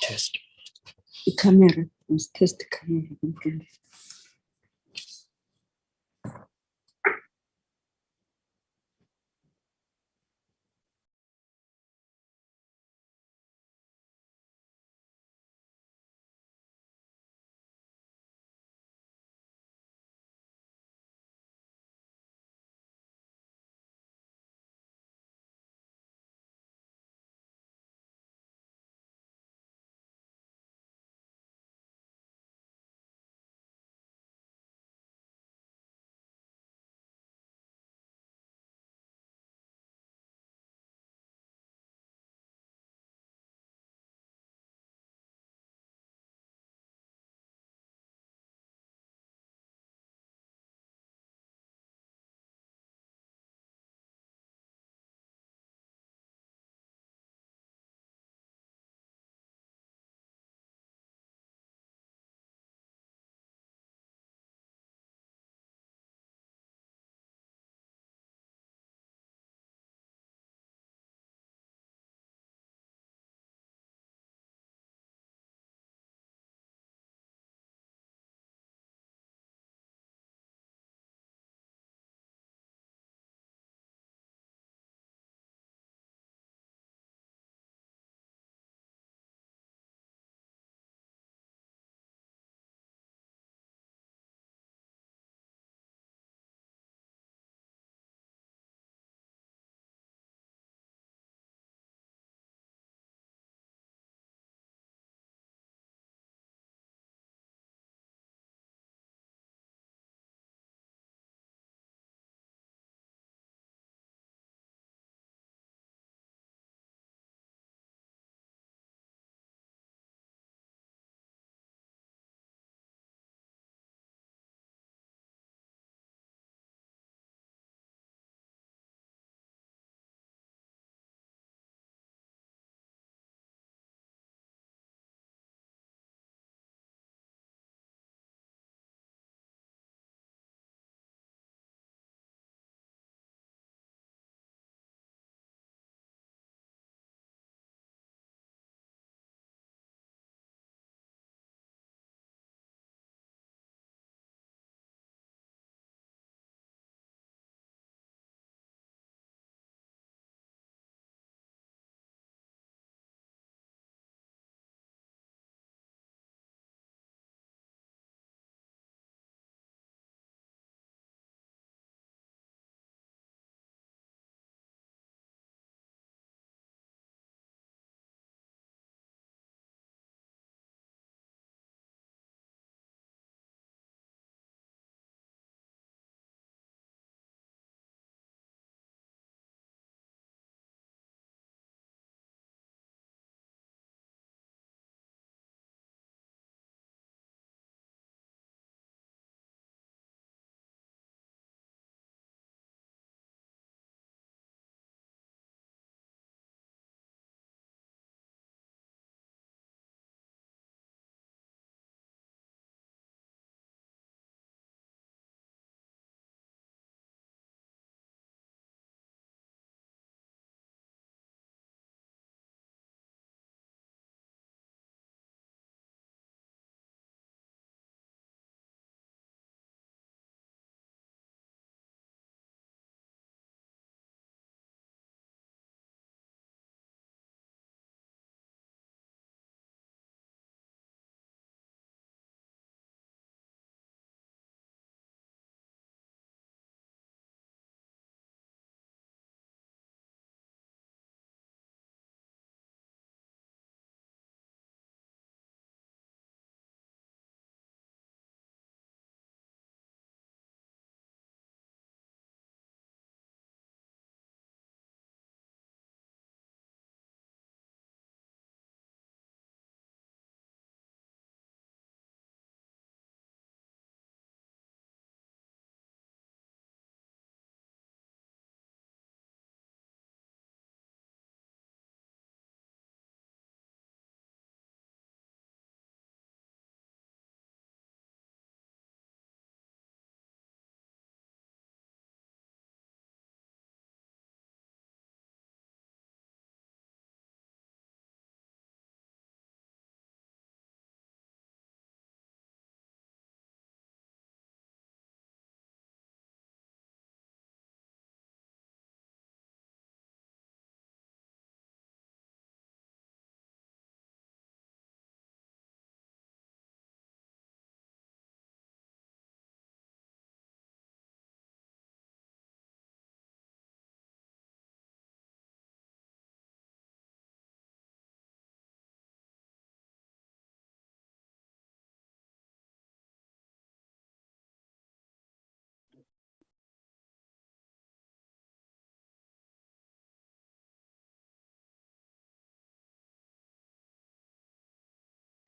Test. Camera. Let's test the camera.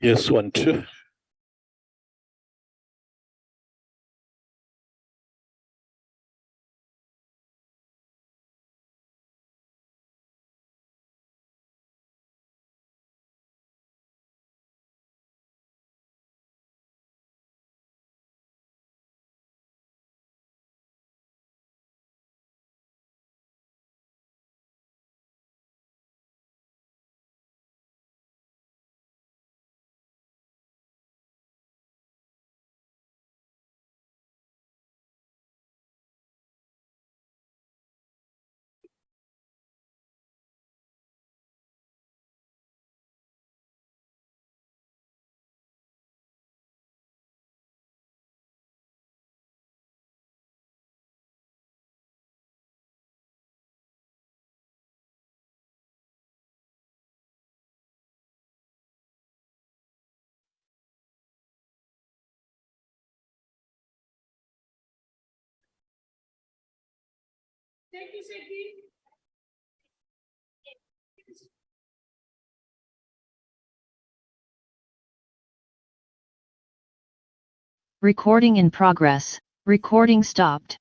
Yes, 1, 2. Recording in progress. Recording stopped.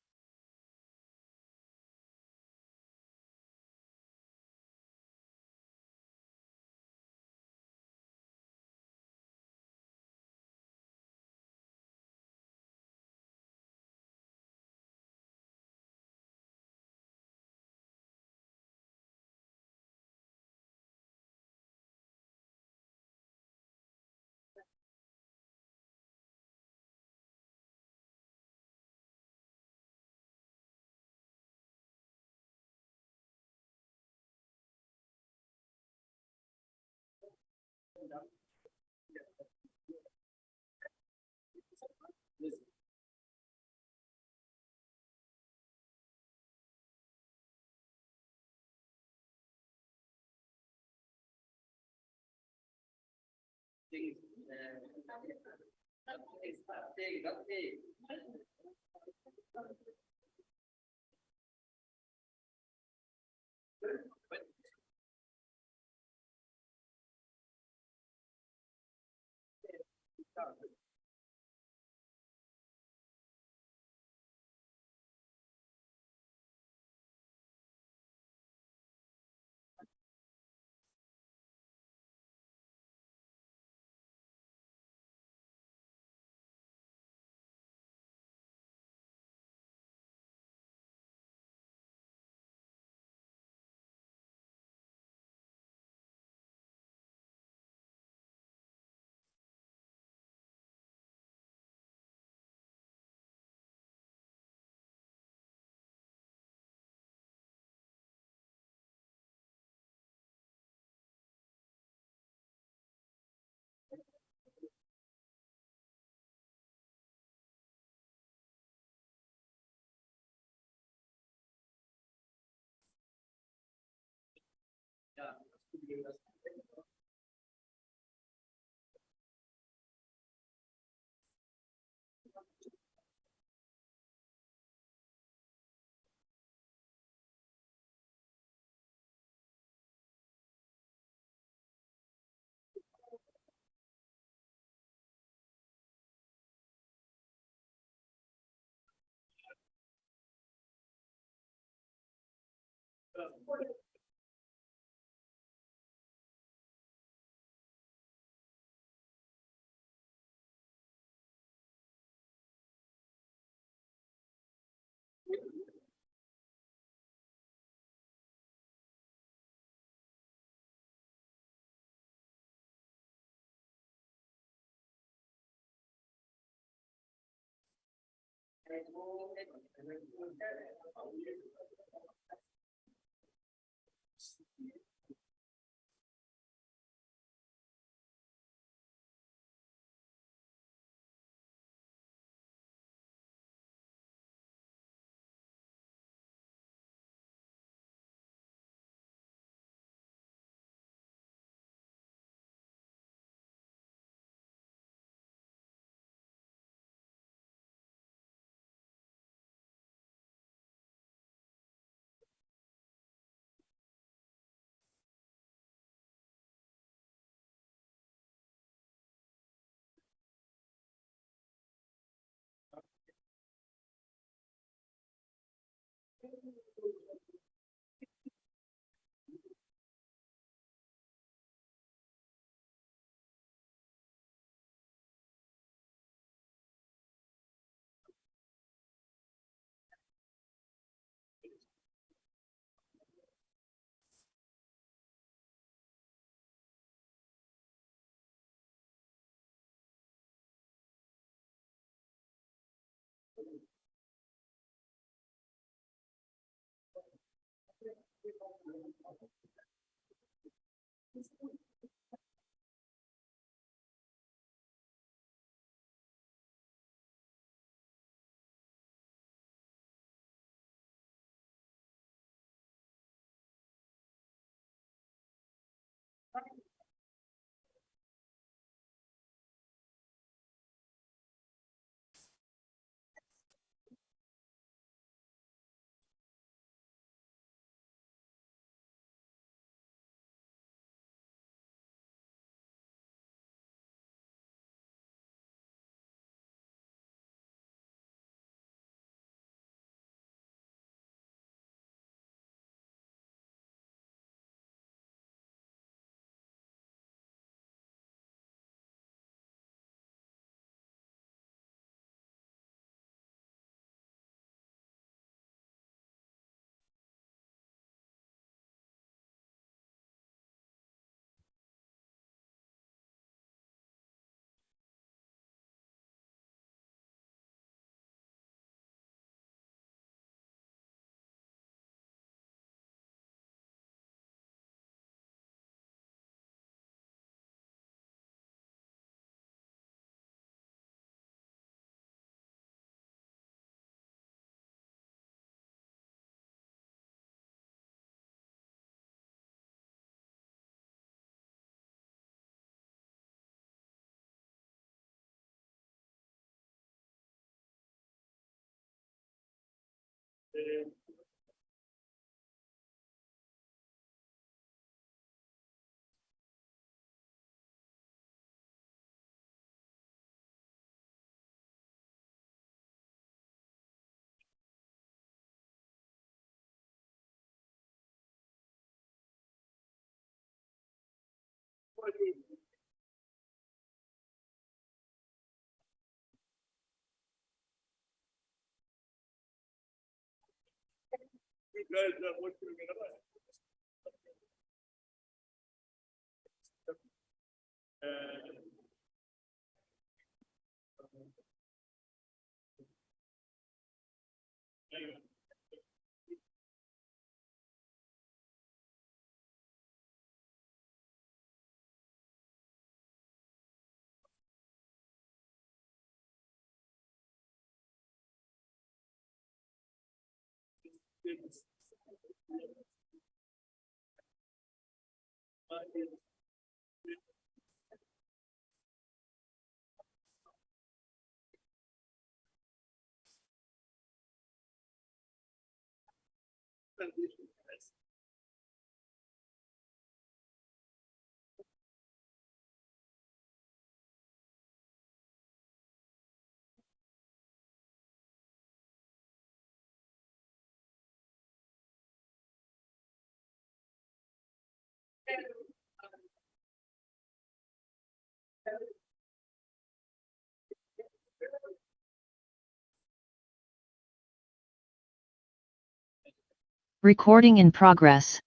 Recording in progress.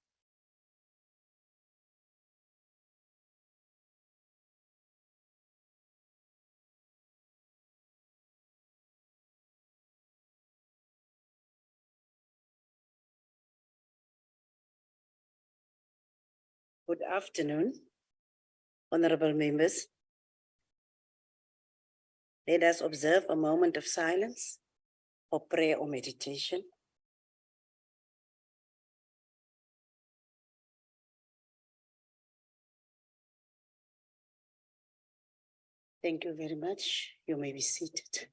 Good afternoon, honorable members. Let us observe a moment of silence for prayer or meditation. Thank you very much. You may be seated.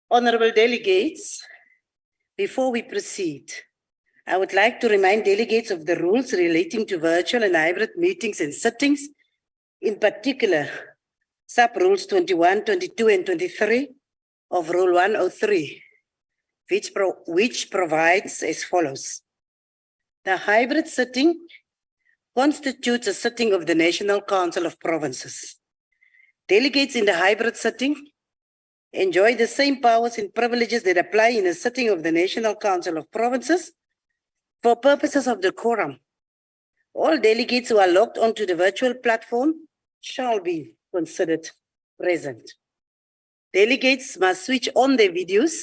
Honorable delegates, before we proceed, I would like to remind delegates of the rules relating to virtual and hybrid meetings and sittings In particular, sub-rules 21, 22, and 23 of Rule 103, which provides as follows. The hybrid sitting constitutes a sitting of the National Council of Provinces. Delegates in the hybrid sitting enjoy the same powers and privileges that apply in a sitting of the National Council of Provinces for purposes of the quorum. All delegates who are logged onto the virtual platform shall be considered present. Delegates must switch on their videos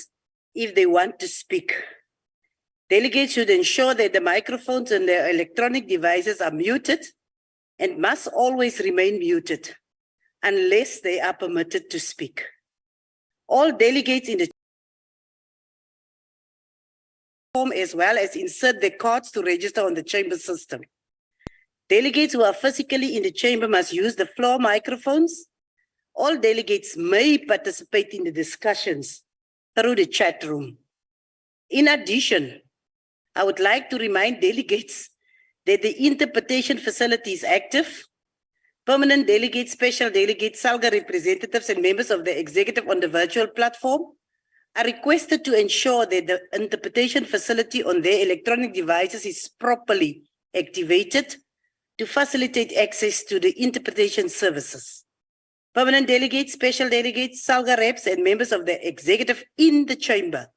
if they want to speak. Delegates should ensure that the microphones and their electronic devices are muted and must always remain muted unless they are permitted to speak. All delegates in the form as well as insert their cards to register on the chamber system. Delegates who are physically in the chamber must use the floor microphones. All delegates may participate in the discussions through the chat room. In addition, I would like to remind delegates that the interpretation facility is active. Permanent delegates, special delegates, SALGA representatives, and members of the executive on the virtual platform are requested to ensure that the interpretation facility on their electronic devices is properly activated to facilitate access to the interpretation services. Permanent delegates, special delegates, SALGA reps, and members of the executive in the chamber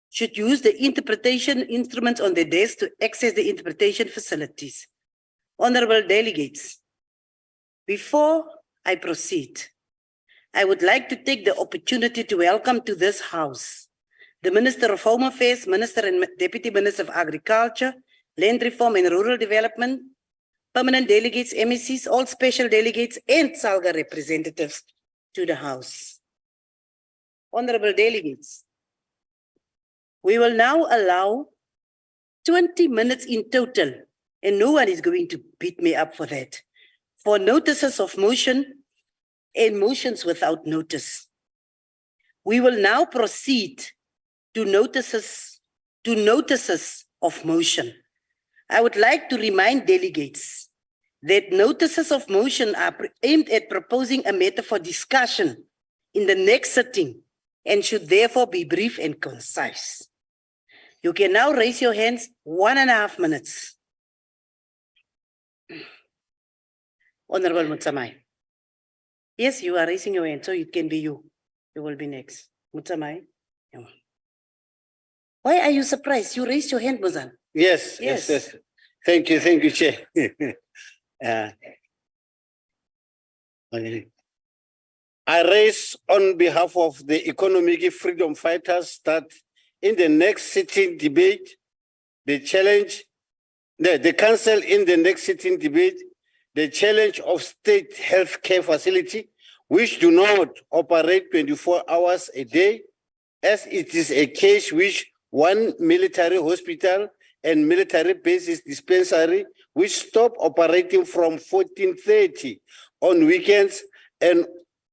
should use the interpretation instruments on their desk to access the interpretation facilities. Honorable delegates, before I proceed, I would like to take the opportunity to welcome to this House the Minister of Home Affairs, Minister and Deputy Minister of Agriculture, Land Reform and Rural Development, permanent delegates, MECs, all special delegates, and SALGA representatives to the House. Honorable delegates, we will now allow 20 minutes in total, and no one is going to beat me up for that, for notices of motion and motions without notice. We will now proceed to notices of motion. I would like to remind delegates that notices of motion are aimed at proposing a matter for discussion in the next sitting and should therefore be brief and concise. You can now raise your hands 1.5 minutes. Honorable Mutsamai. Yes, you are raising your hand, so it can be you. You will be next. Mutsamai. Why are you surprised? You raised your hand, Muzan. Yes. Thank you, Chair. I raise on behalf of the economic freedom fighters that in the next sitting debate, the council in the next sitting debate, the challenge of state healthcare facility, which do not operate 24 hours a day, as it is a case which one military hospital and military basis dispensary, which stop operating from 14:30 on weekends and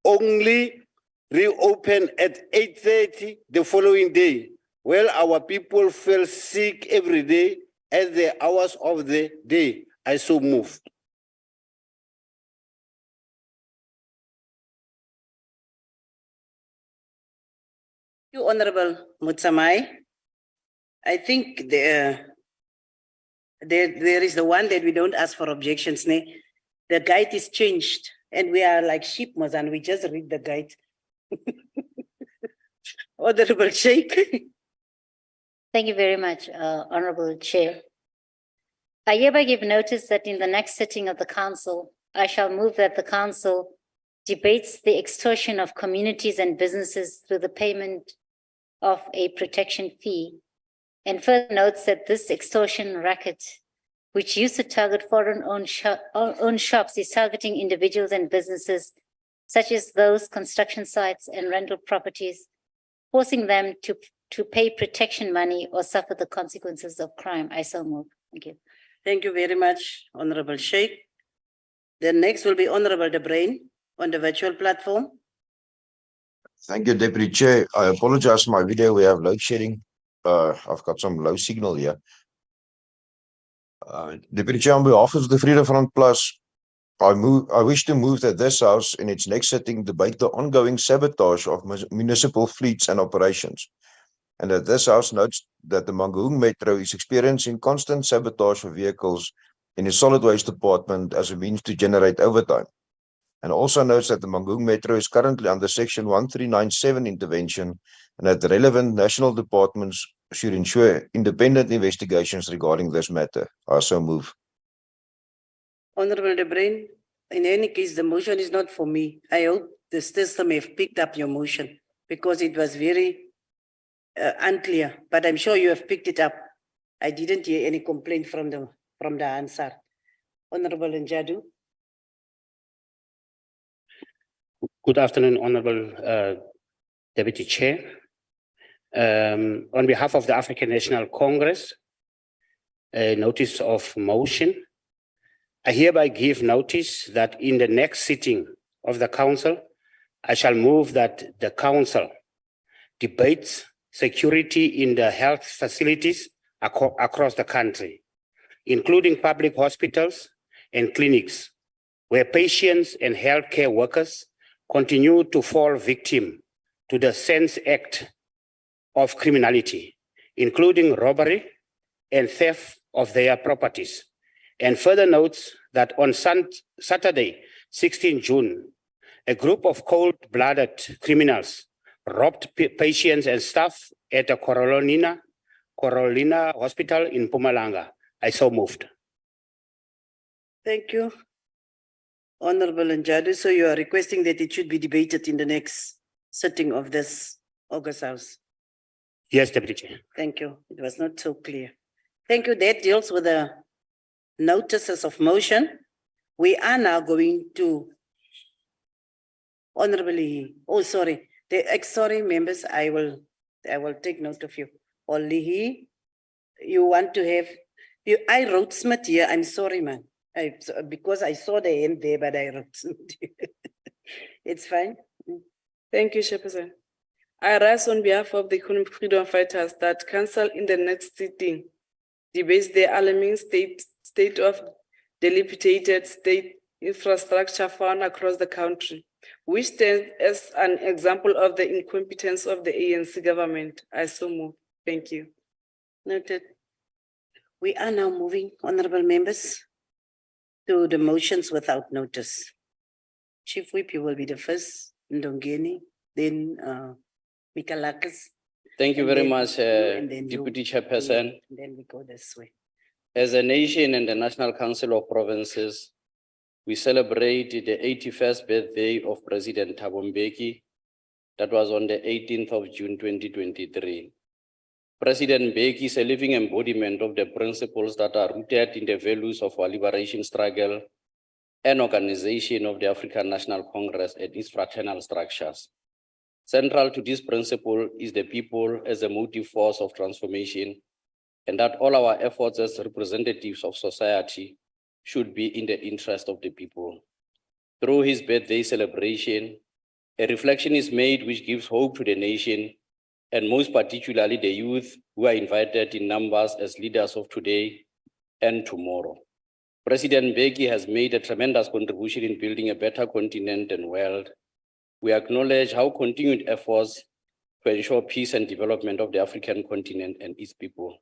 only reopen at 8:30 the following day. Well, our people feel sick every day at the hours of the day. I so moved. You, Honorable Mutsamai. I think there is the one that we don't ask for objections. The guide is changed and we are like sheep, Mazan. We just read the guide. Honorable Sheikh. Thank you very much, Honorable Chair. I hereby give notice that in the next sitting of the Council, I shall move that the Council debates the extortion of communities and businesses through the payment of a protection fee, and further notes that this extortion racket, which used to target foreign-owned shops, is targeting individuals and businesses, such as those construction sites and rental properties, forcing them to pay protection money or suffer the consequences of crime. I so move. Thank you. Thank you very much, Honorable Sheikh. The next will be Honorable De Bruin on the virtual platform. Thank you, Deputy Chair. I apologize for my video. We have load shedding. I've got some low signal here. Deputy Chair, on behalf of the Freedom Front Plus, I wish to move that this House in its next sitting debate the ongoing sabotage of municipal fleets and operations, and that this House notes that the Mangaung Metro is experiencing constant sabotage of vehicles in its solid waste department as a means to generate overtime, and also notes that the Mangaung Metro is currently under Section 1397 intervention, and that the relevant national departments should ensure independent investigations regarding this matter. I so move. Honorable De Bruin, in any case, the motion is not for me. I hope the system have picked up your motion because it was very unclear, but I'm sure you have picked it up. I didn't hear any complaint from the answer. Honorable Njadu. Good afternoon, Honorable Deputy Chair. On behalf of the African National Congress, a notice of motion. I hereby give notice that in the next sitting of the Council, I shall move that the Council debates security in the health facilities across the country, including public hospitals and clinics, where patients and healthcare workers continue to fall victim to the Sense Act of criminality, including robbery and theft of their properties. And further notes that on Saturday, 16 June, a group of cold-blooded criminals robbed patients and staff at the Carolina Hospital in Mpumalanga. I so moved. Thank you. Honorable Njadu, so you are requesting that it should be debated in the next sitting of this August House. Yes, Deputy Chair. Thank you. It was not so clear. Thank you. That deals with the notices of motion. We are now going to honorably, sorry members, I will take note of you. Only you want to have, I wrote Smith here, I'm sorry man. Because I saw the hand there, but I wrote Smith. It's fine. Thank you, Chairperson. I rise on behalf of the Economic Freedom Fighters that Council in the next sitting debates the alarming state of dilapidated state infrastructure found across the country, which stands as an example of the incompetence of the ANC government. I so move. Thank you. Noted. We are now moving, honorable members, to the motions without notice. Chief Whip, you will be the first, Ndongeni, then Mikalakis. Thank you and very then much, you, and then Deputy you, Chairperson. and then we go this way. As a nation and the National Council of Provinces, we celebrate the 81st birthday of President Thabo Mbeki. That was on the 18th of June, 2023. President Mbeki is a living embodiment of the principles that are rooted in the values of our liberation struggle and organization of the African National Congress and its fraternal structures. Central to this principle is the people as a motive force of transformation, and that all our efforts as representatives of society should be in the interest of the people. Through his birthday celebration, a reflection is made which gives hope to the nation, and most particularly the youth who are invited in numbers as leaders of today and tomorrow. President Mbeki has made a tremendous contribution in building a better continent and world. We acknowledge how continued efforts to ensure peace and development of the African continent and its people.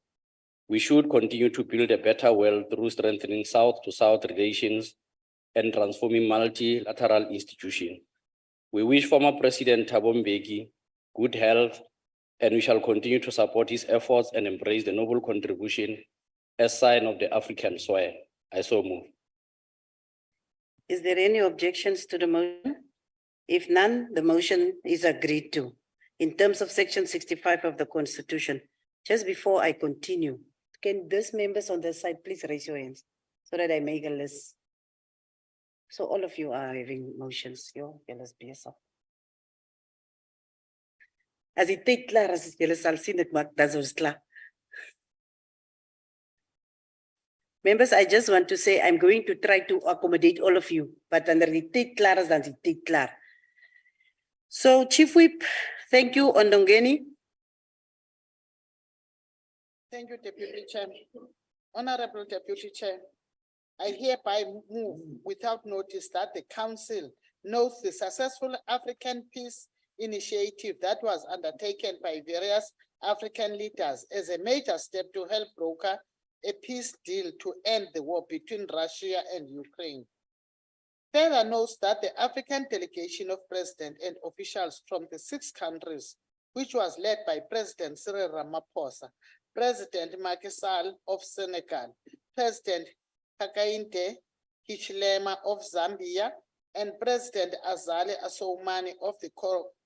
We should continue to build a better world through strengthening South-to-South relations and transforming multilateral institutions. We wish former President Thabo Mbeki good health, and we shall continue to support his efforts and embrace the noble contribution as sign of the African soil. I so move. Is there any objections to the motion? If none, the motion is agreed to. In terms of Section 65 of the Constitution, just before I continue, can those members on the side please raise your hands so that I make a list? So all of you are having motions. Let's be yourself. As die tyd klaar is, julle sal sien ek maak dat ons klaar. Members, I just want to say I'm going to try to accommodate all of you, but wanneer die tyd klaar is, dan is die tyd klaar. So Chief Whip, thank you, Ondongeni. Thank you, Deputy Chair. Honorable Deputy Chair, I hereby move without notice that the council notes the successful African peace initiative that was undertaken by various African leaders as a major step to help broker a peace deal to end the war between Russia and Ukraine. Further notes that the African delegation of president and officials from the 6 countries, which was led by President Cyril Ramaphosa, President Macky Sall of Senegal, President Hakainde Hichilema of Zambia, and President Azali Assoumani of the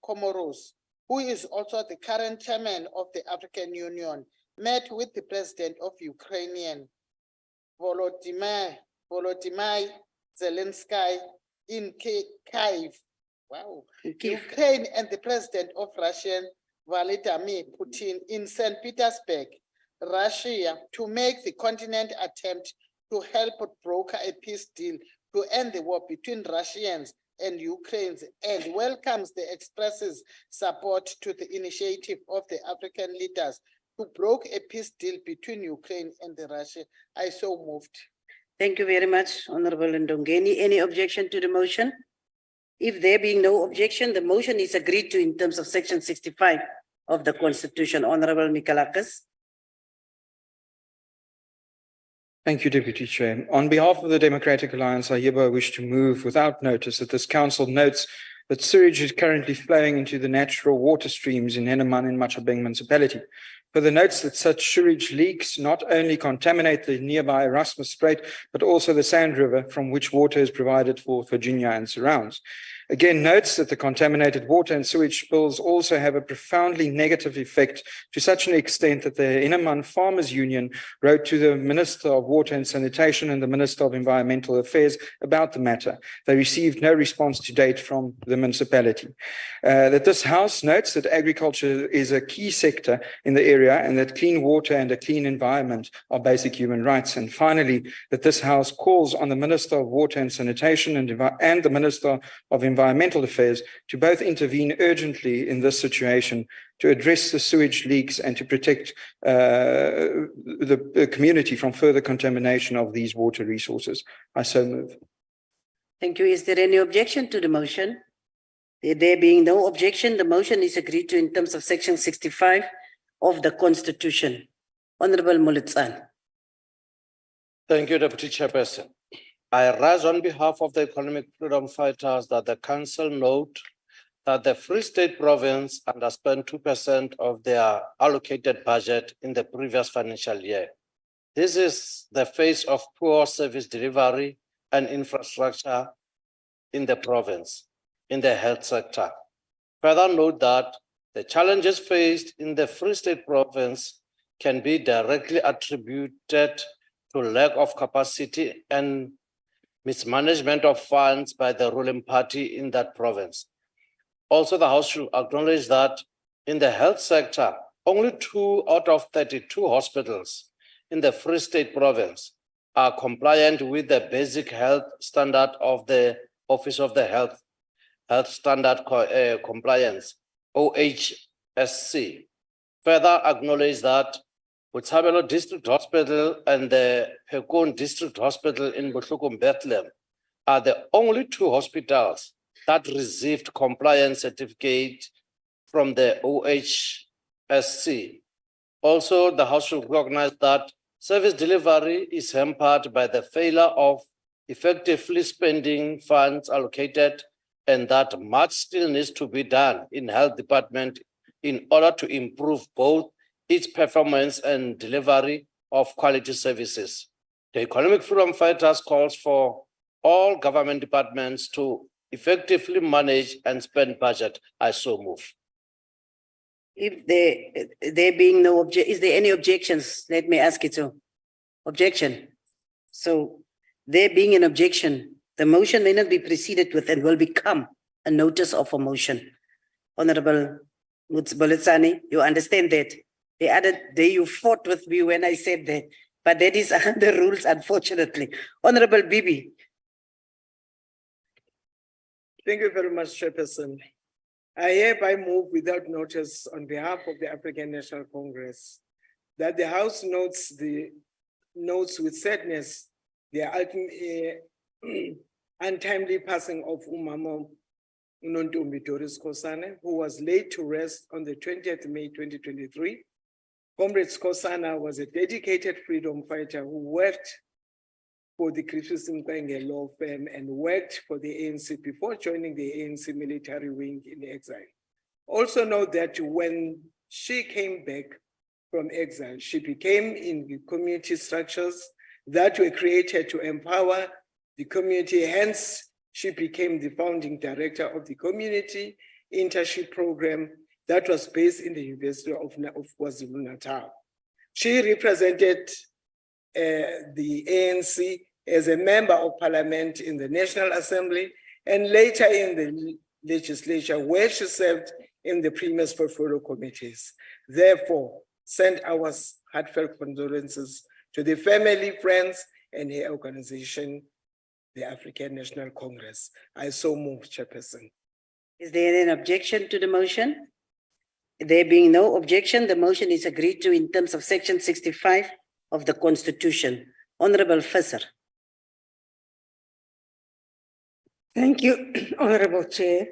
Comoros, who is also the current chairman of the African Union, met with the president of Ukrainian, Volodymyr Zelensky in Kyiv, Ukraine, and the president of Russian, Vladimir Putin, in St. Petersburg, Russia, to make the continent attempt to help broker a peace deal to end the war between Russians and Ukrainians, and welcomes the expresses support to the initiative of the African leaders to broker a peace deal between Ukraine and Russia. I so moved. Thank you very much, Honorable Ndongeni. Any objection to the motion? If there being no objection, the motion is agreed to in terms of section 65 of the Constitution. Honorable Mikalakis. Thank you, Deputy Chair. On behalf of the Democratic Alliance, I hereby wish to move without notice that this council notes that sewage is currently flowing into the natural water streams in Henneman in Machabeng municipality. Further notes that such sewage leaks not only contaminate the nearby Erasmus Strait, but also the Sand River from which water is provided for Virginia and surrounds. Again, notes that the contaminated water and sewage spills also have a profoundly negative effect to such an extent that the Henneman Farmers Union wrote to the Minister of Water and Sanitation and the Minister of Environmental Affairs about the matter. They received no response to date from the municipality. That this House notes that agriculture is a key sector in the area and that clean water and a clean environment are basic human rights. And finally, that this House calls on the Minister of Water and Sanitation and the Minister of Environmental Affairs to both intervene urgently in this situation to address the sewage leaks and to protect the community from further contamination of these water resources. I so move. Thank you. Is there any objection to the motion? There being no objection, the motion is agreed to in terms of section 65 of the Constitution. Honorable Mulitsan. Thank you, Deputy Chairperson. I rise on behalf of the economic freedom fighters that the council note that the Free State province underspent 2% of their allocated budget in the previous financial year. This is the face of poor service delivery and infrastructure in the province, in the health sector. Further note that the challenges faced in the Free State province can be directly attributed to lack of capacity and mismanagement of funds by the ruling party in that province. Also, the House should acknowledge that in the health sector, only 2 out of 32 hospitals in the Free State province are compliant with the basic health standard of the Office of the Health Standard Compliance, OHSC. Further acknowledge that Botshabelo District Hospital and the Pekon District Hospital in Botlokong, Bethlehem are the only 2 hospitals that received compliance certificate from the OHSC. Also, the House should recognize that service delivery is hampered by the failure of effectively spending funds allocated, and that much still needs to be done in health department in order to improve both its performance and delivery of quality services. The economic freedom fighters calls for all government departments to effectively manage and spend budget. I so move. If there being no objection, is there any objections? Let me ask you to. Objection. So there being an objection, the motion may not be proceeded with and will become a notice of a motion. Honorable Mulitsani, you understand that? The other day you fought with me when I said that, but that is under rules, unfortunately. Honorable Bibi. Thank you very much, Chairperson. I hereby move without notice on behalf of the African National Congress that the House notes with sadness the untimely passing of Umama Unontombi Doris Kosana, who was laid to rest on the 20th May 2023. Comrade Kosana was a dedicated freedom fighter who worked for the Christus Mkwenge law firm and worked for the ANC before joining the ANC military wing in exile. Also note that when she came back from exile, she became in the community structures that were created to empower the community. Hence, she became the founding director of the community internship program that was based in the University of KwaZulu-Natal. She represented the ANC as a member of parliament in the National Assembly and later in the legislature, where she served in the previous portfolio committees. Therefore, send our heartfelt condolences to the family, friends, and her organization, the African National Congress. I so move, Chairperson. Is there an objection to the motion? There being no objection, the motion is agreed to in terms of Section 65 of the Constitution. Honorable Visser. Thank you, Honorable Chair.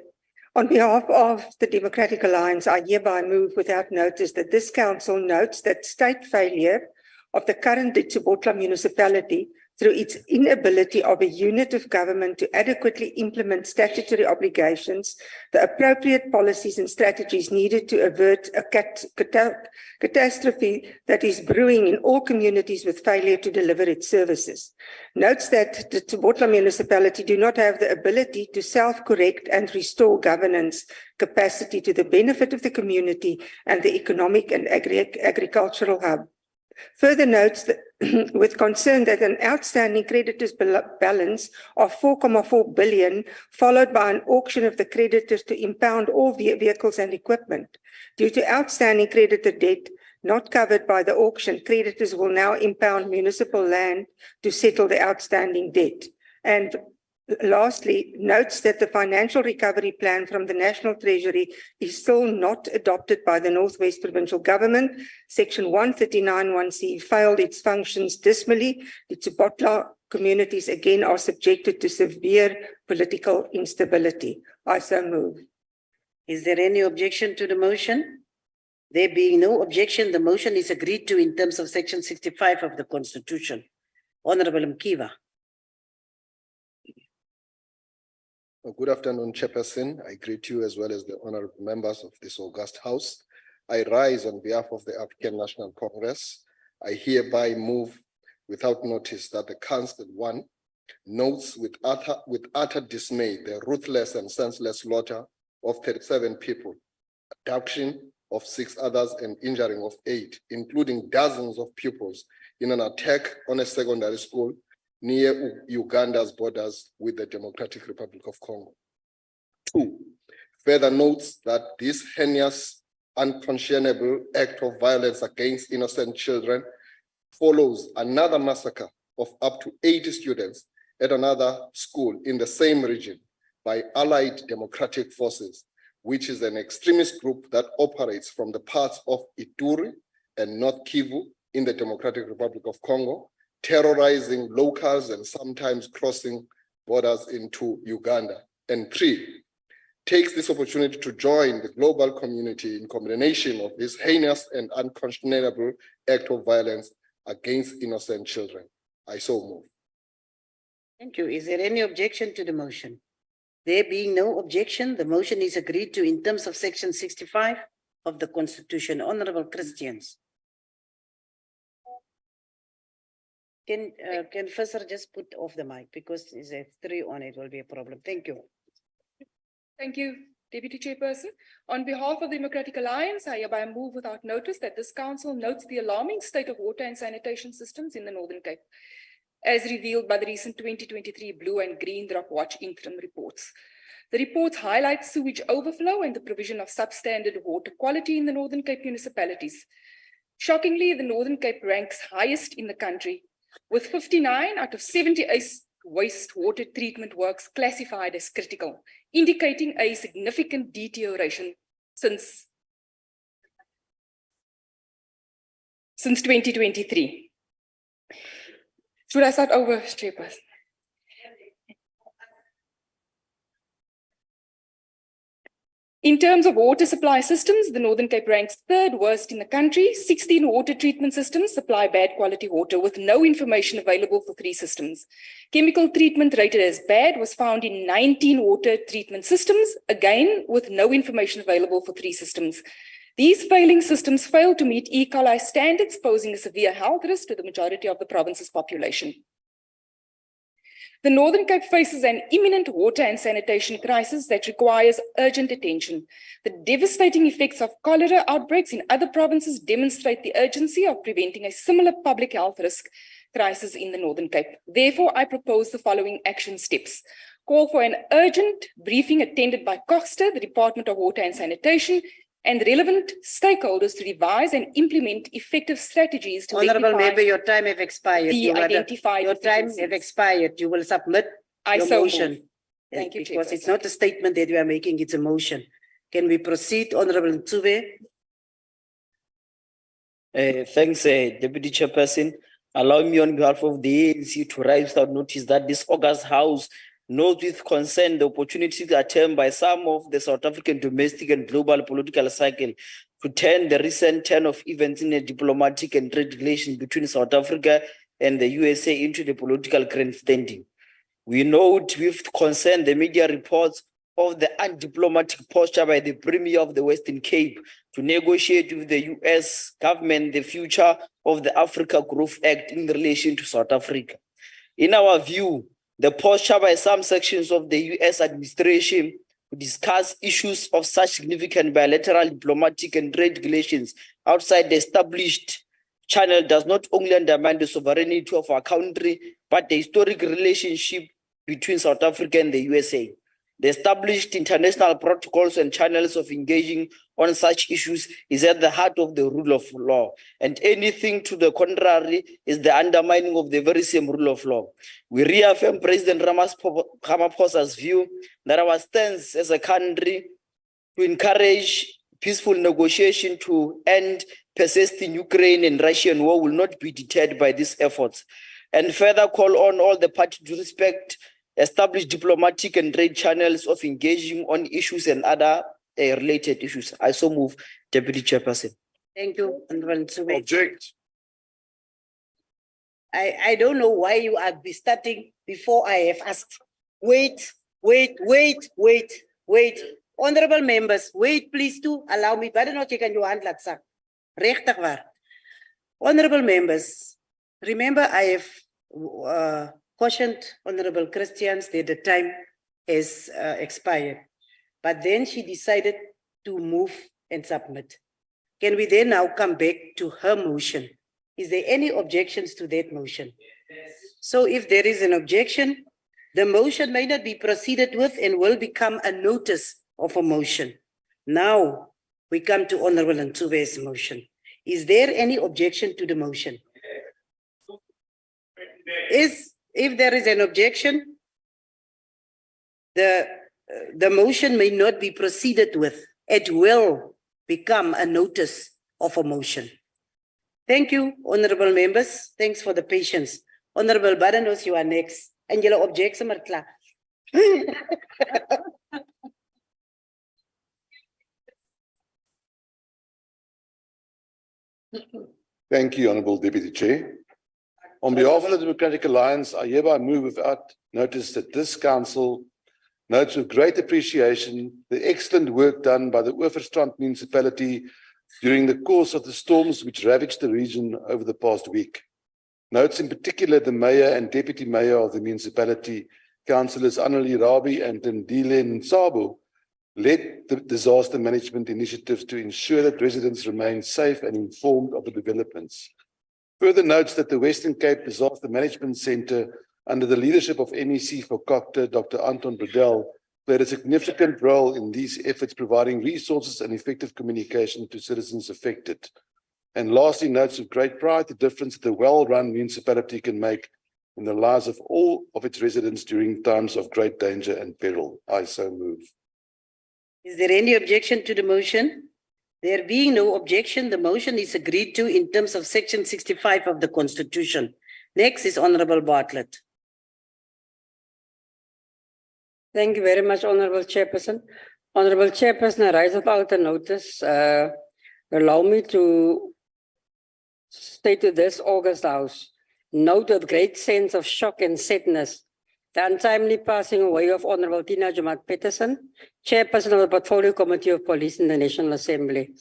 On behalf of the Democratic Alliance, I hereby move without notice that this council notes that state failure of the current Tsubotla municipality through its inability of a unit of government to adequately implement statutory obligations, the appropriate policies and strategies needed to avert a catastrophe that is brewing in all communities with failure to deliver its services. Notes that the Tsubotla municipality do not have the ability to self-correct and restore governance capacity to the benefit of the community and the economic and agricultural hub. Further notes that with concern that an outstanding creditors balance of 4.4 billion, followed by an auction of the creditors to impound all vehicles and equipment. Due to outstanding creditor debt not covered by the auction, creditors will now impound municipal land to settle the outstanding debt. And lastly, notes that the financial recovery plan from the National Treasury is still not adopted by the Northwest Provincial Government. Section 139(1)(c) failed its functions dismally. The Tsubotla communities again are subjected to severe political instability. I so move. Is there any objection to the motion? There being no objection, the motion is agreed to in terms of Section 65 of the Constitution. Honorable Mkiva. Good afternoon, Chairperson. I greet you as well as the honorable members of this august house. I rise on behalf of the African National Congress. I hereby move without notice that the Council 1 notes with utter dismay the ruthless and senseless slaughter of 37 people, abduction of 6 others and injuring of 8, including dozens of pupils in an attack on a secondary school near Uganda's borders with the Democratic Republic of Congo. 2, further notes that this heinous, unconscionable act of violence against innocent children follows another massacre of up to 80 students at another school in the same region by Allied Democratic Forces, which is an extremist group that operates from the parts of Ituri and North Kivu in the Democratic Republic of Congo, terrorizing locals and sometimes crossing borders into Uganda. And 3, takes this opportunity to join the global community in condemnation of this heinous and unconscionable act of violence against innocent children. I so move. Thank you. Is there any objection to the motion? There being no objection, the motion is agreed to in terms of Section 65 of the Constitution. Honorable Christians. Can Visser just put off the mic because there's 3 on it will be a problem. Thank you. Thank you, Deputy Chairperson. On behalf of the Democratic Alliance, I hereby move without notice that this council notes the alarming state of water and sanitation systems in the Northern Cape, as revealed by the recent 2023 Blue and Green Drop Watch interim reports. The reports highlight sewage overflow and the provision of substandard water quality in the Northern Cape municipalities. Shockingly, the Northern Cape ranks highest in the country, with 59 out of 78 wastewater treatment works classified as critical, indicating a significant deterioration since 2023. Should I start over, Chairperson? In terms of water supply systems, the Northern Cape ranks third worst in the country. 16 water treatment systems supply bad quality water with no information available for 3 systems. Chemical treatment rated as bad was found in 19 water treatment systems, again with no information available for 3 systems. These failing systems fail to meet E. coli standards, posing a severe health risk to the majority of the province's population. The Northern Cape faces an imminent water and sanitation crisis that requires urgent attention. The devastating effects of cholera outbreaks in other provinces demonstrate the urgency of preventing a similar public health risk crisis in the Northern Cape. Therefore, I propose the following action steps. Call for an urgent briefing attended by Costa, the Department of Water and Sanitation, and relevant stakeholders to revise and implement effective strategies to Honorable rectify Member, your time have expired. the You are identified your time deficiencies. have expired. You will submit I your so motion. move. Thank you, Because it's Chairperson. not a statement that we are making, it's a motion. Can we proceed, Honorable Ncube? Thanks, Deputy Chairperson. Allow me on behalf of the ANC to rise without notice that this August House notes with concern the opportunity attempt by some of the South African domestic and global political cycle to turn the recent turn of events in a diplomatic and trade relation between South Africa and the USA into the political grandstanding. We note with concern the media reports of the undiplomatic posture by the Premier of the Western Cape to negotiate with the US government the future of the Africa Growth Act in relation to South Africa. In our view, the posture by some sections of the US administration to discuss issues of such significant bilateral diplomatic and trade relations outside the established channel does not only undermine the sovereignty of our country, but the historic relationship between South Africa and the USA. The established international protocols and channels of engaging on such issues is at the heart of the rule of law, and anything to the contrary is the undermining of the very same rule of law. We reaffirm President Ramaphosa's view that our stance as a country to encourage peaceful negotiation to end persisting Ukraine and Russian war will not be deterred by these efforts, and further call on all the parties to respect established diplomatic and trade channels of engaging on issues and other related issues. I so move, Deputy Chairperson. Thank you, Honorable Ncube. Object. I don't know why you are starting before I have asked. Wait. Honorable members, wait please to allow me. But not you can your hand laat sak. Regtig waar. Honorable members, remember I have cautioned Honorable Christians that the time has expired. But then she decided to move and submit. Can we then now come back to her motion? Is there any objections to that motion? So if there is an objection, the motion may not be proceeded with and will become a notice of a motion. Now we come to Honorable Ncube's motion. Is there any objection to the motion? If there is an objection, the motion may not be proceeded with. It will become a notice of a motion. Thank you, honorable members. Thanks for the patience. Honorable Badanos, you are next. And your objection are clear. Thank you, Honourable Deputy Chair. On behalf of the Democratic Alliance, I hereby move without notice that this council notes with great appreciation the excellent work done by the Oeverstrand municipality during the course of the storms which ravaged the region over the past week. Notes in particular the mayor and deputy mayor of the municipality, councillors Annelie Rabi and Ndile Nsabo, led the disaster management initiatives to ensure that residents remain safe and informed of the developments. Further notes that the Western Cape Disaster Management Centre, under the leadership of MEC for Cocter, Dr. Anton Bredel, played a significant role in these efforts, providing resources and effective communication to citizens affected. And lastly, notes with great pride the difference that the well-run municipality can make in the lives of all of its residents during times of great danger and peril. I so move. Is there any objection to the motion? There being no objection, the motion is agreed to in terms of Section 65 of the Constitution. Next is Honorable Bartlett. Thank you very much, Honorable Chairperson. Honorable Chairperson, I rise without a notice. Allow me to state to this August House, note with great sense of shock and sadness the untimely passing away of Honorable Tina Jumat Peterson, Chairperson of the Portfolio Committee of Police in the National Assembly.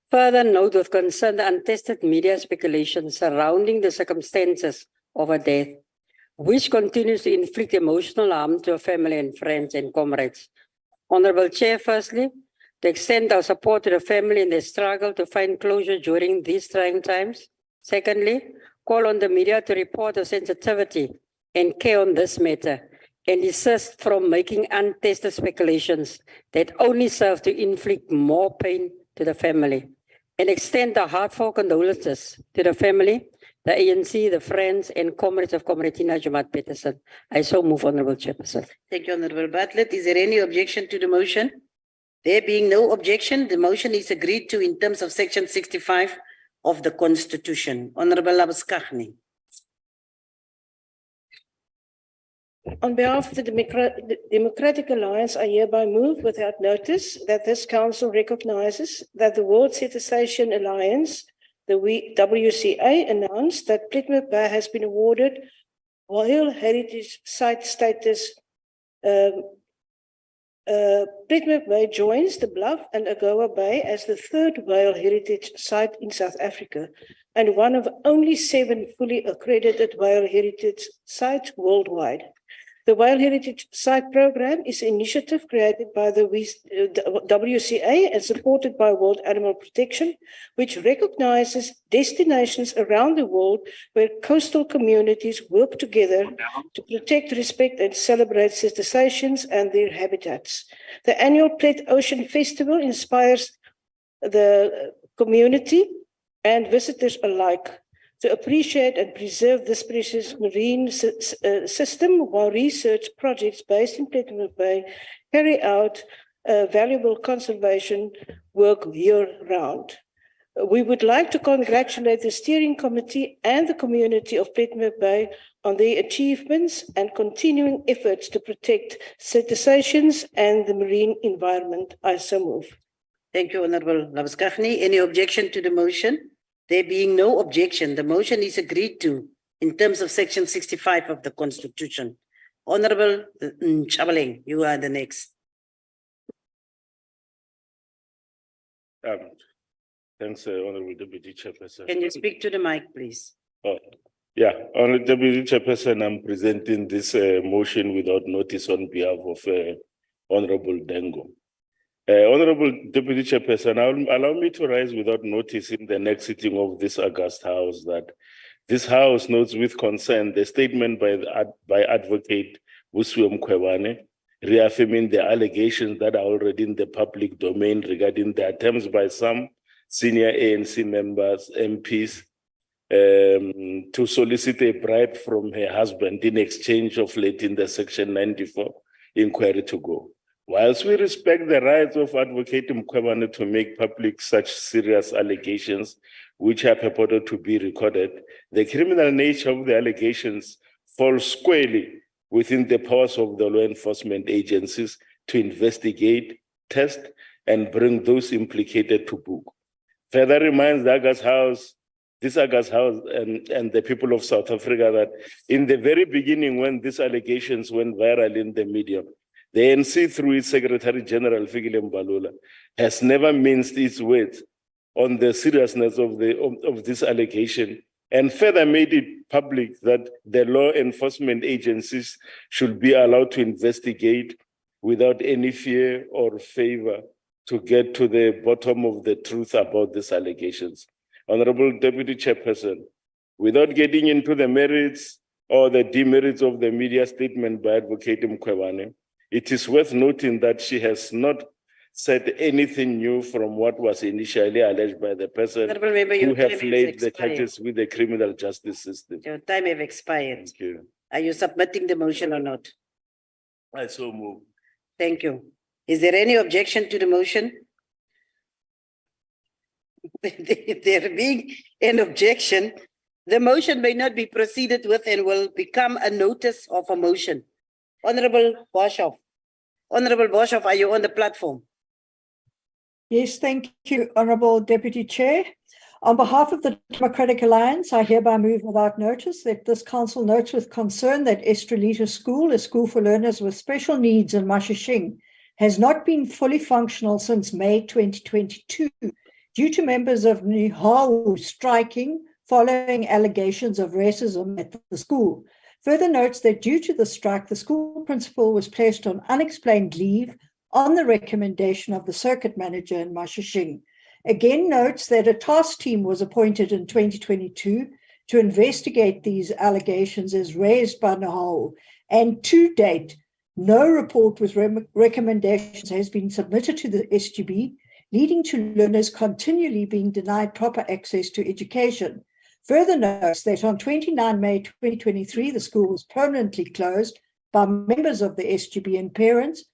Further note with concern the untested media speculation surrounding the circumstances of her death, which continues to inflict emotional harm to her family and friends and comrades. Honorable Chair, firstly, to extend our support to the family in their struggle to find closure during these trying times. Secondly, call on the media to report the sensitivity and care on this matter and desist from making untested speculations that only serve to inflict more pain to the family. And extend our heartfelt condolences to the family, the ANC, the friends and comrades of Comrade Tina Jumat Peterson. I so move, Honorable Chairperson. Thank you, Honorable Bartlett. Is there any objection to the motion? There being no objection, the motion is agreed to in terms of Section 65 of the Constitution. Honorable Labuschagne. On behalf of the Democratic Alliance, I hereby move without notice that this council recognizes that the World Citizen Alliance, the WCA, announced that Plettenberg Bay has been awarded World Heritage Site status. Plettenberg Bay joins the Bluff and Agoa Bay as the third whale heritage site in South Africa and one of only 7 fully accredited whale heritage sites worldwide. The Whale Heritage Site Program is an initiative created by the WCA and supported by World Animal Protection, which recognizes destinations around the world where coastal communities work together to protect, respect, and celebrate cetaceans and their habitats. The annual Plet Ocean Festival inspires the community and visitors alike to appreciate and preserve this precious marine system, while research projects based in Plettenberg Bay carry out valuable conservation work year-round. We would like to congratulate the steering committee and the community of Plettenberg Bay on their achievements and continuing efforts to protect cetaceans and the marine environment. I so move. Thank you, Honorable Labuschagne. Any objection to the motion? There being no objection, the motion is agreed to in terms of Section 65 of the Constitution. Honorable Ncop, you are the next. Thanks, Honorable Deputy Chairperson. Can you speak to the mic, please? Yeah, Honorable Deputy Chairperson, I'm presenting this motion without notice on behalf of Honorable Dengo. Honorable Deputy Chairperson, allow me to rise without notice in the next sitting of this August House that this House notes with concern the statement by Advocate Buswe Mkhwebane, reaffirming the allegations that are already in the public domain regarding the attempts by some senior ANC members, MPs, to solicit a bribe from her husband in exchange of letting the Section 94 inquiry to go. Whilst we respect the rights of Advocate Mkhwebane to make public such serious allegations, which are purported to be recorded, the criminal nature of the allegations falls squarely within the powers of the law enforcement agencies to investigate, test, and bring those implicated to book. Further reminds the August House, this August House and the people of South Africa that in the very beginning when these allegations went viral in the media, the ANC, through its Secretary General, Fikile Mbalula, has never minced its words on the seriousness of this allegation and further made it public that the law enforcement agencies should be allowed to investigate without any fear or favor to get to the bottom of the truth about these allegations. Honorable Deputy Chairperson, without getting into the merits or the demerits of the media statement by Advocate Mkhwebane, it is worth noting that she has not said anything new from what was initially alleged by the person who have laid the charges with the criminal justice system. Your time have expired. Thank you. Are you submitting the motion or not? I so move. Thank you. Is there any objection to the motion? There being an objection, The motion may not be proceeded with and will become a notice of a motion. Honorable Boshoff. Honorable Boshoff, are you on the platform? Yes, thank you, Honourable Deputy Chair. On behalf of the Democratic Alliance, I hereby move without notice that this council notes with concern that Estrelita School, a school for learners with special needs in Mashishing, has not been fully functional since May 2022 due to members of Nihau striking following allegations of racism at the school. Further notes that due to the strike, the school principal was placed on unexplained leave on the recommendation of the circuit manager in Mashishing. Again notes that a task team was appointed in 2022 to investigate these allegations as raised by Nihau, and to date, no report with recommendations has been submitted to the SGB, leading to learners continually being denied proper access to education. Further notes that on 29 May 2023, the school was permanently closed by members of the SGB and parents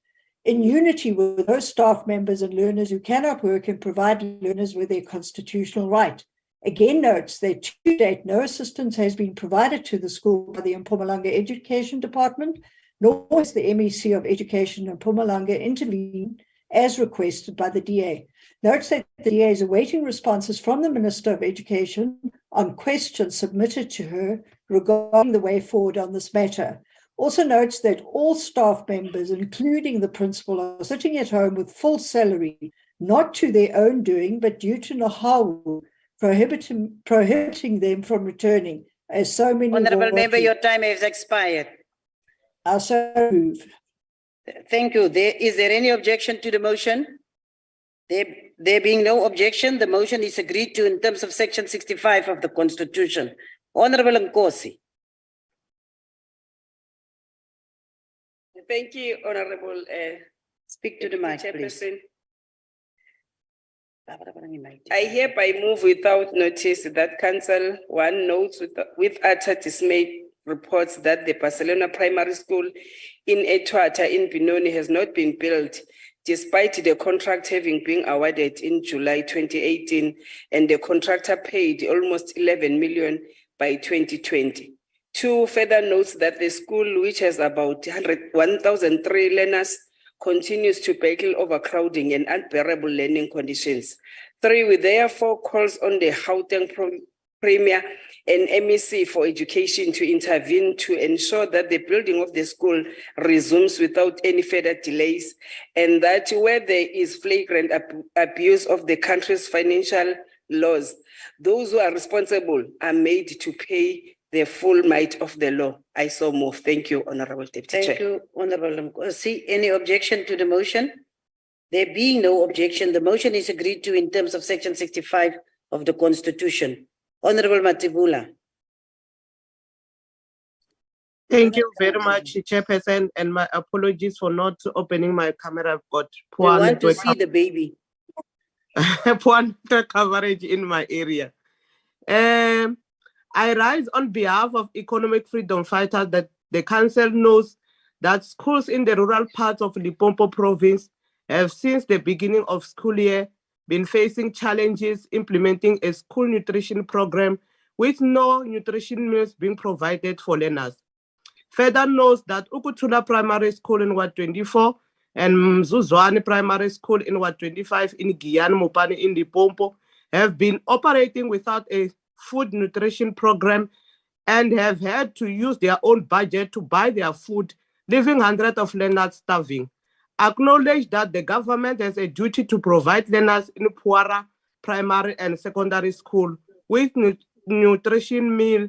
in unity with those staff members and learners who cannot work and provide learners with their constitutional right. Again notes that to date, no assistance has been provided to the school by the Mpumalanga Education Department, nor has the MEC of Education in Mpumalanga intervened as requested by the DA. Notes that the DA is awaiting responses from the Minister of Education on questions submitted to her regarding the way forward on this matter. Also notes that all staff members, including the principal, are sitting at home with full salary, not to their own doing, but due to Nihau prohibiting them from returning, as so many. Honourable Member, your time has expired. I so move. Thank you. Is there any objection to the motion? There being no objection, the motion is agreed to in terms of Section 65 of the Constitution. Honourable Nkosi. Thank you, Honorable. Speak to the mic, please. Chairperson. I hereby move without notice that Council 1 notes with utter dismay reports that the Barcelona Primary School in Etwata in Benoni has not been built, despite the contract having been awarded in July 2018 and the contractor paid almost 11 million by 2020. 2 further notes that the school, which has about 1,003 learners, continues to battle overcrowding and unbearable learning conditions. 3, we therefore calls on the Gauteng Premier and MEC for Education to intervene to ensure that the building of the school resumes without any further delays, and that where there is flagrant abuse of the country's financial laws, those who are responsible are made to pay the full might of the law. I so move. Thank you, Honorable Deputy Chair. Thank you, Honorable Nkosi. Any objection to the motion? There being no objection, the motion is agreed to in terms of Section 65 of the Constitution. Honorable Matibula. Thank you very much, Chairperson, and my apologies for not opening my camera. I've got poor We want to network see the baby. poor network coverage in my area. I rise on behalf of economic freedom fighters that the council knows that schools in the rural parts of Limpopo province have since the beginning of school year been facing challenges implementing a school nutrition program with no nutrition meals being provided for learners. Further notes that Ukutula Primary School in Ward 24 and Mzuzwane Primary School in Ward 25 in Guyana, Mopani in Limpopo have been operating without a food nutrition program and have had to use their own budget to buy their food, leaving hundreds of learners starving. Acknowledge that the government has a duty to provide learners in poorer primary and secondary school with nutrition meal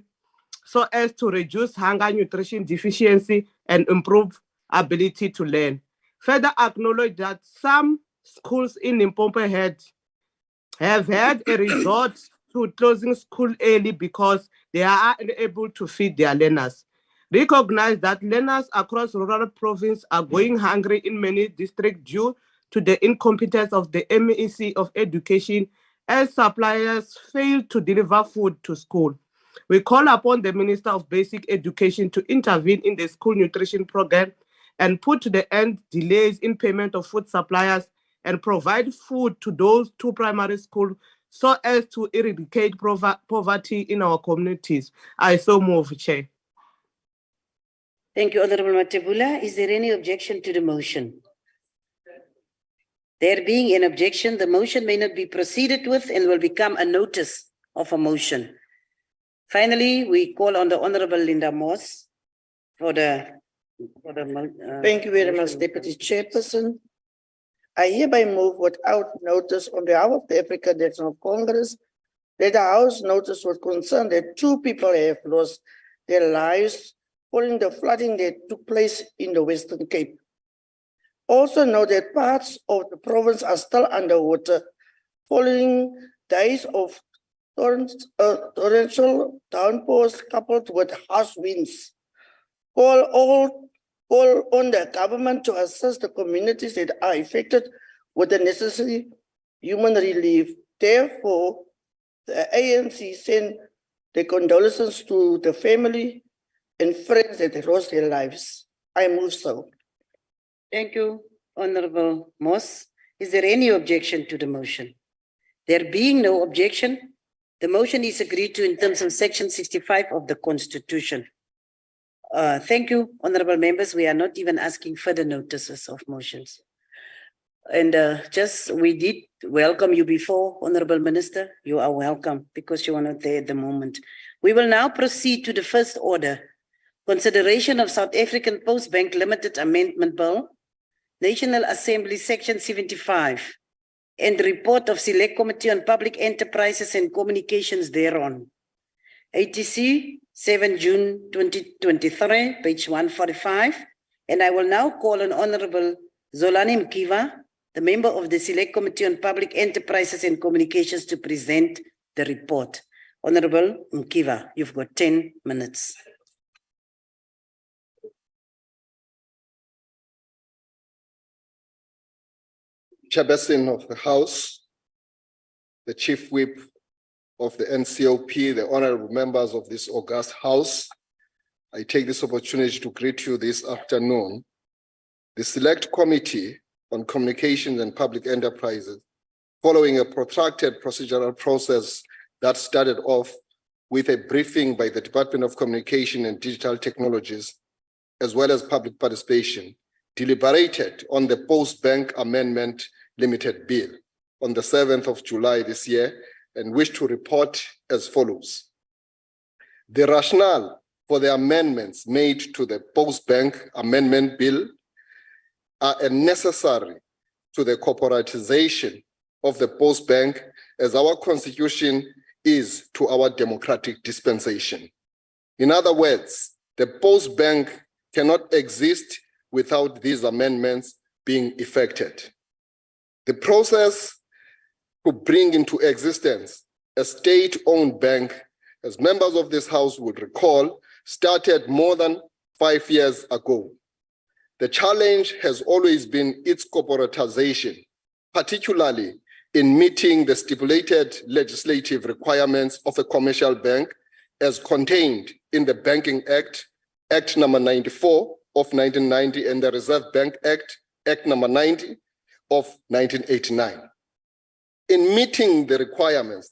so as to reduce hunger, nutrition deficiency, and improve ability to learn. Further acknowledge that some schools in Limpopo have had a resort to closing school early because they are unable to feed their learners. Recognize that learners across rural province are going hungry in many districts due to the incompetence of the MEC of Education as suppliers fail to deliver food to school. We call upon the Minister of Basic Education to intervene in the school nutrition program and put to the end delays in payment of food suppliers and provide food to those 2 primary schools so as to eradicate poverty in our communities. I so move, Chair. Thank you, Honorable Matebula. Is there any objection to the motion? There being an objection, the motion may not be proceeded with and will become a notice of a motion. Finally, we call on the Honorable Linda Moss for the Thank you very much, Deputy Chairperson. I hereby move without notice on behalf of the African National Congress that the House notice was concerned that 2 people have lost their lives following the flooding that took place in the Western Cape. Also note that parts of the province are still underwater following days of torrential downpours coupled with harsh winds. Call on the government to assist the communities that are affected with the necessary human relief. Therefore, the ANC send their condolences to the family and friends that lost their lives. I move so. Thank you, Honorable Moss. Is there any objection to the motion? There being no objection, the motion is agreed to in terms of Section 65 of the Constitution. Thank you, honorable members. We are not even asking further notices of motions. And we did welcome you before, Honorable Minister. You are welcome because you are not there at the moment. We will now proceed to the first order. Consideration of South African Postbank Limited Amendment Bill, National Assembly Section 75, and the report of Select Committee on Public Enterprises and Communications thereon. ATC 7 June 2023, page 145. And I will now call on Honorable Zolani Mkiva, the member of the Select Committee on Public Enterprises and Communications, to present the report. Honorable Mkiva, you've got 10 minutes. Chairperson of the House, the Chief Whip of the NCOP, the honorable members of this august House, I take this opportunity to greet you this afternoon. The Select Committee on Communications and Public Enterprises, following a protracted procedural process that started off with a briefing by the Department of Communication and Digital Technologies, as well as public participation, deliberated on the Postbank Amendment Limited Bill on the 7th of July this year, and wish to report as follows. The rationale for the amendments made to the Postbank Amendment Bill are necessary to the corporatization of the Postbank, as our constitution is to our democratic dispensation. In other words, the Postbank cannot exist without these amendments being effected. The process to bring into existence a state-owned bank, as members of this House would recall, started more than 5 years ago. The challenge has always been its corporatization, particularly in meeting the stipulated legislative requirements of a commercial bank as contained in the Banking Act, Act number 94 of 1990, and the Reserve Bank Act, Act number 90 of 1989. In meeting the requirements,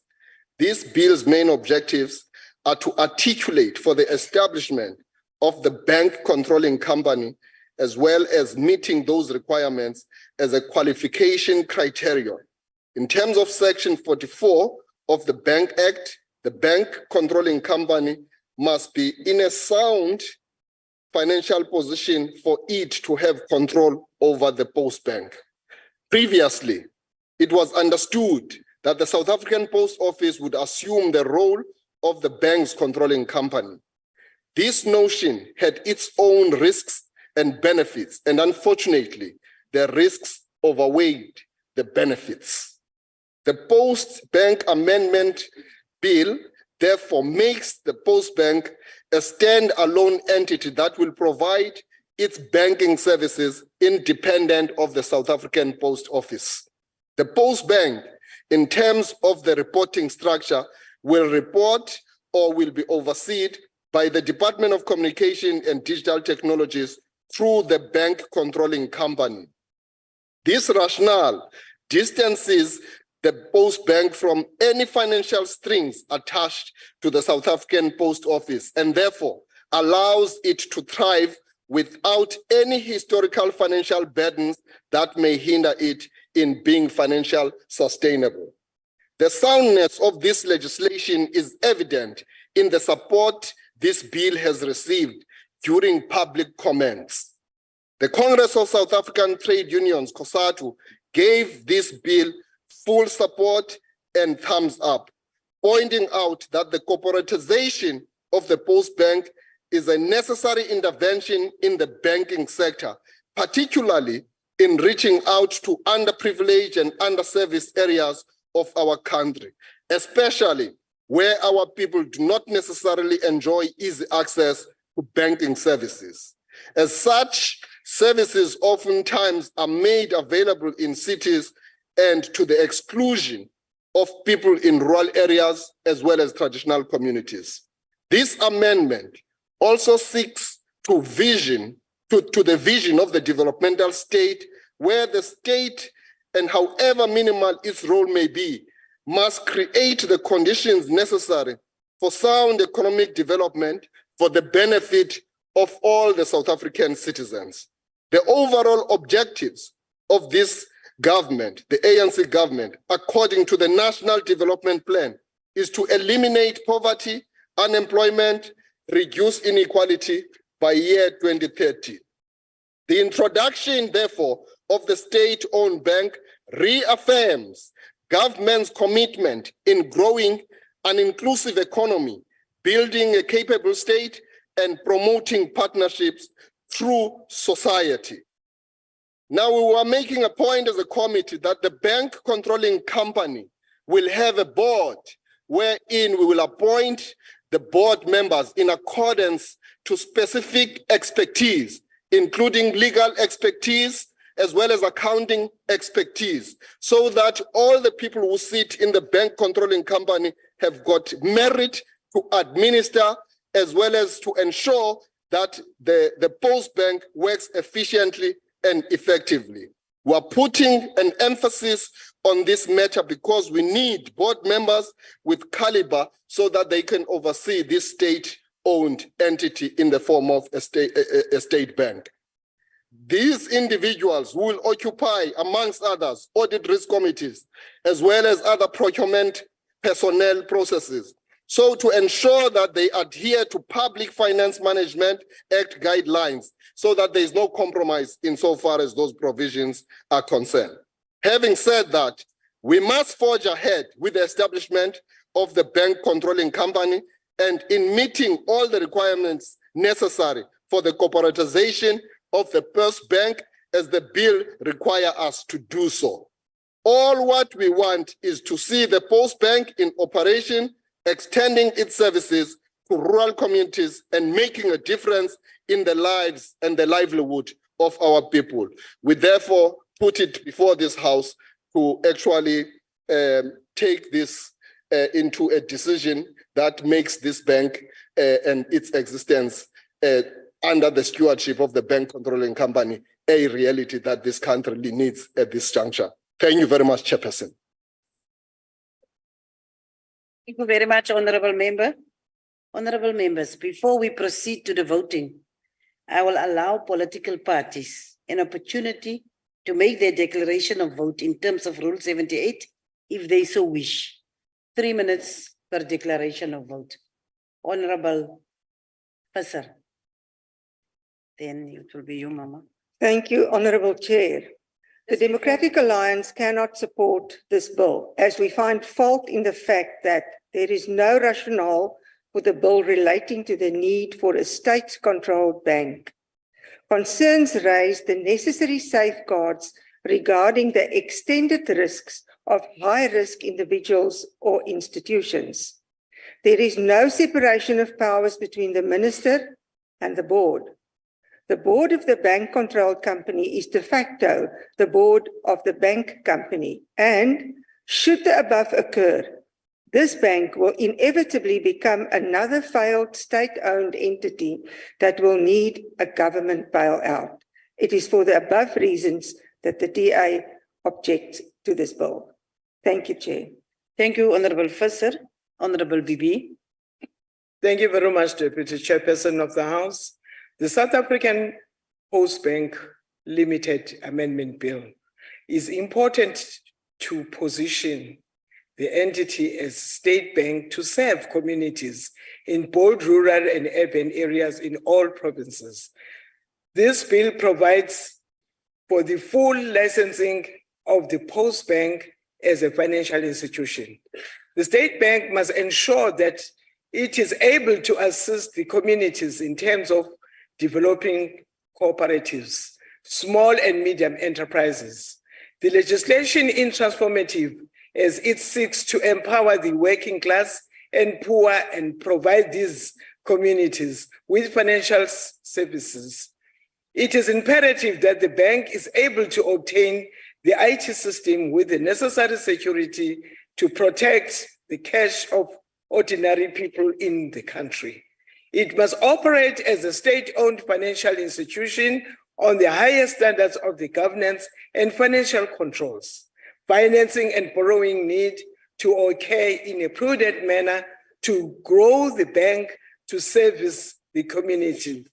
these bill's main objectives are to articulate for the establishment of the bank controlling company, as well as meeting those requirements as a qualification criterion. In terms of Section 44 of the Bank Act, the bank controlling company must be in a sound financial position for it to have control over the Postbank. Previously, it was understood that the South African Post Office would assume the role of the bank's controlling company. This notion had its own risks and benefits, and unfortunately, the risks outweighed the benefits. The Postbank Amendment Bill therefore makes the Postbank a standalone entity that will provide its banking services independent of the South African Post Office. The Postbank, in terms of the reporting structure, will report or will be overseen by the Department of Communication and Digital Technologies through the bank controlling company. This rationale distances the Postbank from any financial strings attached to the South African Post Office, and therefore allows it to thrive without any historical financial burdens that may hinder it in being financially sustainable. The soundness of this legislation is evident in the support this bill has received during public comments. The Congress of South African Trade Unions, COSATU, gave this bill full support and thumbs up, pointing out that the corporatization of the Postbank is a necessary intervention in the banking sector, particularly in reaching out to underprivileged and underserviced areas of our country, especially where our people do not necessarily enjoy easy access to banking services. As such, services oftentimes are made available in cities and to the exclusion of people in rural areas as well as traditional communities. This amendment also seeks to the vision of the developmental state, where the state, and however minimal its role may be, must create the conditions necessary for sound economic development for the benefit of all the South African citizens. The overall objectives of this government, the ANC government, according to the National Development Plan, is to eliminate poverty, unemployment, reduce inequality by year 2030. The introduction, therefore, of the state-owned bank reaffirms government's commitment in growing an inclusive economy, building a capable state, and promoting partnerships through society. Now, we were making a point as a committee that the bank controlling company will have a board wherein we will appoint the board members in accordance to specific expertise, including legal expertise as well as accounting expertise, so that all the people who sit in the bank controlling company have got merit to administer as well as to ensure that the Postbank works efficiently and effectively. We are putting an emphasis on this matter because we need board members with caliber so that they can oversee this state-owned entity in the form of a state bank. These individuals will occupy, amongst others, audit risk committees, as well as other procurement personnel processes. So to ensure that they adhere to Public Finance Management Act guidelines so that there is no compromise insofar as those provisions are concerned. Having said that, we must forge ahead with the establishment of the bank controlling company and in meeting all the requirements necessary for the corporatization of the Postbank as the bill requires us to do so. All what we want is to see the Postbank in operation, extending its services to rural communities and making a difference in the lives and the livelihood of our people. We therefore put it before this House to actually take this into a decision that makes this bank and its existence under the stewardship of the bank controlling company a reality that this country needs at this juncture. Thank you very much, Chairperson. Thank you very much, Honorable Member. Honorable members, before we proceed to the voting, I will allow political parties an opportunity to make their declaration of vote in terms of Rule 78, if they so wish. 3 minutes per declaration of vote. Honorable Visser. Then it will be you, Mama. Thank you, Honorable Chair. The Democratic Alliance cannot support this bill, as we find fault in the fact that there is no rationale for the bill relating to the need for a state-controlled bank. Concerns raise the necessary safeguards regarding the extended risks of high-risk individuals or institutions. There is no separation of powers between the minister and the board. The board of the bank-controlled company is de facto the board of the bank company, and should the above occur, this bank will inevitably become another failed state-owned entity that will need a government bailout. It is for the above reasons that the DA objects to this bill. Thank you, Chair. Thank you, Honorable Visser. Honorable Bibi. Thank you very much, Deputy Chairperson of the House. The South African Postbank Limited Amendment Bill is important to position the entity as state bank to serve communities in both rural and urban areas in all provinces. This bill provides for the full licensing of the Postbank as a financial institution. The state bank must ensure that it is able to assist the communities in terms of developing cooperatives, small and medium enterprises. The legislation is transformative as it seeks to empower the working class and poor and provide these communities with financial services. It is imperative that the bank is able to obtain the IT system with the necessary security to protect the cash of ordinary people in the country. It must operate as a state-owned financial institution on the highest standards of the governance and financial controls. Financing and borrowing need to occur in a prudent manner to grow the bank to service the community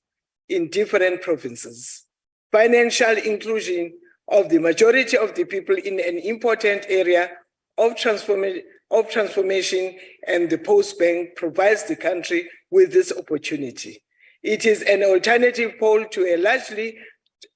in different provinces. Financial inclusion of the majority of the people in an important area of transformation, and the Postbank provides the country with this opportunity. It is an alternative pole to a largely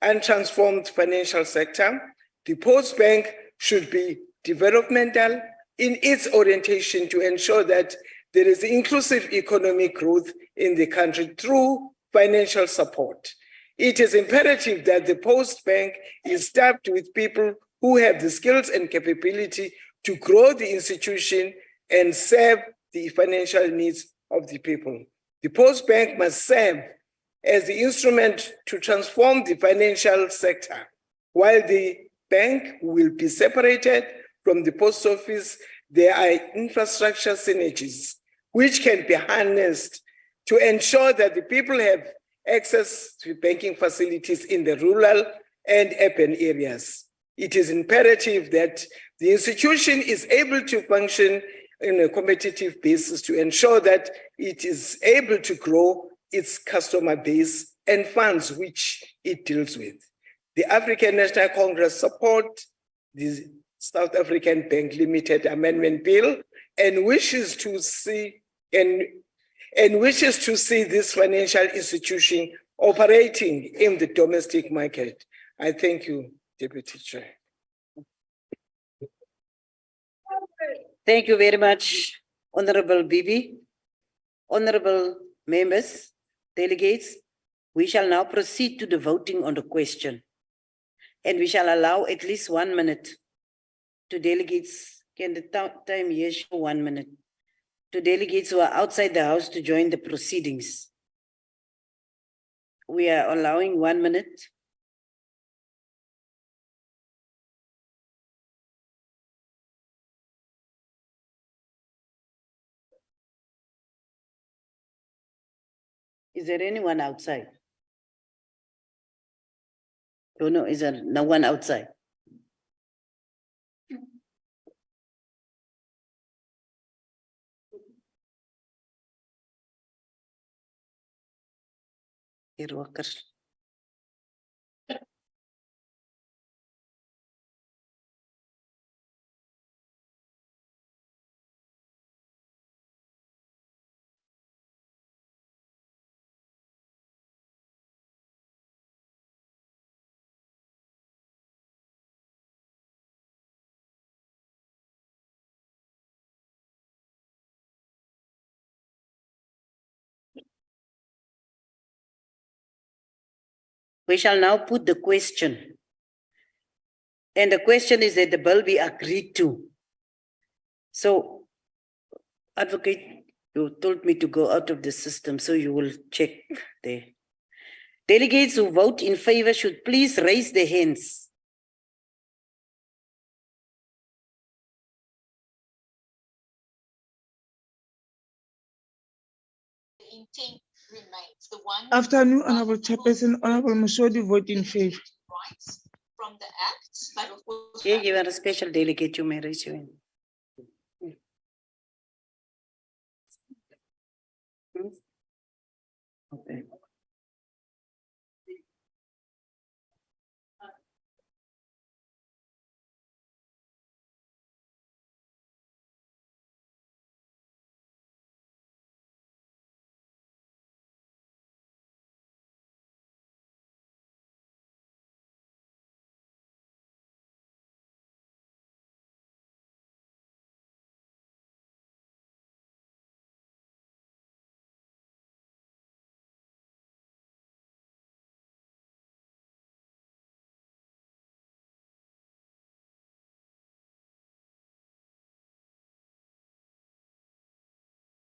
untransformed financial sector. The Postbank should be developmental in its orientation to ensure that there is inclusive economic growth in the country through financial support. It is imperative that the Postbank is staffed with people who have the skills and capability to grow the institution and serve the financial needs of the people. The Postbank must serve as the instrument to transform the financial sector. While the bank will be separated from the post office, there are infrastructure synergies which can be harnessed to ensure that the people have access to banking facilities in the rural and urban areas. It is imperative that the institution is able to function on a competitive basis to ensure that it is able to grow its customer base and funds which it deals with. The African National Congress supports the South African Bank Limited Amendment Bill and wishes to see this financial institution operating in the domestic market. I thank you, Deputy Chair. Thank you very much, Honorable Bibi. Honorable members, delegates, we shall now proceed to the voting on the question. And we shall allow at least 1 minute to delegates. Can the time here show 1 minute? To delegates who are outside the house to join the proceedings. We are allowing 1 minute. Is there anyone outside? Oh no, is there no one outside? Hier workers. We shall now put the question. And the question is that the bill be agreed to. So, Advocate, you told me to go out of the system, so you will check there. Delegates who vote in favor should please raise their hands. Afternoon, Honorable Chairperson, Honorable Mosodi, vote in favor. Yeah, you are a special delegate, you may raise your hand. Okay.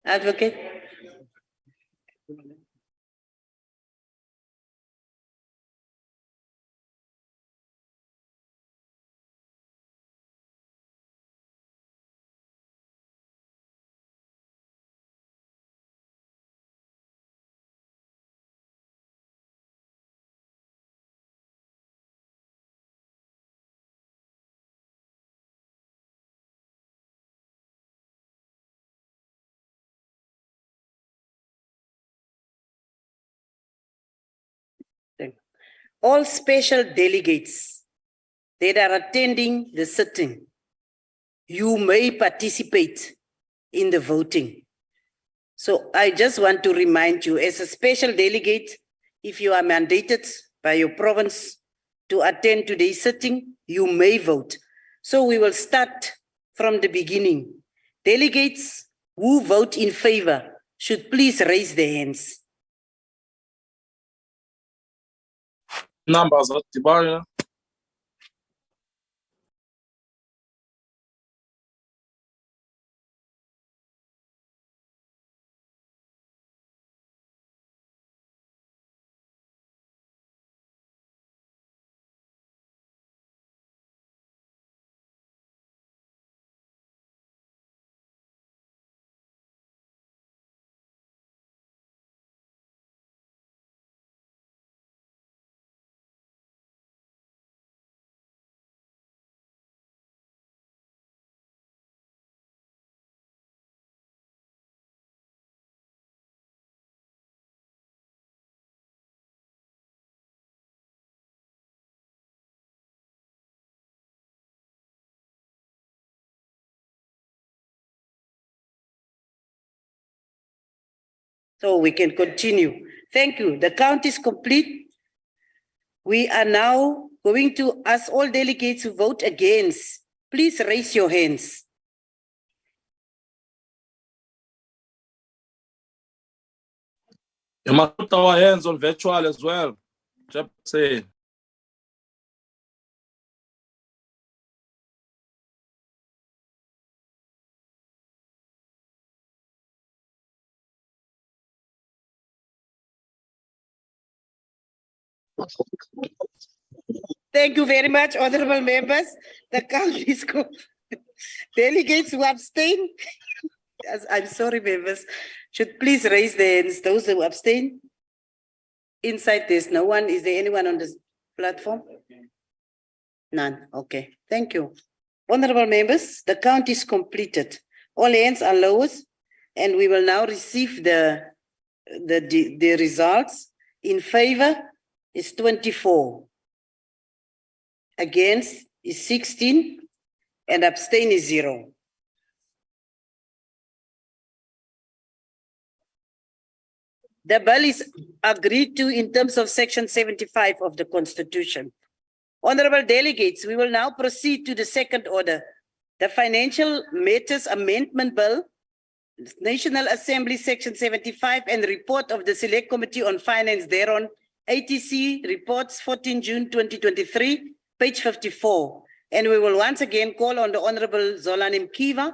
Advocate. All special delegates that are attending the sitting, you may participate in the voting. So I just want to remind you, as a special delegate, if you are mandated by your province to attend today's sitting, you may vote. So we will start from the beginning. Delegates who vote in favor should please raise their hands. Numbers at the bar. So we can continue. Thank you. The count is complete. We are now going to ask all delegates who vote against. Please raise your hands. You must put our hands on virtual as well. Just say. Thank you very much, honorable members. The count is complete. Delegates who abstain, I'm sorry, members, should please raise their hands. Those who abstain. Inside, there's no one. Is there anyone on this platform? None. Okay. Thank you. Honorable members, the count is completed. All hands are lowered, and we will now receive the results. In favor is 24. Against is 16, and abstain is 0. The bill is agreed to in terms of Section 75 of the Constitution. Honorable delegates, we will now proceed to the second order. The Financial Matters Amendment Bill, National Assembly Section 75, and the report of the Select Committee on Finance thereon, ATC reports 14 June 2023, page 54. And we will once again call on the Honorable Zolani Mkiva,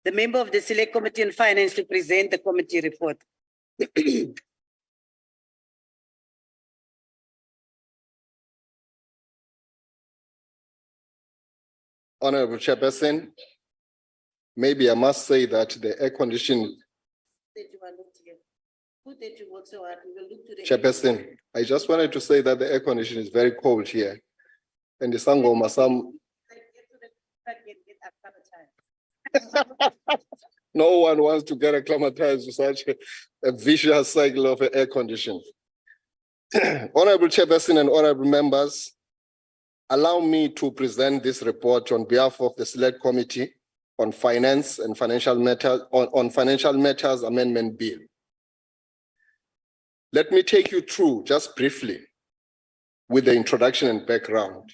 the member of the Select Committee on Finance, to present the committee report. Honorable Chairperson, maybe I must say that the air conditioning. Chairperson, I just wanted to say that the air conditioning is very cold here. And the Sangoma, No one wants to get acclimatized to such a vicious cycle of air conditioning. Honorable Chairperson and honorable members, allow me to present this report on behalf of the Select Committee on Finance and Financial Matters on Financial Matters Amendment Bill. Let me take you through just briefly with the introduction and background.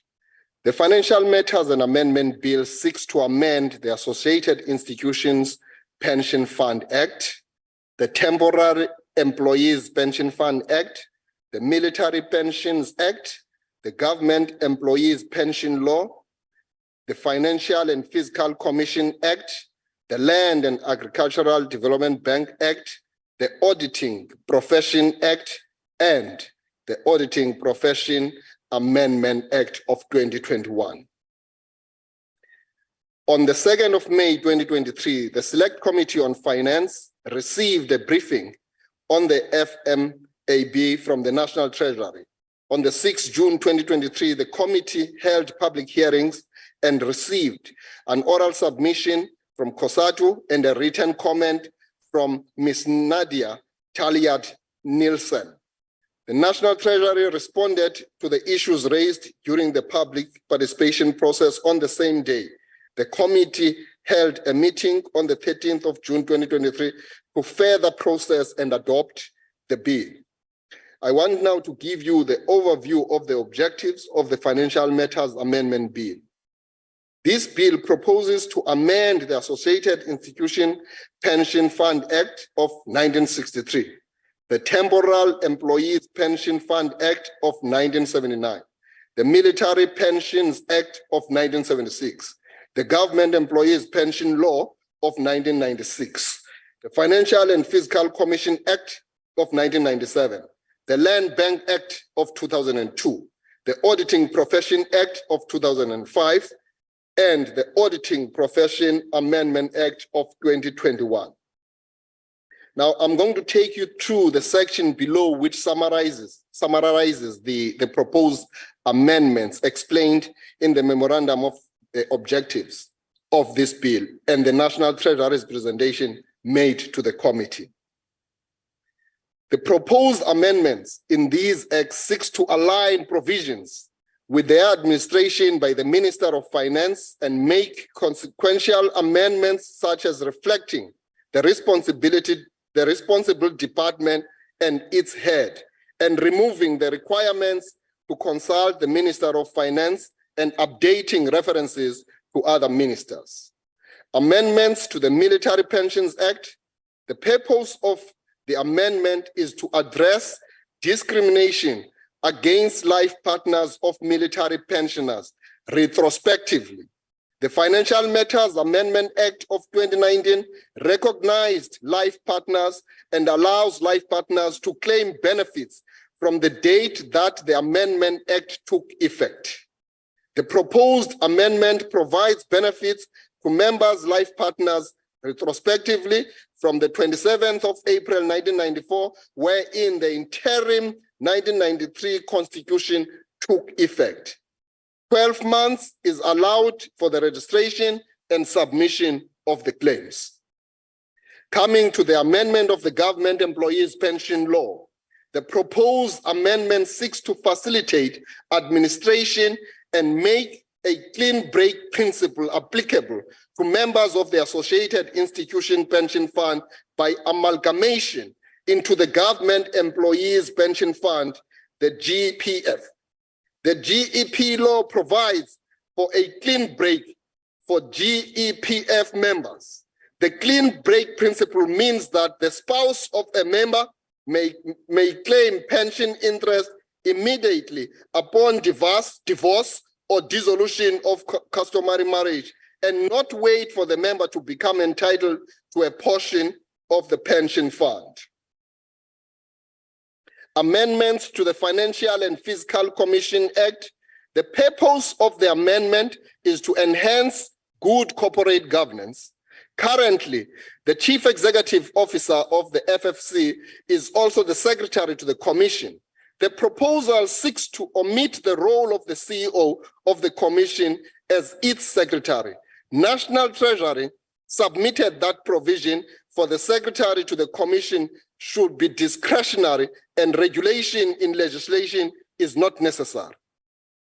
The Financial Matters and Amendment Bill seeks to amend the Associated Institutions Pension Fund Act, the Temporary Employees Pension Fund Act, the Military Pensions Act, the Government Employees Pension Law, the Financial and Fiscal Commission Act, the Land and Agricultural Development Bank Act, the Auditing Profession Act, and the Auditing Profession Amendment Act of 2021. On the 2nd of May 2023, the Select Committee on Finance received a briefing on the FMAB from the National Treasury. On the 6th June 2023, the committee held public hearings and received an oral submission from COSATU and a written comment from Ms. Nadia Taliad-Nielsen. The National Treasury responded to the issues raised during the public participation process on the same day. The committee held a meeting on the 13th of June 2023 to further process and adopt the bill. I want now to give you the overview of the objectives of the Financial Matters Amendment Bill. This bill proposes to amend the Associated Institution Pension Fund Act of 1963, the Temporal Employees Pension Fund Act of 1979, the Military Pensions Act of 1976, the Government Employees Pension Law of 1996, the Financial and Fiscal Commission Act of 1997, the Land Bank Act of 2002, the Auditing Profession Act of 2005, and the Auditing Profession Amendment Act of 2021. Now, I'm going to take you through the section below which summarizes the proposed amendments explained in the memorandum of the objectives of this bill and the National Treasury's presentation made to the committee. The proposed amendments in these acts seeks to align provisions with their administration by the Minister of Finance and make consequential amendments such as reflecting the responsible department and its head, and removing the requirements to consult the Minister of Finance and updating references to other ministers. Amendments to the Military Pensions Act. The purpose of the amendment is to address discrimination against life partners of military pensioners retrospectively. The Financial Matters Amendment Act of 2019 recognized life partners and allows life partners to claim benefits from the date that the Amendment Act took effect. The proposed amendment provides benefits to members' life partners retrospectively from the 27th of April 1994, wherein the interim 1993 Constitution took effect. 12 months is allowed for the registration and submission of the claims. Coming to the amendment of the Government Employees Pension Law, the proposed amendment seeks to facilitate administration and make a clean break principle applicable to members of the Associated Institution Pension Fund by amalgamation into the Government Employees Pension Fund, the GEPF. The GEP law provides for a clean break for GEPF members. The clean break principle means that the spouse of a member may claim pension interest immediately upon divorce or dissolution of customary marriage, and not wait for the member to become entitled to a portion of the pension fund. Amendments to the Financial and Fiscal Commission Act. The purpose of the amendment is to enhance good corporate governance. Currently, the Chief Executive Officer of the FFC is also the Secretary to the Commission. The proposal seeks to omit the role of the CEO of the Commission as its Secretary. National Treasury submitted that provision for the secretary to the commission should be discretionary and regulation in legislation is not necessary.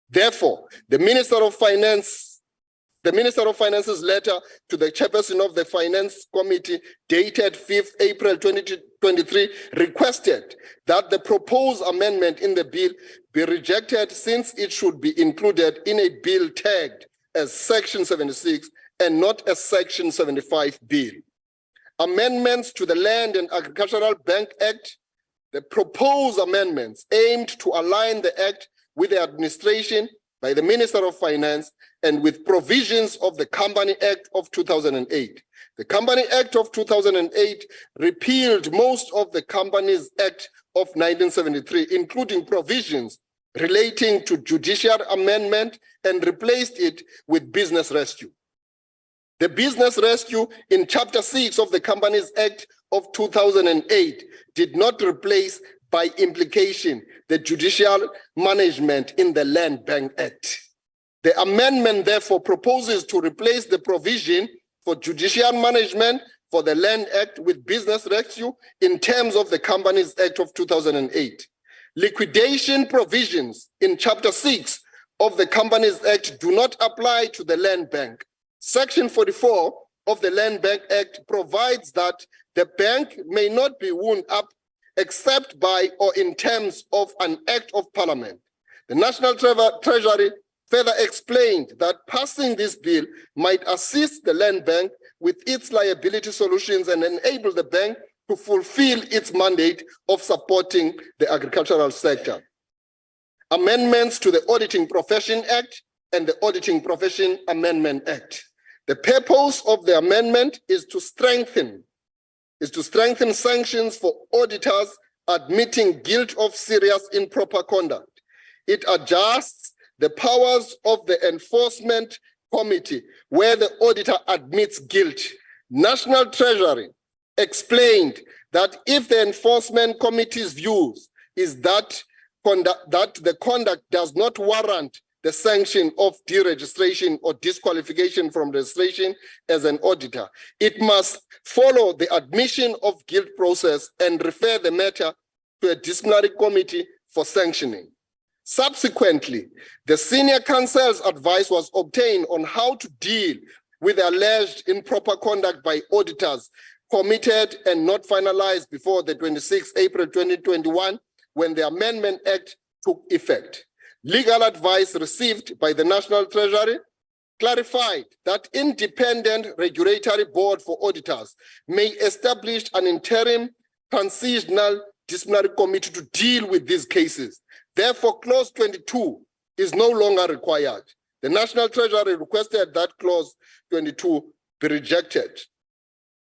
Therefore, the Minister of Finance's letter to the chairperson of the Finance Committee dated 5th April 2023 requested that the proposed amendment in the bill be rejected since it should be included in a bill tagged as Section 76 and not as Section 75 bill. Amendments to the Land and Agricultural Bank Act, the proposed amendments aimed to align the Act with the administration by the Minister of Finance and with provisions of the Company Act of 2008. The Company Act of 2008 repealed most of the Companies Act of 1973, including provisions relating to judicial amendment, and replaced it with business rescue. The business rescue in Chapter 6 of the Companies Act of 2008 did not replace by implication the judicial management in the Land Bank Act. The amendment therefore proposes to replace the provision for judicial management for the Land Act with business rescue in terms of the Companies Act of 2008. Liquidation provisions in Chapter 6 of the Companies Act do not apply to the Land Bank. Section 44 of the Land Bank Act provides that the bank may not be wound up except by or in terms of an act of parliament. The National Treasury further explained that passing this bill might assist the Land Bank with its liability solutions and enable the bank to fulfill its mandate of supporting the agricultural sector. Amendments to the Auditing Profession Act and the Auditing Profession Amendment Act. The purpose of the amendment is to strengthen sanctions for auditors admitting guilt of serious improper conduct. It adjusts the powers of the Enforcement Committee where the auditor admits guilt. National Treasury explained that if the Enforcement Committee's views is that the conduct does not warrant the sanction of deregistration or disqualification from registration as an auditor, it must follow the admission of guilt process and refer the matter to a disciplinary committee for sanctioning. Subsequently, the senior counsel's advice was obtained on how to deal with alleged improper conduct by auditors committed and not finalized before the 26th April 2021 when the Amendment Act took effect. Legal advice received by the National Treasury clarified that independent regulatory board for auditors may establish an interim transitional disciplinary committee to deal with these cases. Therefore, clause 22 is no longer required. The National Treasury requested that clause 22 be rejected.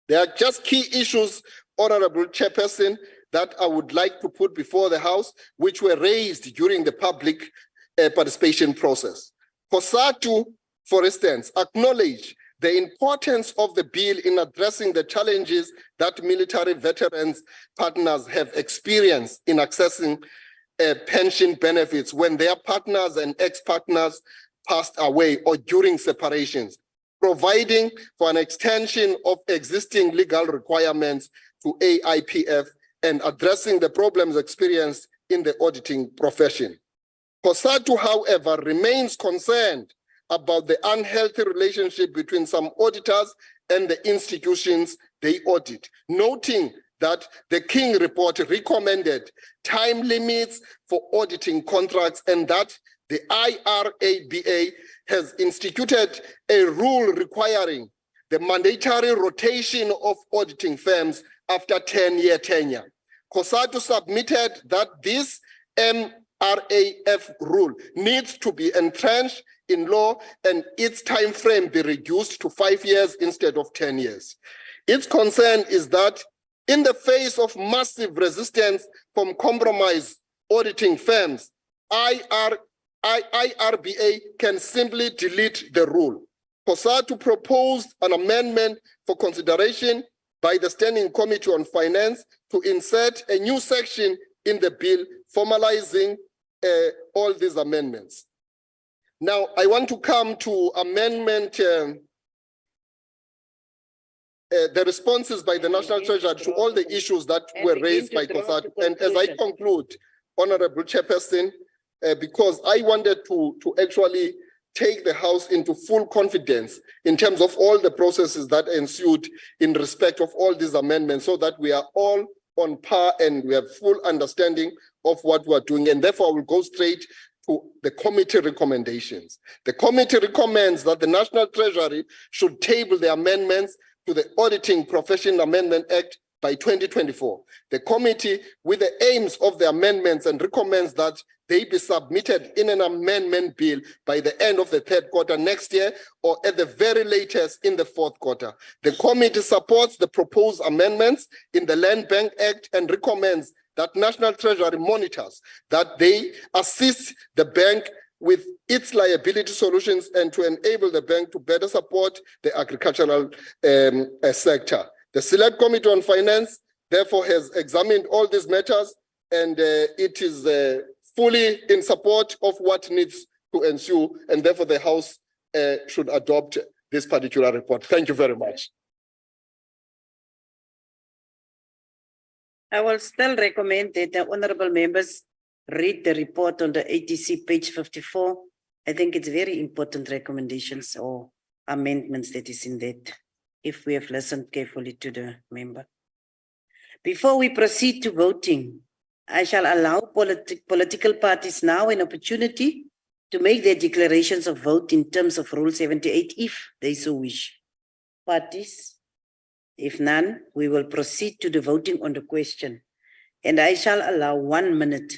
There are just key issues, Honorable Chairperson, that I would like to put before the House, which were raised during the public participation process. COSATU, for instance, acknowledged the importance of the bill in addressing the challenges that military veterans partners have experienced in accessing pension benefits when their partners and ex-partners passed away or during separations, providing for an extension of existing legal requirements to AIPF and addressing the problems experienced in the auditing profession. COSATU, however, remains concerned about the unhealthy relationship between some auditors and the institutions they audit, noting that the King report recommended time limits for auditing contracts and that the IRABA has instituted a rule requiring the mandatory rotation of auditing firms after 10-year tenure. COSATU submitted that this MRAF rule needs to be entrenched in law and its time frame be reduced to 5 years instead of 10 years. Its concern is that in the face of massive resistance from compromise auditing firms, IRBA can simply delete the rule. COSATU proposed an amendment for consideration by the Standing Committee on Finance to insert a new section in the bill formalizing all these amendments. Now, I want to come to amendment the responses by the National Treasury to all the issues that were raised by COSATU. And as I conclude, Honorable Chairperson, because I wanted to actually take the House into full confidence in terms of all the processes that ensued in respect of all these amendments, so that we are all on par and we have full understanding of what we're doing. And therefore, I will go straight to the committee recommendations. The committee recommends that the National Treasury should table the amendments to the Auditing Profession Amendment Act by 2024. The committee, with the aims of the amendments, and recommends that they be submitted in an amendment bill by the end of the third quarter next year, or at the very latest in the fourth quarter. The committee supports the proposed amendments in the Land Bank Act and recommends that National Treasury monitors that they assist the bank with its liability solutions and to enable the bank to better support the agricultural sector. The Select Committee on Finance, therefore, has examined all these matters, and it is fully in support of what needs to ensue, and therefore the House should adopt this particular report. Thank you very much. I will still recommend that the honorable members read the report on the ATC page 54. I think it's very important recommendations or amendments that is in that, if we have listened carefully to the member. Before we proceed to voting, I shall allow political parties now an opportunity to make their declarations of vote in terms of Rule 78 if they so wish. Parties? If none, we will proceed to the voting on the question, and I shall allow 1 minute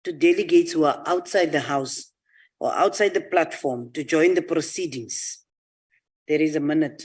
to delegates who are outside the House or outside the platform to join the proceedings. There is a minute.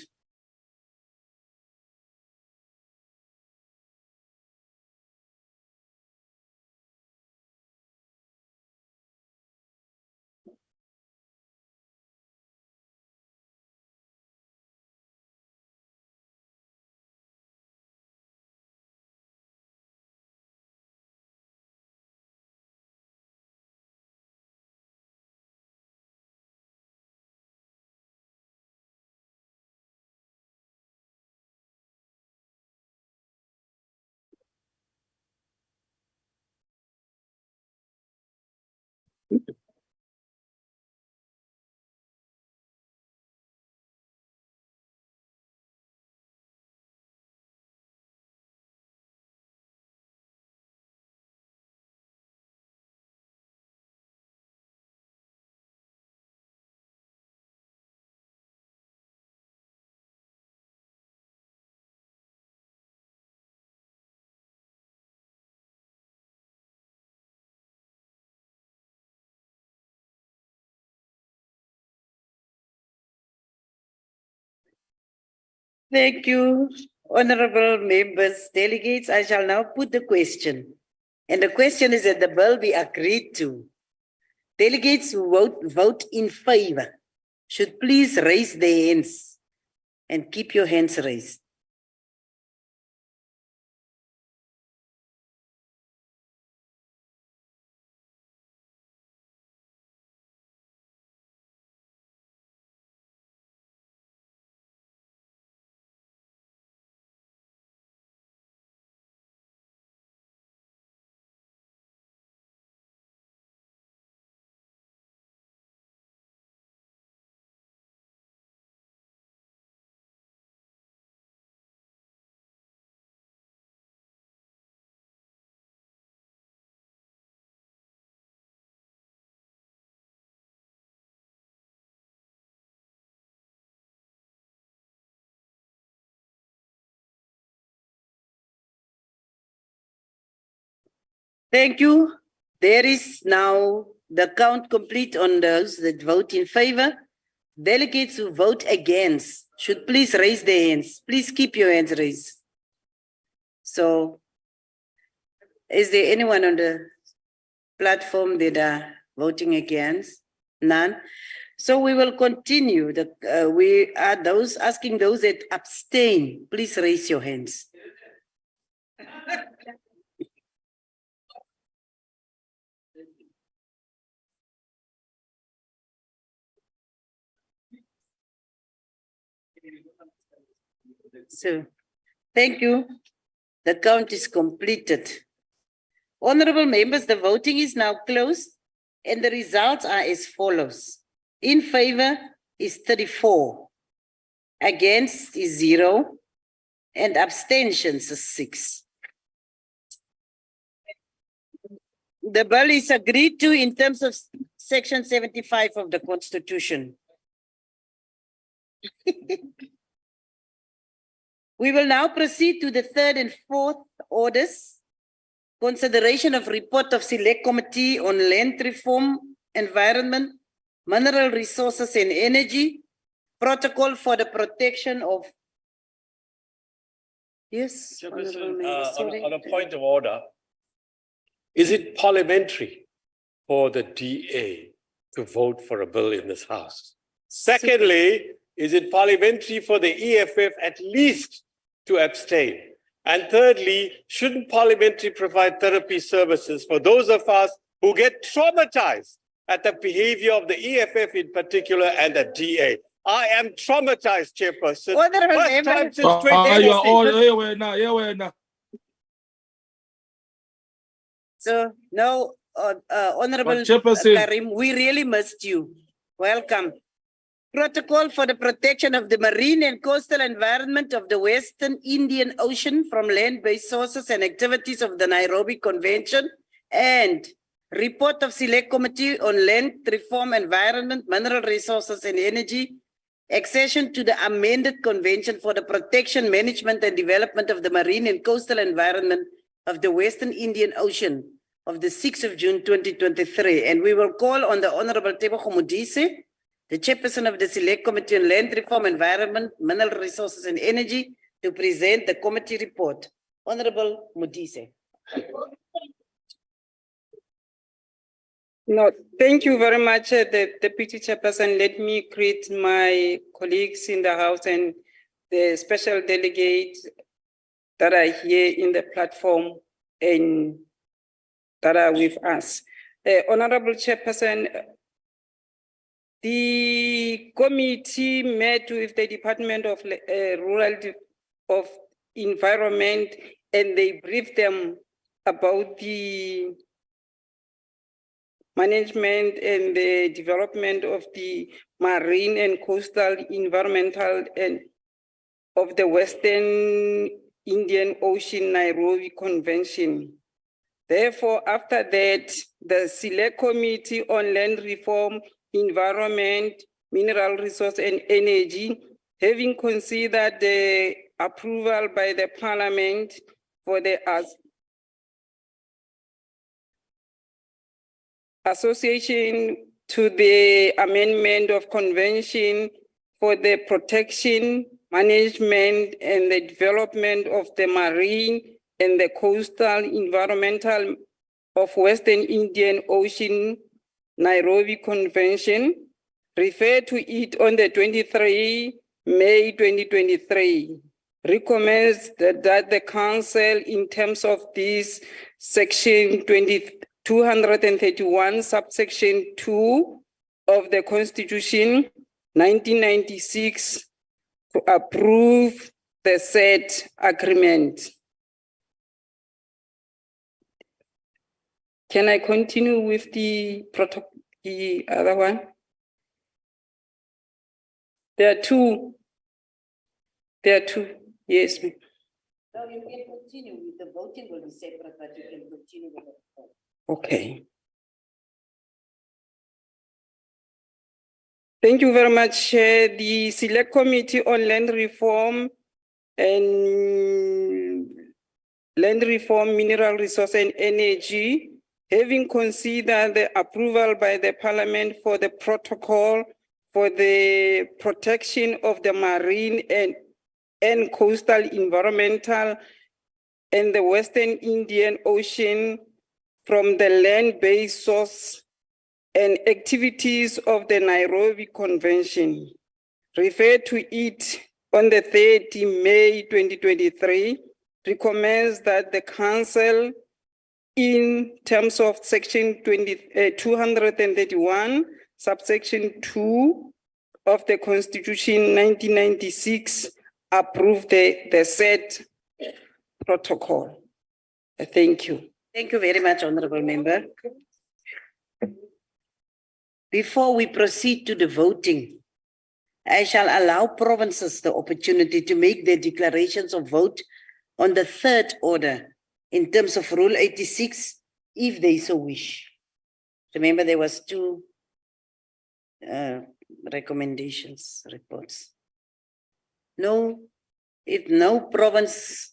Thank you, honorable members, delegates. I shall now put the question. And the question is that the bill be agreed to. Delegates who vote in favor should please raise their hands and keep your hands raised. Thank you. There is now the count complete on those that vote in favor. Delegates who vote against should please raise their hands. Please keep your hands raised. So, is there anyone on the platform that are voting against? None. So we will continue. We are those asking those that abstain. Please raise your hands. So, thank you. The count is completed. Honorable members, the voting is now closed and the results are as follows. In favor is 34, against is 0, and abstentions is 6. The bill is agreed to in terms of Section 75 of the Constitution. We will now proceed to the third and fourth orders. Consideration of report of Select Committee on Land Reform, Environment, Mineral Resources and Energy, protocol for the protection of. Yes. Honourable Member, sorry. On a point of order, is it parliamentary for the DA to vote for a bill in this House? Secondly, is it parliamentary for the EFF at least to abstain? And thirdly, shouldn't parliamentary provide therapy services for those of us who get traumatized at the behavior of the EFF in particular and the DA? I am traumatized, Chairperson. First time since 2016. So now, Honorable Chairperson. Karim, we really missed you. Welcome. Protocol for the protection of the marine and coastal environment of the Western Indian Ocean from land-based sources and activities of the Nairobi Convention, and report of Select Committee on Land Reform, Environment, Mineral Resources and Energy, accession to the amended Convention for the protection, management and development of the marine and coastal environment of the Western Indian Ocean of the 6th of June 2023. And we will call on the Honorable Tebogo Modise, the Chairperson of the Select Committee on Land Reform, Environment, Mineral Resources and Energy, to present the committee report. Honorable Modise. No, thank you very much, the Deputy Chairperson. Let me greet my colleagues in the House and the special delegates that are here in the platform and that are with us. Honorable Chairperson, the committee met with the Department of of Environment, and they briefed them about the management and the development of the marine and coastal environmental and of the Western Indian Ocean Nairobi Convention. Therefore, after that, the Select Committee on Land Reform, Environment, Mineral Resource and Energy, having considered the approval by the Parliament for the association to the amendment of Convention for the protection, management and the development of the marine and the coastal environmental of Western Indian Ocean Nairobi Convention, referred to it on the 23 May 2023. Recommends that the Council, in terms of this section 231, subsection 2 of the Constitution 1996, to approve the said agreement. Can I continue with the protocol, the other one? There are two. Yes. No, you can continue with the voting will be separate, but you can continue with the vote. Okay. Thank you very much, Chair. The Select Committee on Land Reform and Mineral Resource and Energy, having considered the approval by the Parliament for the protocol for the protection of the marine and coastal environmental and the Western Indian Ocean from the land-based source and activities of the Nairobi Convention, referred to it on the 30 May 2023, recommends that the Council, in terms of section 231, subsection 2 of the Constitution 1996, approve the said protocol. Thank you. Thank you very much, Honorable Member. Before we proceed to the voting, I shall allow provinces the opportunity to make their declarations of vote on the third order in terms of Rule 86, if they so wish. Remember, there was two recommendations, reports. No, if no province,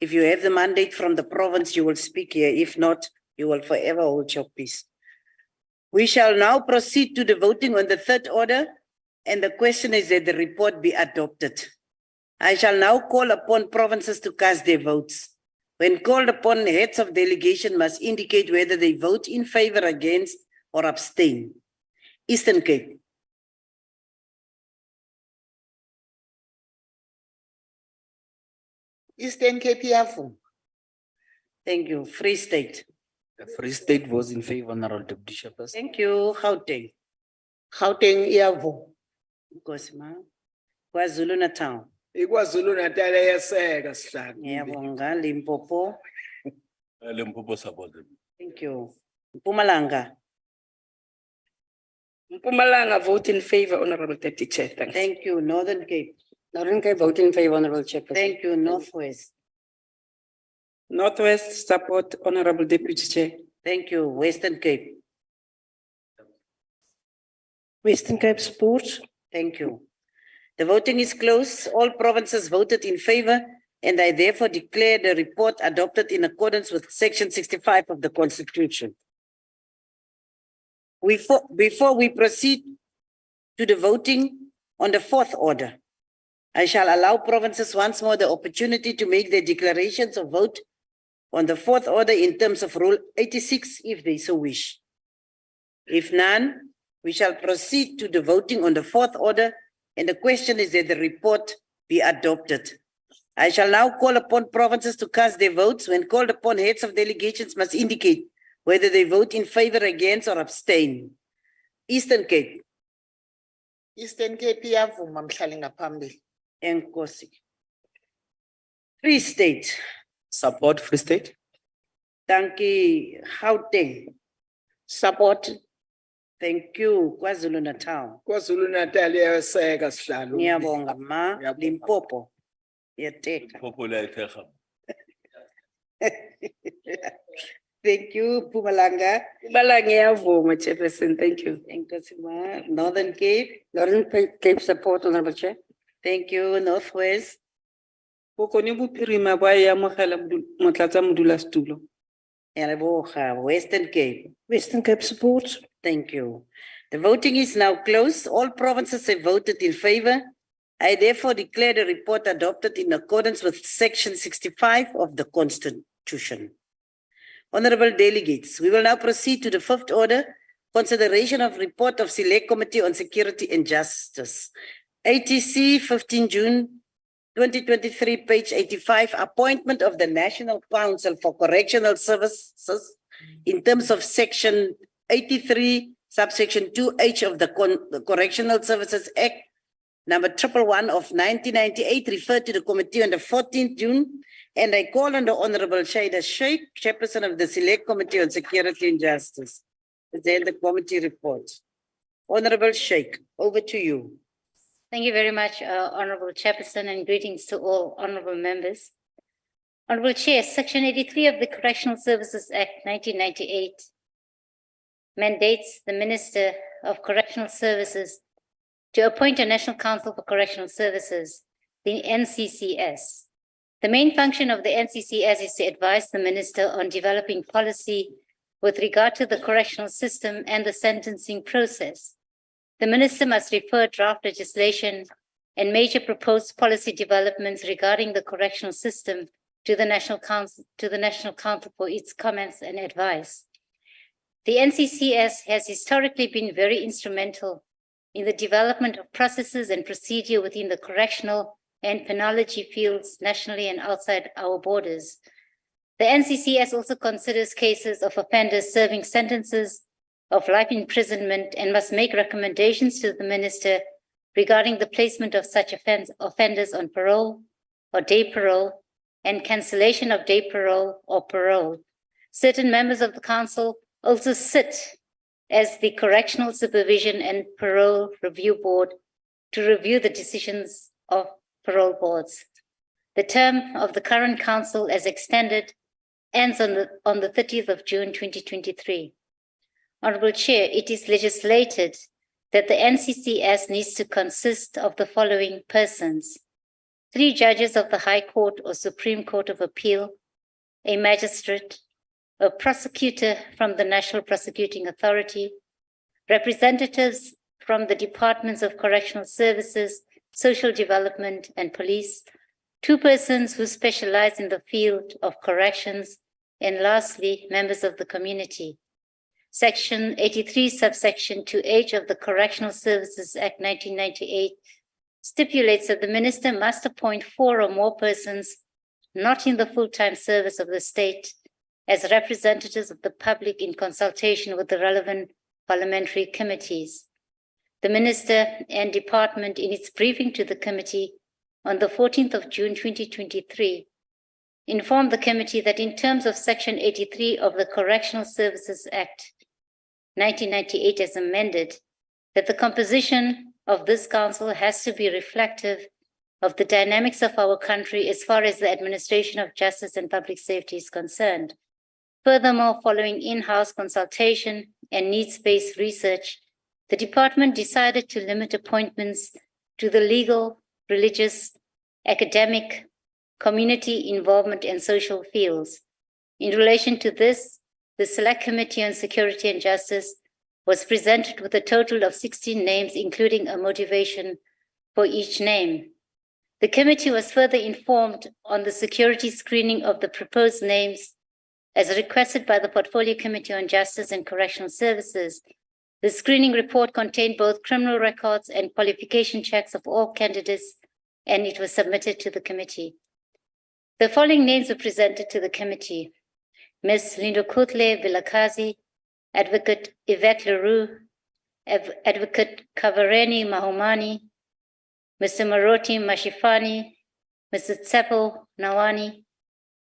if you have the mandate from the province, you will speak here. If not, you will forever hold your peace. We shall now proceed to the voting on the third order, and the question is that the report be adopted. I shall now call upon provinces to cast their votes. When called upon, heads of delegation must indicate whether they vote in favor, against, or abstain. Eastern Cape. Eastern Cape iyavuma. Thank you. Free State. The Free State was in favor, Honorable Deputy Chairperson. Thank you. Gauteng. Gauteng iyavuma. Nkosi ma. KwaZulu Natal. IKwaZulu Natal iyaseka sihlalo. Ngiyabonga. Limpopo. Limpopo support. Thank you. Mpumalanga. Mpumalanga vote in favor, Honorable Deputy Chair. Thanks. Thank you. Northern Cape. Northern Cape vote in favor, Honorable Chairperson. Thank you. Northwest. Northwest support, Honorable Deputy Chair. Thank you. Western Cape. Western Cape support. Thank you. The voting is closed. All provinces voted in favor, and I therefore declare the report adopted in accordance with Section 65 of the Constitution. Before we proceed to the voting on the fourth order, I shall allow provinces once more the opportunity to make their declarations of vote on the fourth order in terms of Rule 86, if they so wish. If none, we shall proceed to the voting on the fourth order, and the question is that the report be adopted. I shall now call upon provinces to cast their votes. When called upon, heads of delegations must indicate whether they vote in favor, against, or abstain. Eastern Cape. Eastern Cape iyavuma mhlali ngaphambili. Enkosi. Free State. Support Free State. Dankie. Gauteng. Support. Thank you. KwaZulu Natal. KwaZulu Natal iyaseka sihlalo. Ngiyabonga ma. Limpopo. Yateka. Thank you. Mpumalanga. Mpumalanga iyavuma, Chairperson. Thank you. Enkosi ma. Northern Cape. Northern Cape support, Honorable Chair. Thank you. Northwest. Bokone bophirima ba e amogela motlatsa modulasetulo. Western Cape. Western Cape support. Thank you. The voting is now closed. All provinces have voted in favor. I therefore declare the report adopted in accordance with Section 65 of the Constitution. Honorable delegates, we will now proceed to the fifth order, consideration of report of Select Committee on Security and Justice. ATC 15 June 2023, page 85, appointment of the National Council for Correctional Services in terms of Section 83, subsection 2H of the Correctional Services Act, number 111 of 1998, referred to the committee on the 14th June. And I call on the Honorable Shaida Sheikh, Chairperson of the Select Committee on Security and Justice, to present the committee report. Honorable Sheikh, over to you. Thank you very much, Honorable Chairperson, and greetings to all honorable members. Honorable Chair, Section 83 of the Correctional Services Act 1998 mandates the Minister of Correctional Services to appoint a National Council for Correctional Services, the NCCS. The main function of the NCCS is to advise the Minister on developing policy with regard to the correctional system and the sentencing process. The Minister must refer draft legislation and major proposed policy developments regarding the correctional system to the National Council for its comments and advice. The NCCS has historically been very instrumental in the development of processes and procedure within the correctional and penology fields nationally and outside our borders. The NCCS also considers cases of offenders serving sentences of life imprisonment and must make recommendations to the minister regarding the placement of such offenders on parole or day parole and cancellation of day parole or parole. Certain members of the council also sit as the Correctional Supervision and Parole Review Board to review the decisions of parole boards. The term of the current council, as extended, ends on the 30th of June 2023. Honorable Chair, it is legislated that the NCCS needs to consist of the following persons: 3 judges of the High Court or Supreme Court of Appeal, a magistrate, a prosecutor from the National Prosecuting Authority, representatives from the Departments of Correctional Services, Social Development, and Police, 2 persons who specialize in the field of corrections, and lastly, members of the community. Section 83, subsection 2H of the Correctional Services Act 1998 stipulates that the minister must appoint 4 or more persons not in the full-time service of the state as representatives of the public in consultation with the relevant parliamentary committees. The minister and department, in its briefing to the committee on the 14th of June 2023, informed the committee that in terms of Section 83 of the Correctional Services Act 1998 as amended, that the composition of this council has to be reflective of the dynamics of our country as far as the administration of justice and public safety is concerned. Furthermore, following in-house consultation and needs-based research, the department decided to limit appointments to the legal, religious, academic, community involvement, and social fields. In relation to this, the Select Committee on Security and Justice was presented with a total of 16 names, including a motivation for each name. The committee was further informed on the security screening of the proposed names as requested by the Portfolio Committee on Justice and Correctional Services. The screening report contained both criminal records and qualification checks of all candidates, and it was submitted to the committee. The following names were presented to the committee: Ms. Lindokutle Vilakazi, Advocate Yvette Leroux, Advocate Kavareni Mahomani, Mr. Maroti Mashifani, Mr. Tsepo Nawani,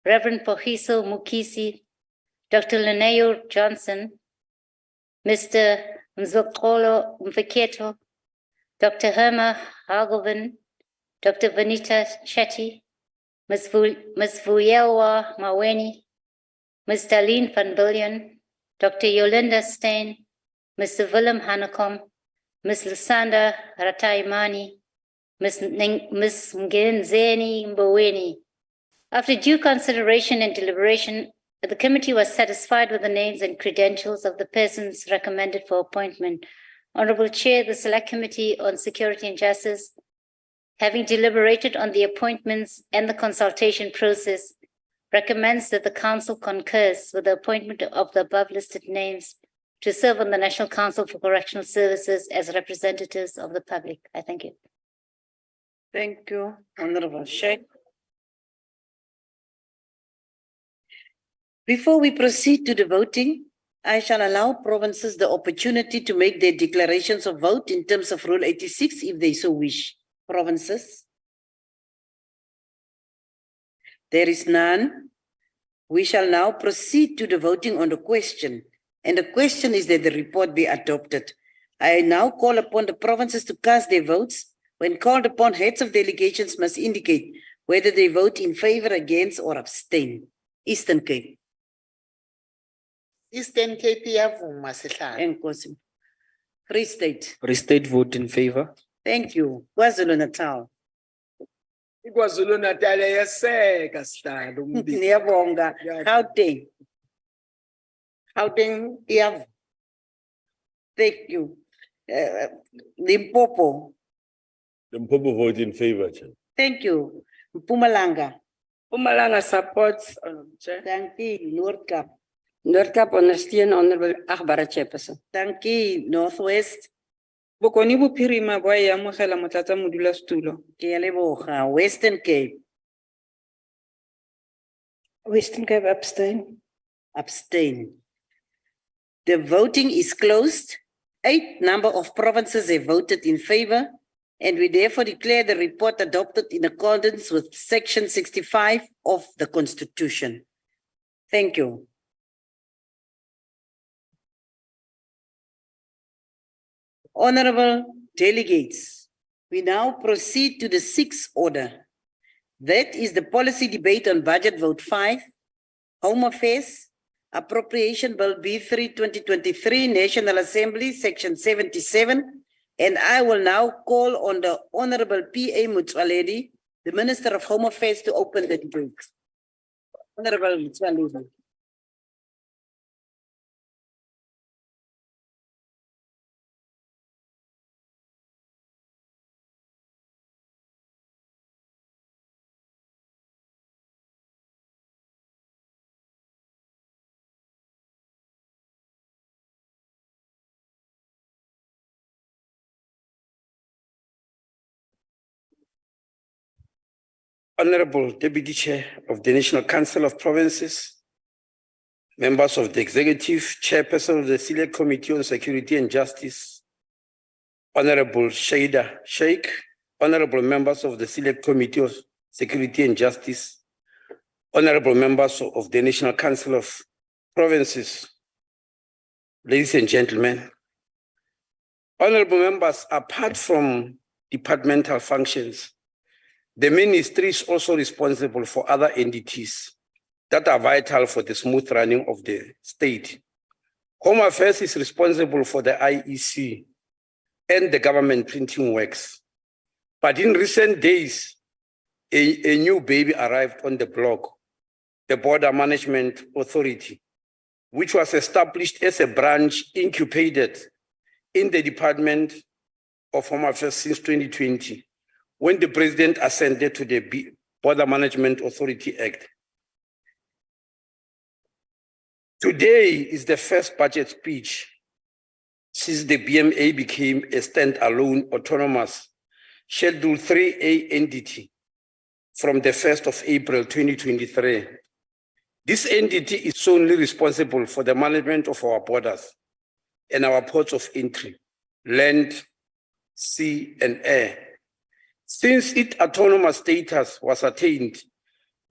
Reverend Pohiso Mukisi, Dr. Leneo Johnson, Mr. Mzokolo Mfeketo, Dr. Herma Hagovan, Dr. Vanita Chetty, Ms. Vuyelwa Maweni, Ms. Darlene van Billion, Dr. Yolinda Stein, Mr. Willem Hanekom, Ms. Lusanda Rataimani, Ms. Mgenzeni Mboweni. After due consideration and deliberation, the committee was satisfied with the names and credentials of the persons recommended for appointment. Honorable Chair, the Select Committee on Security and Justice, having deliberated on the appointments and the consultation process, recommends that the Council concurs with the appointment of the above listed names to serve on the National Council for Correctional Services as representatives of the public. I thank you. Thank you, Honorable Sheikh. Before we proceed to the voting, I shall allow provinces the opportunity to make their declarations of vote in terms of Rule 86 if they so wish. Provinces? There is none. We shall now proceed to the voting on the question, and the question is that the report be adopted. I now call upon the provinces to cast their votes. When called upon, heads of delegations must indicate whether they vote in favor, against, or abstain. Eastern Cape. Eastern Cape iyavuma sihlalo. Enkosi. Free State. Free State vote in favor. Thank you. KwaZulu-Natal. KwaZulu-Natal yeseka sihlalo umbiko. Ngiyabonga. Gauteng. Gauteng iyavuma. Thank you. Limpopo. Limpopo vote in favor, Chair. Thank you. Mpumalanga. Mpumalanga supports, Chair. Thank you. Ncop. Ncop ondersteun Honorable Agbara Chairperson. Thank you. Northwest. Bokoni Bophirima bo e amogela motlatsa modulasetulo. Ke a leboga. Western Cape. Western Cape abstain. Abstain. The voting is closed. 8 number of provinces have voted in favor, and we therefore declare the report adopted in accordance with Section 65 of the Constitution. Thank you. Honorable delegates, we now proceed to the 6th order. That is the policy debate on budget vote 5, Home Affairs, Appropriation Bill B3 2023, National Assembly, Section 77. And I will now call on the Honorable P.A. Mutsualedi, the Minister of Home Affairs, to open the debate. Honorable Mutsualedi. Honorable Deputy Chair of the National Council of Provinces, members of the Executive, Chairperson of the Select Committee on Security and Justice, Honorable Shaida Sheikh, honorable members of the Select Committee of Security and Justice, honorable members of the National Council of Provinces, ladies and gentlemen, honorable members, apart from departmental functions, the ministry is also responsible for other entities that are vital for the smooth running of the state. Home Affairs is responsible for the IEC and the government printing works. But in recent days, a new baby arrived on the block, the Border Management Authority, which was established as a branch incubated in the Department of Home Affairs since 2020. When the president assented to the Border Management Authority Act. Today is the first budget speech since the BMA became a standalone autonomous Schedule 3A entity from the 1st of April 2023. This entity is solely responsible for the management of our borders and our ports of entry, land, sea, and air. Since its autonomous status was attained,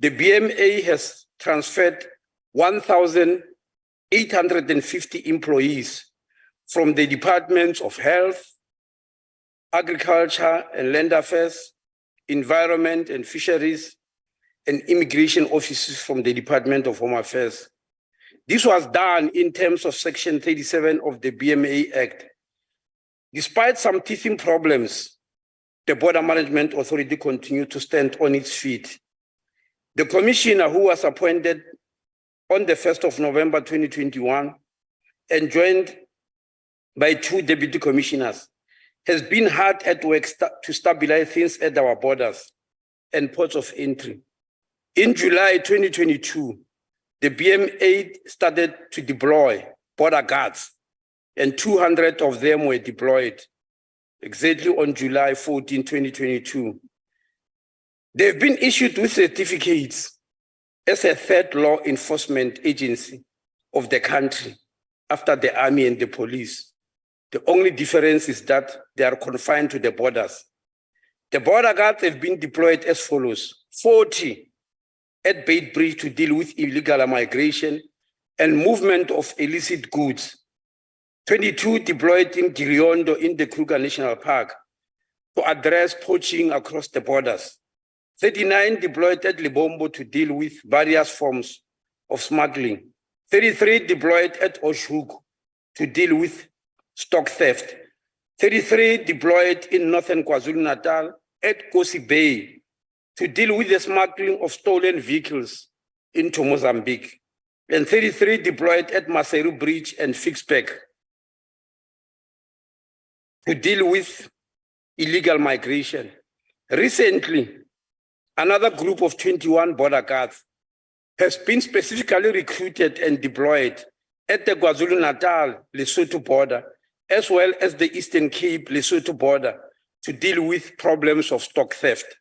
the BMA has transferred 1,850 employees from the Departments of Health, Agriculture and Land Affairs, Environment and Fisheries, and Immigration offices from the Department of Home Affairs. This was done in terms of Section 37 of the BMA Act. Despite some teething problems, the Border Management Authority continued to stand on its feet. The commissioner who was appointed on the 1st of November 2021 and joined by 2 deputy commissioners has been hard at work to stabilize things at our borders and ports of entry. In July 2022, the BMA started to deploy border guards, and 200 of them were deployed exactly on July 14, 2022. They've been issued with certificates as a third law enforcement agency of the country after the army and the police. The only difference is that they are confined to the borders. The border guards have been deployed as follows: 40 at Bait Bridge to deal with illegal migration and movement of illicit goods, 22 deployed in Giriondo in the Kruger National Park to address poaching across the borders, 39 deployed at Libombo to deal with various forms of smuggling, 33 deployed at Oshhoek to deal with stock theft, 33 deployed in northern KwaZulu-Natal at Kosi Bay to deal with the smuggling of stolen vehicles into Mozambique, and 33 deployed at Maseru Bridge and Fixback to deal with illegal migration. Recently, another group of 21 border guards has been specifically recruited and deployed at the KwaZulu-Natal Lesotho border, as well as the Eastern Cape Lesotho border to deal with problems of stock theft.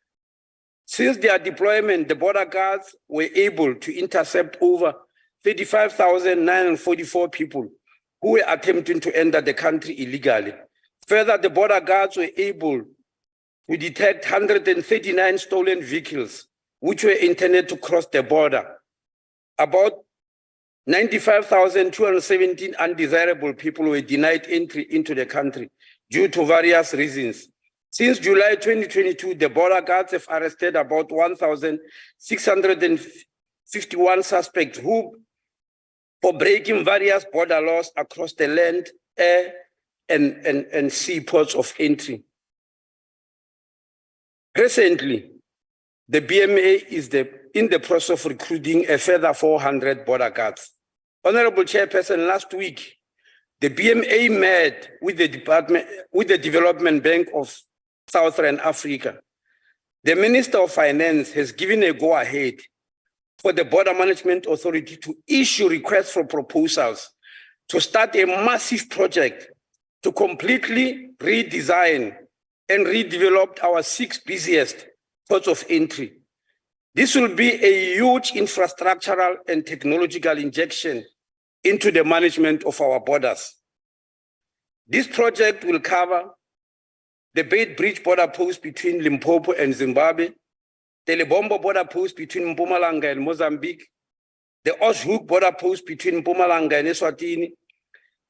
Since their deployment, the border guards were able to intercept over 35,944 people who were attempting to enter the country illegally. Further, the border guards were able to detect 139 stolen vehicles, which were intended to cross the border. About 95,217 undesirable people were denied entry into the country due to various reasons. Since July 2022, the border guards have arrested about 1,651 suspects who, for breaking various border laws across the land, air, and sea ports of entry. Presently, the BMA is in the process of recruiting a further 400 border guards. Honorable Chairperson, last week, the BMA met with the Development Bank of Southern Africa. The Minister of Finance has given a go-ahead for the Border Management Authority to issue requests for proposals to start a massive project to completely redesign and redevelop our 6 busiest ports of entry. This will be a huge infrastructural and technological injection into the management of our borders. This project will cover the Beit Bridge border post between Limpopo and Zimbabwe, the Lebombo border post between Mpumalanga and Mozambique, the Oshoek border post between Mpumalanga and Eswatini,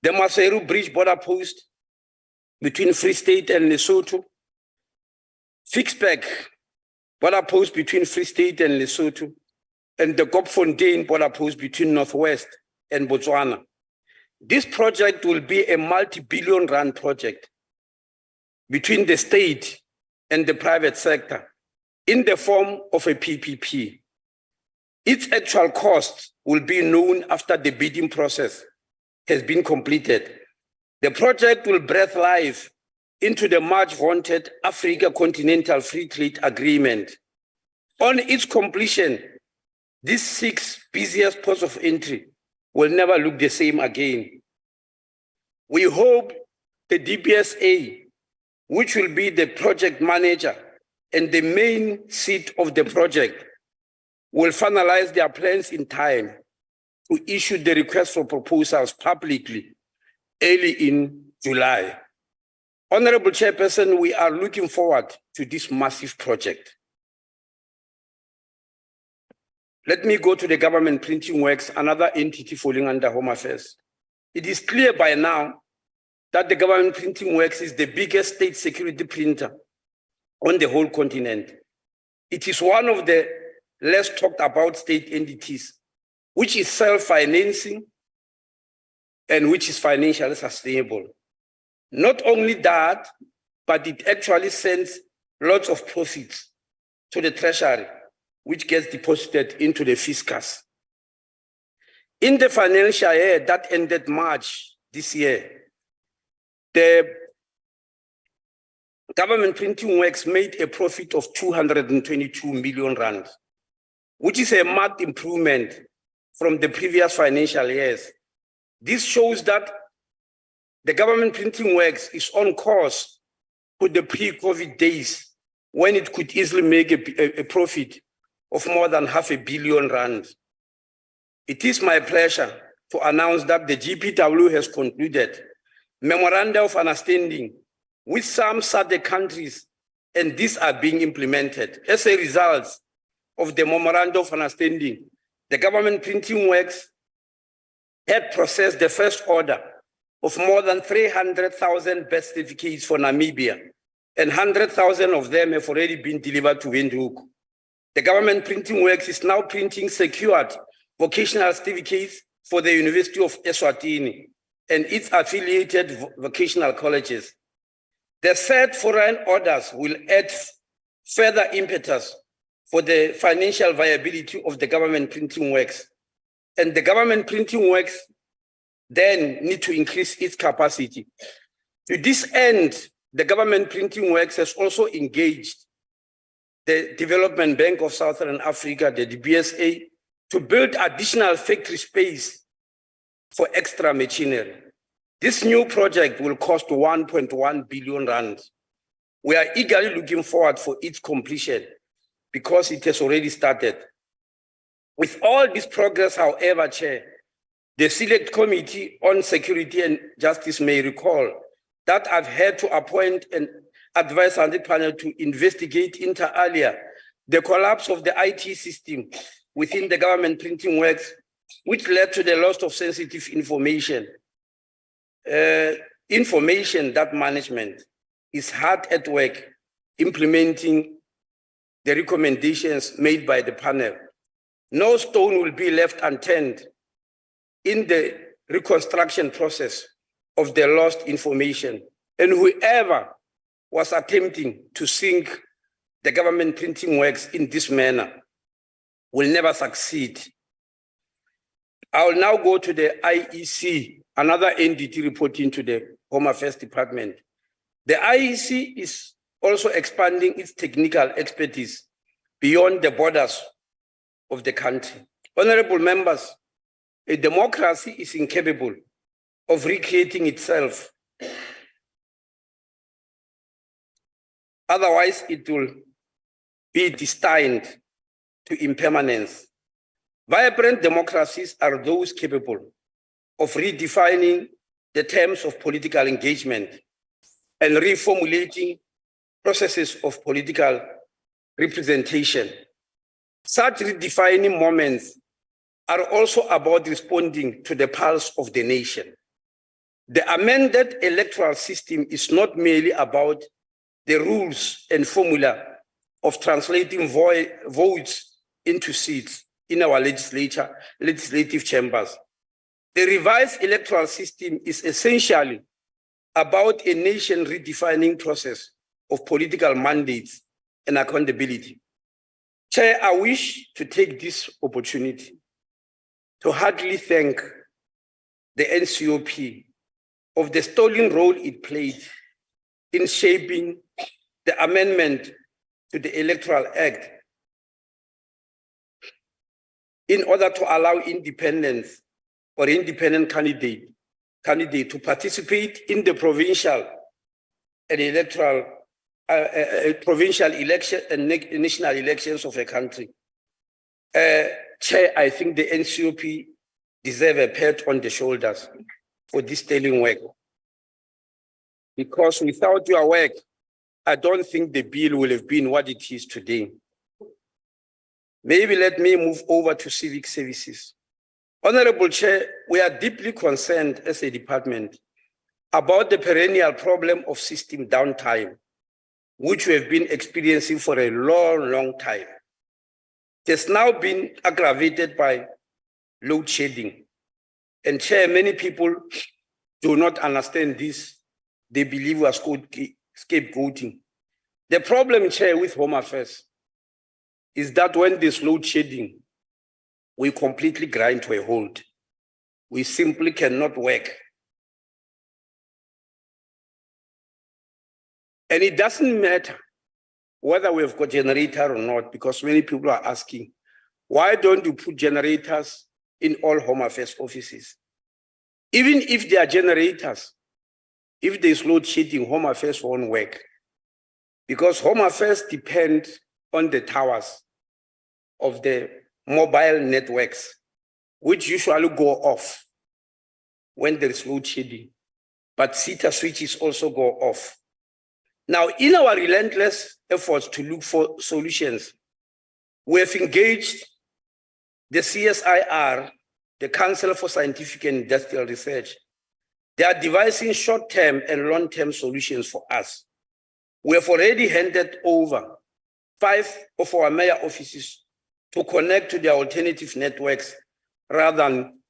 the Maseru Bridge border post between Free State and Lesotho, Fixback border post between Free State and Lesotho, and the Kopfontein border post between Northwest and Botswana. This project will be a multi-billion rand project between the state and the private sector in the form of a PPP. Its actual cost will be known after the bidding process has been completed. The project will breathe life into the much vaunted Africa Continental Free Trade Agreement. On its completion, these 6 busiest ports of entry will never look the same again. We hope the DPSA, which will be the project manager and the main seat of the project, will finalize their plans in time to issue the request for proposals publicly early in July. Honorable Chairperson, we are looking forward to this massive project. Let me go to the Government Printing Works, another entity falling under Home Affairs. It is clear by now that the Government Printing Works is the biggest state security printer on the whole continent. It is one of the less talked about state entities, which is self-financing and which is financially sustainable. Not only that, but it actually sends lots of profits to the treasury, which gets deposited into the fiscus. In the financial year that ended March this year, the Government Printing Works made a profit of 222 million rand, which is a marked improvement from the previous financial years. This shows that the Government Printing Works is on course to the pre-COVID days when it could easily make a profit of more than 500 million rand. It is my pleasure to announce that the GPW has concluded memoranda of understanding with some SADC countries, and these are being implemented. As a result of the memoranda of understanding, the Government Printing Works had processed the first order of more than 300,000 birth certificates for Namibia, and 100,000 of them have already been delivered to Windhoek. The Government Printing Works is now printing secured vocational certificates for the University of Eswatini and its affiliated vocational colleges. The said foreign orders will add further impetus for the financial viability of the Government Printing Works. And the Government Printing Works then need to increase its capacity. To this end, the Government Printing Works has also engaged the Development Bank of Southern Africa, the DBSA, to build additional factory space for extra machinery. This new project will cost 1.1 billion rand. We are eagerly looking forward for its completion because it has already started. With all this progress, however, Chair, The Select Committee on Security and Justice may recall that I've had to appoint an advisory panel to investigate inter alia the collapse of the IT system within the government printing works, which led to the loss of sensitive information. Information that management is hard at work implementing the recommendations made by the panel. No stone will be left unturned in the reconstruction process of the lost information, and whoever was attempting to sink the government printing works in this manner will never succeed. I will now go to the IEC, another entity reporting to the Home Affairs Department. The IEC is also expanding its technical expertise beyond the borders of the country. Honorable members, a democracy is incapable of recreating itself. Otherwise, it will be destined to impermanence. Vibrant democracies are those capable of redefining the terms of political engagement and reformulating processes of political representation. Such redefining moments are also about responding to the pulse of the nation. The amended electoral system is not merely about the rules and formula of translating votes into seats in our legislative chambers. The revised electoral system is essentially about a nation redefining process of political mandates and accountability. Chair, I wish to take this opportunity to heartily thank the NCOP of the sterling role it played in shaping the amendment to the Electoral Act in order to allow independent candidate to participate in the provincial and electoral provincial election and national elections of a country. Chair, I think the NCOP deserve a pat on the shoulders for this sterling work. Because without your work, I don't think the bill will have been what it is today. Maybe let me move over to civic services. Honorable Chair, we are deeply concerned as a department about the perennial problem of system downtime, which we have been experiencing for a long, long time. It has now been aggravated by load shedding. And Chair, many people do not understand this. They believe we are scapegoating. The problem, Chair, with Home Affairs is that when there's load shedding, we completely grind to a halt. We simply cannot work. And it doesn't matter whether we've got generator or not, because many people are asking, why don't you put generators in all Home Affairs offices? Even if they are generators, if there's load shedding, Home Affairs won't work. Because Home Affairs depend on the towers of the mobile networks, which usually go off when there is load shedding. But SITA switches also go off. Now, in our relentless efforts to look for solutions, we have engaged the CSIR, the Council for Scientific and Industrial Research. They are devising short-term and long-term solutions for us. We have already handed over 5 of our mayor offices to connect to their alternative networks rather than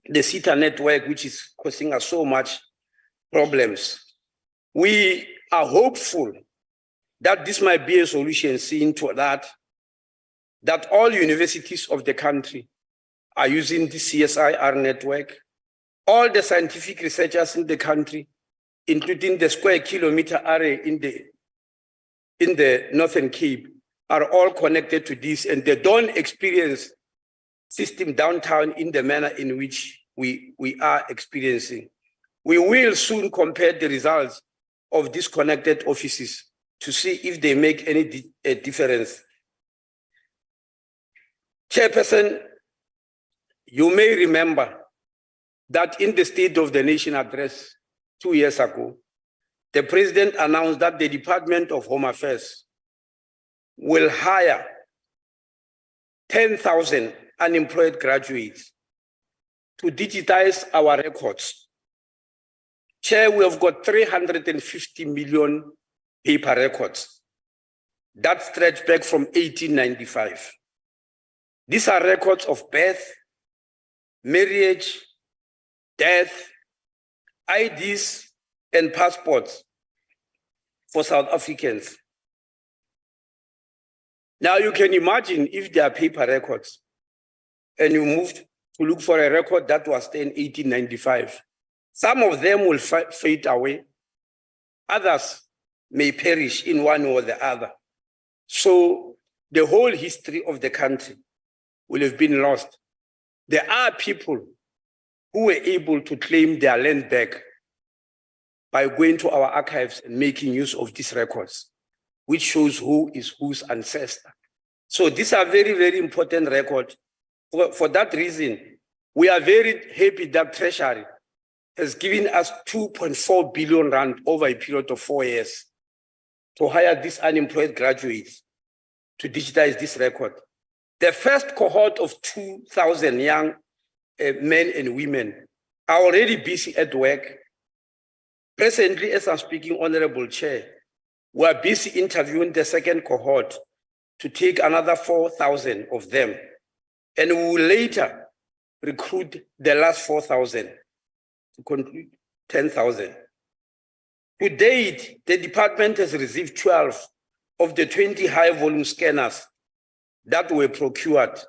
the SITA network, which is causing us so much problems. We are hopeful that this might be a solution seen to that all universities of the country are using the CSIR network. All the scientific researchers in the country, including the square kilometer array in the Northern Cape, are all connected to this, and they don't experience system downtown in the manner in which we are experiencing. We will soon compare the results of disconnected offices to see if they make any difference. Chairperson, you may remember that in the State of the Nation address 2 years ago, the president announced that the Department of Home Affairs will hire 10,000 unemployed graduates to digitize our records. Chair, we have got 350 million paper records that stretch back from 1895. These are records of birth, marriage, death, IDs, and passports for South Africans. Now you can imagine if there are paper records and you moved to look for a record that was in 1895, some of them will fade away, others may perish in one or the other. So the whole history of the country will have been lost. There are people who were able to claim their land back by going to our archives and making use of these records, which shows who is whose ancestor. So these are very, very important records. For that reason, we are very happy that Treasury has given us 2.4 billion rand over a period of 4 years to hire these unemployed graduates to digitize this record. The first cohort of 2,000 young men and women are already busy at work. Presently, as I'm speaking, Honorable Chair, we are busy interviewing the second cohort to take another 4,000 of them. And we will later recruit the last 4,000 to conclude 10,000. To date, the department has received 12 of the 20 high-volume scanners that were procured.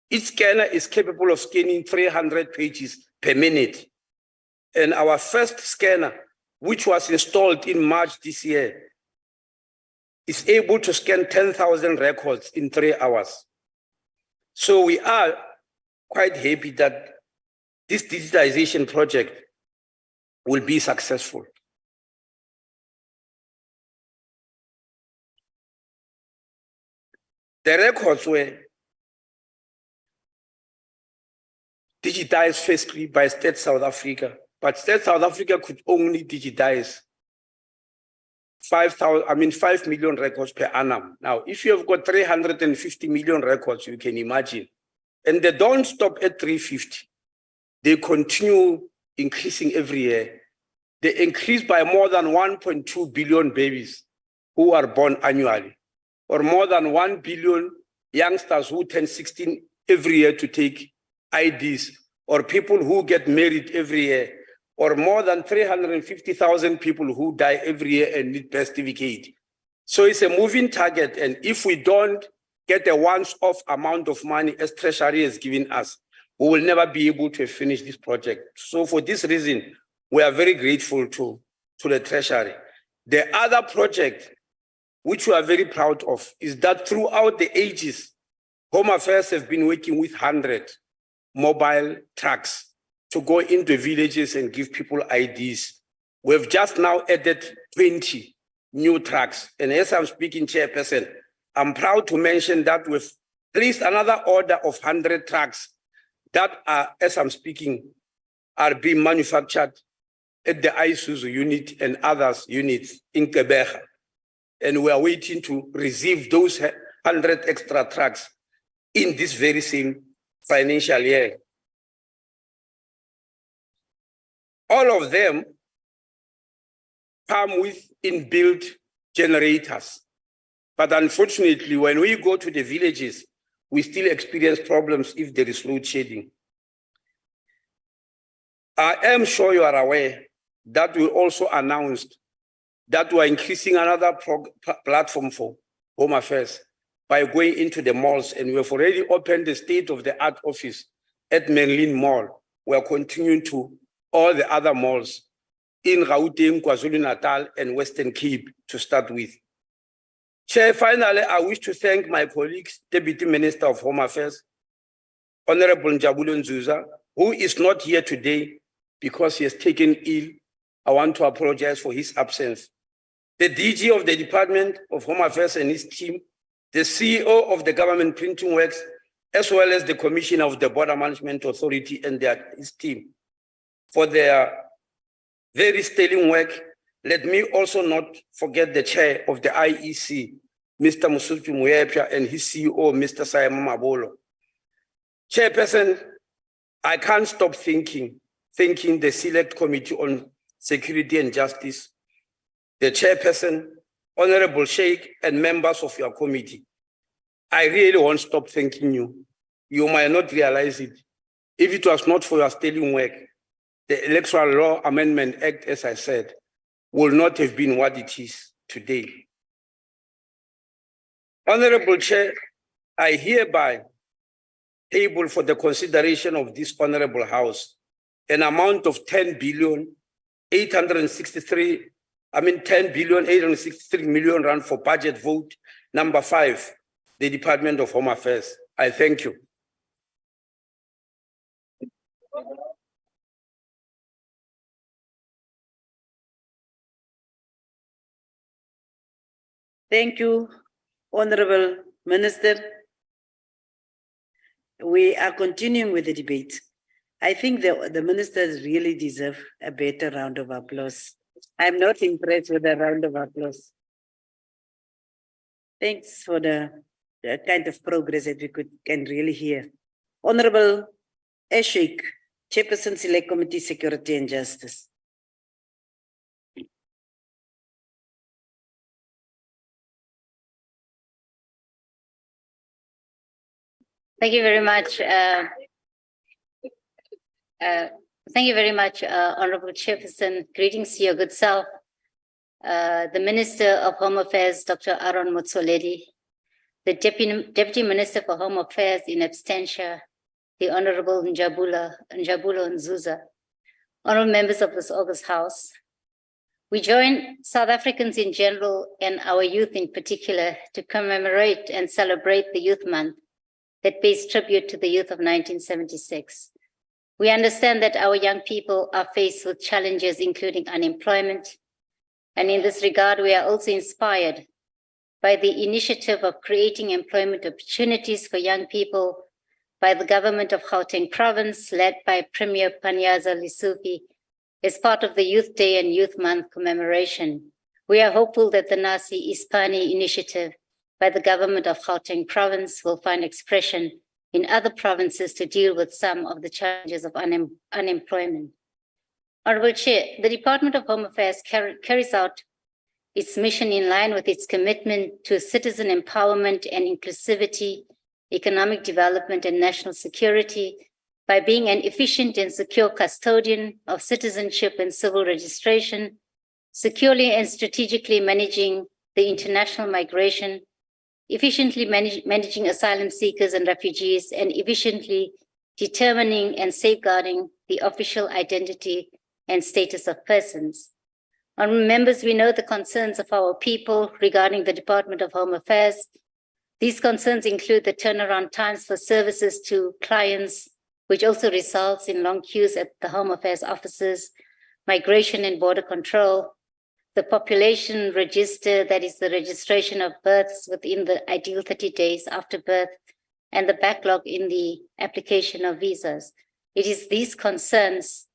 Each scanner is capable of scanning 300 pages per minute. And our first scanner, which was installed in March this year, is able to scan 10,000 records in 3 hours. So we are quite happy that this digitization project will be successful. The records were digitized firstly by State South Africa, but State South Africa could only digitize 5 million records per annum. Now, if you have got 350 million records, you can imagine. And they don't stop at 350. They continue increasing every year. They increase by more than 1.2 billion babies who are born annually, or more than 1 billion youngsters who turn 16 every year to take IDs, or people who get married every year, or more than 350,000 people who die every year and need birth certificate. So it's a moving target. And if we don't get a once-off amount of money as Treasury has given us, we will never be able to finish this project. So for this reason, we are very grateful to the Treasury. The other project, which we are very proud of, is that throughout the ages, Home Affairs have been working with 100 mobile trucks to go into villages and give people IDs. We've just now added 20 new trucks. And as I'm speaking, Chairperson, I'm proud to mention that we've placed another order of 100 trucks that are, as I'm speaking, are being manufactured at the Isuzu unit and others units in Quebec. And we are waiting to receive those 100 extra trucks in this very same financial year. All of them come with inbuilt generators. But unfortunately, when we go to the villages, we still experience problems if there is load shedding. I am sure you are aware that we also announced that we are increasing another platform for Home Affairs by going into the malls, and we have already opened the state-of-the-art office at Menlyn Mall. We are continuing to all the other malls in Gauteng, KwaZulu-Natal, and Western Cape to start with. Chair, finally, I wish to thank my colleagues, Deputy Minister of Home Affairs, Honorable Njabulo Nzuza, who is not here today because he has taken ill. I want to apologize for his absence. The DG of the Department of Home Affairs and his team, the CEO of the Government Printing Works, as well as the Commissioner of the Border Management Authority and his team. for their very sterling work. Let me also not forget the chair of the IEC, Mr. Musutu Muyepia, and his CEO, Mr. Simon Mabolo. Chairperson, I can't stop thanking the Select Committee on Security and Justice, the chairperson, Honorable Sheikh, and members of your committee. I really won't stop thanking you. You might not realize it. If it was not for your sterling work, the Electoral Law Amendment Act, as I said, will not have been what it is today. Honorable Chair, I hereby table for the consideration of this Honorable House an amount of 10 billion 863 million rand for budget vote number 5, the Department of Home Affairs. I thank you. Thank you, Honorable Minister. We are continuing with the debate. I think the ministers really deserve a better round of applause. I'm not impressed with the round of applause. Thanks for the kind of progress that we can really hear. Honorable Ashik, Chairperson Select Committee, Security and Justice. Thank you very much. Thank you very much, Honorable Chairperson. Greetings to your good self, the Minister of Home Affairs, Dr. Aaron Motsoaledi, the Deputy Minister for Home Affairs in absentia, the Honorable Njabulo Nzuza, honorable members of this August House. We join South Africans in general and our youth in particular to commemorate and celebrate the Youth Month that pays tribute to the youth of 1976. We understand that our young people are faced with challenges, including unemployment. And in this regard, we are also inspired by the initiative of creating employment opportunities for young people by the government of Gauteng province, led by Premier Panyaza Lesufi, as part of the Youth Day and Youth Month commemoration. We are hopeful that the Nasi Ispani initiative by the government of Gauteng province will find expression in other provinces to deal with some of the challenges of unemployment. Honorable Chair, the Department of Home Affairs carries out its mission in line with its commitment to citizen empowerment and inclusivity, economic development and national security by being an efficient and secure custodian of citizenship and civil registration, securely and strategically managing the international migration, efficiently managing asylum seekers and refugees, and efficiently determining and safeguarding the official identity and status of persons. Honourable members, we know the concerns of our people regarding the Department of Home Affairs. These concerns include the turnaround times for services to clients, which also results in long queues at the Home Affairs offices, migration and border control, the population register, that is the registration of births within the ideal 30 days after birth, and the backlog in the application of visas. It is these concerns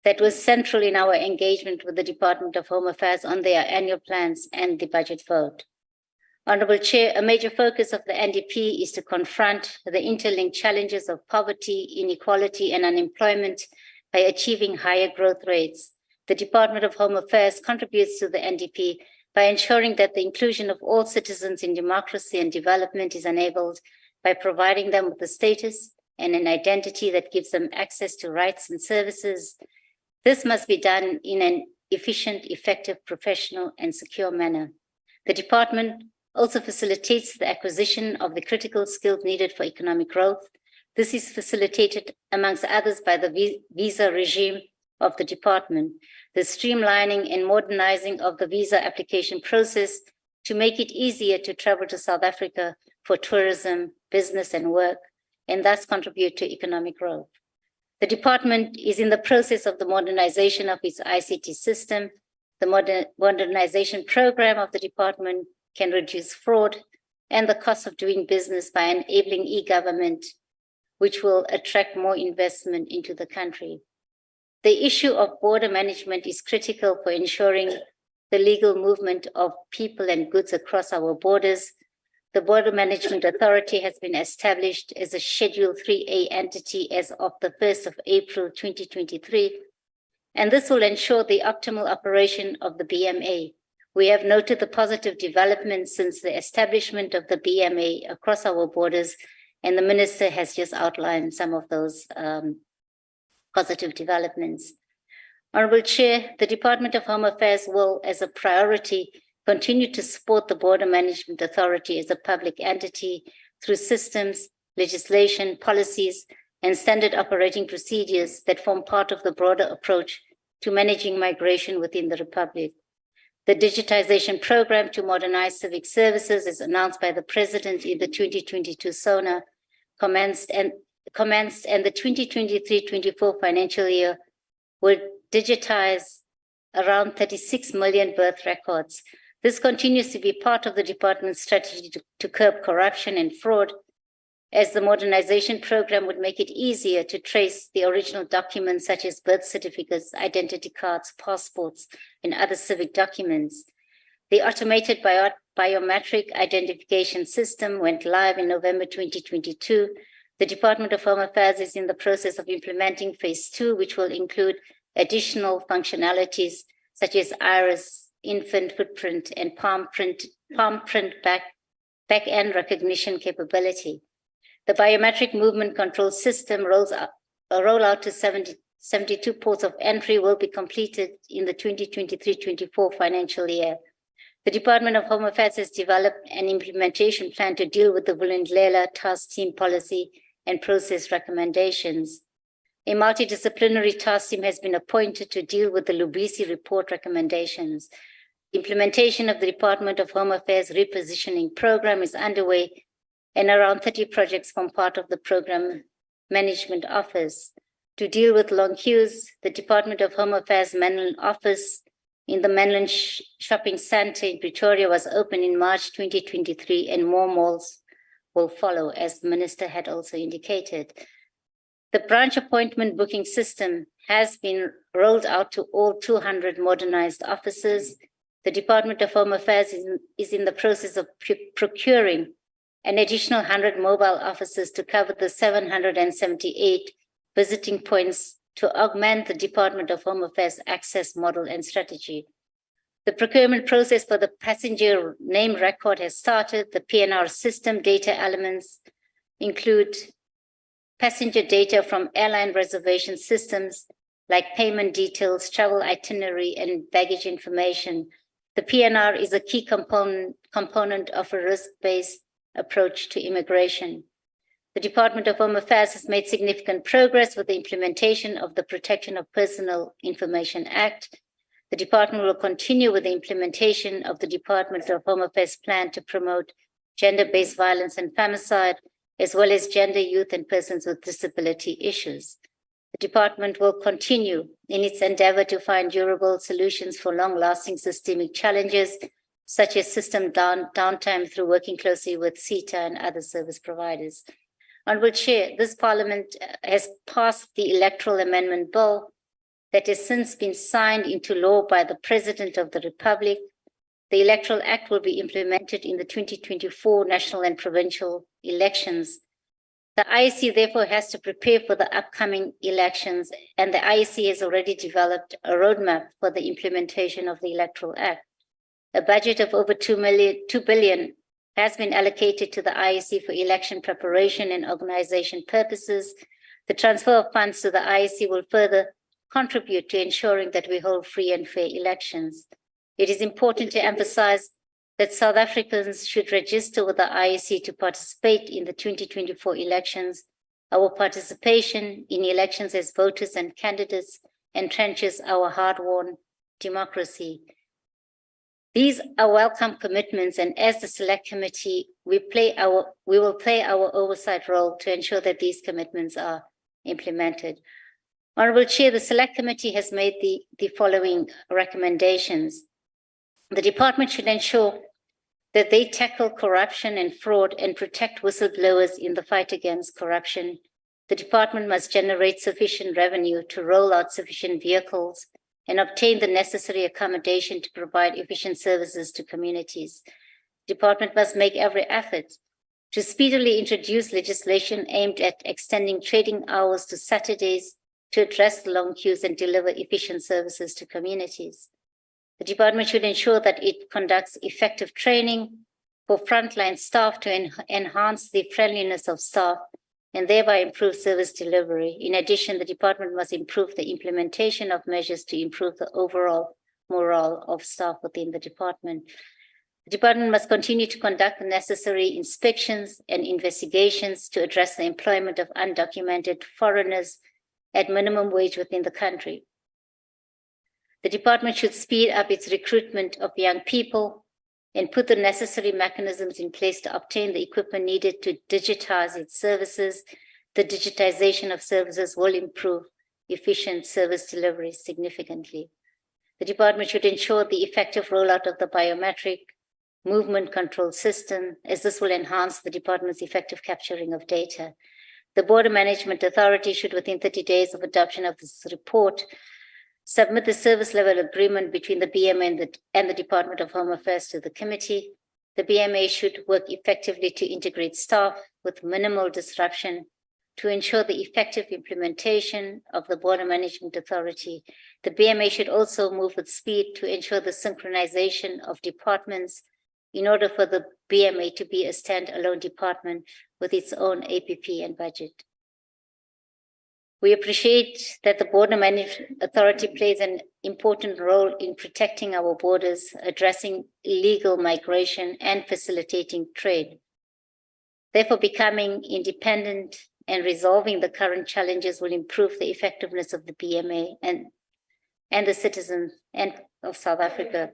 that was central in our engagement with the Department of Home Affairs on their annual plans and the budget vote. Honorable Chair, a major focus of the NDP is to confront the interlinked challenges of poverty, inequality, and unemployment by achieving higher growth rates. The Department of Home Affairs contributes to the NDP by ensuring that the inclusion of all citizens in democracy and development is enabled by providing them with a status and an identity that gives them access to rights and services. This must be done in an efficient, effective, professional, and secure manner. The department also facilitates the acquisition of the critical skills needed for economic growth. This is facilitated, amongst others, by the visa regime of the department, the streamlining and modernizing of the visa application process to make it easier to travel to South Africa for tourism, business, and work, and thus contribute to economic growth. The department is in the process of the modernization of its ICT system. The modernization program of the department can reduce fraud and the cost of doing business by enabling e-government, which will attract more investment into the country. The issue of border management is critical for ensuring the legal movement of people and goods across our borders. The Border Management Authority has been established as a Schedule 3A entity as of the 1st of April 2023, and this will ensure the optimal operation of the BMA. We have noted the positive developments since the establishment of the BMA across our borders, and the Minister has just outlined some of those positive developments. Honourable Chair, the Department of Home Affairs will, as a priority, continue to support the Border Management Authority as a public entity through systems, legislation, policies, and standard operating procedures that form part of the broader approach to managing migration within the Republic. The digitization program to modernize civic services, as announced by the President in the 2022 SONA, commenced, and the 2023-24 financial year will digitize around 36 million birth records. This continues to be part of the department's strategy to curb corruption and fraud, as the modernization program would make it easier to trace the original documents such as birth certificates, identity cards, passports, and other civic documents. The automated biometric identification system went live in November 2022. The Department of Home Affairs is in the process of implementing phase 2, which will include additional functionalities such as iris, infant footprint, and palm print back-end recognition capability. The biometric movement control system rollout to 72 ports of entry will be completed in the 2023-24 financial year. The Department of Home Affairs has developed an implementation plan to deal with the Vulindlela task team policy and process recommendations. A multidisciplinary task team has been appointed to deal with the Lubisi report recommendations. Implementation of the Department of Home Affairs repositioning program is underway, and around 30 projects form part of the program management office. To deal with long queues, the Department of Home Affairs Manland office in the Manland Shopping Centre in Pretoria was opened in March 2023, and more malls will follow, as the Minister had also indicated. The branch appointment booking system has been rolled out to all 200 modernized offices. The Department of Home Affairs is in the process of procuring an additional 100 mobile offices to cover the 778 visiting points to augment the Department of Home Affairs access model and strategy. The procurement process for the passenger name record has started. The PNR system data elements include passenger data from airline reservation systems like payment details, travel itinerary, and baggage information. The PNR is a key component of a risk-based approach to immigration. The Department of Home Affairs has made significant progress with the implementation of the Protection of Personal Information Act. The department will continue with the implementation of the Department of Home Affairs plan to promote gender-based violence and femicide, as well as gender, youth, and persons with disability issues. The department will continue in its endeavor to find durable solutions for long-lasting systemic challenges, such as system downtime through working closely with CETA and other service providers. Honourable Chair, this Parliament has passed the Electoral Amendment Bill that has since been signed into law by the President of the Republic. The Electoral Act will be implemented in the 2024 national and provincial elections. The IEC therefore has to prepare for the upcoming elections, and the IEC has already developed a roadmap for the implementation of the Electoral Act. A budget of over 2 billion has been allocated to the IEC for election preparation and organization purposes. The transfer of funds to the IEC will further contribute to ensuring that we hold free and fair elections. It is important to emphasize that South Africans should register with the IEC to participate in the 2024 elections. Our participation in elections as voters and candidates entrenches our hard-won democracy. These are welcome commitments, and as the Select Committee, we will play our oversight role to ensure that these commitments are implemented. Honourable Chair, the Select Committee has made the following recommendations. The department should ensure that they tackle corruption and fraud and protect whistleblowers in the fight against corruption. The department must generate sufficient revenue to roll out sufficient vehicles and obtain the necessary accommodation to provide efficient services to communities. The department must make every effort to speedily introduce legislation aimed at extending trading hours to Saturdays to address the long queues and deliver efficient services to communities. The department should ensure that it conducts effective training for frontline staff to enhance the friendliness of staff and thereby improve service delivery. In addition, the department must improve the implementation of measures to improve the overall morale of staff within the department. The department must continue to conduct the necessary inspections and investigations to address the employment of undocumented foreigners at minimum wage within the country. The department should speed up its recruitment of young people and put the necessary mechanisms in place to obtain the equipment needed to digitize its services. The digitization of services will improve efficient service delivery significantly. The department should ensure the effective rollout of the biometric movement control system, as this will enhance the department's effective capturing of data. The Border Management Authority should, within 30 days of adoption of this report, submit the service level agreement between the BMA and the Department of Home Affairs to the committee. The BMA should work effectively to integrate staff with minimal disruption to ensure the effective implementation of the Border Management Authority. The BMA should also move with speed to ensure the synchronization of departments in order for the BMA to be a standalone department with its own APP and budget. We appreciate that the Border Management Authority plays an important role in protecting our borders, addressing illegal migration, and facilitating trade. Therefore, becoming independent and resolving the current challenges will improve the effectiveness of the BMA and the citizens of South Africa.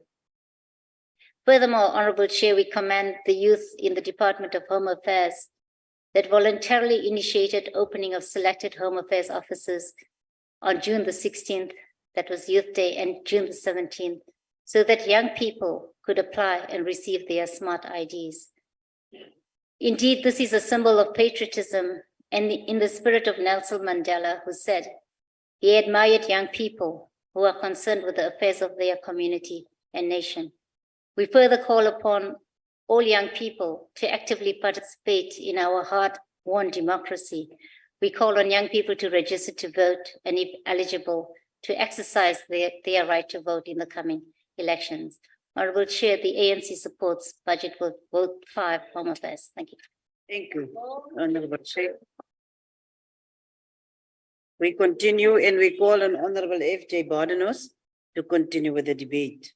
Furthermore, Honorable Chair, we commend the youth in the Department of Home Affairs that voluntarily initiated opening of selected Home Affairs offices on June the 16th, that was Youth Day, and June the 17th, so that young people could apply and receive their smart IDs. Indeed, this is a symbol of patriotism and in the spirit of Nelson Mandela, who said he admired young people who are concerned with the affairs of their community and nation. We further call upon all young people to actively participate in our hard-won democracy. We call on young people to register to vote and, if eligible, to exercise their right to vote in the coming elections. Honorable Chair, the ANC supports budget vote 5 Home Affairs. Thank you. Thank you, Honorable Chair. We continue and we call on Honorable F.J. Bardanos to continue with the debate.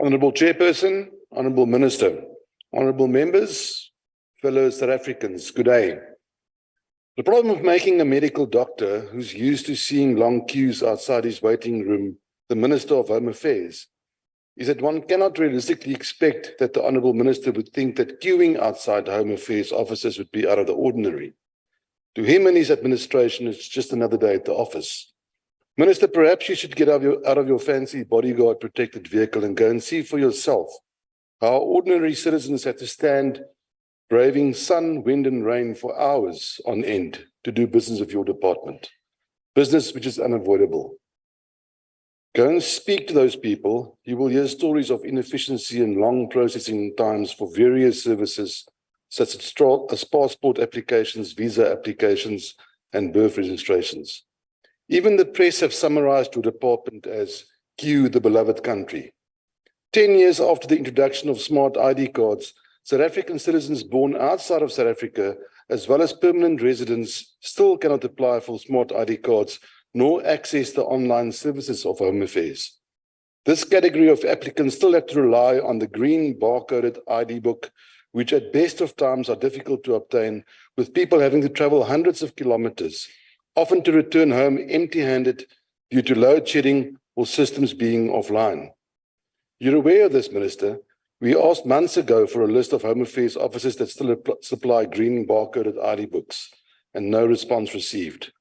Honourable Chairperson, Honourable Minister, Honourable Members, fellow South Africans, good day. The problem of making a medical doctor who's used to seeing long queues outside his waiting room the Minister of Home Affairs is that one cannot realistically expect that the Honourable Minister would think that queuing outside Home Affairs offices would be out of the ordinary. To him and his administration, it's just another day at the office. Minister, perhaps you should get out of your fancy bodyguard protected vehicle and go and see for yourself how ordinary citizens have to stand braving sun, wind and rain for hours on end to do business of your department, business which is unavoidable. Go and speak to those people. You will hear stories of inefficiency and long processing times for various services such as passport applications, visa applications and birth registrations. Even the press have summarized your department as Q, the beloved country. 10 years after the introduction of smart ID cards, South African citizens born outside of South Africa, as well as permanent residents, still cannot apply for smart ID cards nor access the online services of Home Affairs. This category of applicants still have to rely on the green barcoded ID book, which at best of times are difficult to obtain, with people having to travel hundreds of kilometers, often to return home empty-handed due to load shedding or systems being offline. You're aware of this, Minister. We asked months ago for a list of Home Affairs offices that still supply green barcoded ID books, and no response received.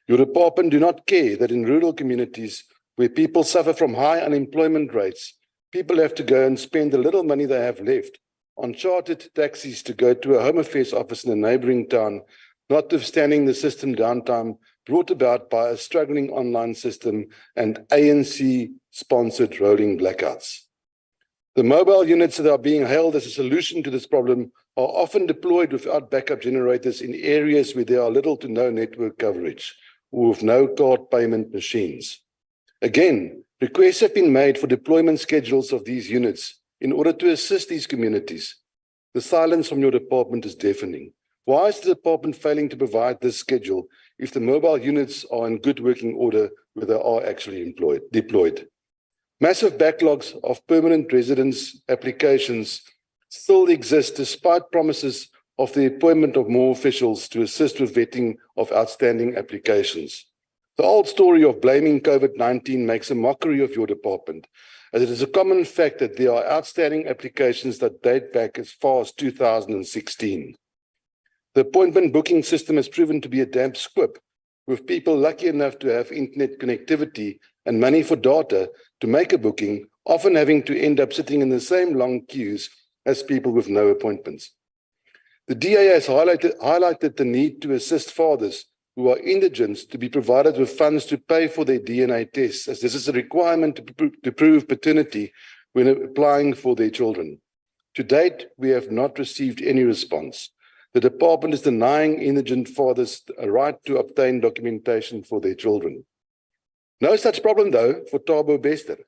Your department do not care that in rural communities where people suffer from high unemployment rates, people have to go and spend the little money they have left on chartered taxis to go to a Home Affairs office in a neighboring town, notwithstanding the system downtime brought about by a struggling online system and ANC-sponsored rolling blackouts. The mobile units that are being hailed as a solution to this problem are often deployed without backup generators in areas where there are little to no network coverage or with no card payment machines. Again, requests have been made for deployment schedules of these units in order to assist these communities. The silence from your department is deafening. Why is the department failing to provide this schedule if the mobile units are in good working order where they are actually deployed? Massive backlogs of permanent residence applications still exist despite promises of the appointment of more officials to assist with vetting of outstanding applications. The old story of blaming COVID-19 makes a mockery of your department, as it is a common fact that there are outstanding applications that date back as far as 2016. The appointment booking system has proven to be a damp squib, with people lucky enough to have internet connectivity and money for data to make a booking, often having to end up sitting in the same long queues as people with no appointments. The DA has highlighted the need to assist fathers who are indigent to be provided with funds to pay for their DNA tests, as this is a requirement to prove paternity when applying for their children. To date, we have not received any response. The department is denying indigent fathers a right to obtain documentation for their children. No such problem, though, for Thabo Bester.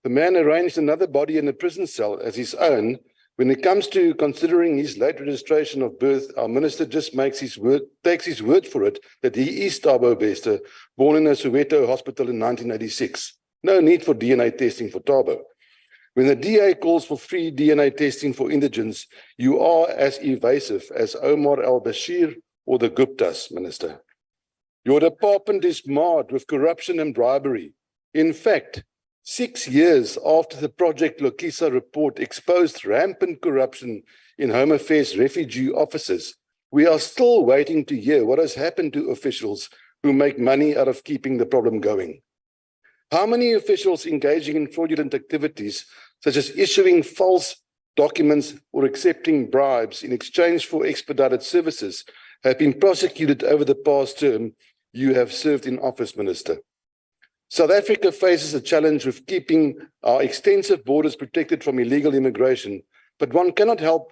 The man arranged another body in a prison cell as his own. When it comes to considering his late registration of birth, our minister just takes his word for it that he is Thabo Bester, born in a Soweto hospital in 1986. No need for DNA testing for Thabo. When the DA calls for free DNA testing for indigents, you are as evasive as Omar al-Bashir or the Guptas, Minister. Your department is marred with corruption and bribery. In fact, 6 years after the Project Lokisa report exposed rampant corruption in Home Affairs refugee offices, we are still waiting to hear what has happened to officials who make money out of keeping the problem going. How many officials engaging in fraudulent activities, such as issuing false documents or accepting bribes in exchange for expedited services, have been prosecuted over the past term you have served in office, Minister? South Africa faces a challenge with keeping our extensive borders protected from illegal immigration, but one cannot help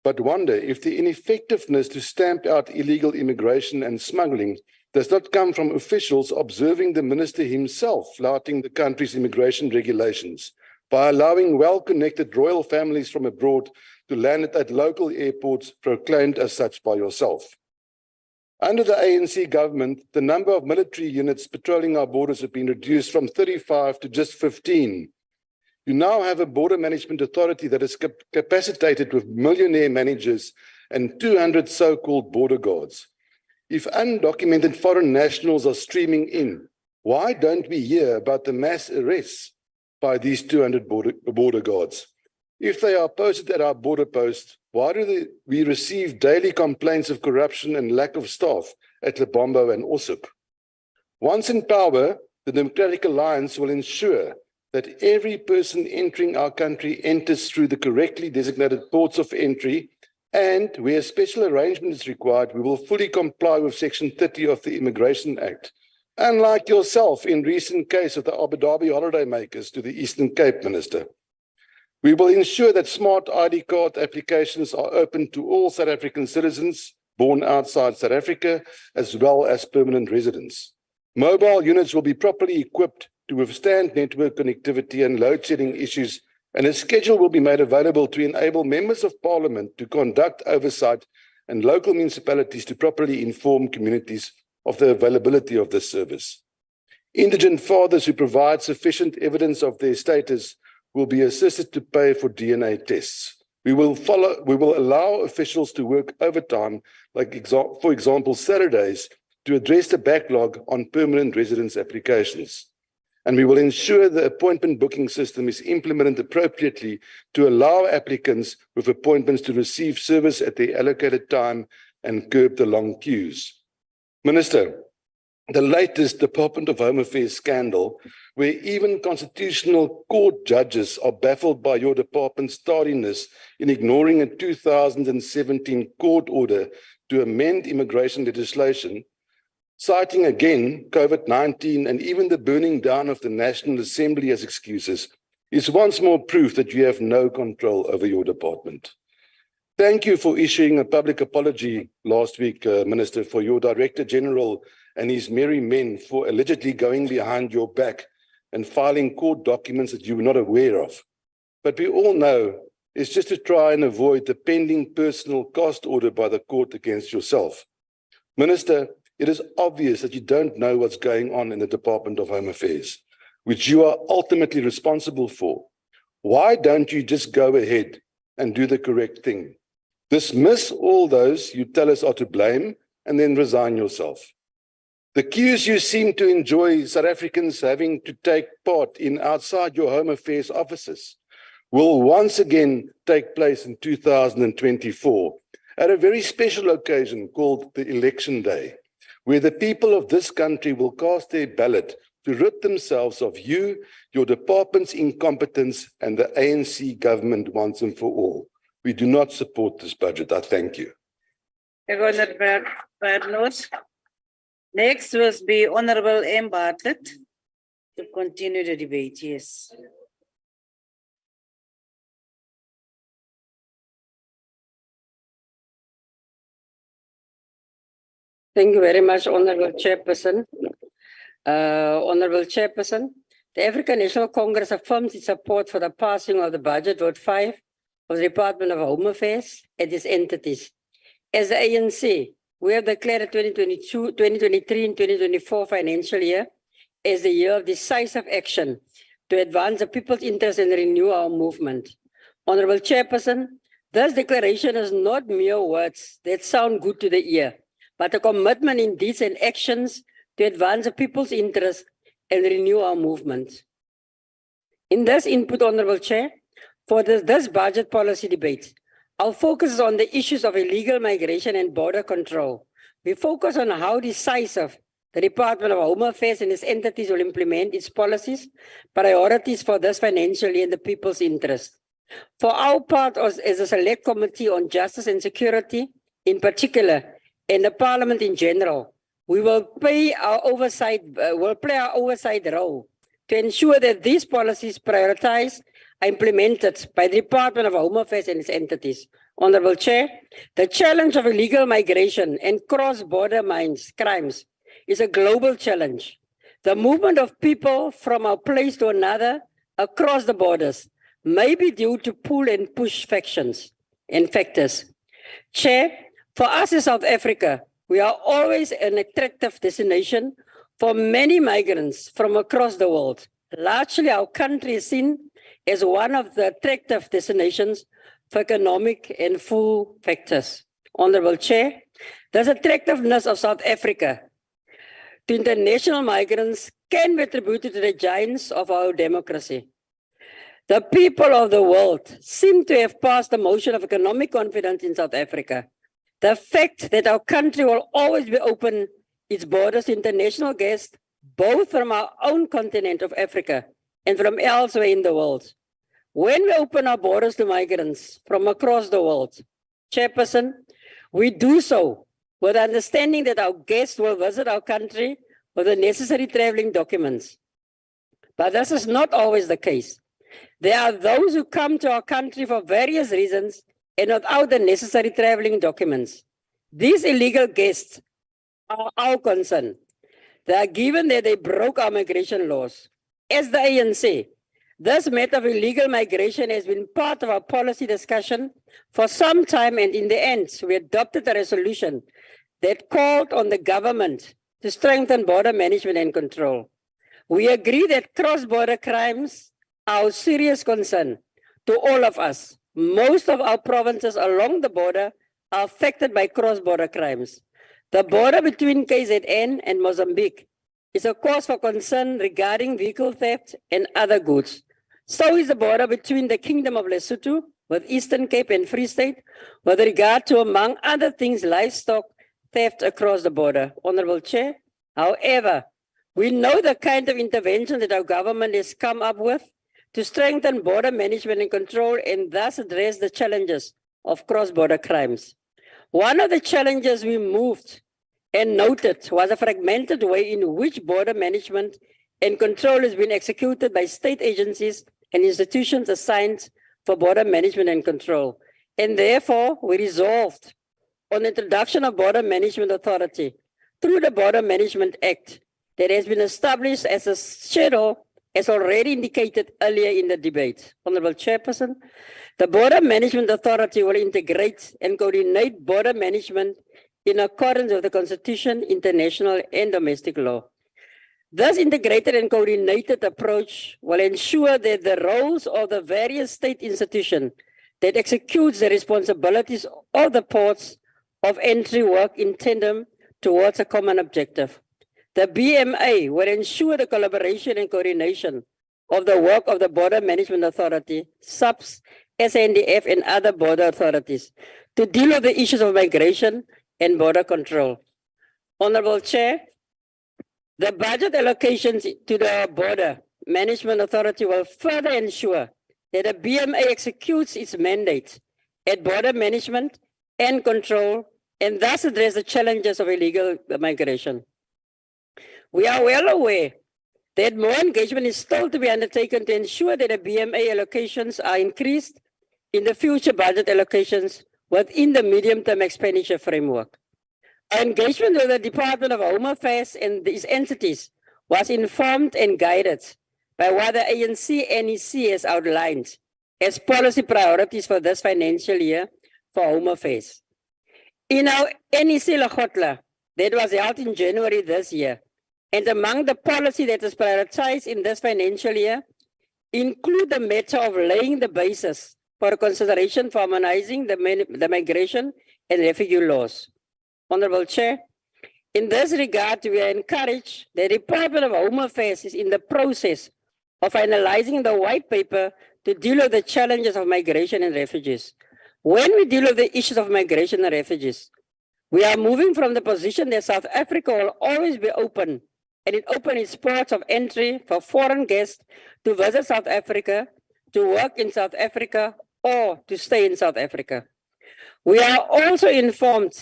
but wonder if the ineffectiveness to stamp out illegal immigration and smuggling does not come from officials observing the minister himself flouting the country's immigration regulations by allowing well-connected royal families from abroad to land at local airports proclaimed as such by yourself. Under the ANC government, the number of military units patrolling our borders have been reduced from 35 to just 15. You now have a border management authority that is capacitated with millionaire managers and 200 so-called border guards. If undocumented foreign nationals are streaming in, why don't we hear about the mass arrests by these 200 border guards? If they are posted at our border posts, why do we receive daily complaints of corruption and lack of staff at Lebombo and Ossup? Once in power, the Democratic Alliance will ensure that every person entering our country enters through the correctly designated ports of entry, and where a special arrangement is required, we will fully comply with Section 30 of the Immigration Act. Unlike yourself in recent case of the Abu Dhabi holidaymakers to the Eastern Cape, Minister. We will ensure that smart ID card applications are open to all South African citizens born outside South Africa, as well as permanent residents. Mobile units will be properly equipped to withstand network connectivity and load shedding issues, and a schedule will be made available to enable members of parliament to conduct oversight and local municipalities to properly inform communities of the availability of this service. Indigent fathers who provide sufficient evidence of their status will be assisted to pay for DNA tests. We will allow officials to work overtime, for example, Saturdays, to address the backlog on permanent residence applications. And we will ensure the appointment booking system is implemented appropriately to allow applicants with appointments to receive service at their allocated time and curb the long queues. Minister, the latest Department of Home Affairs scandal, where even constitutional court judges are baffled by your department's tardiness in ignoring a 2017 court order to amend immigration legislation, citing again COVID-19 and even the burning down of the National Assembly as excuses, is once more proof that you have no control over your department. Thank you for issuing a public apology last week, Minister, for your Director General and his merry men for allegedly going behind your back and filing court documents that you were not aware of. But we all know it's just to try and avoid the pending personal cost order by the court against yourself. Minister, it is obvious that you don't know what's going on in the Department of Home Affairs, which you are ultimately responsible for. Why don't you just go ahead and do the correct thing? Dismiss all those you tell us are to blame and then resign yourself. The cues you seem to enjoy South Africans having to take part in outside your Home Affairs offices will once again take place in 2024 at a very special occasion called the Election Day, where the people of this country will cast their ballot to rid themselves of you, your department's incompetence, and the ANC government once and for all. We do not support this budget. I thank you. Next will be Honorable M. Bartlett to continue the debate. Yes. Thank you very much, Honorable Chairperson. Honorable Chairperson, the African National Congress affirms its support for the passing of the budget, Vote 5, of the Department of Home Affairs and its entities. As the ANC, we have declared 2023 and 2024 financial year as the year of decisive action to advance the people's interest and renew our movement. Honorable Chairperson, this declaration is not mere words that sound good to the ear, but a commitment in deeds and actions to advance the people's interest and renew our movement. In this input, Honorable Chair, for this budget policy debate, our focus is on the issues of illegal migration and border control. We focus on how decisive the Department of Home Affairs and its entities will implement its policies, priorities for this financial year in the people's interest. For our part, as a select committee on justice and security, in particular, and the Parliament in general, we will play our oversight role to ensure that these policies prioritized are implemented by the Department of Home Affairs and its entities. Honorable Chair, the challenge of illegal migration and cross-border crimes is a global challenge. The movement of people from a place to another across the borders may be due to pull and push factions and factors. Chair, for us in South Africa, we are always an attractive destination for many migrants from across the world. Largely, our country is seen as one of the attractive destinations for economic and food factors. Honorable Chair, this attractiveness of South Africa to international migrants can be attributed to the giants of our democracy. The people of the world seem to have passed the motion of economic confidence in South Africa. The fact that our country will always be open its borders to international guests, both from our own continent of Africa and from elsewhere in the world. When we open our borders to migrants from across the world, Chairperson, we do so with the understanding that our guests will visit our country with the necessary traveling documents. But this is not always the case. There are those who come to our country for various reasons and without the necessary traveling documents. These illegal guests are our concern. They are given that they broke our migration laws. As the ANC, this matter of illegal migration has been part of our policy discussion for some time, and in the end, we adopted a resolution that called on the government to strengthen border management and control. We agree that cross-border crimes are a serious concern to all of us. Most of our provinces along the border are affected by cross-border crimes. The border between KZN and Mozambique is a cause for concern regarding vehicle theft and other goods. So is the border between the Kingdom of Lesotho with Eastern Cape and Free State with regard to, among other things, livestock theft across the border. Honorable Chair, However, we know the kind of intervention that our government has come up with to strengthen border management and control and thus address the challenges of cross-border crimes. One of the challenges we moved and noted was a fragmented way in which border management and control has been executed by state agencies and institutions assigned for border management and control. And therefore, we resolved on the introduction of Border Management Authority through the Border Management Act that has been established as a schedule, as already indicated earlier in the debate. Honorable Chairperson, the Border Management Authority will integrate and coordinate border management in accordance with the Constitution, international and domestic law. This integrated and coordinated approach will ensure that the roles of the various state institutions that executes the responsibilities of the ports of entry work in tandem towards a common objective. The BMA will ensure the collaboration and coordination of the work of the Border Management Authority, SAPS, SNDF, and other border authorities to deal with the issues of migration and border control. Honorable Chair, the budget allocations to the Border Management Authority will further ensure that the BMA executes its mandate at border management and control and thus address the challenges of illegal migration. We are well aware that more engagement is still to be undertaken to ensure that the BMA allocations are increased in the future budget allocations within the medium-term expenditure framework. Our engagement with the Department of Home Affairs and these entities was informed and guided by what the ANC NEC has outlined as policy priorities for this financial year for Home Affairs. In our NEC Lekgotla that was held in January this year, and among the policy that is prioritized in this financial year, include the matter of laying the basis for consideration for harmonizing the migration and refugee laws. Honorable Chair, in this regard, we are encouraged that the Department of Home Affairs is in the process of finalizing the white paper to deal with the challenges of migration and refugees. When we deal with the issues of migration and refugees, we are moving from the position that South Africa will always be open and it opens its ports of entry for foreign guests to visit South Africa, to work in South Africa, or to stay in South Africa. We are also informed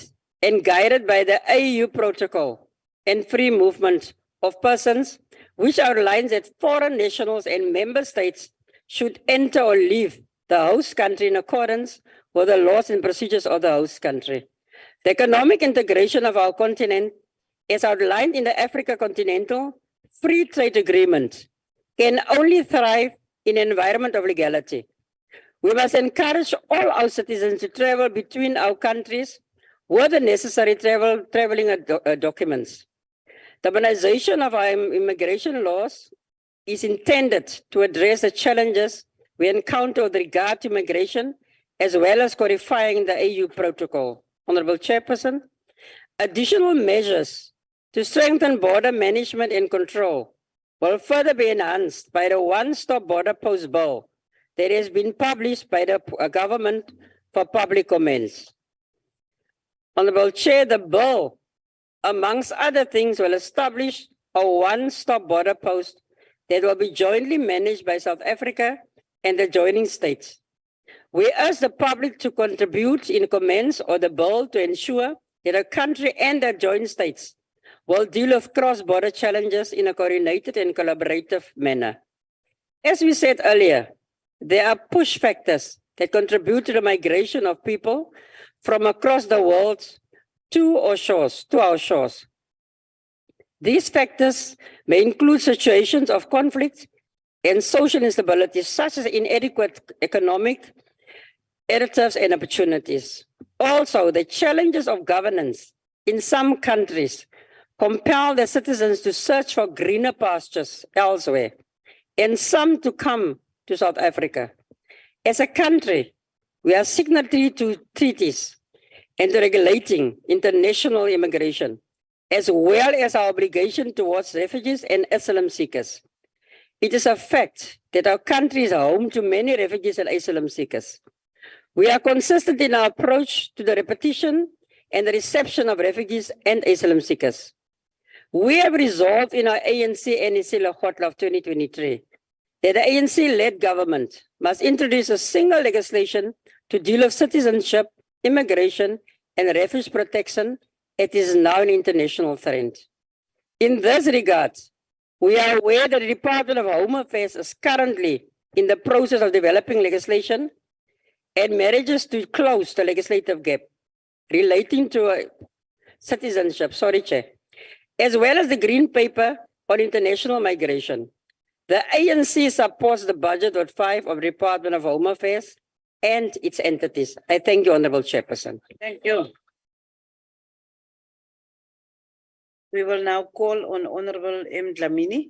and guided by the AU protocol and free movement of persons, which outlines that foreign nationals and member states should enter or leave the host country in accordance with the laws and procedures of the host country. The economic integration of our continent, as outlined in the Africa Continental Free Trade Agreement, can only thrive in an environment of legality. We must encourage all our citizens to travel between our countries with the necessary traveling documents. The harmonization of our immigration laws is intended to address the challenges we encounter with regard to migration, as well as codifying the AU protocol. Honorable Chairperson, additional measures to strengthen border management and control will further be enhanced by the one-stop border post bill that has been published by the government for public comments. Honorable Chair, the bill, amongst other things, will establish a one-stop border post that will be jointly managed by South Africa and the joining states. We urge the public to contribute in comments on the bill to ensure that a country and the joint states will deal with cross-border challenges in a coordinated and collaborative manner. As we said earlier, there are push factors that contribute to the migration of people from across the world to our shores. These factors may include situations of conflict and social instability, such as inadequate economic incentives and opportunities. Also, the challenges of governance in some countries compel the citizens to search for greener pastures elsewhere, and some to come to South Africa. As a country, we are signatory to treaties and to regulating international immigration, as well as our obligation towards refugees and asylum seekers. It is a fact that our country is home to many refugees and asylum seekers. We are consistent in our approach to the repetition and the reception of refugees and asylum seekers. We have resolved in our ANC-NEC Lekgotla of 2023 that the ANC-led government must introduce a single legislation to deal with citizenship, immigration, and refuge protection. It is now an international trend. In this regard, we are aware that the Department of Home Affairs is currently in the process of developing legislation and manages to close the legislative gap relating to citizenship, as well as the Green Paper on international migration. The ANC supports the budget with 5 of the Department of Home Affairs and its entities. I thank you, Honorable Chairperson. Thank you. We will now call on Honorable M. Dlamini,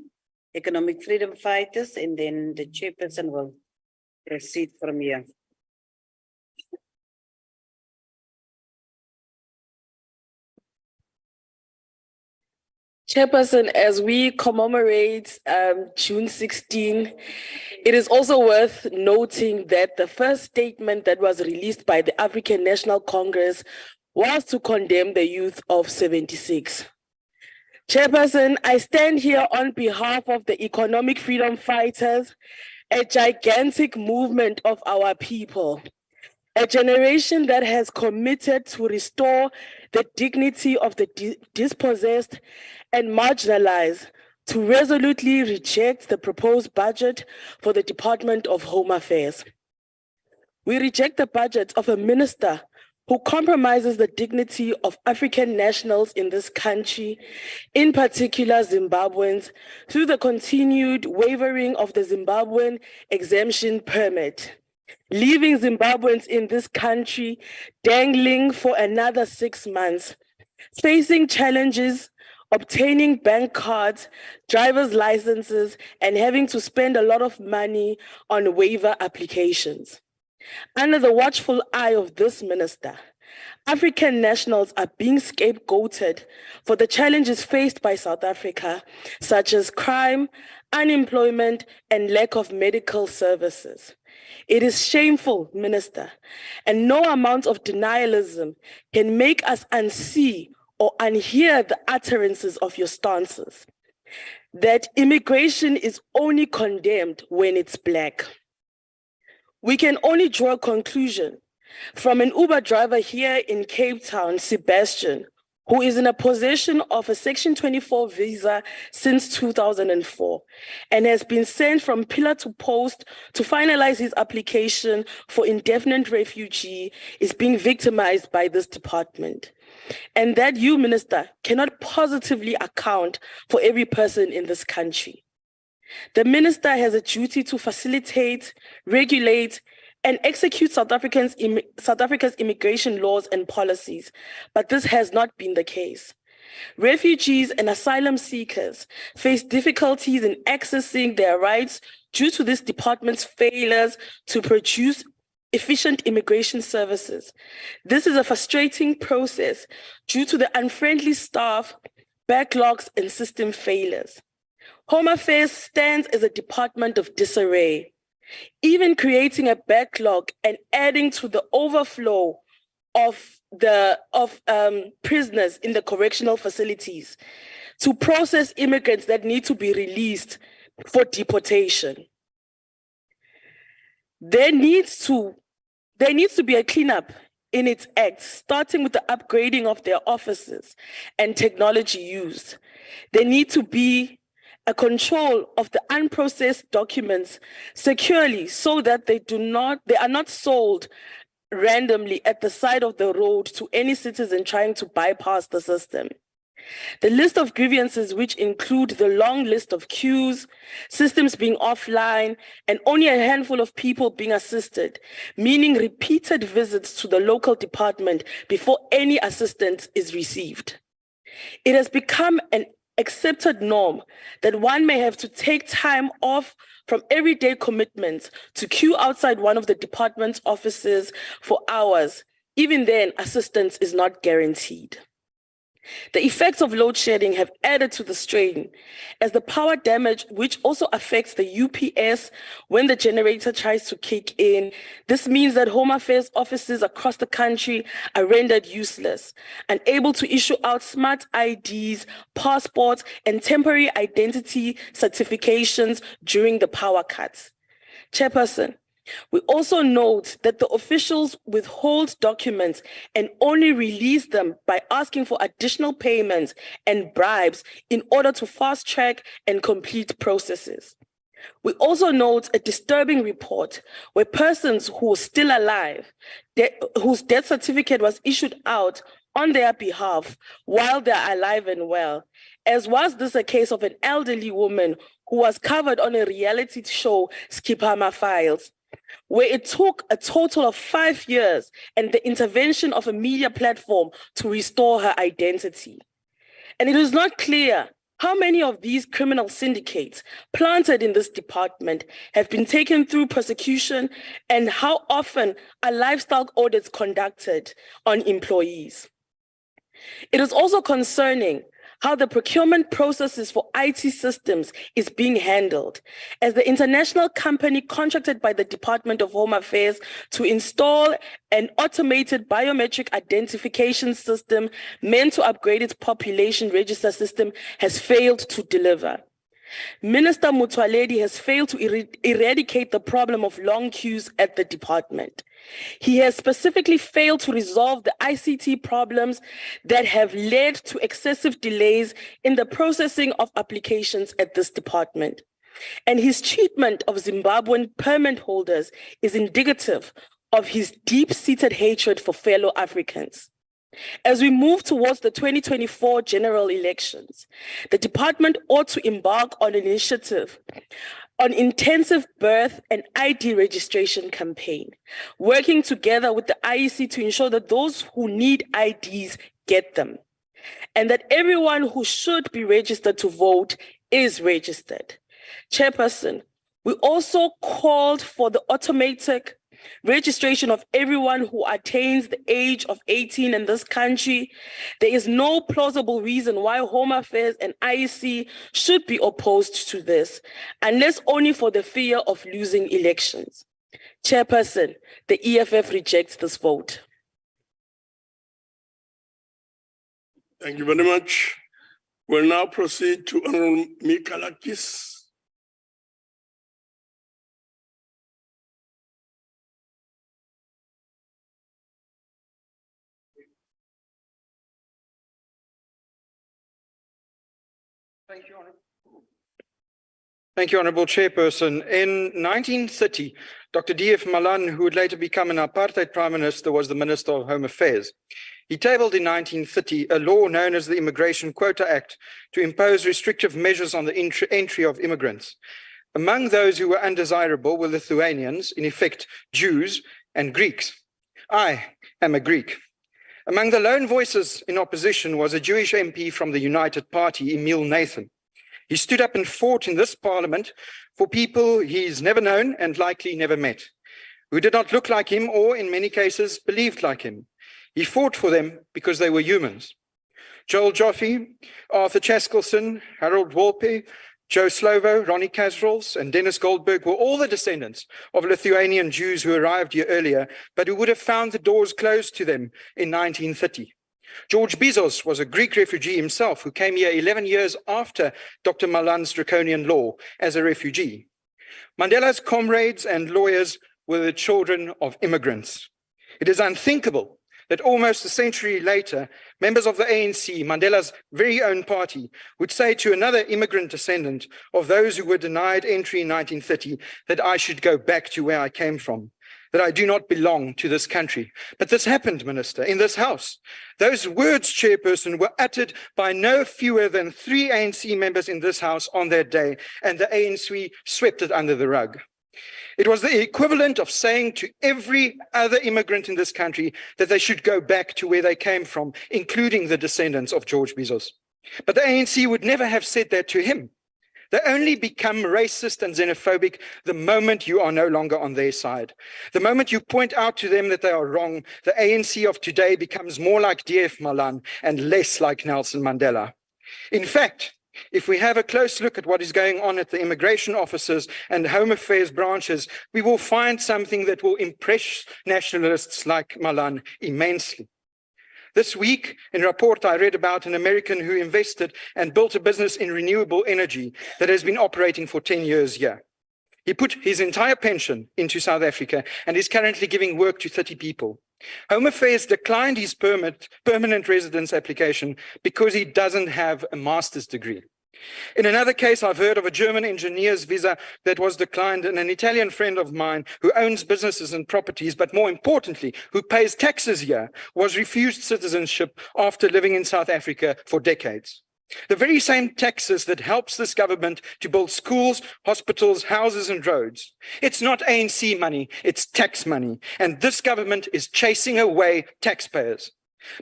Economic Freedom Fighters, and then the chairperson will proceed from here. Chairperson, as we commemorate June 16, it is also worth noting that the first statement that was released by the African National Congress was to condemn the youth of 76. Chairperson, I stand here on behalf of the economic freedom fighters, a gigantic movement of our people, a generation that has committed to restore the dignity of the dispossessed and marginalized, to resolutely reject the proposed budget for the Department of Home Affairs. We reject the budget of a minister who compromises the dignity of African nationals in this country, in particular Zimbabweans, through the continued wavering of the Zimbabwean exemption permit, leaving Zimbabweans in this country dangling for another 6 months, facing challenges, obtaining bank cards, driver's licenses, and having to spend a lot of money on waiver applications. Under the watchful eye of this minister, African nationals are being scapegoated for the challenges faced by South Africa, such as crime, unemployment, and lack of medical services. It is shameful, Minister, and no amount of denialism can make us unsee or unhear the utterances of your stances, that immigration is only condemned when it's black. We can only draw a conclusion from an Uber driver here in Cape Town, Sebastian, who is in a possession of a Section 24 visa since 2004 and has been sent from pillar to post to finalize his application for indefinite refugee, is being victimized by this department. And that you, Minister, cannot positively account for every person in this country. The minister has a duty to facilitate, regulate, and execute South Africa's immigration laws and policies, but this has not been the case. Refugees and asylum seekers face difficulties in accessing their rights due to this department's failures to produce efficient immigration services. This is a frustrating process due to the unfriendly staff, backlogs, and system failures. Home Affairs stands as a department of disarray, even creating a backlog and adding to the overflow of prisoners in the correctional facilities to process immigrants that need to be released for deportation. There needs to be a cleanup in its act, starting with the upgrading of their offices and technology used. There need to be a control of the unprocessed documents securely so that they are not sold randomly at the side of the road to any citizen trying to bypass the system. The list of grievances, which include the long list of queues, systems being offline, and only a handful of people being assisted, meaning repeated visits to the local department before any assistance is received. It has become an accepted norm that one may have to take time off from everyday commitments to queue outside one of the department's offices for hours. Even then, assistance is not guaranteed. The effects of load shedding have added to the strain, as the power damage, which also affects the UPS when the generator tries to kick in. This means that Home Affairs offices across the country are rendered useless, unable to issue out smart IDs, passports, and temporary identity certifications during the power cuts. Chairperson, we also note that the officials withhold documents and only release them by asking for additional payments and bribes in order to fast track and complete processes. We also note a disturbing report where persons who were still alive, whose death certificate was issued out on their behalf while they're alive and well, as was this a case of an elderly woman who was covered on a reality show, Skipama Files, where it took a total of 5 years and the intervention of a media platform to restore her identity. And it is not clear how many of these criminal syndicates planted in this department have been taken through prosecution and how often are lifestyle audits conducted on employees. It is also concerning how the procurement processes for IT systems is being handled, as the international company contracted by the Department of Home Affairs to install an automated biometric identification system meant to upgrade its population register system has failed to deliver. Minister Motsoaledi has failed to eradicate the problem of long queues at the department. He has specifically failed to resolve the ICT problems that have led to excessive delays in the processing of applications at this department. And his treatment of Zimbabwean permit holders is indicative of his deep-seated hatred for fellow Africans. As we move towards the 2024 general elections, the department ought to embark on an initiative on intensive birth and ID registration campaign, working together with the IEC to ensure that those who need IDs get them, and that everyone who should be registered to vote is registered. Chairperson, we also called for the automatic registration of everyone who attains the age of 18 in this country. There is no plausible reason why Home Affairs and IEC should be opposed to this, unless only for the fear of losing elections. Chairperson, the EFF rejects this vote. Thank you very much. We'll now proceed to Honorable Mikalakis. Thank you, Honourable Chairperson. In 1930, Dr. D.F. Malan, who would later become an apartheid Prime Minister, was the Minister of Home Affairs. He tabled in 1930 a law known as the Immigration Quota Act to impose restrictive measures on the entry of immigrants. Among those who were undesirable were Lithuanians, in effect Jews, and Greeks. I am a Greek. Among the lone voices in opposition was a Jewish MP from the United Party, Emil Nathan. He stood up and fought in this parliament for people he's never known and likely never met, who did not look like him or, in many cases, believed like him. He fought for them because they were humans. Joel Joffe, Arthur Chaskelson, Harold Wolpe, Joe Slovo, Ronnie Kasrils, and Dennis Goldberg were all the descendants of Lithuanian Jews who arrived here earlier, but who would have found the doors closed to them in 1930. George Bizos was a Greek refugee himself who came here 11 years after Dr. Malan's draconian law as a refugee. Mandela's comrades and lawyers were the children of immigrants. It is unthinkable that almost a century later, members of the ANC, Mandela's very own party, would say to another immigrant descendant of those who were denied entry in 1930 that I should go back to where I came from, that I do not belong to this country. But this happened, Minister, in this House. Those words, Chairperson, were uttered by no fewer than 3 ANC members in this House on that day, and the ANC swept it under the rug. It was the equivalent of saying to every other immigrant in this country that they should go back to where they came from, including the descendants of George Bizos. But the ANC would never have said that to him. They only become racist and xenophobic the moment you are no longer on their side. The moment you point out to them that they are wrong, the ANC of today becomes more like D.F. Malan and less like Nelson Mandela. In fact, if we have a close look at what is going on at the immigration offices and Home Affairs branches, we will find something that will impress nationalists like Malan immensely. This week, in a report, I read about an American who invested and built a business in renewable energy that has been operating for 10 years here. He put his entire pension into South Africa and is currently giving work to 30 people. Home Affairs declined his permanent residence application because he doesn't have a master's degree. In another case, I've heard of a German engineer's visa that was declined, and an Italian friend of mine who owns businesses and properties, but more importantly, who pays taxes here, was refused citizenship after living in South Africa for decades. The very same taxes that helps this government to build schools, hospitals, houses and roads. It's not ANC money, it's tax money, and this government is chasing away taxpayers.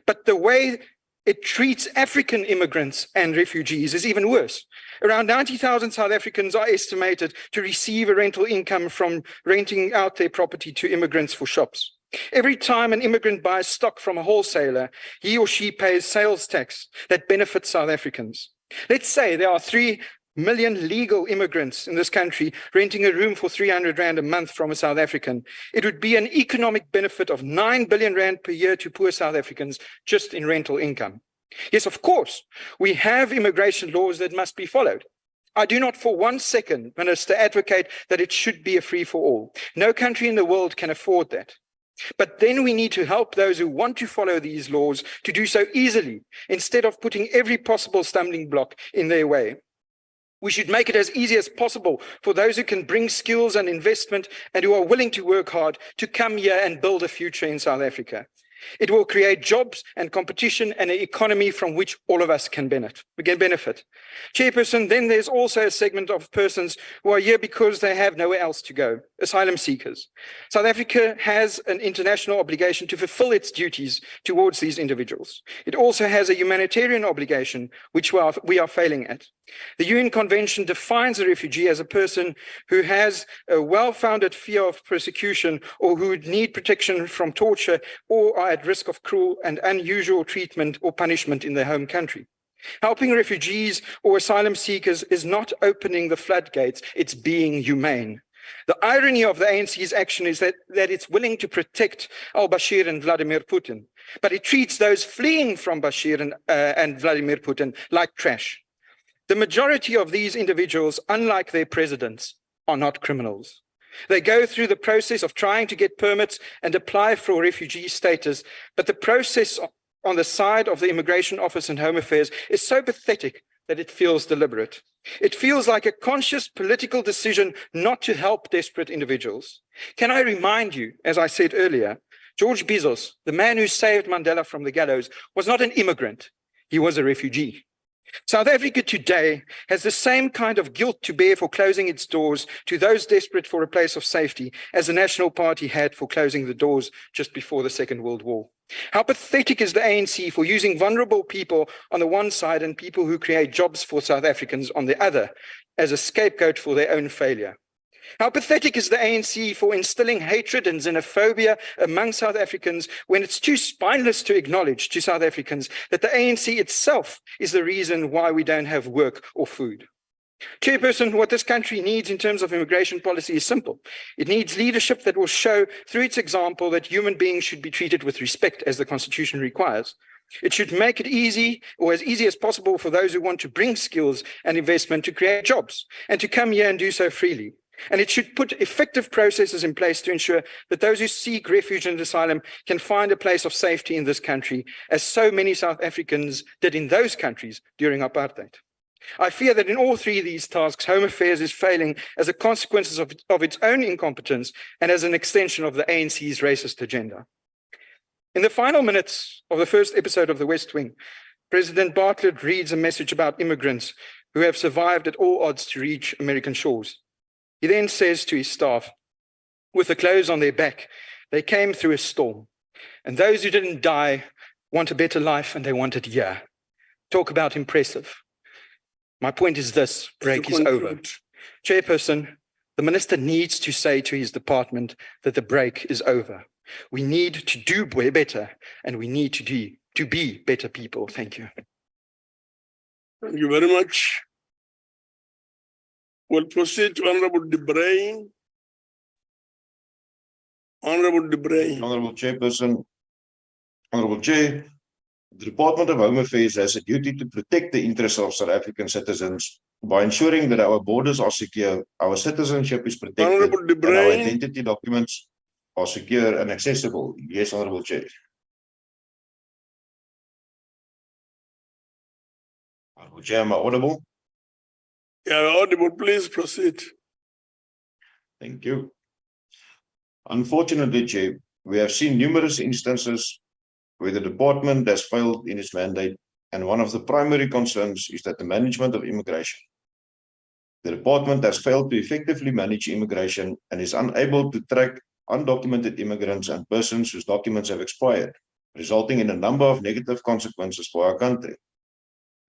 But the way it treats African immigrants and refugees is even worse. Around 90,000 South Africans are estimated to receive a rental income from renting out their property to immigrants for shops. Every time an immigrant buys stock from a wholesaler, he or she pays sales tax that benefits South Africans. Let's say there are 3 million legal immigrants in this country renting a room for 300 Rand a month from a South African. It would be an economic benefit of 9 billion Rand per year to poor South Africans just in rental income. Yes, of course, we have immigration laws that must be followed. I do not for one second, Minister, advocate that it should be a free-for-all. No country in the world can afford that. But then we need to help those who want to follow these laws to do so easily, instead of putting every possible stumbling block in their way. We should make it as easy as possible for those who can bring skills and investment and who are willing to work hard to come here and build a future in South Africa. It will create jobs and competition and an economy from which all of us can benefit. Chairperson, then there's also a segment of persons who are here because they have nowhere else to go, asylum seekers. South Africa has an international obligation to fulfill its duties towards these individuals. It also has a humanitarian obligation, which we are failing at. The UN Convention defines a refugee as a person who has a well-founded fear of persecution or who would need protection from torture or are at risk of cruel and unusual treatment or punishment in their home country. Helping refugees or asylum seekers is not opening the floodgates, it's being humane. The irony of the ANC's action is that it's willing to protect al-Bashir and Vladimir Putin, but it treats those fleeing from Bashir and Vladimir Putin like trash. The majority of these individuals, unlike their presidents, are not criminals. They go through the process of trying to get permits and apply for refugee status, but the process on the side of the Immigration Office and Home Affairs is so pathetic that it feels deliberate. It feels like a conscious political decision not to help desperate individuals. Can I remind you, as I said earlier, George Bizos, the man who saved Mandela from the gallows, was not an immigrant, he was a refugee. South Africa today has the same kind of guilt to bear for closing its doors to those desperate for a place of safety as the National Party had for closing the doors just before the Second World War. How pathetic is the ANC for using vulnerable people on the one side and people who create jobs for South Africans on the other as a scapegoat for their own failure. How pathetic is the ANC for instilling hatred and xenophobia among South Africans when it's too spineless to acknowledge to South Africans that the ANC itself is the reason why we don't have work or food. Chairperson, what this country needs in terms of immigration policy is simple. It needs leadership that will show through its example that human beings should be treated with respect as the Constitution requires. It should make it easy or as easy as possible for those who want to bring skills and investment to create jobs and to come here and do so freely. And it should put effective processes in place to ensure that those who seek refuge and asylum can find a place of safety in this country, as so many South Africans did in those countries during apartheid. I fear that in all three of these tasks, Home Affairs is failing as a consequence of its own incompetence and as an extension of the ANC's racist agenda. In the final minutes of the first episode of The West Wing, President Bartlett reads a message about immigrants who have survived at all odds to reach American shores. He then says to his staff, with the clothes on their back, they came through a storm. And those who didn't die want a better life and they want it here. Talk about impressive. My point is this, break is over. Chairperson, the minister needs to say to his department that the break is over. We need to do better and we need to be better people. Thank you. Thank you very much. We'll proceed to Honorable De Bruin. Honorable De Bruin. Honorable Chairperson, Honorable Chair, the Department of Home Affairs has a duty to protect the interests of South African citizens by ensuring that our borders are secure, our citizenship is protected, and our identity documents are secure and accessible. Yes, Honorable Chair. Honorable Chair, am I audible? Yeah, audible, please proceed. Thank you. Unfortunately, Chair, we have seen numerous instances where the department has failed in its mandate, and one of the primary concerns is that the management of immigration. The department has failed to effectively manage immigration and is unable to track undocumented immigrants and persons whose documents have expired, resulting in a number of negative consequences for our country.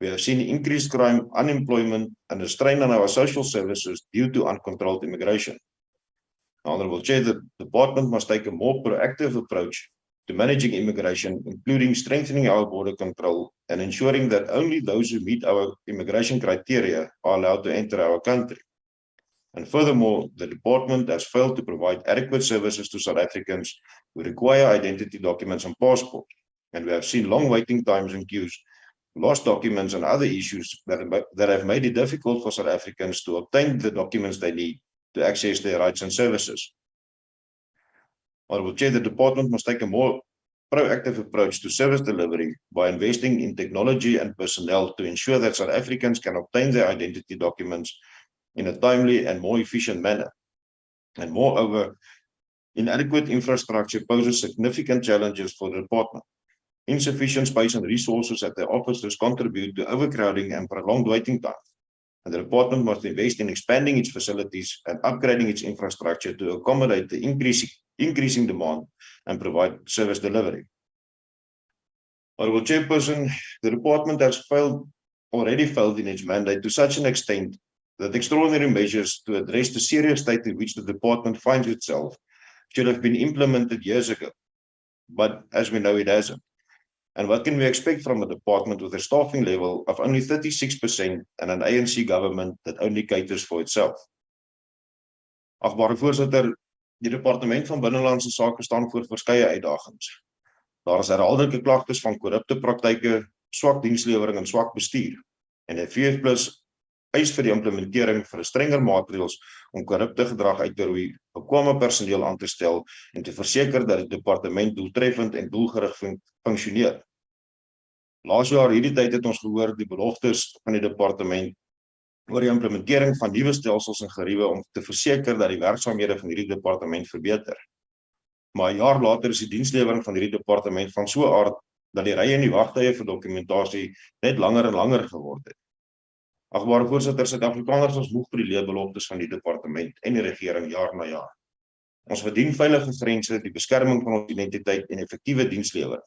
We have seen increased crime, unemployment, and a strain on our social services due to uncontrolled immigration. Honorable Chair, the department must take a more proactive approach to managing immigration, including strengthening our border control and ensuring that only those who meet our immigration criteria are allowed to enter our country. And furthermore, the department has failed to provide adequate services to South Africans who require identity documents and passports. And we have seen long waiting times and queues, lost documents, and other issues that have made it difficult for South Africans to obtain the documents they need to access their rights and services. Honorable Chair, the department must take a more proactive approach to service delivery by investing in technology and personnel to ensure that South Africans can obtain their identity documents in a timely and more efficient manner. And moreover, inadequate infrastructure poses significant challenges for the department. Insufficient space and resources at their offices contribute to overcrowding and prolonged waiting times. And the department must invest in expanding its facilities and upgrading its infrastructure to accommodate the increasing demand and provide service delivery. Honorable Chairperson, the department has already failed in its mandate to such an extent that extraordinary measures to address the serious state in which the department finds itself should have been implemented years ago. But as we know, it hasn't. And what can we expect from a department with a staffing level of only 36% and an ANC government that only caters for itself? Agbare voorsitter, die departement van Binnelandse Sake staan voor verskeie uitdagings. Daar is herhaaldelike klagtes van korrupte praktyke, swak dienslewering en swak bestuur. En die VF+ eis vir die implementering vir strenger maatreëls om korrupte gedrag uit te roei, bekwame personeel aan te stel en te verseker dat die departement doeltreffend en doelgerig funksioneer. Laas jaar hierdie tyd het ons gehoor die beloftes van die departement oor die implementering van nuwe stelsels en geriewe om te verseker dat die werksaamhede van hierdie departement verbeter. Maar 'n jaar later is die dienslewering van hierdie departement van so 'n aard dat die rye en die wagtye vir dokumentasie net langer en langer geword het. Agbare voorsitter, Suid-Afrikaners is moeg vir die leebeloftes van die departement en die regering jaar na jaar. Ons verdien veilige grense, die beskerming van ons identiteit en effektiewe dienslewering.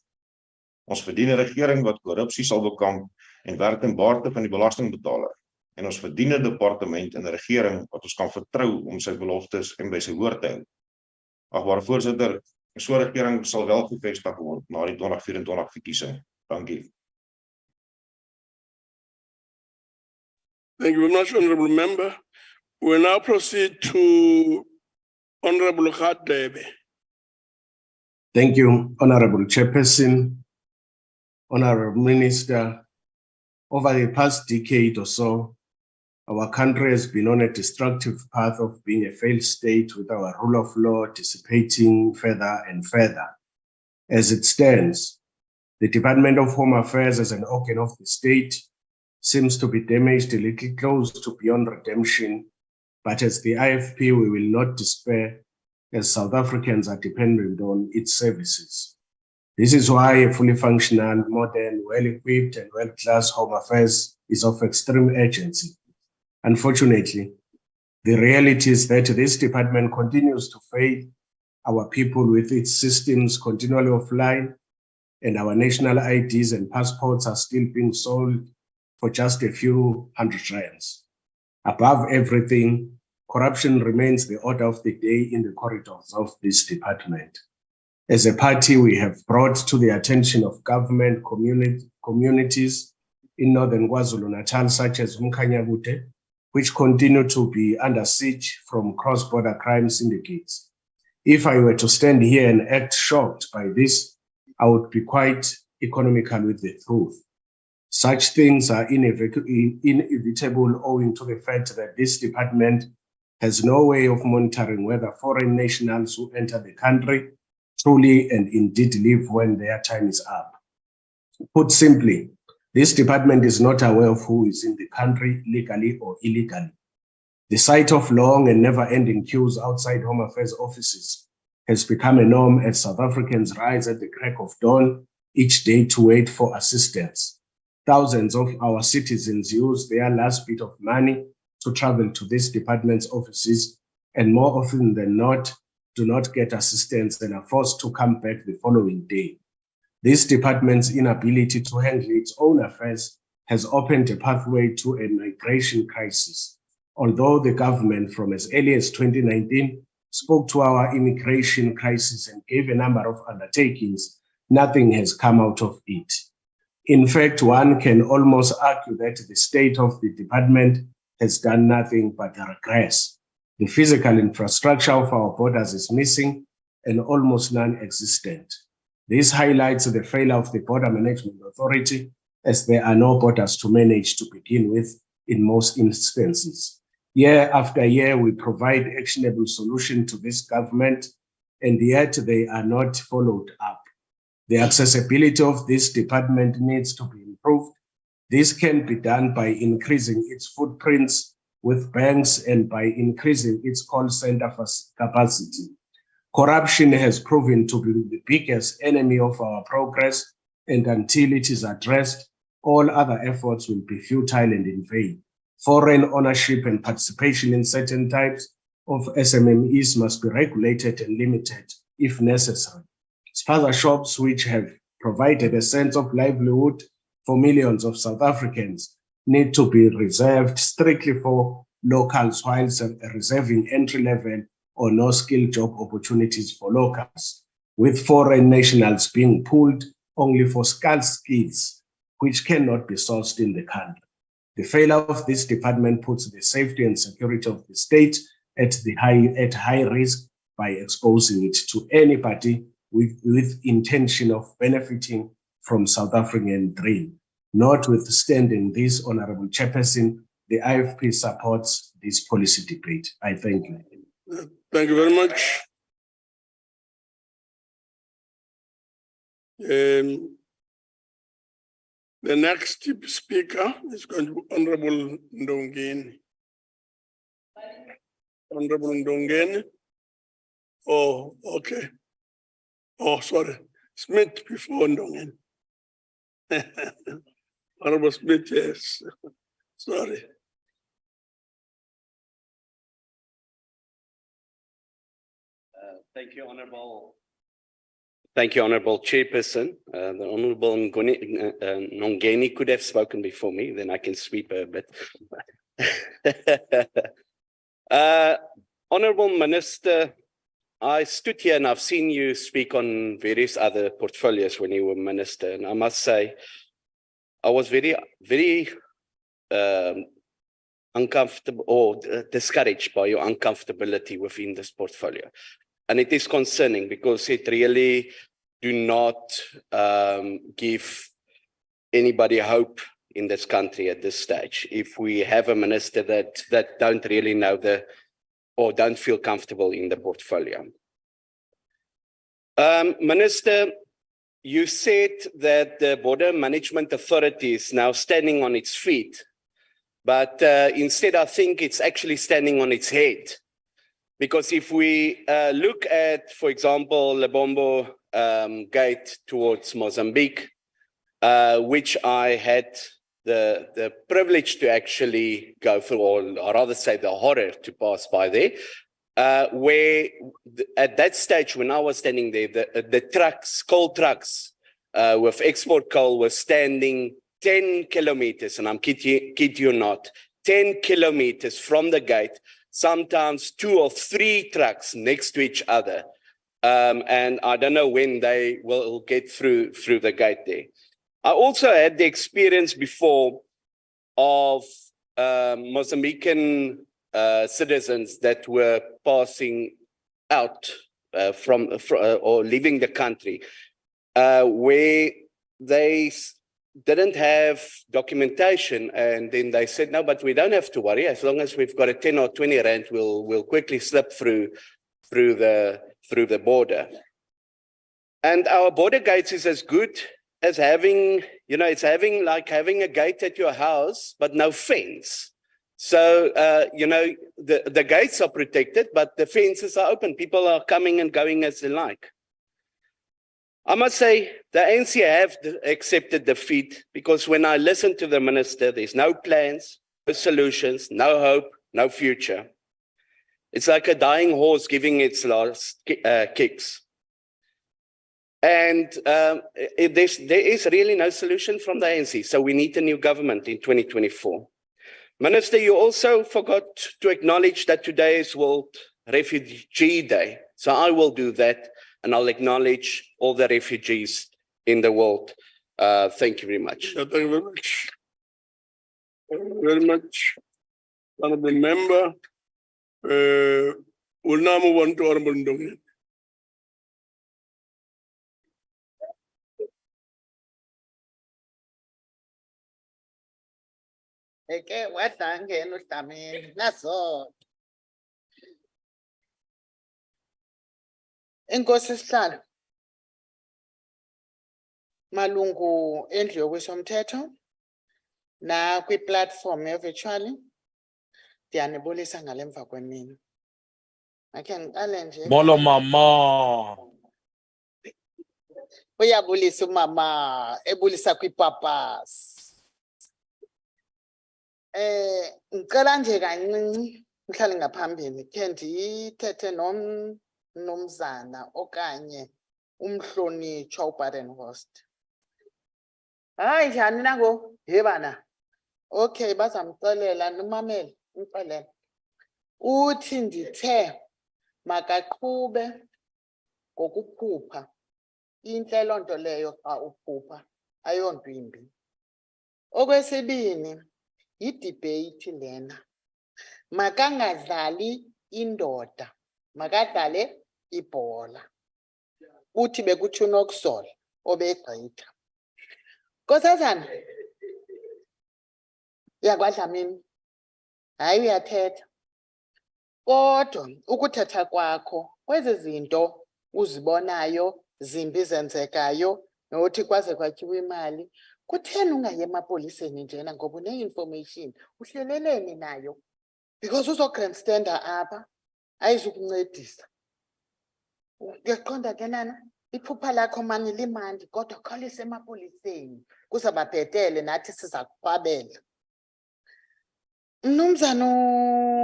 Ons verdien 'n regering wat korrupsie sal bekamp en werk ten baate van die belastingbetaler. En ons verdien 'n departement en 'n regering wat ons kan vertrou om sy beloftes en by sy woord te hou. Agbare voorsitter, so 'n regering sal wel gevestig word na die 2024 verkiesing. Dankie. Thank you very much, Honorable Member. We will now proceed to Honorable Gadebe. Thank you, Honorable Chairperson, Honorable Minister. Over the past decade or so, our country has been on a destructive path of being a failed state with our rule of law dissipating further and further. As it stands, the Department of Home Affairs as an organ of the state seems to be damaged a little close to beyond redemption, but as the IFP, we will not despair as South Africans are dependent on its services. This is why a fully functional, modern, well-equipped and well-class Home Affairs is of extreme urgency. Unfortunately, the reality is that this department continues to fail our people with its systems continually offline, and our national IDs and passports are still being sold for just a few hundred rands. Above everything, corruption remains the order of the day in the corridors of this department. As a party, we have brought to the attention of government communities in northern KwaZulu-Natal, such as Mkhanyabute, which continue to be under siege from cross-border crime syndicates. If I were to stand here and act shocked by this, I would be quite economical with the truth. Such things are inevitable owing to the fact that this department has no way of monitoring whether foreign nationals who enter the country truly and indeed leave when their time is up. Put simply, this department is not aware of who is in the country legally or illegally. The sight of long and never-ending queues outside Home Affairs offices has become a norm as South Africans rise at the crack of dawn each day to wait for assistance. Thousands of our citizens use their last bit of money to travel to this department's offices, and more often than not, do not get assistance and are forced to come back the following day. This department's inability to handle its own affairs has opened a pathway to a migration crisis. Although the government from as early as 2019 spoke to our immigration crisis and gave a number of undertakings, nothing has come out of it. In fact, one can almost argue that the state of the department has done nothing but regress. The physical infrastructure of our borders is missing and almost non-existent. This highlights the failure of the Border Management Authority, as there are no borders to manage to begin with in most instances. Year after year, we provide actionable solutions to this government, and yet they are not followed up. The accessibility of this department needs to be improved. This can be done by increasing its footprints with banks and by increasing its call center capacity. Corruption has proven to be the biggest enemy of our progress, and until it is addressed, all other efforts will be futile and in vain. Foreign ownership and participation in certain types of SMMEs must be regulated and limited if necessary. Spaza shops, which have provided a sense of livelihood for millions of South Africans, need to be reserved strictly for locals, whilst reserving entry-level or no-skill job opportunities for locals, with foreign nationals being pulled only for scarce skills, which cannot be sourced in the country. The failure of this department puts the safety and security of the state at high risk by exposing it to anybody with intention of benefiting from South African dream. Notwithstanding this, Honorable Chairperson, the IFP supports this policy debate. I thank you. Thank you very much. The next speaker is going to be Honorable Ndongeni. Honorable Ndongeni. Oh, okay. Oh, sorry. Smith before Ndongeni. Honorable Smith, yes. Sorry. Thank you, Honorable. Thank you, Honorable Chairperson. The Honorable Ndongeni could have spoken before me, then I can sweep her a bit. Honorable Minister, I stood here and I've seen you speak on various other portfolios when you were Minister, and I must say, I was very uncomfortable or discouraged by your uncomfortability within this portfolio. And it is concerning because it really do not give anybody hope in this country at this stage. If we have a minister that don't really know or don't feel comfortable in the portfolio. Minister, you said that the Border Management Authority is now standing on its feet, but instead I think it's actually standing on its head. Because if we look at, for example, Lebombo Gate towards Mozambique, which I had the privilege to actually go through, or rather say the horror to pass by there, where at that stage when I was standing there, the trucks, coal trucks with export coal were standing 10 kilometers, and I'm kid you not, 10 kilometers from the gate, sometimes 2 or 3 trucks next to each other. And I don't know when they will get through the gate there. I also had the experience before of Mozambican citizens that were passing out from or leaving the country, where they didn't have documentation, and then they said, no, but we don't have to worry. As long as we've got a 10 or 20 rand, we'll quickly slip through the border. And our border gates is as good as having, it's like having a gate at your house, but no fence. So, the gates are protected, but the fences are open. People are coming and going as they like. I must say, the ANC have accepted defeat, because when I listen to the minister, there's no plans, no solutions, no hope, no future. It's like a dying horse giving its last kicks. And there is really no solution from the ANC, so we need a new government in 2024. Minister, you also forgot to acknowledge that today is World Refugee Day. So I will do that, and I'll acknowledge all the refugees in the world. Thank you very much. Thank you very much. Thank you very much. Honorable member, we'll now move on to Honorable Ndongen. Eke wadangena udlamini nazo. Inkosi sihlalo. Malungu endlu yokwesomthetho na kwi-platform ye-virtually. Ndiyanibulisa ngalemva kwemini. Akhe ngiqale nje. Molo mama. Uyabulisa umama, ebulisa kwipapas. Ngicela nje kancinci mhlali ngaphambili khe ndithethe nomnumzana okanye umhlonitshwa uBadenhorst. Hayi njani nango? Yebana. Okay, bazamxelela nomamela umxelela. Uthi ndithe makaqhube ngokuphupha. Intle loo nto leyo xa uphupha, ayonto imbi. Okwesibini, yi-debate lena. Makangadlali indoda, makadlale ibhola. Uthi bekutsho uNokuzola obegqitha. Nkosazana, yakwaDlamini, hayi uyathetha. Kodwa ukuthetha kwakho kwezi zinto uzibonayo zimbi zenzekayo nothi kwaze kwatyiwa imali, kutheni ungayi emapoliseni njena ngoba une-information uhleleleni nayo? Because uzo-grandstander apha ayizukuncedisa. Uyaqonda ke nana, iphupha lakho mani limandi kodwa khalisa emapoliseni kuzababhetele nathi siza kukhwabela. Mnumzana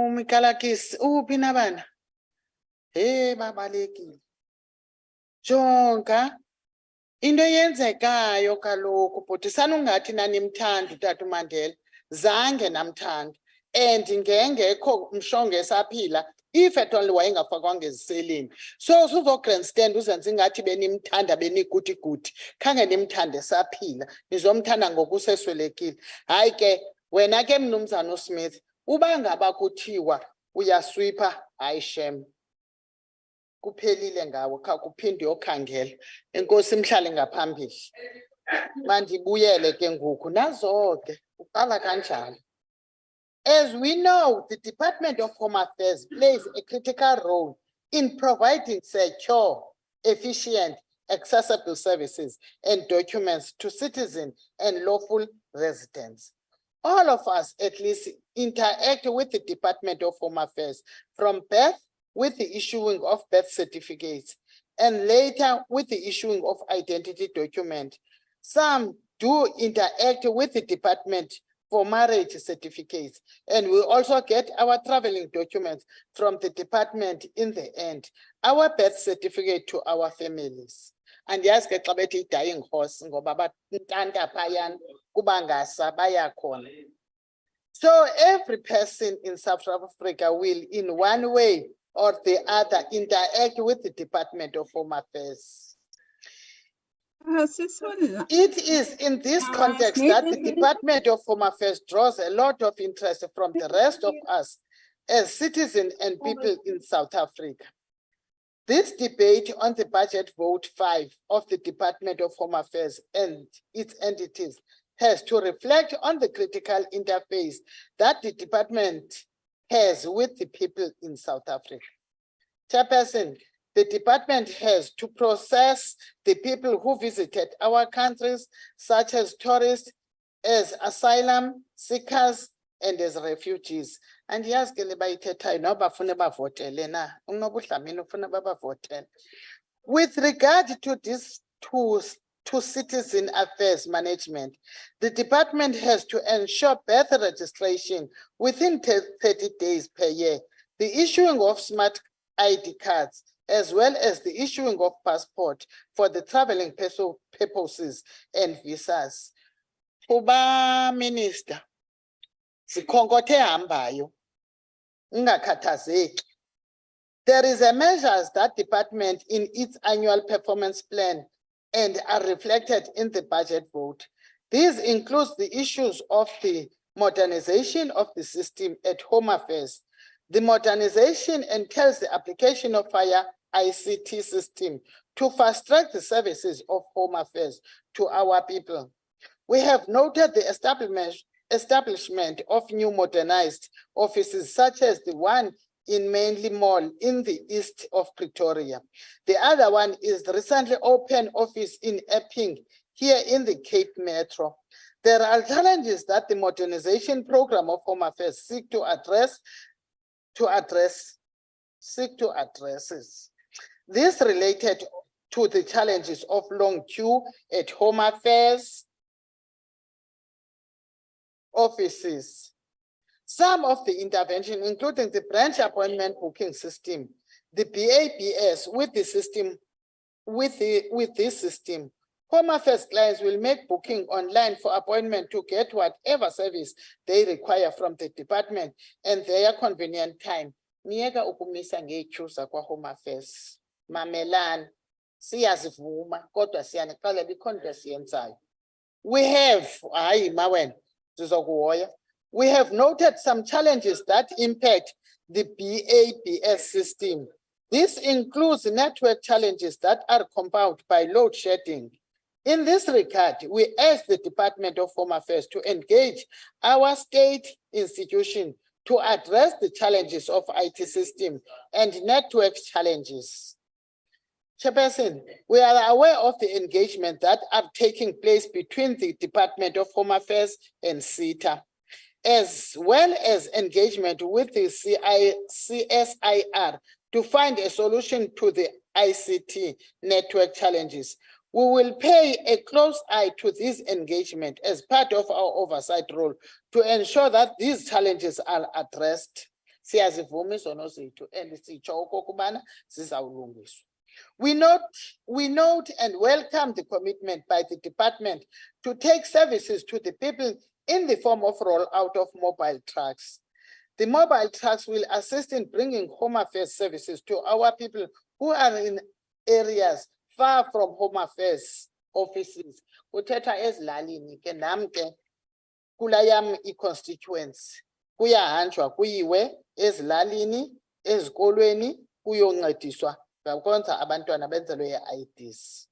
uMikalakisi uphi nabana? Babalekile. Jonga into eyenzekayo kaloku bhuti sanungathi nanimthanda utata uMandela, zange namthanda, and ngengekho mshongo esaphila if at all wayengafakwanga eziseleni. So uzo-grandstand uzenza ingathi benimthanda beniguti-guti, khange nimthande esaphila, nizomthanda ngokuseswelekile. Hayi ke wena ke mnumzana uSmith, uba ngaba kuthiwa uyaswipha, hayi shem. Kuphelile ngawo, kha kuphinde uyokhangela. Enkosi mhlale ngaphambili. Mandibuyele ke ngoku nazo ke uqala kanjalo. As we know, the Department of Home Affairs plays a critical role in providing secure, efficient, accessible services and documents to citizens and lawful residents. All of us at least interact with the Department of Home Affairs from birth with the issuing of birth certificates and later with the issuing of identity document. Some do interact with the department for marriage certificates, and we also get our traveling documents from the department in the end, our birth certificate to our families. Andiyazi ke xa bethi i-dying horse ngoba batanta phayana kuba ngasa baya khona. So every person in South Africa will in one way or the other interact with the Department of Home Affairs. It is in this context that the Department of Home Affairs draws a lot of interest from the rest of us as citizens and people in South Africa. This debate on the budget vote 5 of the Department of Home Affairs and its entities has to reflect on the critical interface that the department has with the people in South Africa. Chairperson, the department has to process the people who visited our countries, such as tourists, as asylum seekers, and as refugees. And yes, with regard to this to citizen affairs management, the department has to ensure birth registration within 30 days per year, the issuing of smart ID cards, as well as the issuing of passport for the traveling purposes and visas. Uba Minister, sikhonkote hambayo, ungakhathazeki. There is a measures that department in its annual performance plan and are reflected in the budget vote. These include the issues of the modernization of the system at Home Affairs. The modernization entails the application of our ICT system to fast-track the services of Home Affairs to our people. We have noted the establishment of new modernized offices, such as the one in Mainly Mall in the east of Pretoria. The other one is the recently opened office in Epping, here in the Cape Metro. There are challenges that the modernization program of Home Affairs seek to address. This related to the challenges of long queue at Home Affairs offices. Some of the intervention, including the branch appointment booking system, the BABS with the system, with this system, Home Affairs clients will make booking online for appointment to get whatever service they require from the department and their convenient time. Niyeka ukumisa ngechusa kwa Home Affairs. Mamelani, siyazivuma, kodwa siyanixelela bikhona siyenzayo. We have noted some challenges that impact the BABS system. This includes network challenges that are compounded by load shedding. In this regard, we ask the Department of Home Affairs to engage our state institution to address the challenges of IT system and network challenges. Chairperson, we are aware of the engagement that are taking place between the Department of Home Affairs and CETA, as well as engagement with the CSIR to find a solution to the ICT network challenges. We will pay a close eye to this engagement as part of our oversight role to ensure that these challenges are addressed. We note and welcome the commitment by the department to take services to the people in the form of rollout of mobile trucks. The mobile trucks will assist in bringing Home Affairs services to our people who are in areas far from Home Affairs offices. Uthetha ezilalini ke nam ke kula yam i-constituents kuyahanjwa kuyiwe ezilalini ezikolweni kuyoncediswa ngakwenza abantwana benzelwe i-IDs.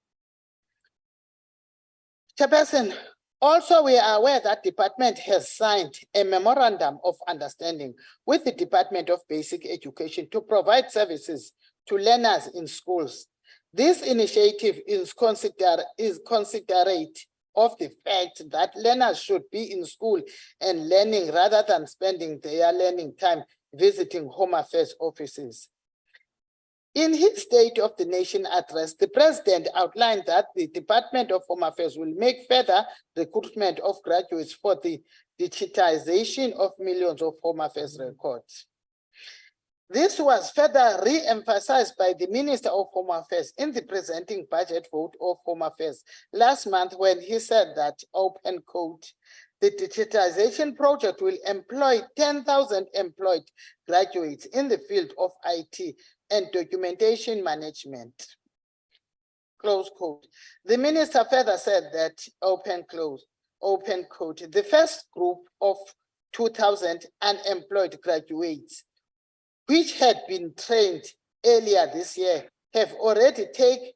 Chairperson, also we are aware that department has signed a memorandum of understanding with the Department of Basic Education to provide services to learners in schools. This initiative is considerate of the fact that learners should be in school and learning rather than spending their learning time visiting Home Affairs offices. In his State of the Nation address, the President outlined that the Department of Home Affairs will make further recruitment of graduates for the digitization of millions of Home Affairs records. This was further re-emphasized by the Minister of Home Affairs in the presenting budget vote of Home Affairs last month when he said that, open quote, the digitization project will employ 10,000 employed graduates in the field of IT and documentation management. Close quote. The minister further said that, open quote, the first group of 2,000 unemployed graduates, which had been trained earlier this year, have already taken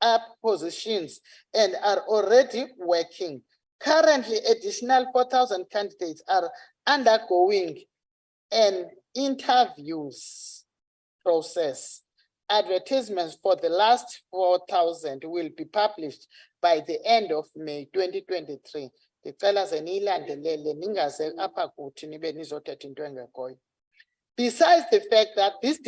up positions and are already working. Currently, additional 4,000 candidates are undergoing an interviews process. Advertisements for the last 4,000 will be published by the end of May 2023. Besides the fact that this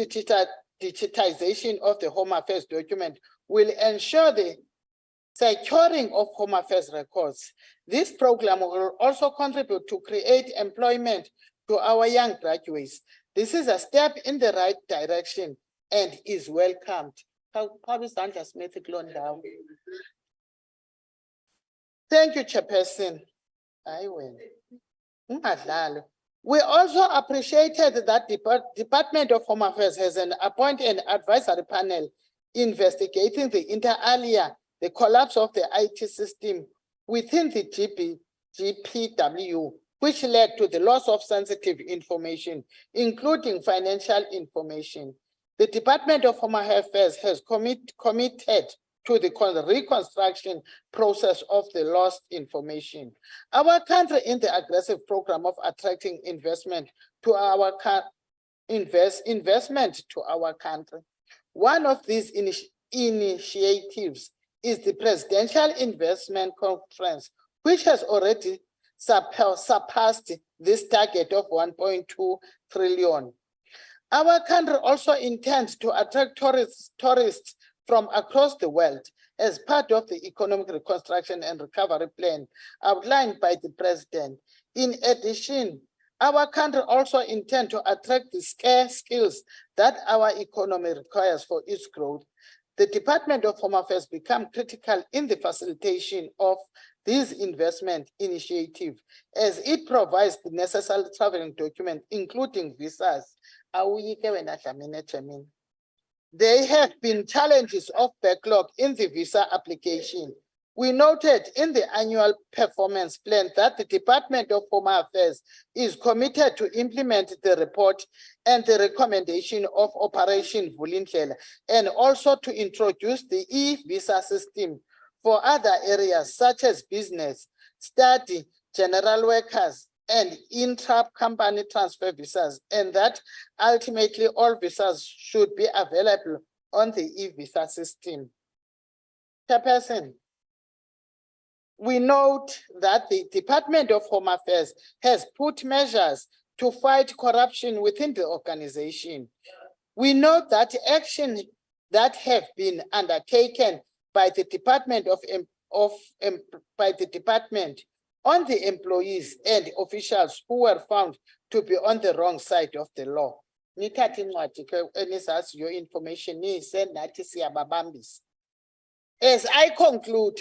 digitization of the Home Affairs document will ensure the securing of Home Affairs records, this program will also contribute to create employment to our young graduates. This is a step in the right direction and is welcomed. Thank you, Chairperson. I win. We also appreciated that the Department of Home Affairs has appointed an advisory panel investigating the inter alia, the collapse of the IT system within the GPW, which led to the loss of sensitive information, including financial information. The Department of Home Affairs has committed to the reconstruction process of the lost information. Our country in the aggressive program of attracting investment to our investment to our country. One of these initiatives is the Presidential Investment Conference, which has already surpassed this target of 1.2 trillion. Our country also intends to attract tourists from across the world as part of the economic reconstruction and recovery plan outlined by the president. In addition, our country also intends to attract the scarce skills that our economy requires for its growth. The Department of Home Affairs become critical in the facilitation of this investment initiative as it provides the necessary traveling documents, including visas. There have been challenges of backlog in the visa application. We noted in the annual performance plan that the Department of Home Affairs is committed to implement the report and the recommendation of Operation Vulindlela, and also to introduce the e-visa system for other areas such as business, study, general workers, and intra-company transfer visas, and that ultimately all visas should be available on the e-visa system. Chairperson, we note that the Department of Home Affairs has put measures to fight corruption within the organization. We note that action that have been undertaken by the Department on the employees and officials who were found to be on the wrong side of the law. Your information as I conclude,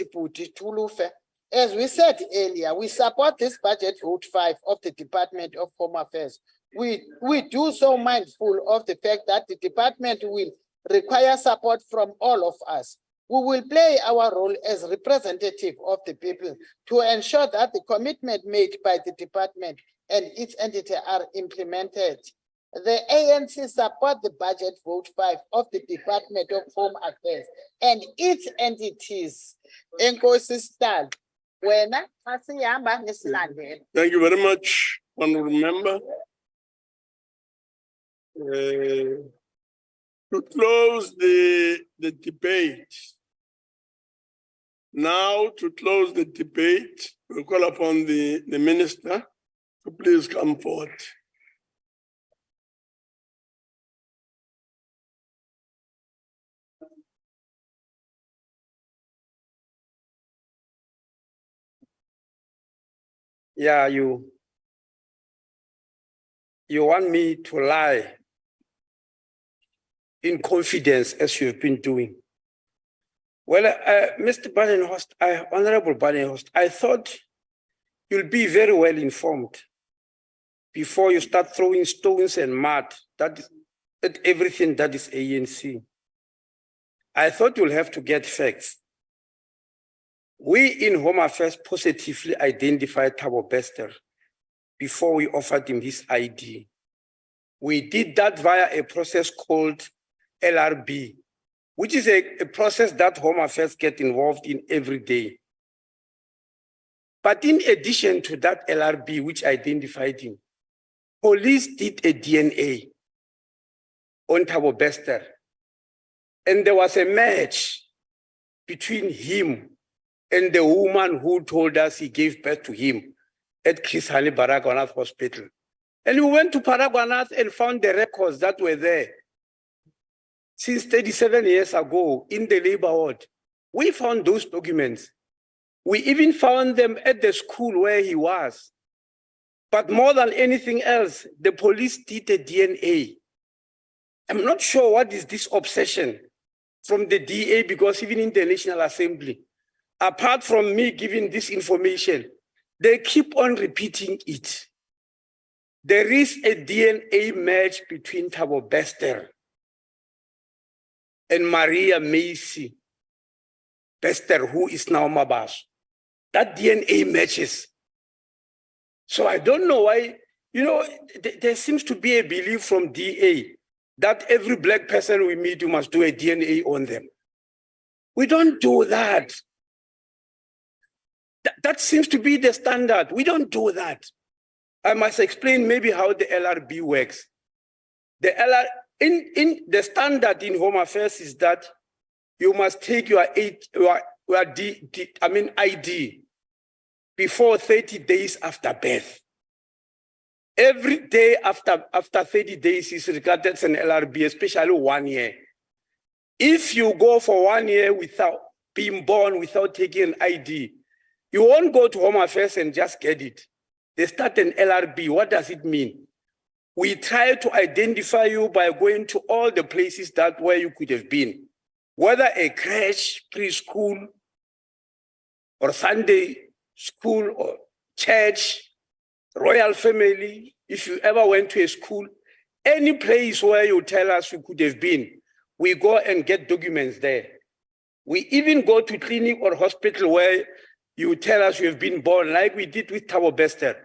as we said earlier, we support this budget vote 5 of the Department of Home Affairs. We do so mindful of the fact that the department will require support from all of us. We will play our role as representative of the people to ensure that the commitment made by the department and its entity are implemented. The ANC support the budget vote 5 of the Department of Home Affairs and its entities. Thank you very much, honorable member. To close the debate. Now, to close the debate, we call upon the minister to please come forward. Yeah, you want me to lie in confidence as you have been doing. Well, Mr. Badenhorst, Honorable Badenhorst, I thought you'll be very well informed before you start throwing stones and mud at everything that is ANC. I thought you'll have to get facts. We in Home Affairs positively identified Thabo Bester before we offered him his ID. We did that via a process called LRB, which is a process that Home Affairs get involved in every day. But in addition to that LRB, which identified him, police did a DNA on Thabo Bester. And there was a match between him and the woman who told us he gave birth to him at Chris Hani Baragwanath Hospital. And we went to Baragwanath and found the records that were there since 37 years ago in the labor ward. We found those documents. We even found them at the school where he was. But more than anything else, the police did a DNA. I'm not sure what is this obsession from the DA, because even in the National Assembly, apart from me giving this information, they keep on repeating it. There is a DNA match between Thabo Bester and Maria Macy Bester, who is now Mabaso. That DNA matches. So I don't know why, there seems to be a belief from DA that every black person we meet, you must do a DNA on them. We don't do that. That seems to be the standard. We don't do that. I must explain maybe how the LRB works. The the standard in Home Affairs is that you must take your ID before 30 days after birth. Every day after 30 days is regarded as an LRB, especially 1 year. If you go for 1 year without being born, without taking an ID, you won't go to Home Affairs and just get it. They start an LRB. What does it mean? We try to identify you by going to all the places where you could have been, whether a crèche, preschool, or Sunday school, or church, royal family. If you ever went to a school, any place where you tell us you could have been, we go and get documents there. We even go to clinic or hospital where you tell us you have been born, like we did with Thabo Bester.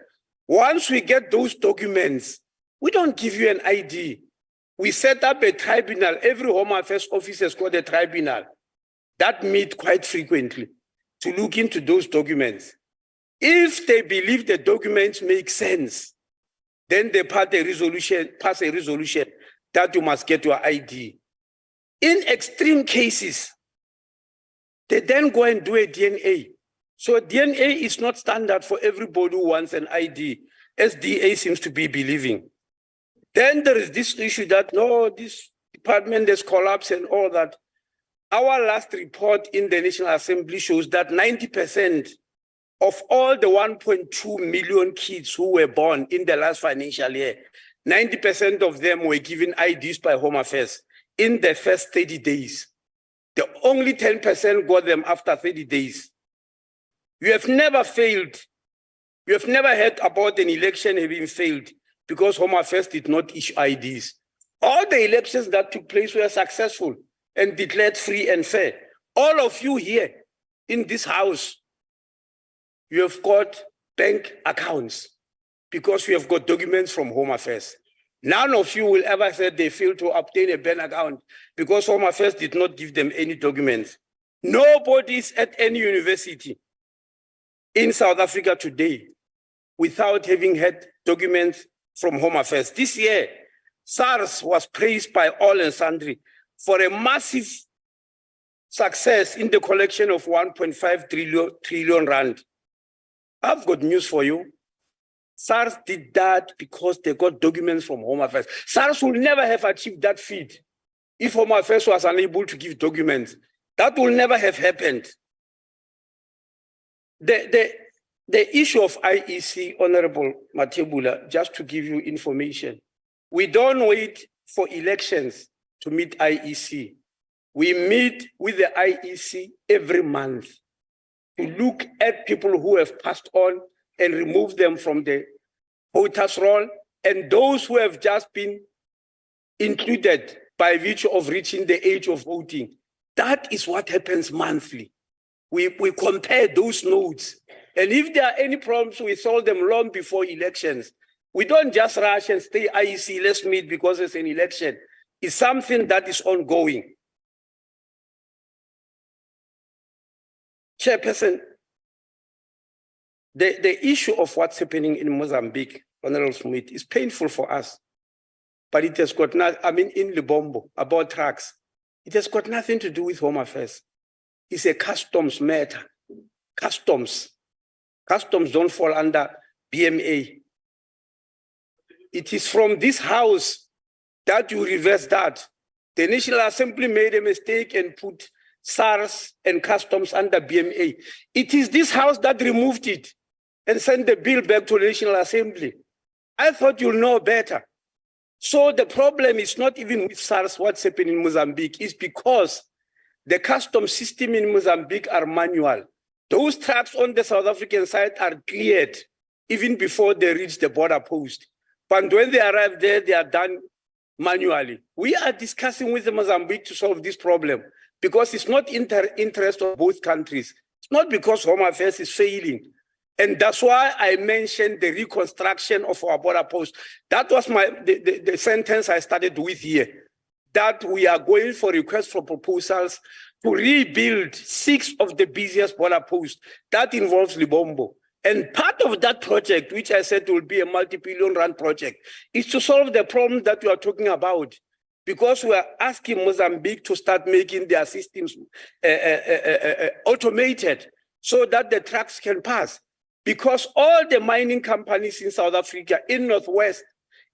Once we get those documents, we don't give you an ID. We set up a tribunal. Every Home Affairs office has got a tribunal that meet quite frequently to look into those documents. If they believe the documents make sense, then they pass a resolution that you must get your ID. In extreme cases, they then go and do a DNA. So DNA is not standard for everybody who wants an ID, as DA seems to be believing. Then there is this issue that, no, this department has collapsed and all that. Our last report in the National Assembly shows that 90% of all the 1.2 million kids who were born in the last financial year, 90% of them were given IDs by Home Affairs in the first 30 days. The only 10% got them after 30 days. You have never failed. You have never heard about an election having failed because Home Affairs did not issue IDs. All the elections that took place were successful and declared free and fair. All of you here in this house, you have got bank accounts because you have got documents from Home Affairs. None of you will ever say they failed to obtain a bank account because Home Affairs did not give them any documents. Nobody is at any university in South Africa today without having had documents from Home Affairs. This year, SARS was praised by all and sundry for a massive success in the collection of 1.5 trillion rand. I've got news for you. SARS did that because they got documents from Home Affairs. SARS will never have achieved that feat if Home Affairs was unable to give documents. That will never have happened. The issue of IEC, Honorable Matebula, just to give you information, we don't wait for elections to meet IEC. We meet with the IEC every month to look at people who have passed on and remove them from the voters' roll, and those who have just been included by virtue of reaching the age of voting. That is what happens monthly. We compare those notes. And if there are any problems, we solve them long before elections. We don't just rush and stay IEC, let's meet because it's an election. It's something that is ongoing. Chairperson, the issue of what's happening in Mozambique, Honorable Smith, is painful for us. But it has got nothing, I mean, in Lebombo, about trucks, it has got nothing to do with Home Affairs. It's a customs matter. Customs don't fall under BMA. It is from this house that you reverse that. The National Assembly made a mistake and put SARS and customs under BMA. It is this house that removed it and sent the bill back to the National Assembly. I thought you'll know better. So the problem is not even with SARS, what's happening in Mozambique, is because the customs system in Mozambique are manual. Those trucks on the South African side are cleared even before they reach the border post. But when they arrive there, they are done manually. We are discussing with Mozambique to solve this problem because it's not in the interest of both countries. It's not because Home Affairs is failing. And that's why I mentioned the reconstruction of our border post. That was the sentence I started with here, that we are going for requests for proposals to rebuild 6 of the busiest border posts. That involves Lebombo. And part of that project, which I said will be a multi-billion rand project, is to solve the problem that we are talking about. Because we are asking Mozambique to start making their systems automated so that the trucks can pass. Because all the mining companies in South Africa, in Northwest,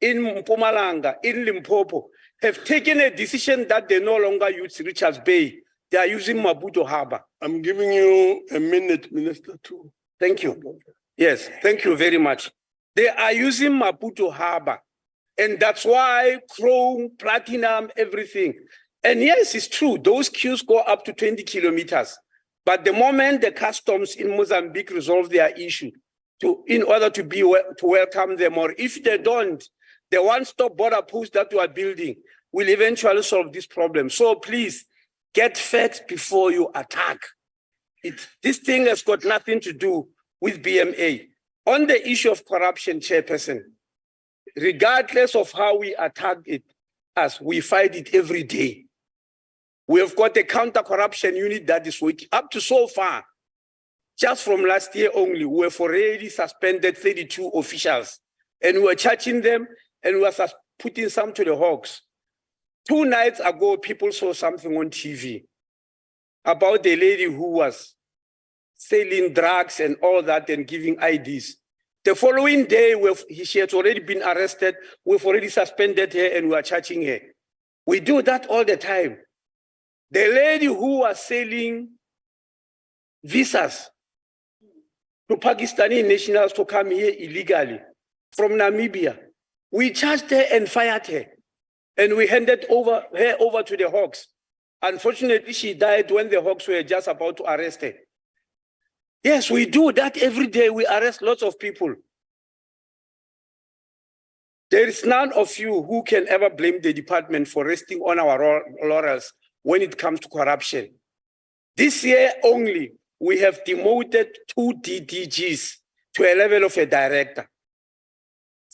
in Mpumalanga, in Limpopo, have taken a decision that they no longer use Richards Bay. They are using Maputo Harbor. I'm giving you a minute, Minister, too. Thank you. Yes, thank you very much. They are using Maputo Harbor. And that's why chrome, platinum, everything. And yes, it's true. Those queues go up to 20 kilometers. But the moment the customs in Mozambique resolve their issue, in order to welcome them, or if they don't, the one-stop border post that we are building will eventually solve this problem. So please, get facts before you attack. This thing has got nothing to do with BMA. On the issue of corruption, Chairperson, regardless of how we attack it, as we fight it every day, we have got a counter-corruption unit that is working up to so far. Just from last year only, we have already suspended 32 officials, and we are charging them, and we are putting some to the hawks. 2 nights ago, people saw something on TV about a lady who was selling drugs and all that and giving IDs. The following day, she has already been arrested. We've already suspended her and we are charging her. We do that all the time. The lady who was selling visas to Pakistani nationals to come here illegally from Namibia, we charged her and fired her. And we handed her over to the Hawks. Unfortunately, she died when the Hawks were just about to arrest her. Yes, we do that every day. We arrest lots of people. There is none of you who can ever blame the department for resting on our laurels when it comes to corruption. This year only, we have demoted 2 DDGs to a level of a director.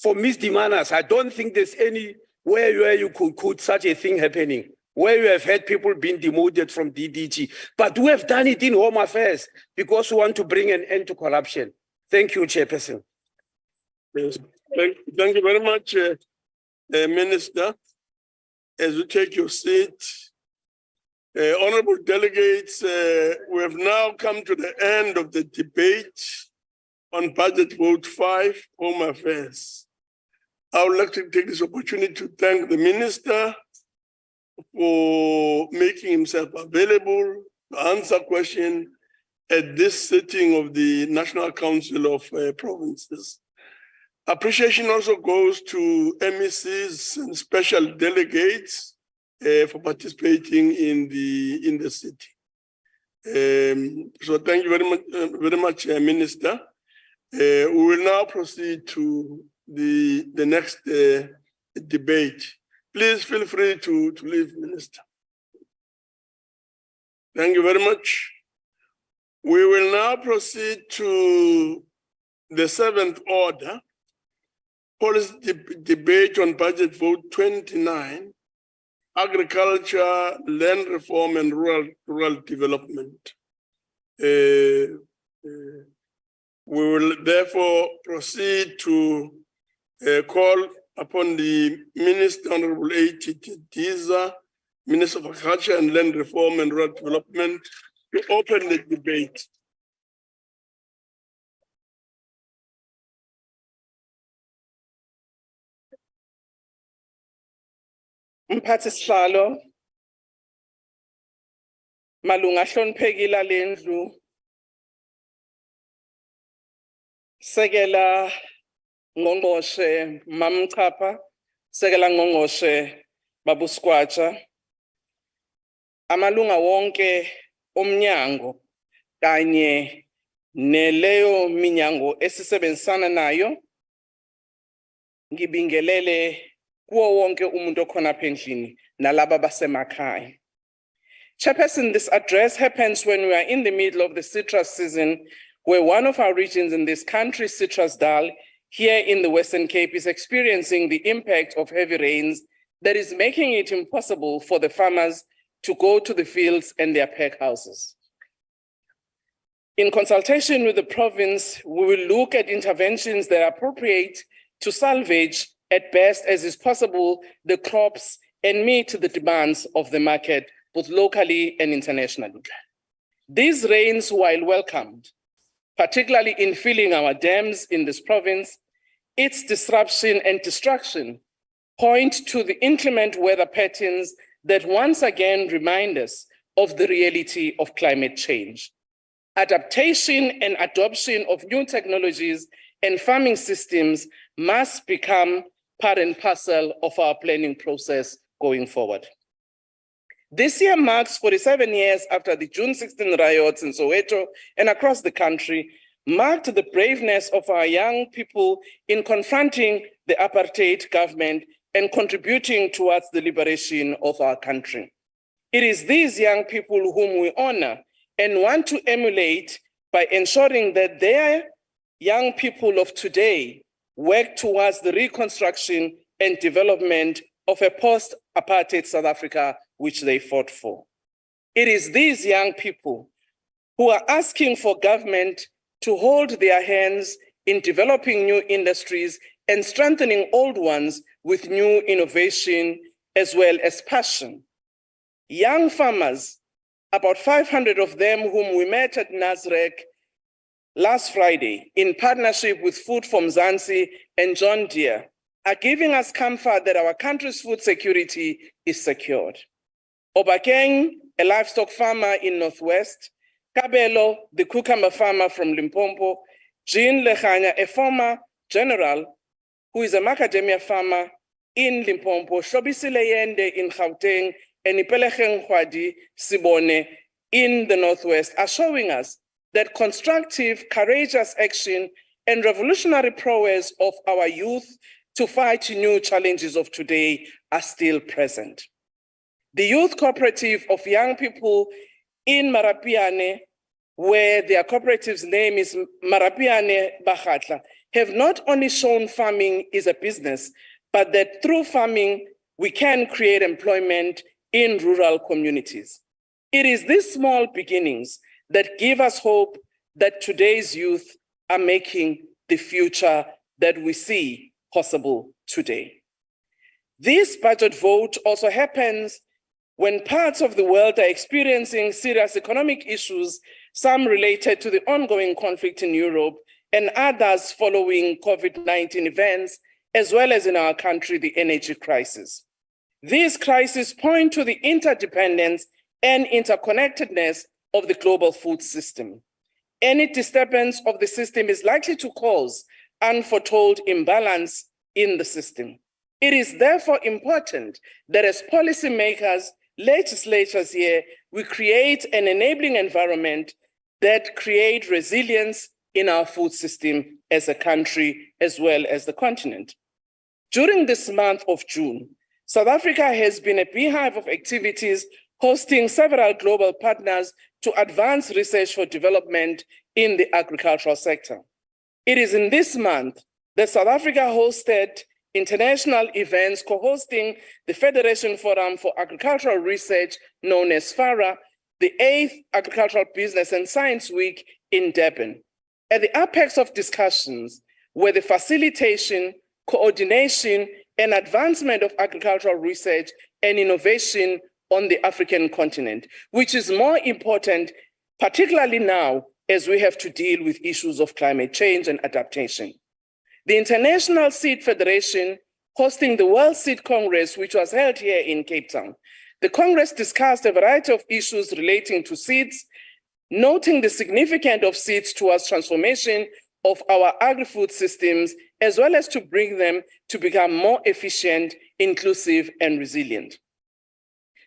For misdemeanors, I don't think there's any where you could such a thing happening, where you have had people being demoted from DDG. But we have done it in Home Affairs because we want to bring an end to corruption. Thank you, Chairperson. Yes. Thank you very much, Minister. As you take your seat, honorable delegates, we have now come to the end of the debate on budget vote 5, Home Affairs. I would like to take this opportunity to thank the Minister for making himself available to answer questions at this sitting of the National Council of Provinces. Appreciation also goes to MECs and special delegates for participating in the city. So thank you very much, Minister. We will now proceed to the next debate. Please feel free to leave, Minister. Thank you very much. We will now proceed to the seventh order, policy debate on budget vote 29, agriculture, land reform, and rural development. We will therefore proceed to call upon the Minister, Honorable A.T. Diza, Minister of Agriculture and Land Reform and Rural Development, to open the debate. Mphathishlalo, malunga hloniphekile lendlu, sekela ngqongqoshe Ncop, sekela ngqongqoshe Babu Skwatsha, amalunga wonke omnyango kanye neleyo minyango esisebenzisana nayo, ngibingelele kuwo wonke umuntu okhona apha endlini nalabo basemakhaya. Chairperson, this address happens when we are in the middle of the citrus season, where one of our regions in this country, Citrus Dal, here in the Western Cape, is experiencing the impact of heavy rains that is making it impossible for the farmers to go to the fields and their pack houses. In consultation with the province, we will look at interventions that are appropriate to salvage, at best as is possible, the crops and meet the demands of the market, both locally and internationally. These rains, while welcomed, particularly in filling our dams in this province, its disruption and destruction point to the inclement weather patterns that once again remind us of the reality of climate change. Adaptation and adoption of new technologies and farming systems must become part and parcel of our planning process going forward. This year marks 47 years after the June 16 riots in Soweto and across the country, marked the braveness of our young people in confronting the apartheid government and contributing towards the liberation of our country. It is these young people whom we honor and want to emulate by ensuring that their young people of today work towards the reconstruction and development of a post-apartheid South Africa, which they fought for. It is these young people who are asking for government to hold their hands in developing new industries and strengthening old ones with new innovation as well as passion. Young farmers, about 500 of them whom we met at Nasrec last Friday in partnership with Food from Zanzi and John Deere, are giving us comfort that our country's food security is secured. Obakeng, a livestock farmer in Northwest, Kabelo, the cucumber farmer from Limpopo, Jean Lechanya, a former general who is a macadamia farmer in Limpopo, Shobisi Leyende in Gauteng, and Ipelecheng Hwadi Sibone in the Northwest are showing us that constructive, courageous action and revolutionary prowess of our youth to fight new challenges of today are still present. The Youth Cooperative of Young People in Marapiane, where their cooperative's name is Marapiane Bakhatla, have not only shown farming is a business, but that through farming, we can create employment in rural communities. It is these small beginnings that give us hope that today's youth are making the future that we see possible today. This budget vote also happens when parts of the world are experiencing serious economic issues, some related to the ongoing conflict in Europe and others following COVID-19 events, as well as in our country, the energy crisis. These crises point to the interdependence and interconnectedness of the global food system. Any disturbance of the system is likely to cause unforetold imbalance in the system. It is therefore important that as policymakers, legislators here, we create an enabling environment that create resilience in our food system as a country, as well as the continent. During this month of June, South Africa has been a beehive of activities hosting several global partners to advance research for development in the agricultural sector. It is in this month that South Africa hosted international events co-hosting the Federation Forum for Agricultural Research, known as FARA, the 8th Agricultural Business and Science Week in Durban. At the apex of discussions were the facilitation, coordination, and advancement of agricultural research and innovation on the African continent, which is more important, particularly now as we have to deal with issues of climate change and adaptation. The International Seed Federation hosting the World Seed Congress, which was held here in Cape Town. The Congress discussed a variety of issues relating to seeds, noting the significance of seeds towards transformation of our agri-food systems, as well as to bring them to become more efficient, inclusive, and resilient.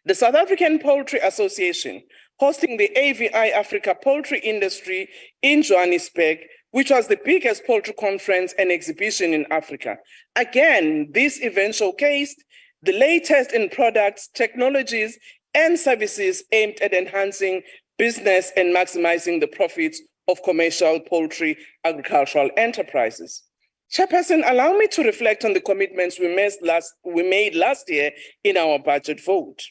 The South African Poultry Association hosting the AVI Africa Poultry Industry in Johannesburg, which was the biggest poultry conference and exhibition in Africa. Again, this event showcased the latest in products, technologies, and services aimed at enhancing business and maximizing the profits of commercial poultry agricultural enterprises. Chairperson, allow me to reflect on the commitments we made last year in our budget vote.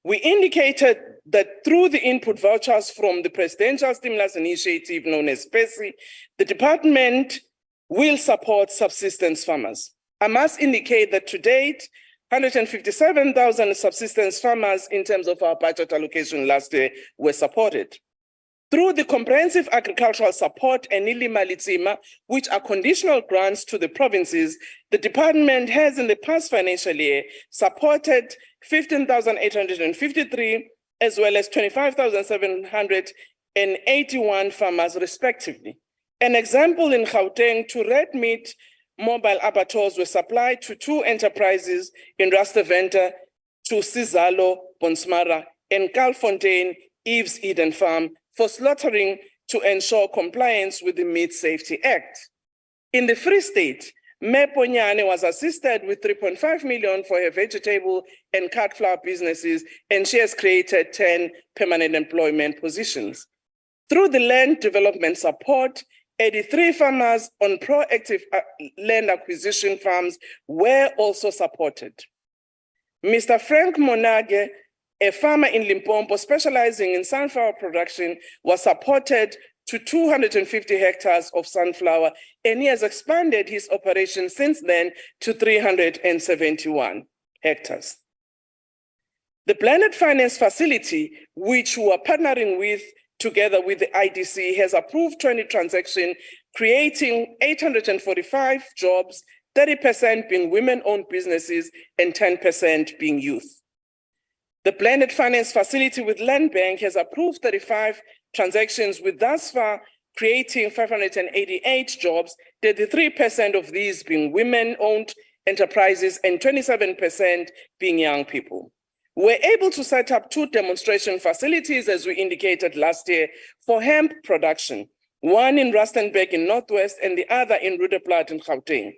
We indicated that through the input vouchers from the Presidential Stimulus Initiative known as PESI, the department will support subsistence farmers. I must indicate that to date, 157,000 subsistence farmers in terms of our budget allocation last year were supported. Through the comprehensive agricultural support and Ilimalitima, which are conditional grants to the provinces, the department has in the past financial year supported 15,853 as well as 25,781 farmers respectively. An example in Gauteng, two red meat mobile abattoirs were supplied to 2 enterprises in Rustenburg, to Sizalo, Bonsmara, and Kalfontein, Eve's Eden Farm, for slaughtering to ensure compliance with the Meat Safety Act. In the Free State, Meponyane was assisted with 3.5 million for her vegetable and cut flour businesses, and she has created 10 permanent employment positions. Through the land development support, 83 farmers on proactive land acquisition farms were also supported. Mr. Frank Monage, a farmer in Limpopo specializing in sunflower production, was supported to 250 hectares of sunflower, and he has expanded his operation since then to 371 hectares. The Blended Finance Facility, which we are partnering with together with the IDC, has approved 20 transactions, creating 845 jobs, 30% being women-owned businesses and 10% being youth. The Blended Finance Facility with Land Bank has approved 35 transactions, with thus far creating 588 jobs, 33% of these being women-owned enterprises and 27% being young people. We're able to set up 2 demonstration facilities, as we indicated last year, for hemp production, one in Rustenburg in Northwest and the other in Roodeplaat in Gauteng.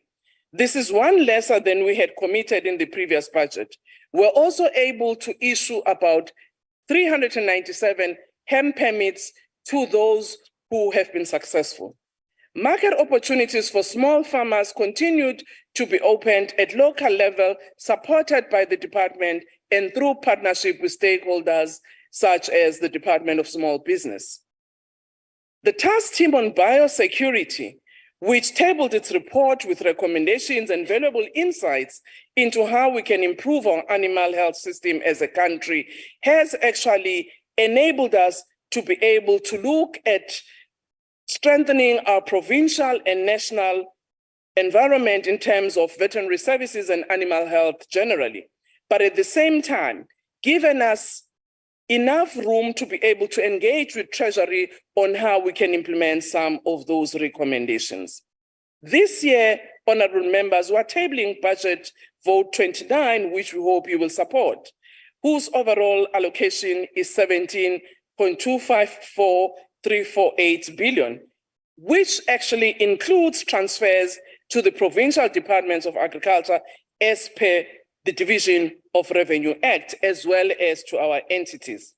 This is one lesser than we had committed in the previous budget. We're also able to issue about 397 hemp permits to those who have been successful. Market opportunities for small farmers continued to be opened at local level, supported by the department and through partnership with stakeholders such as the Department of Small Business. The task team on biosecurity, which tabled its report with recommendations and valuable insights into how we can improve our animal health system as a country, has actually enabled us to be able to look at strengthening our provincial and national environment in terms of veterinary services and animal health generally. But at the same time, given us enough room to be able to engage with Treasury on how we can implement some of those recommendations. This year, honorable members who are tabling budget vote 29, which we hope you will support, whose overall allocation is 17.254348 billion, which actually includes transfers to the provincial departments of agriculture as per the Division of Revenue Act, as well as to our entities.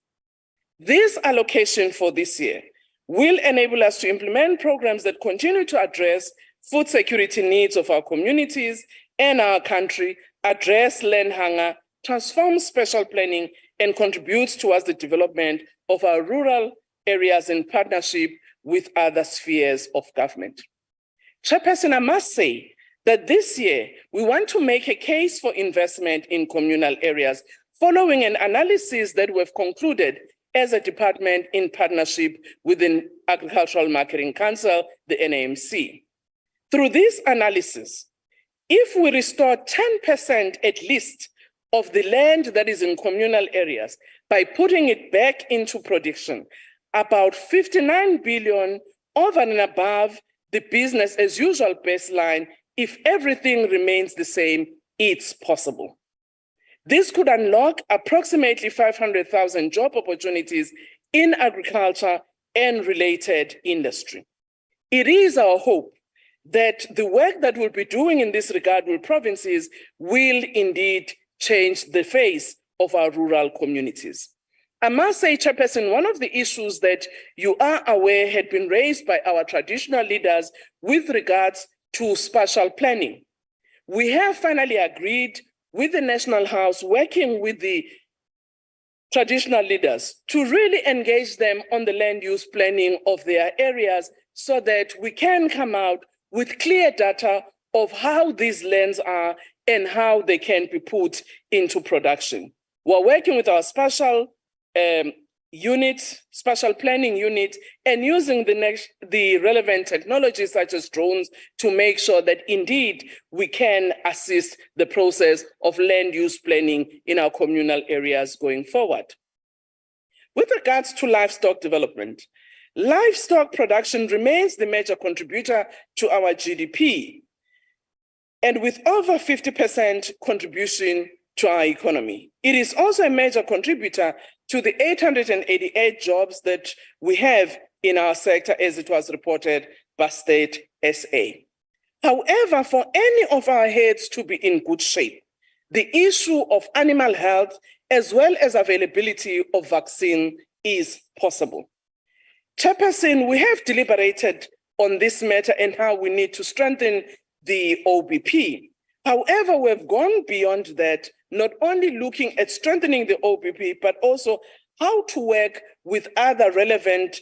This allocation for this year will enable us to implement programs that continue to address food security needs of our communities and our country, address land hunger, transform special planning, and contribute towards the development of our rural areas in partnership with other spheres of government. Chairperson, I must say that this year, we want to make a case for investment in communal areas following an analysis that we've concluded as a department in partnership with the Agricultural Marketing Council, the NAMC. Through this analysis, if we restore 10% at least of the land that is in communal areas by putting it back into production, about 59 billion over and above the business as usual baseline, if everything remains the same, it's possible. This could unlock approximately 500,000 job opportunities in agriculture and related industry. It is our hope that the work that we'll be doing in this regard with provinces will indeed change the face of our rural communities. I must say, Chairperson, one of the issues that you are aware had been raised by our traditional leaders with regards to spatial planning. We have finally agreed with the National House, working with the traditional leaders, to really engage them on the land use planning of their areas so that we can come out with clear data of how these lands are and how they can be put into production. We're working with our spatial spatial planning unit, and using the relevant technologies such as drones to make sure that indeed we can assist the process of land use planning in our communal areas going forward. With regards to livestock development, livestock production remains the major contributor to our GDP, and with over 50% contribution to our economy. It is also a major contributor to the 888 jobs that we have in our sector, as it was reported by State SA. However, for any of our heads to be in good shape, the issue of animal health as well as availability of vaccine is possible. Chairperson, we have deliberated on this matter and how we need to strengthen the OBP. However, we've gone beyond that, not only looking at strengthening the OBP, but also how to work with other relevant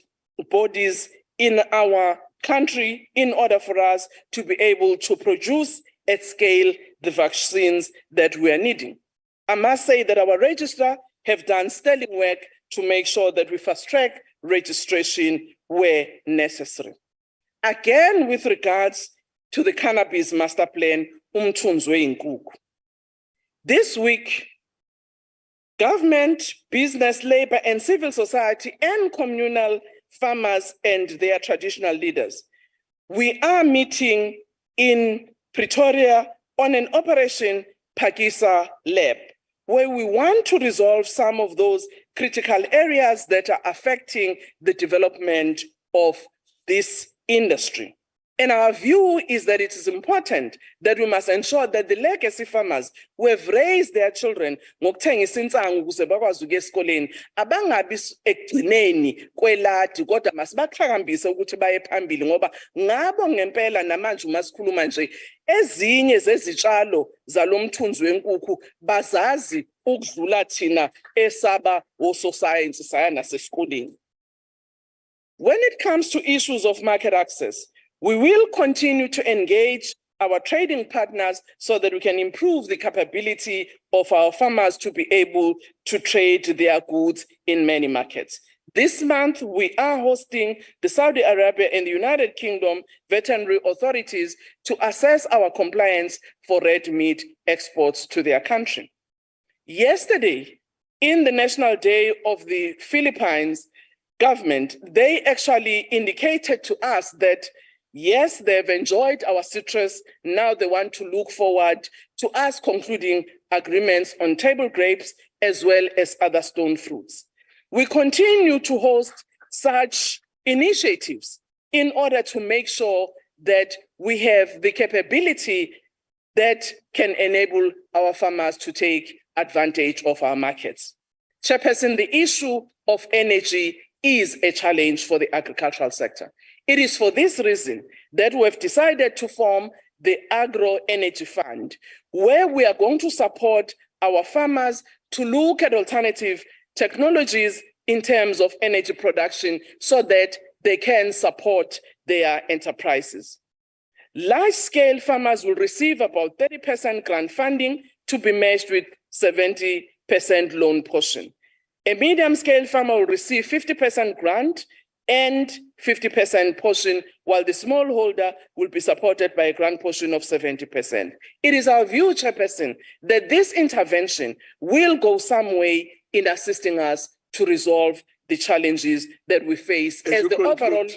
bodies in our country in order for us to be able to produce at scale the vaccines that we are needing. I must say that our registrar have done sterling work to make sure that we fast track registration where necessary. Again, with regards to the cannabis master plan, this week, government, business, labor, and civil society, and communal farmers and their traditional leaders, we are meeting in Pretoria on an Operation Phakisa Lab, where we want to resolve some of those critical areas that are affecting the development of this industry. And our view is that it is important that we must ensure that the legacy farmers who have raised their children ngokuthengisa insangu ukuze bakwazi ukuya esikoleni abangabi ekugcineni kweladi, kodwa masibaxhakambise ukuthi baye phambili, ngoba ngabo ngempela namanje uma sikhuluma nje ezinye zezitshalo zalomthunzi wenkukhu bazazi ukudlula thina esaba ososayensi saya nasesikoleni. When it comes to issues of market access, we will continue to engage our trading partners so that we can improve the capability of our farmers to be able to trade their goods in many markets. This month, we are hosting the Saudi Arabia and the United Kingdom veterinary authorities to assess our compliance for red meat exports to their country. Yesterday, in the National Day of the Philippines government, they actually indicated to us that Yes, they've enjoyed our citrus. Now they want to look forward to us concluding agreements on table grapes as well as other stone fruits. We continue to host such initiatives in order to make sure that we have the capability that can enable our farmers to take advantage of our markets. Chairperson, the issue of energy is a challenge for the agricultural sector. It is for this reason that we have decided to form the Agro Energy Fund, where we are going to support our farmers to look at alternative technologies in terms of energy production so that they can support their enterprises. Large-scale farmers will receive about 30% grant funding to be matched with 70% loan portion. A medium-scale farmer will receive 50% grant and 50% portion, while the smallholder will be supported by a grant portion of 70%. It is our view, Chairperson, that this intervention will go some way in assisting us to resolve the challenges that we face as the overall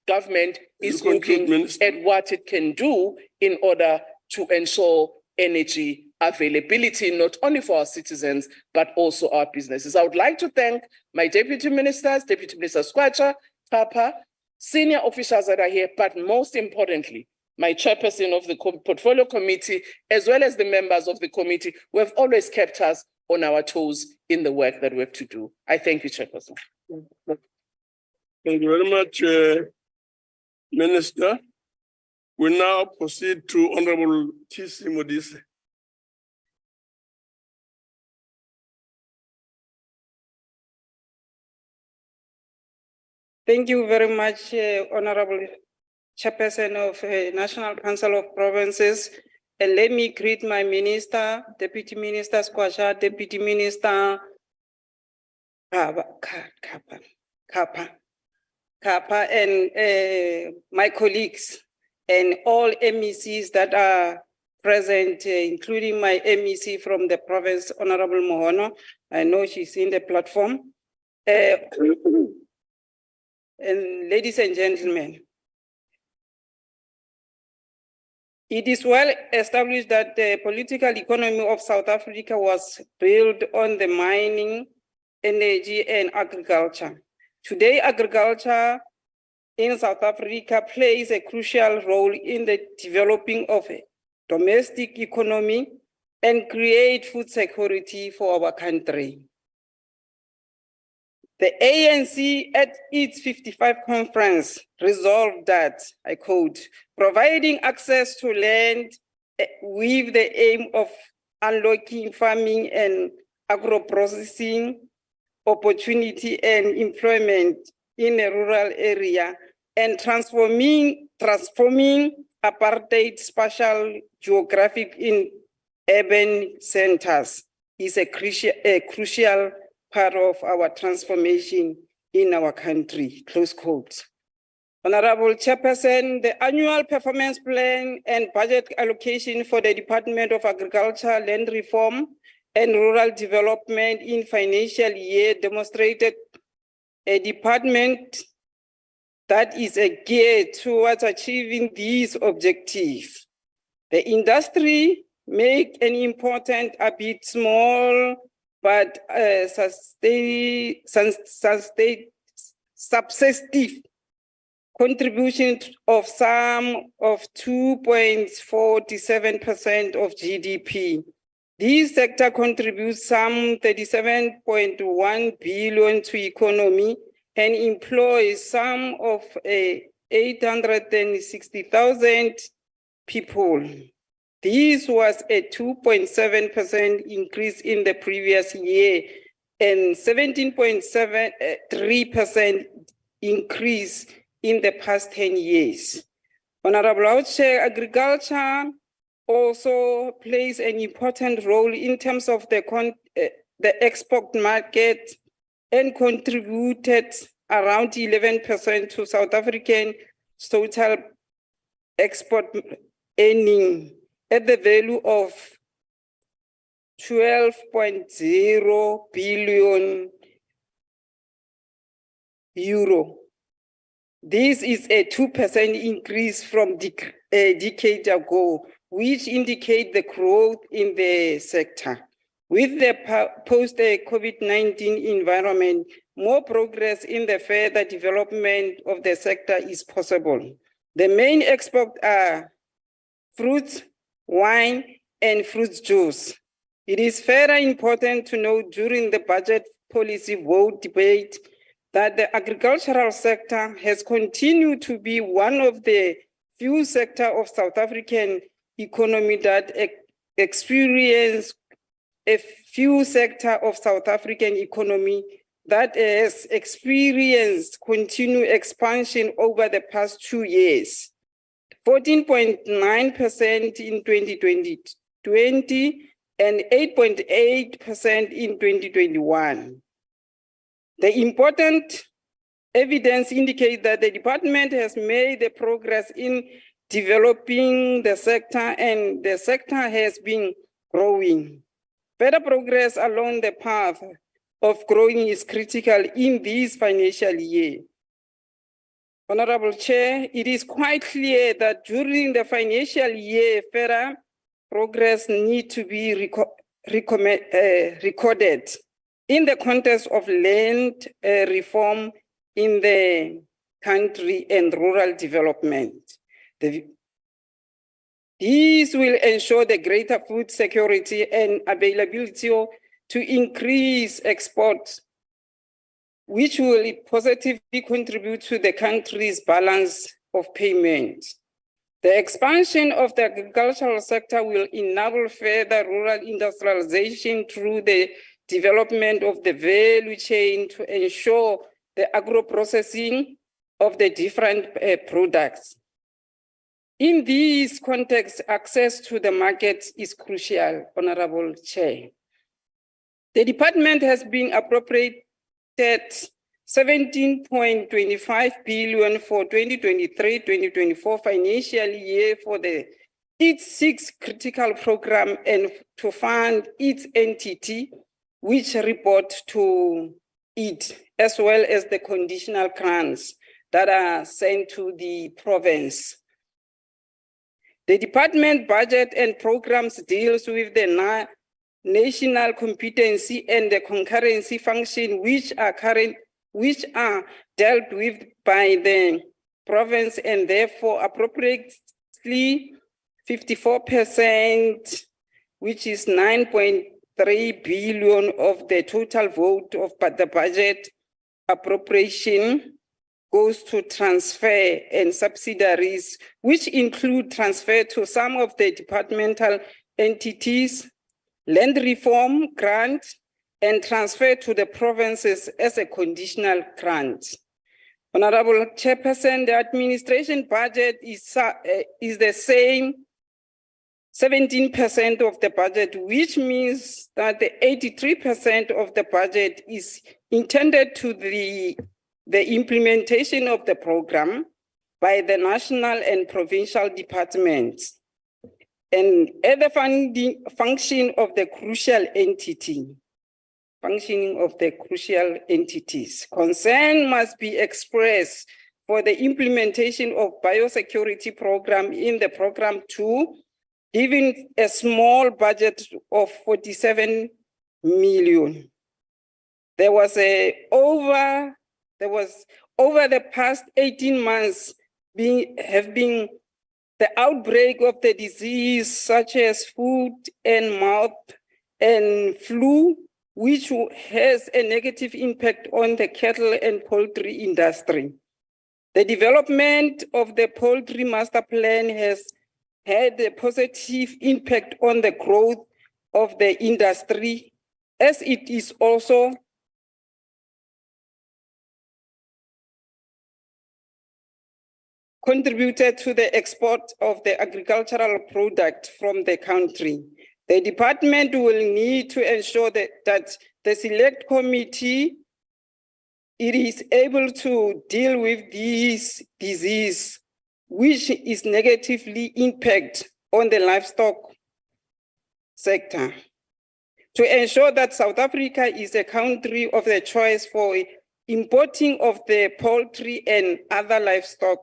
government is looking at what it can do in order to ensure energy availability, not only for our citizens, but also our businesses. I would like to thank my deputy ministers, Deputy Minister Skwatsha, Papa, senior officials that are here, but most importantly, my chairperson of the portfolio committee, as well as the members of the committee, who have always kept us on our toes in the work that we have to do. I thank you, Chairperson. Thank you very much, Minister. We now proceed to Honorable T.C. Modise. Thank you very much, Honorable Chairperson of National Council of Provinces. And let me greet my minister, Deputy Minister Skwatsha, Deputy Minister Kapa, and my colleagues and all MECs that are present, including my MEC from the province, Honorable Mohono. I know she's in the platform. And ladies and gentlemen, it is well established that the political economy of South Africa was built on the mining, energy, and agriculture. Today, agriculture in South Africa plays a crucial role in the developing of a domestic economy and create food security for our country. The ANC at its 55 conference resolved that, I quote, providing access to land with the aim of unlocking farming and agro-processing opportunity and employment in a rural area and transforming apartheid spatial geographic in urban centers is a crucial part of our transformation in our country, close quote. Honorable Chairperson, the annual performance plan and budget allocation for the Department of Agriculture, Land Reform, and Rural Development in financial year demonstrated a department that is geared towards achieving these objectives. The industry make an important, a bit small, but substantive contribution of some of 2.47% of GDP. This sector contributes some 37.1 billion to economy and employs some of 860,000 people. This was a 2.7% increase in the previous year and 17.73% increase in the past 10 years. Honorable Chair, agriculture also plays an important role in terms of the export market and contributed around 11% to South African total export earning at the value of 12.0 billion euro. This is a 2% increase from a decade ago, which indicate the growth in the sector. With the post-COVID-19 environment, more progress in the further development of the sector is possible. The main exports are fruits, wine, and fruit juice. It is very important to note during the budget policy vote debate that the agricultural sector has continued to be one of the few sectors of South African economy that experience has experienced continued expansion over the past 2 years. 14.9% in 2020 and 8.8% in 2021. The important evidence indicates that the department has made the progress in developing the sector and the sector has been growing. Further progress along the path of growing is critical in this financial year. Honorable Chair, it is quite clear that during the financial year, further progress needs to be recorded in the context of land reform in the country and rural development. These will ensure the greater food security and availability to increase exports, which will positively contribute to the country's balance of payment. The expansion of the agricultural sector will enable further rural industrialization through the development of the value chain to ensure the agro-processing of the different products. In this context, access to the market is crucial, Honorable Chair. The department has been appropriated 17.25 billion for 2023-2024 financial year for its 6 critical program and to fund its entity, which report to it, as well as the conditional grants that are sent to the province. The department budget and programs deals with the national competency and the concurrency function, which are dealt with by the province and therefore appropriately 54%, which is 9.3 billion of the total vote of the budget appropriation goes to transfer and subsidiaries, which include transfer to some of the departmental entities, land reform grant, and transfer to the provinces as a conditional grant. Honorable Chairperson, the administration budget is the same 17% of the budget, which means that the 83% of the budget is intended to the implementation of the program by the national and provincial departments and other funding function of the crucial entities. Concern must be expressed for the implementation of biosecurity program in the program 2, given a small budget of 47 million. There was over the past 18 months have been the outbreak of the disease such as foot and mouth and flu, which has a negative impact on the cattle and poultry industry. The development of the poultry master plan has had a positive impact on the growth of the industry, as it is also contributed to the export of the agricultural product from the country. The department will need to ensure that the select committee is able to deal with this disease, which is negatively impact on the livestock sector. To ensure that South Africa is a country of the choice for importing of the poultry and other livestock.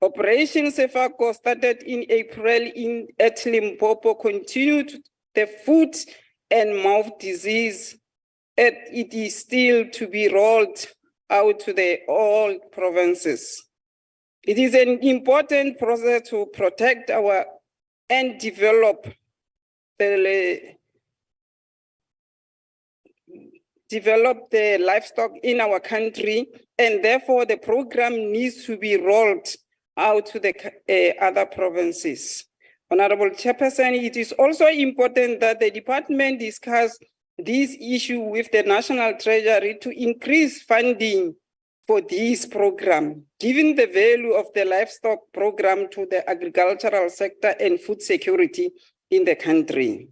Operation Sefako started in April at Limpopo, continued the foot and mouth disease, and it is still to be rolled out to all provinces. It is an important process to protect and develop the livestock in our country, and therefore the program needs to be rolled out to the other provinces. Honorable Chairperson, it is also important that the department discuss this issue with the National Treasury to increase funding for this program, given the value of the livestock program to the agricultural sector and food security in the country.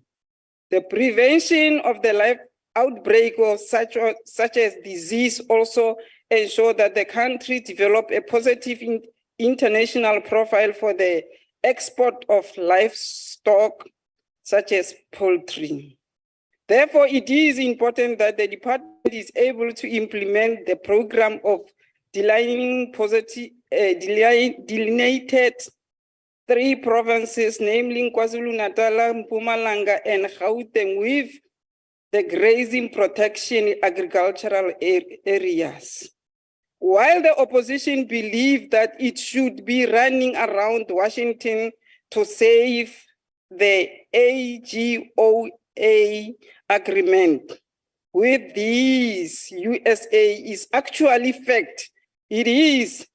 The prevention of the outbreak of such as disease also ensure that the country develop a positive international profile for the export of livestock such as poultry. Therefore, it is important that the department is able to implement the program of delineated 3 provinces, namely KwaZulu-Natal, Mpumalanga, and Gauteng, with the grazing protection agricultural areas. While the opposition believe that it should be running around Washington to save the AGOA agreement with these USA is actually fact. It is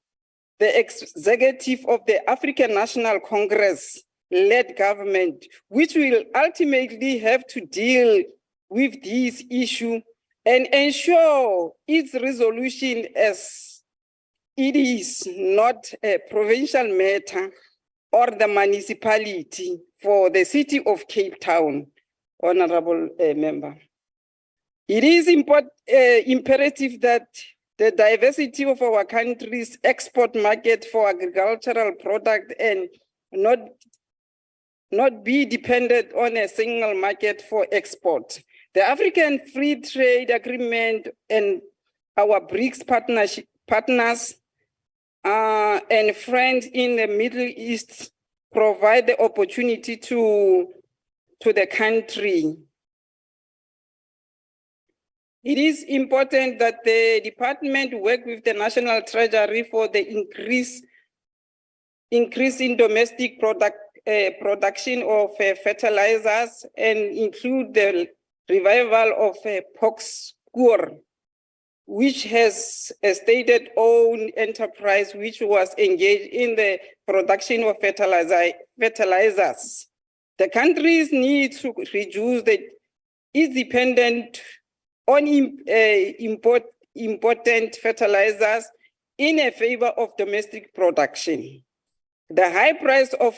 the executive of the African National Congress-led government which will ultimately have to deal with this issue and ensure its resolution, as it is not a provincial matter or the municipality for the city of Cape Town, Honorable Member. It is imperative that the diversity of our country's export market for agricultural product and not be dependent on a single market for export. The African Free Trade Agreement and our BRICS partners and friends in the Middle East provide the opportunity to the country. It is important that the department work with the National Treasury for the increase in domestic production of fertilizers and include the revival of Poxkur, which has a state-owned enterprise which was engaged in the production of fertilizers. The countries need to reduce its dependence on important fertilizers in a favor of domestic production. The high price of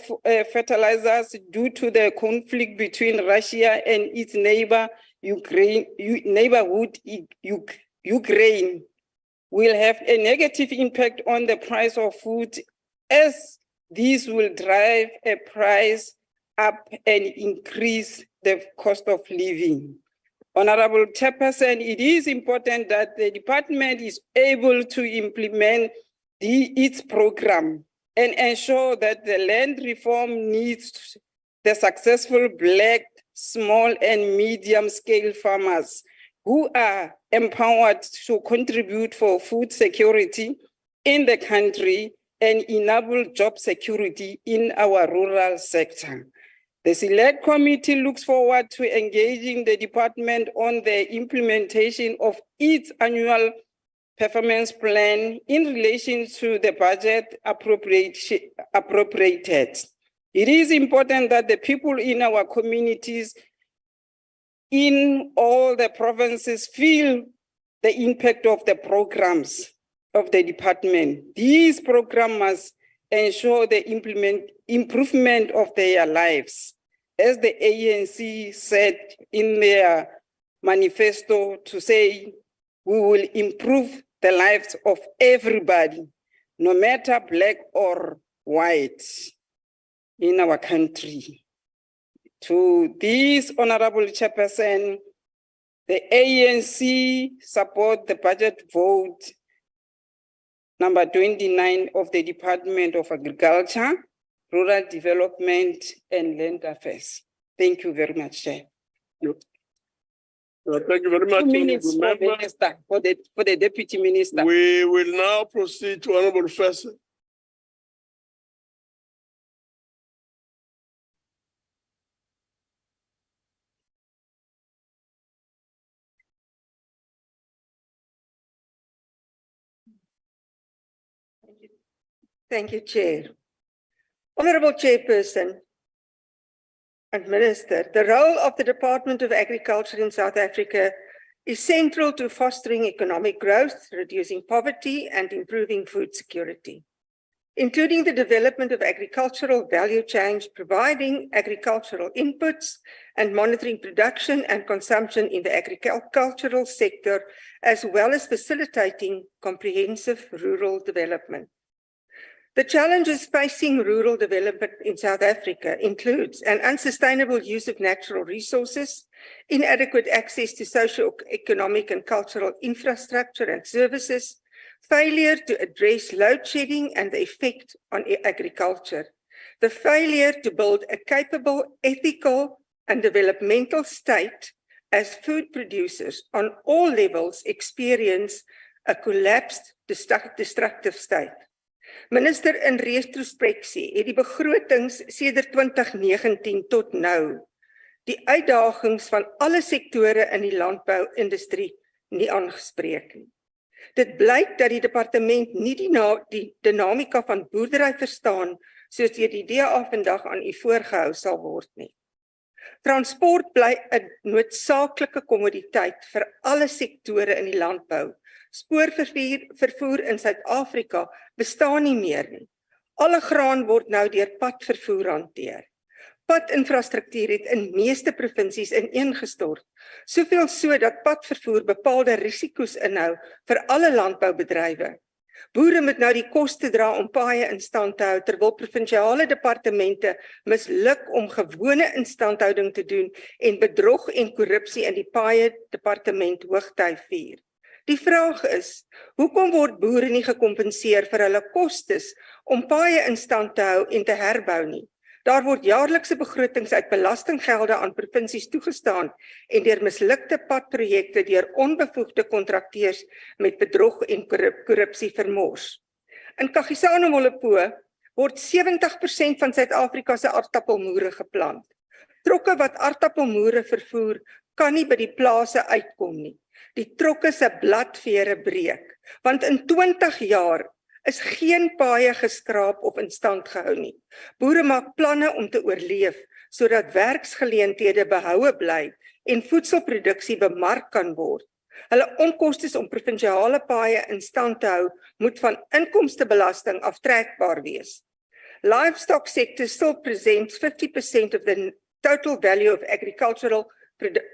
fertilizers due to the conflict between Russia and its neighborhood Ukraine will have a negative impact on the price of food, as this will drive a price up and increase the cost of living. Honorable Chairperson, it is important that the department is able to implement its program and ensure that the land reform needs the successful Black, small and medium scale farmers who are empowered to contribute for food security in the country and enable job security in our rural sector. The Select Committee looks forward to engaging the department on the implementation of its annual performance plan in relation to the budget appropriated. It is important that the people in our communities in all the provinces feel the impact of the programs of the department. These programs must ensure the improvement of their lives. As the ANC said in their manifesto to say, we will improve the lives of everybody, no matter black or white in our country. To this Honorable Chairperson, The ANC support the budget vote number 29 of the Department of Agriculture, Rural Development and Land Affairs. Thank you very much, Chair. Thank you very much. 2 minutes for the Honourable Member. minister, for the Deputy Minister. We will now proceed to Honourable Fessa. Thank you, Chair. Honorable Chairperson and Minister, the role of the Department of Agriculture in South Africa is central to fostering economic growth, reducing poverty, and improving food security, including the development of agricultural value chains, providing agricultural inputs, and monitoring production and consumption in the agricultural sector, as well as facilitating comprehensive rural development. The challenges facing rural development in South Africa includes an unsustainable use of natural resources, inadequate access to socio-economic and cultural infrastructure and services, failure to address load shedding and the effect on agriculture, the failure to build a capable, ethical, and developmental state as food producers on all levels experience a collapsed, destructive state. Minister, in retrospeksie het die begrotings sedert 2019 tot nou die uitdagings van alle sektore in die landbouindustrie nie aangespreek nie. Dit blyk dat die departement nie die dinamika van boerdery verstaan soos deur die DA vandag aan u voorgehou sal word nie. Transport bly 'n noodsaaklike kommoditeit vir alle sektore in die landbou. Spoorvervoer in Suid-Afrika bestaan nie meer nie. Alle graan word nou deur padvervoer hanteer. Padinfrastruktuur het in meeste provinsies ineengestort, soveel so dat padvervoer bepaalde risiko's inhou vir alle landboubedrywe. Boere moet nou die koste dra om paaie in stand te hou, terwyl provinsiale departemente misluk om gewone instandhouding te doen en bedrog en korrupsie in die paaie departement hoogtyd vier. Die vraag is, hoekom word boere nie gekompenseer vir hulle kostes om paaie in stand te hou en te herbou nie? Daar word jaarlikse begrotings uit belastinggelde aan provinsies toegestaan en deur mislukte padprojekte deur onbevoegde kontrakteurs met bedrog en korrupsie vermors. In Kagisanomolopo word 70% van Suid-Afrika se aardappelmoere geplant. Trokke wat aardappelmoere vervoer kan nie by die plase uitkom nie. Die trokke se bladvere breek, want in 20 jaar is geen paaie geskraap of in stand gehou nie. Boere maak planne om te oorleef, sodat werksgeleenthede behoue bly en voedselproduksie bemark kan word. Hulle onkostes om provinsiale paaie in stand te hou, moet van inkomstebelasting aftrekbaar wees. Livestock sector still presents 50% of the total value of agricultural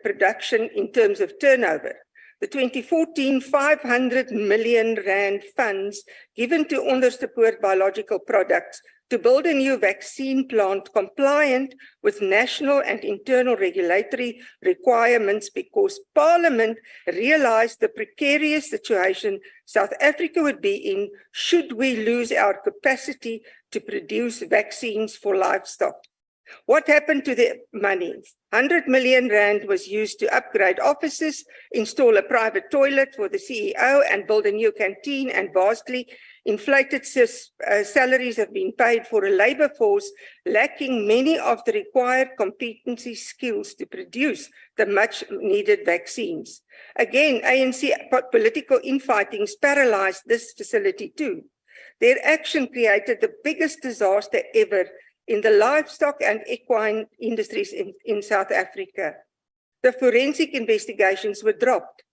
production in terms of turnover. The 2014 500 million rand funds given to undersupport biological products to build a new vaccine plant compliant with national and internal regulatory requirements because Parliament realized the precarious situation South Africa would be in should we lose our capacity to produce vaccines for livestock. What happened to the money? 100 million rand was used to upgrade offices, install a private toilet for the CEO, and build a new canteen, and vastly inflated salaries have been paid for a labor force lacking many of the required competency skills to produce the much needed vaccines. Again, ANC political infighting paralyzed this facility too. Their action created the biggest disaster ever in the livestock and equine industries in South Africa. The forensic investigations were dropped.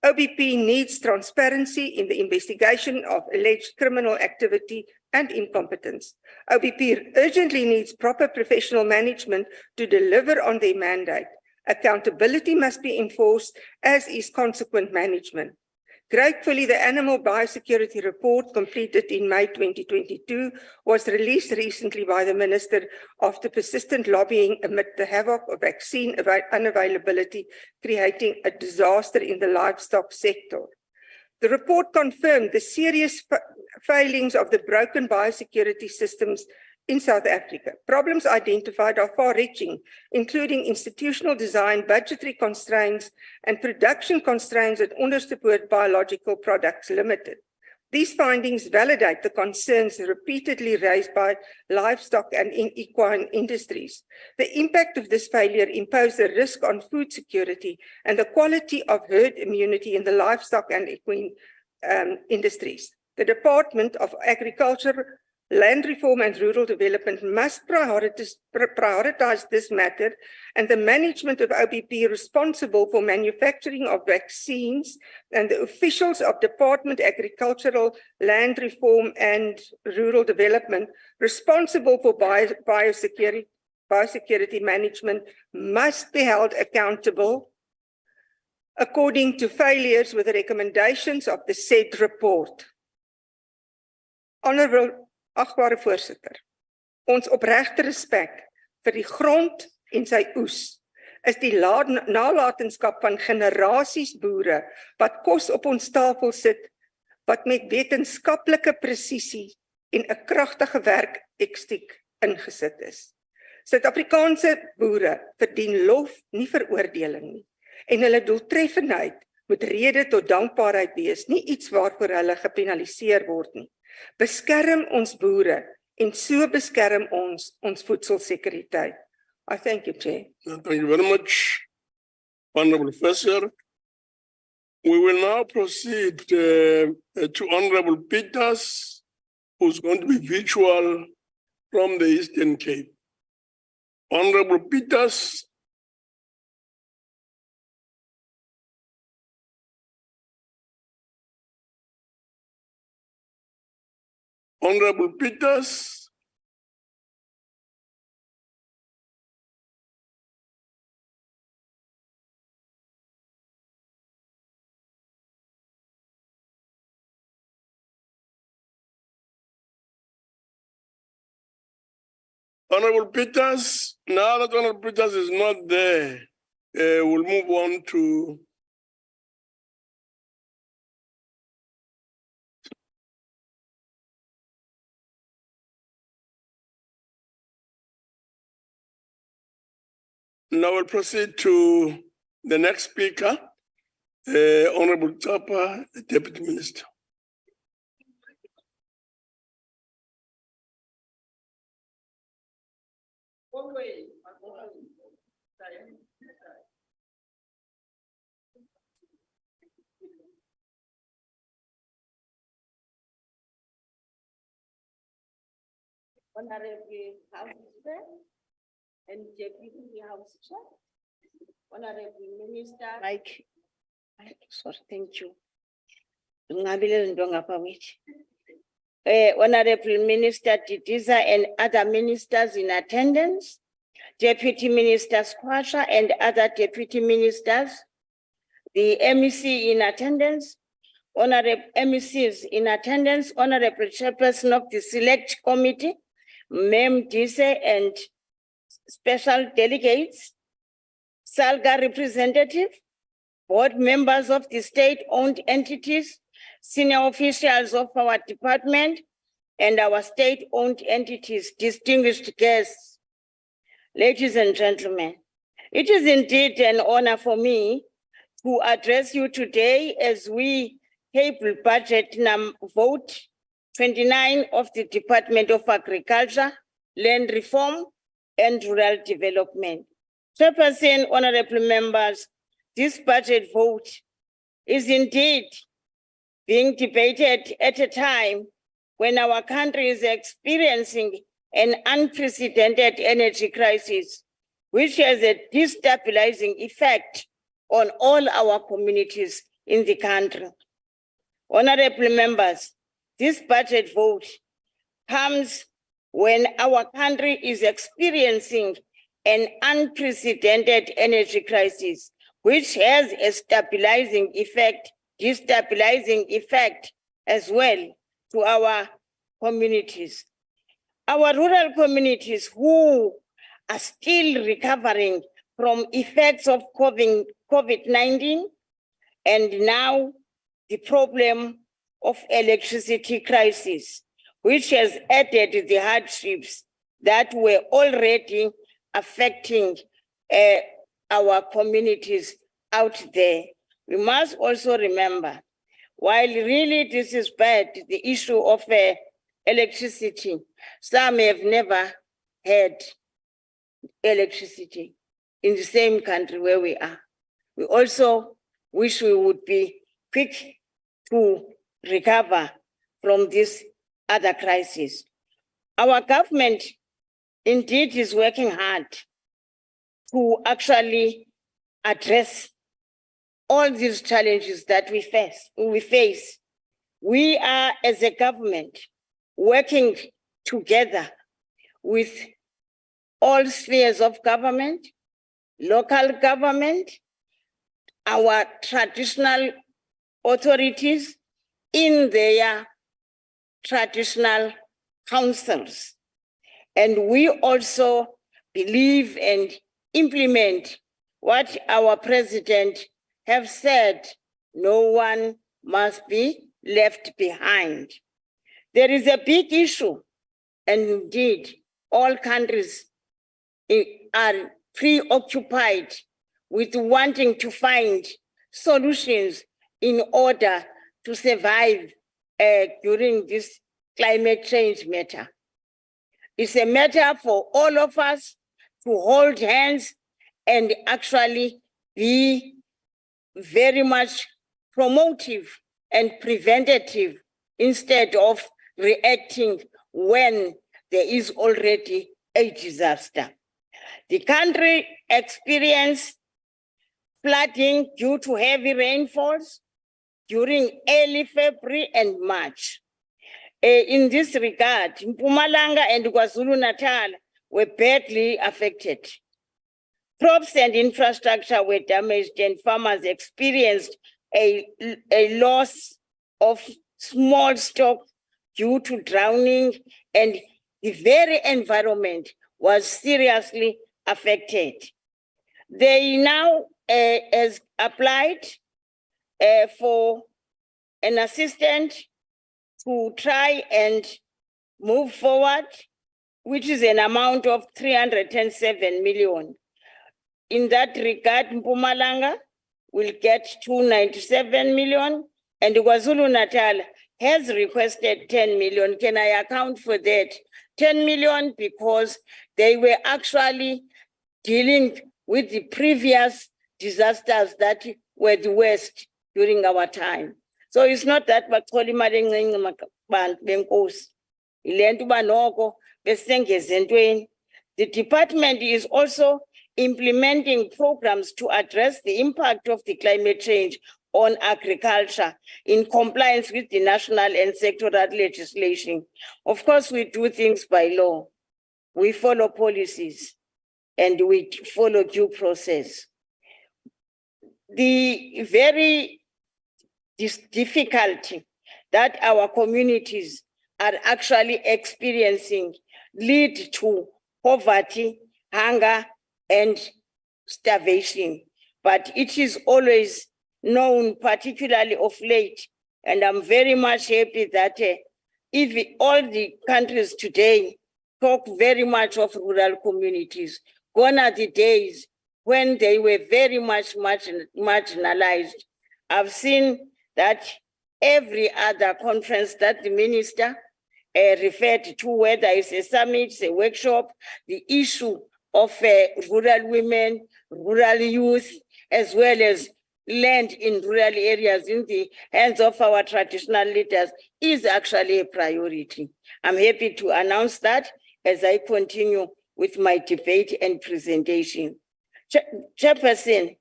OBP needs transparency in the investigation of alleged criminal activity and incompetence. OBP urgently needs proper professional management to deliver on their mandate. Accountability must be enforced, as is consequent management. Gratefully, the Animal Biosecurity Report completed in May 2022 was released recently by the Minister after persistent lobbying amid the havoc of vaccine unavailability, creating a disaster in the livestock sector. The report confirmed the serious failings of the broken biosecurity systems in South Africa. Problems identified are far-reaching, including institutional design, budgetary constraints, and production constraints at Onderstepoort Biological Products Limited. These findings validate the concerns repeatedly raised by livestock and equine industries. The impact of this failure imposed a risk on food security and the quality of herd immunity in the livestock and equine industries. The Department of Agriculture, Land Reform and Rural Development must prioritize this matter, and the management of OBP responsible for manufacturing of vaccines and the officials of Department Agricultural, Land Reform and Rural Development responsible for biosecurity management must be held accountable according to failures with the recommendations of the said report. Honorable Agbare voorsitter, ons opregte respek vir die grond en sy oes is die nalatenskap van generasies boere wat kos op ons tafel sit, wat met wetenskaplike presisie en 'n kragtige werketiek ingesit is. Suid-Afrikaanse boere verdien lof, nie veroordeling nie, en hulle doeltreffendheid moet rede tot dankbaarheid wees, nie iets waarvoor hulle gepenaliseer word nie. Beskerm ons boere en so beskerm ons voedselsekuriteit. I thank you, Chair. Thank you very much, Honorable Professor. We will now proceed to Honorable Peters, who's going to be virtual from the Eastern Cape. Honorable Peters. Honorable Peters. Honorable Peters, now that Honorable Peters is not there, we'll move on to now we'll proceed to the next speaker, Honorable Ncop, the Deputy Minister. Honorable House Chair and Deputy House Chair, Honorable Minister. Mike. Sorry, thank you. Honorable Minister Titiza and other ministers in attendance, Deputy Minister Squasha and other deputy ministers, the MEC in attendance, honorable MECs in attendance, Honorable Chairperson of the Select Committee, Mem Dise and special delegates, SALGA representative, board members of the state-owned entities, senior officials of our department, and our state-owned entities, distinguished guests, ladies and gentlemen. It is indeed an honor for me to address you today as we table budget vote 29 of the Department of Agriculture, Land Reform, and Rural Development. Chairperson, honorable members, this budget vote is indeed being debated at a time when our country is experiencing an unprecedented energy crisis, which has a destabilizing effect on all our communities in the country. Honorable members, this budget vote comes when our country is experiencing an unprecedented energy crisis, which has a stabilizing effect destabilizing effect as well to our communities. Our rural communities who are still recovering from effects of COVID-19 and now the problem of electricity crisis, which has added the hardships that were already affecting our communities out there. We must also remember, while really this is bad, the issue of electricity, some have never had electricity in the same country where we are. We also wish we would be quick to recover from this other crisis. Our government indeed is working hard to actually address all these challenges that we face. We are, as a government, working together with all spheres of government, local government, our traditional authorities in their traditional councils. And we also believe and implement what our president have said: no one must be left behind. There is a big issue, and indeed all countries are preoccupied with wanting to find solutions in order to survive during this climate change matter. It's a matter for all of us to hold hands and actually be very much promotive and preventative instead of reacting when there is already a disaster. The country experienced flooding due to heavy rainfalls during early February and March. In this regard, Mpumalanga and KwaZulu-Natal were badly affected. Crops and infrastructure were damaged, and farmers experienced a loss of small stock due to drowning, and the very environment was seriously affected. They now has applied for an assistant to try and move forward, which is an amount of 307 million. In that regard, Mpumalanga will get 297 million, and KwaZulu-Natal has requested 10 million. Can I account for that? 10 million because they were actually dealing with the previous disasters that were the worst during our time. So it's not that the department is also implementing programs to address the impact of the climate change on agriculture in compliance with the national and sectoral legislation. Of course, we do things by law. We follow policies and we follow due process. The very difficulty that our communities are actually experiencing lead to poverty, hunger, and starvation. But it is always known, particularly of late, and I'm very much happy that if all the countries today talk very much of rural communities, gone are the days when they were very much marginalized. I've seen that every other conference that the minister referred to, whether it's a summit, it's a workshop, the issue of rural women, rural youth, as well as land in rural areas in the hands of our traditional leaders is actually a priority. I'm happy to announce that as I continue with my debate and presentation. Chairperson,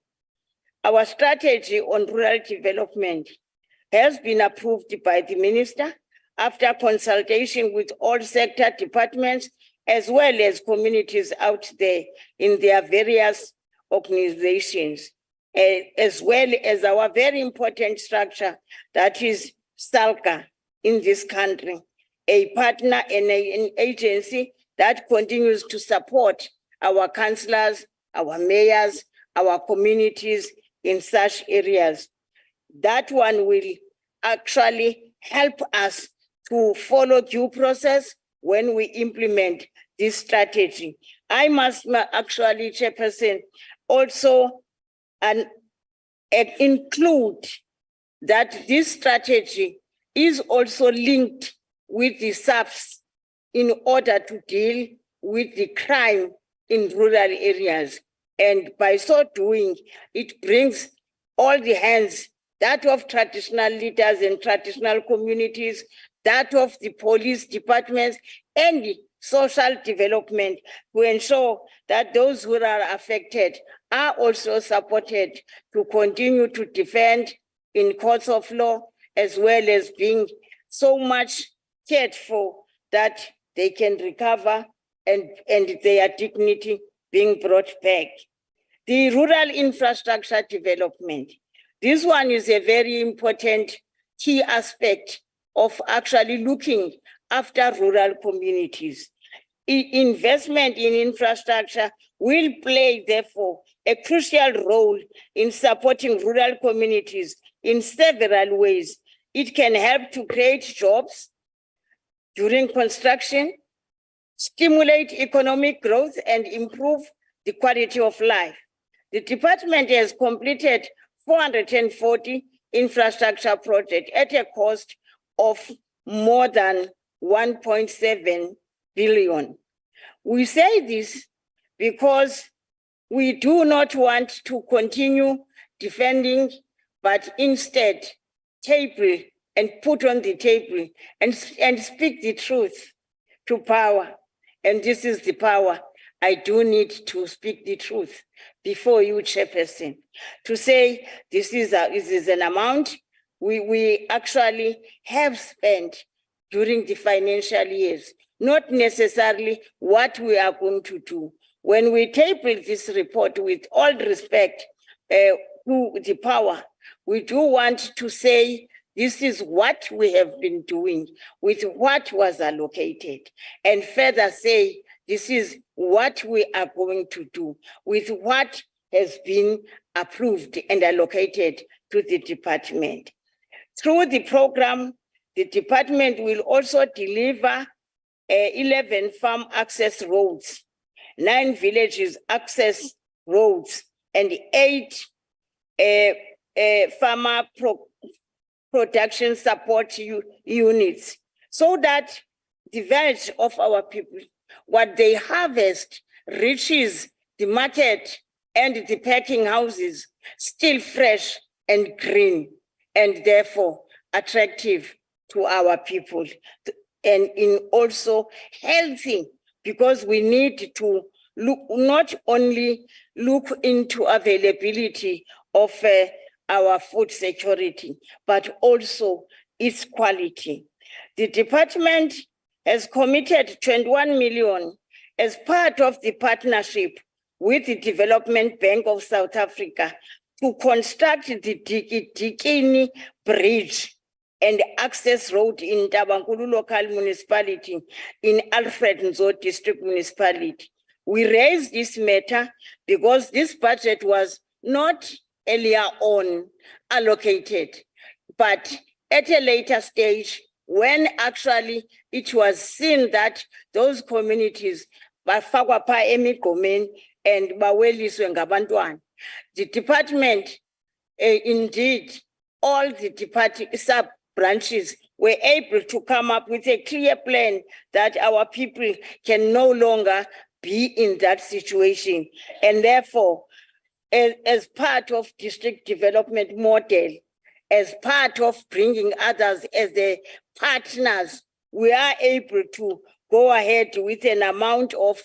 our strategy on rural development has been approved by the minister after consultation with all sector departments as well as communities out there in their various organizations. as well as our very important structure that is SALCA in this country, a partner and an agency that continues to support our councillors, our mayors, our communities in such areas. That one will actually help us to follow due process when we implement this strategy. I must actually, Chairperson, also include that this strategy is also linked with the SAFs in order to deal with the crime in rural areas. And by so doing, it brings all the hands, that of traditional leaders and traditional communities, that of the police departments and the social development, to ensure that those who are affected are also supported to continue to defend in courts of law, as well as being so much cared for that they can recover and their dignity being brought back. The rural infrastructure development. This one is a very important key aspect of actually looking after rural communities. Investment in infrastructure will play, therefore, a crucial role in supporting rural communities in several ways. It can help to create jobs during construction, stimulate economic growth, and improve the quality of life. The department has completed 440 infrastructure projects at a cost of more than 1.7 billion. We say this because we do not want to continue defending, but instead table and put on the table and speak the truth to power. And this is the power. I do need to speak the truth before you, Chairperson, to say this is an amount we actually have spent during the financial years, not necessarily what we are going to do. When we table this report, with all respect to the power, we do want to say this is what we have been doing with what was allocated, and further say this is what we are going to do with what has been approved and allocated to the department. Through the program, the department will also deliver 11 farm access roads, 9 villages access roads, and 8 farmer production support units, so that the wealth of our people, what they harvest, reaches the market and the packing houses still fresh and green, and therefore attractive to our people, and in also healthy, because we need to look, not only look into availability of our food security, but also its quality. The department has committed 21 million as part of the partnership with the Development Bank of South Africa to construct the Dikini Bridge and access road in Tabankulu local municipality in Alfred Nzo district municipality. We raised this matter because this budget was not earlier on allocated, but at a later stage, when actually it was seen that those communities bafakwa pha emigqomeni and baweliswe ngabantwana. The department, indeed, all the sub-branches were able to come up with a clear plan that our people can no longer be in that situation. And therefore, as part of district development model, as part of bringing others as the partners, we are able to go ahead with an amount of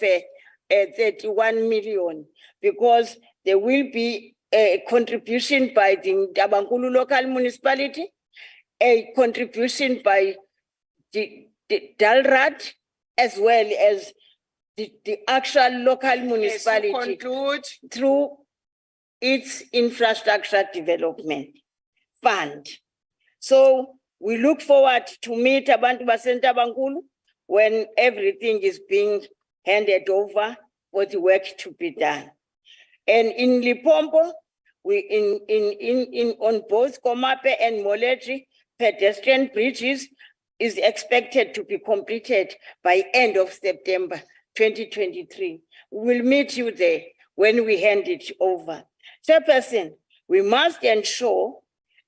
31 million, because there will be a contribution by the Tabankulu local municipality, a contribution by the Dalrat, as well as the actual local municipality through its infrastructure development fund. So we look forward to meet abantu baseNtabangulu when everything is being handed over for the work to be done. And in Limpopo, we on both Komape and Moleji, pedestrian bridges is expected to be completed by end of September 2023. We'll meet you there when we hand it over. Chairperson, we must ensure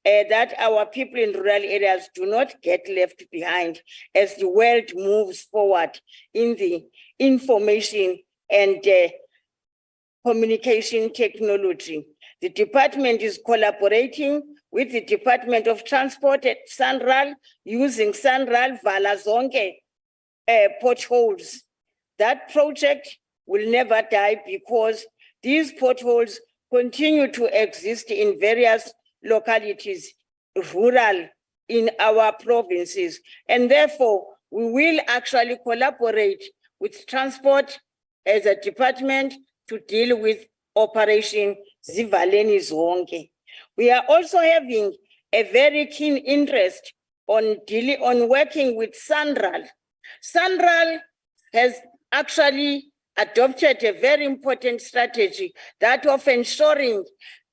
that our people in rural areas do not get left behind as the world moves forward in the information and communication technology. The department is collaborating with the Department of Transport at Sanral, using Sanral Vala Zonke potholes. That project will never die because these potholes continue to exist in various localities, rural in our provinces. And therefore, we will actually collaborate with transport as a department to deal with Operation Zivaleni Zonke. We are also having a very keen interest on working with Sanral. Sanral has actually adopted a very important strategy that of ensuring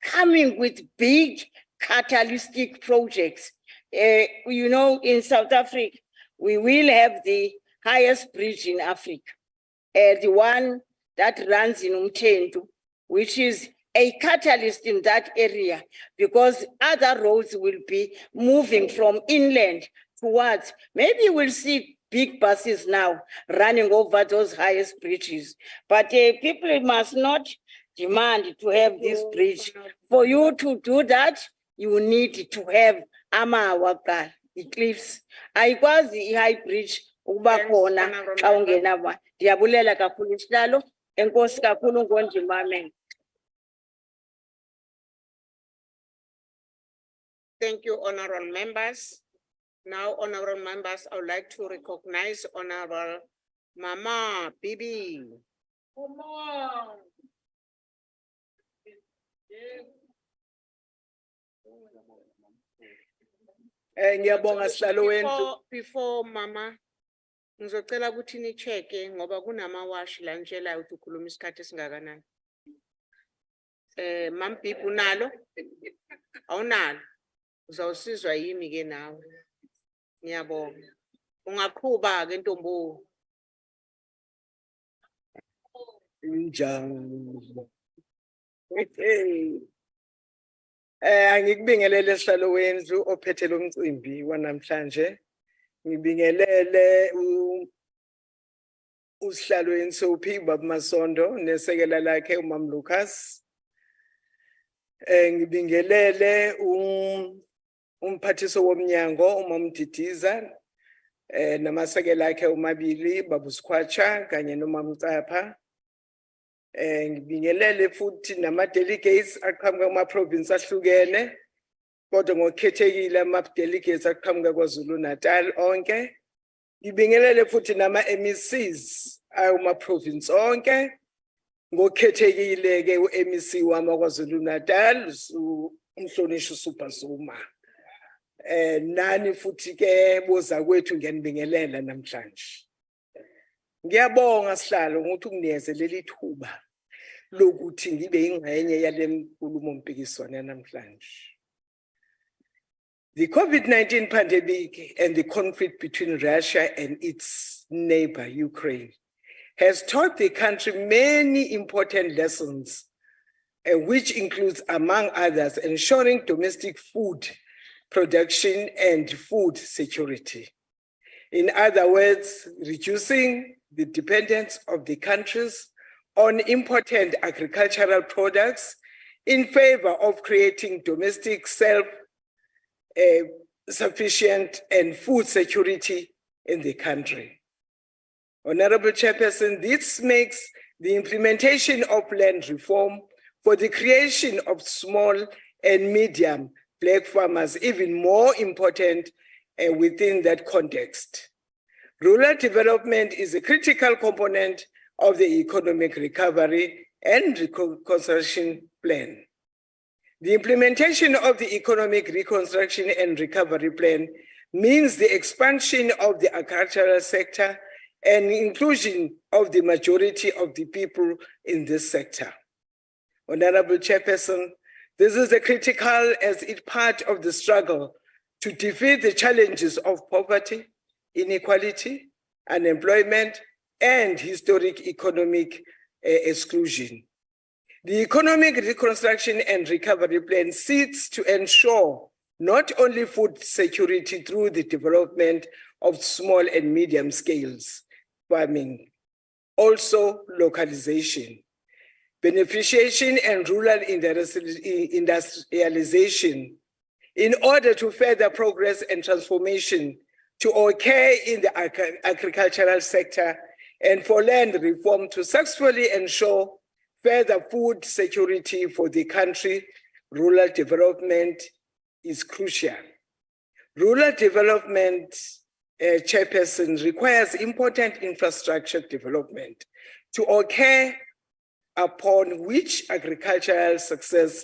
coming with big catalytic projects. You know, in South Africa, we will have the highest bridge in Africa, the one that runs in Umthendu, which is a catalyst in that area because other roads will be moving from inland towards, maybe we'll see big buses now running over those highest bridges. But people must not demand to have this bridge. For you to do that, you need to have amawakal, the cliffs. Ayikwazi i-high bridge ukuba khona xa ungena. Ndiyabulela kakhulu isihlalo. Enkosi kakhulu ngonjimameni. Thank you, honorable members. Now, honorable members, I would like to recognize Honorable Mama Bibi. Mama. Ngiyabonga sihlalo wendlu. Before Mama, ngizocela ukuthi ni-check-e ngoba kunama-wash la ngitshelayo ukuthi ukhuluma isikhathi esingakanani. Mama Bibi unalo? Awunalo? Uzawusizwa yimi ke nawe. Ngiyabonga. Ungaqhuba-ke ntombo. Injani? Angikubingelele sihlalo wendlu ophethe lo mcimbi wanamhlanje. Ngibingelele usihlalo weNCOP Baba Masondo nesekela lakhe uMam Lucas. Ngibingelele umphathiso womnyango uMam Didiza namasekela akhe umabili Baba Sikhwacha kanye noMam Ncapha. Ngibingelele futhi nama-delegates aqhamuka kuma-province ahlukene kodwa ngokukhethekile ama-delegates aqhamuka KwaZulu Natal onke. Ngibingelele futhi nama-MECs awuma-province onke ngokukhethekile-ke u-MEC wami KwaZulu Natal umhlonishwa uSuper Zuma. Nani futhi-ke boza kwethu ngiyanibingelela namhlanje. Ngiyabonga sihlalo ngokuthi unginikeze leli thuba lokuthi ngibe ingxenye yale nkulumo mpikiswano namhlanje. The COVID-19 pandemic and the conflict between Russia and its neighbor, Ukraine, has taught the country many important lessons, which includes, among others, ensuring domestic food production and food security. In other words, reducing the dependence of the countries on important agricultural products in favor of creating domestic self-sufficient and food security in the country. Honorable Chairperson, this makes the implementation of land reform for the creation of small and medium black farmers even more important within that context. Rural development is a critical component of the economic recovery and reconstruction plan. The implementation of the Economic Reconstruction and Recovery Plan means the expansion of the agricultural sector and inclusion of the majority of the people in this sector. Honorable Chairperson, this is critical as it part of the struggle to defeat the challenges of poverty, inequality, unemployment, and historic economic exclusion. The Economic Reconstruction and Recovery Plan seeks to ensure not only food security through the development of small and medium scales farming, also localization, beneficiation and rural industrialization in order to further progress and transformation to occur in the agricultural sector and for land reform to successfully ensure further food security for the country. Rural development is crucial. Rural development, Chairperson, requires important infrastructure development to occur upon which agricultural success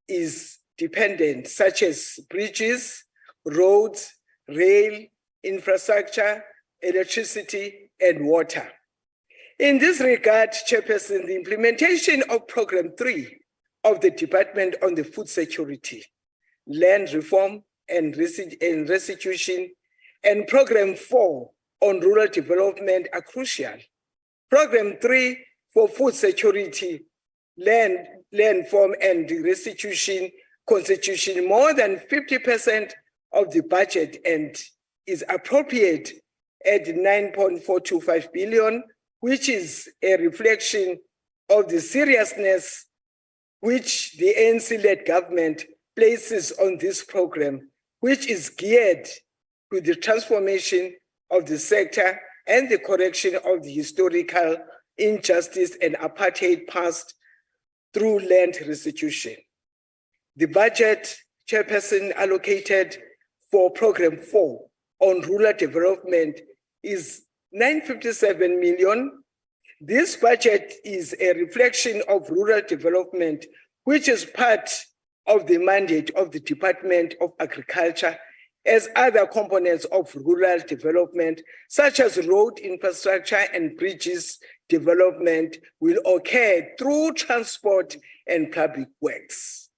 is dependent, such as bridges, roads, rail, infrastructure, electricity, and water. In this regard, Chairperson, the implementation of Program 3 of the Department on the Food Security, Land Reform and Restitution, and Program 4 on Rural Development are crucial. Program 3 for Food Security, Land Reform and Restitution constitution more than 50% of the budget and is appropriate at 9.425 billion, which is a reflection of the seriousness which the ANC-led government places on this program, which is geared to the transformation of the sector and the correction of the historical injustice and apartheid past through land restitution. The budget, Chairperson, allocated for Program 4 on rural development is 957 million. This budget is a reflection of rural development, which is part of the mandate of the Department of Agriculture, as other components of rural development, such as road infrastructure and bridges development, will occur through transport and public works.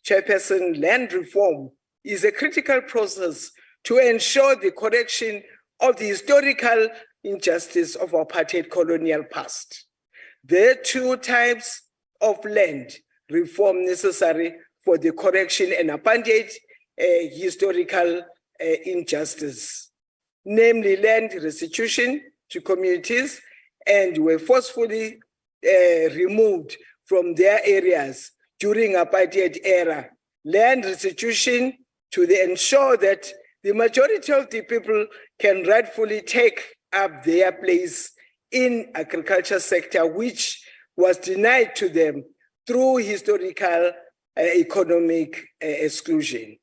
Chairperson, land reform is a critical process to ensure the correction of the historical injustice of apartheid colonial past. There are two types of land reform necessary for the correction and apartheid historical injustice, namely land restitution to communities and were forcefully removed from their areas during apartheid era. Land restitution to ensure that the majority of the people can rightfully take up their place in agriculture sector, which was denied to them through historical economic exclusion.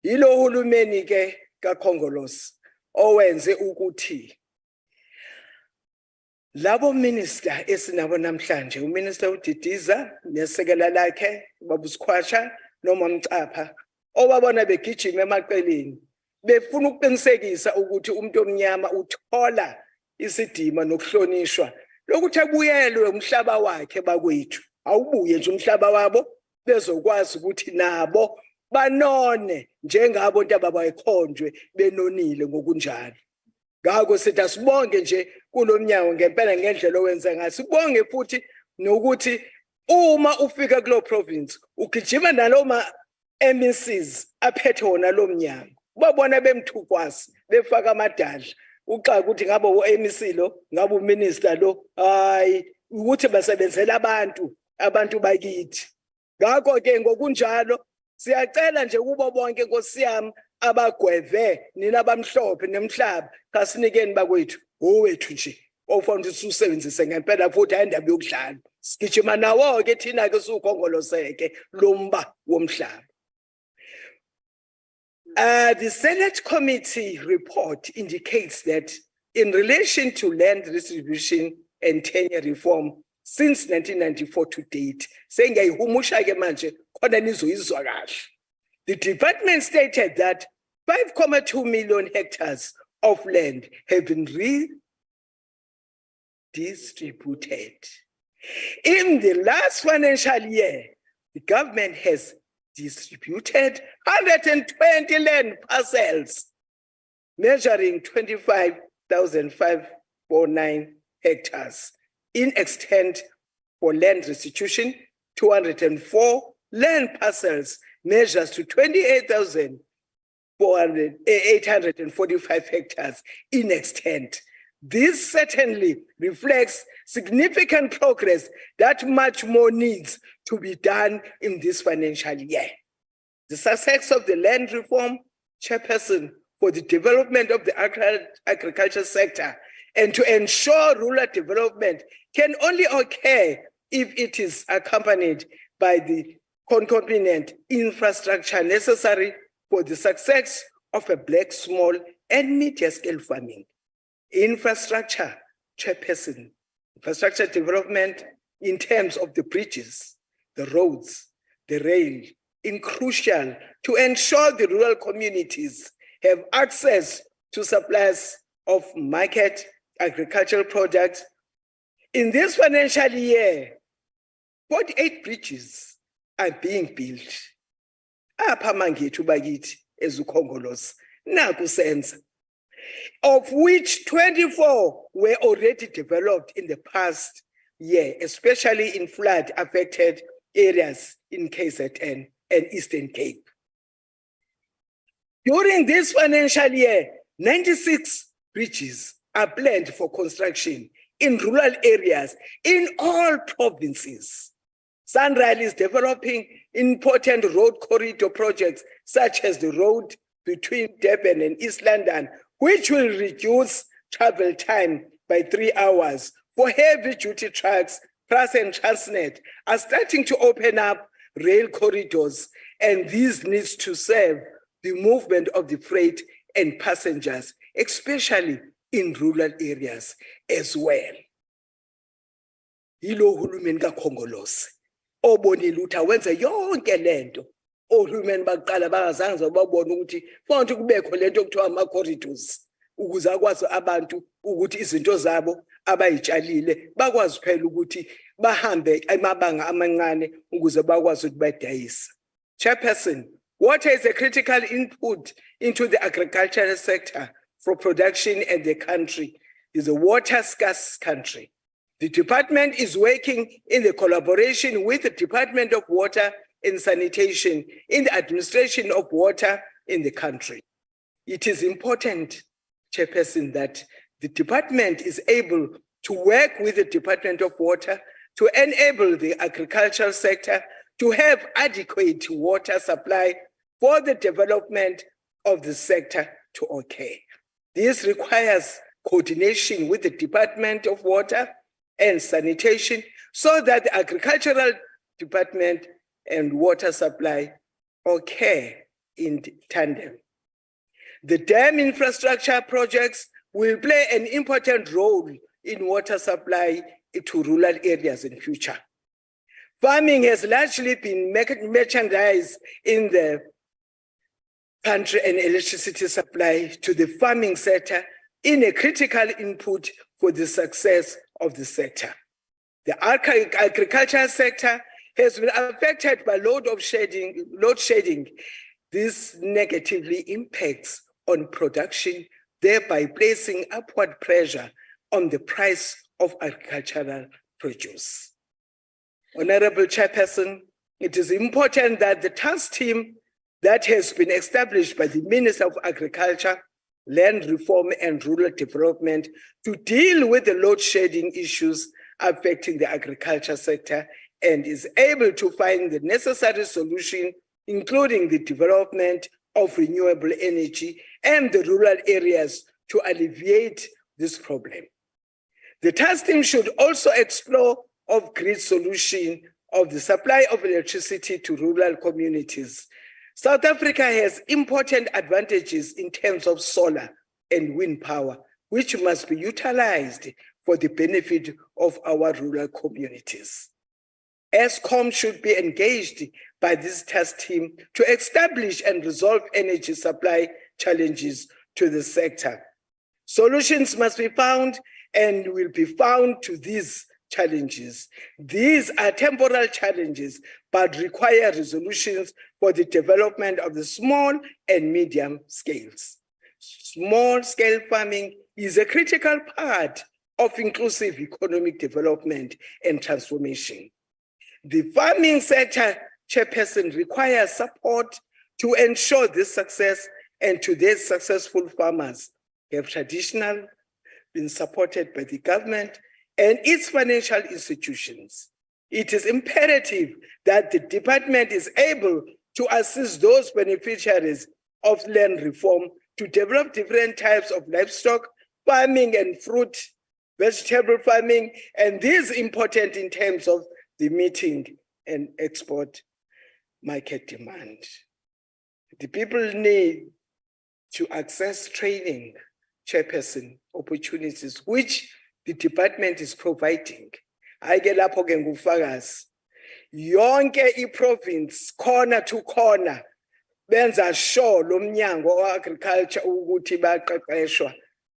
Yilo hulumeni ke kaKhongolose owenze ukuthi labo minister esinabo namhlanje, uMinister uDidiza nesekela lakhe babusikhwatsha noma Ncapa, obabona begijima emaqeleni befuna ukuqinisekisa ukuthi umuntu omnyama uthola isidima nokuhlonishwa lokuthi abuyelwe umhlaba wakhe bakwethu, awubuye nje umhlaba wabo bezokwazi ukuthi nabo banone njengabo ntaba bayikhonjwe benonile ngokunjalo. Ngakho sithi asibonge nje kulomnyango ngempela ngendlela owenza ngayo. Sibonge futhi nokuthi uma ufika kulo province ugijima naloma MECs aphethe wona lo mnyango, babona bemthukwazi befaka amadadla uxa ukuthi ngabe uMEC lo, ngabe uminister lo, hayi ukuthi basebenzela abantu bakithi. Ngakho ke ngokunjalo siyacela nje kubo bonke Nkosi yami abagweve nina abamhlophe nemhlaba kasinikeni bakwethu owethu nje ofanele usebenzise ngempela futhi ayindaba yokudlala. Sigijima nawo ke thina ke sukhongoloseke lomba womhlaba. The Senate committee report indicates that in relation to land distribution and tenure reform, since 1994 to date. Sengiyayihumusha ke manje khona nizoyizwa kahle. The department stated that 5.2 million hectares of land have been redistributed. In the last financial year, the government has distributed 120 land parcels measuring 25,549 hectares in extent for land restitution, 204 land parcels measures to 28,845 hectares in extent. This certainly reflects significant progress that much more needs to be done in this financial year. The success of the land reform, chairperson, for the development of the agriculture sector and to ensure rural development can only occur if it is accompanied by the concomitant infrastructure necessary for the success of a black small and medium-scale farming. Infrastructure, chairperson, infrastructure development in terms of the bridges, the roads, the rail, is crucial to ensure the rural communities have access to supplies of market agricultural products. In this financial year, 48 bridges are being built. Apha mangethu bakithi ezukhongolosi naku senza, of which 24 were already developed in the past year, especially in flood affected areas in KZN and Eastern Cape. During this financial year, 96 bridges are planned for construction in rural areas in all provinces. SANRAL is developing important road corridor projects such as the road between Durban and East London, which will reduce travel time by 3 hours for heavy duty trucks. Plus and Transnet are starting to open up rail corridors, and these needs to serve the movement of the freight and passengers, especially in rural areas as well. Yilo hulumeni kaKhongolose obonile ukuthi awenze yonke lento ohulumeni baqala bangazange babone ukuthi fonke kubekho lento okuthiwa ama corridors ukuze akwazi abantu ukuthi izinto zabo abayitshalile bakwazi phela ukuthi bahambe emabanga amancane ukuze bakwazi ukuthi badayise. Chairperson, water is a critical input into the agricultural sector for production, and the country is a water scarce country. The department is working in the collaboration with the Department of Water and Sanitation in the administration of water in the country. It is important, Chairperson, that the department is able to work with the Department of Water to enable the agricultural sector to have adequate water supply for the development of the sector to occur. This requires coordination with the Department of Water and Sanitation so that the agricultural department and water supply occur in tandem. The dam infrastructure projects will play an important role in water supply to rural areas in future. Farming has largely been merchandised in the country, and electricity supply to the farming sector in a critical input for the success of the sector. The agricultural sector has been affected by load shedding. This negatively impacts on production, thereby placing upward pressure on the price of agricultural produce. Honorable Chairperson, it is important that the task team that has been established by the Minister of Agriculture, Land Reform and Rural Development to deal with the load shedding issues affecting the agriculture sector and is able to find the necessary solution, including the development of renewable energy and the rural areas to alleviate this problem. The task team should also explore off-grid solution of the supply of electricity to rural communities. South Africa has important advantages in terms of solar and wind power, which must be utilized for the benefit of our rural communities. ESCOM should be engaged by this task team to establish and resolve energy supply challenges to the sector. Solutions must be found and will be found to these challenges. These are temporal challenges, but require resolutions for the development of the small and medium scales. Small scale farming is a critical part of inclusive economic development and transformation. The farming sector, Chairperson, requires support to ensure this success, and today's successful farmers have traditionally been supported by the government and its financial institutions. It is imperative that the department is able to assist those beneficiaries of land reform to develop different types of livestock farming and fruit, vegetable farming, and this is important in terms of the meeting and export market demand. The people need to access training, Chairperson, opportunities, which the department is providing. Ayike lapho ke ngufakazi. Yonke i-province, corner to corner, benza sure lo mnyango wa-agriculture ukuthi baqeqeshwa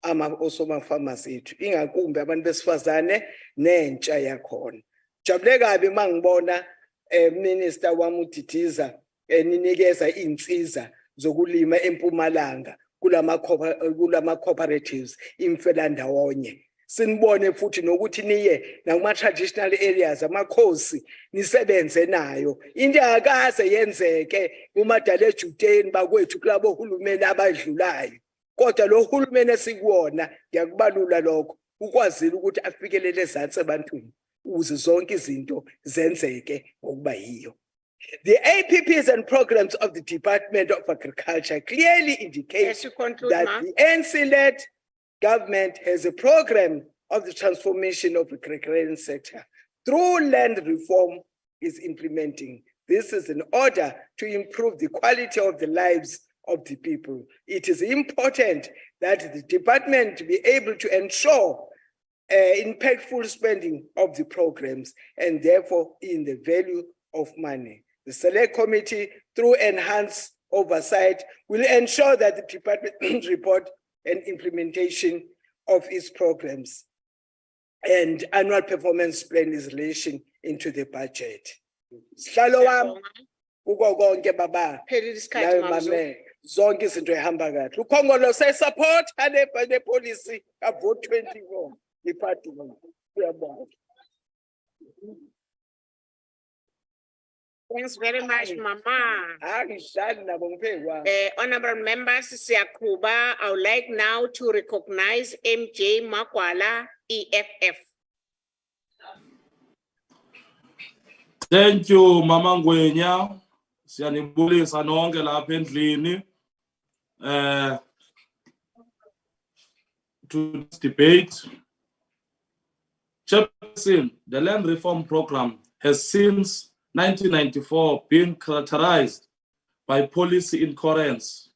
osomafamers ethu, ingakumbi abantu besifazane nentsha yakhona. Jabule kabi mangibona Minister wami uDidiza ninikeza insiza zokulima eMpumalanga kulama cooperatives imfela ndawonye. Sinibone futhi nokuthi niye nakuma-traditional areas amakhosi nisebenze nayo. Into akaze yenzeke kumadala ejudeni bakwethu kulabo hulumeni abadlulayo. Kodwa lo hulumeni esikuwona ngiyakubalula lokho ukwazile ukuthi afikelele ezantsi ebantwini ukuze zonke izinto zenzeke ngokuba yiyo. The APPs and programs of the Department of Agriculture clearly indicate that the ANC-led government has a program of the transformation of the agrarian sector through land reform is implementing. This is in order to improve the quality of the lives of the people. It is important that the department be able to ensure impactful spending of the programs and therefore in the value of money. The Select Committee, through enhanced oversight, will ensure that the department report and implementation of its programs and annual performance plan is relation into the budget. Shalom, kuko konke baba. Nawe mame, zonke izinto ehamba kahle. UKhongolo say support the policy of vote 24 department. Uyabonga. Thanks very much, Mama. Honorable members, Siyakuba, I would like now to recognize MJ Makwala, EFF. Thank you, Mama Ngwenya. Siyanibulisa nonke lapha endlini. To this debate. Chairperson, the land reform program has since 1994 been characterized by policy incoherence,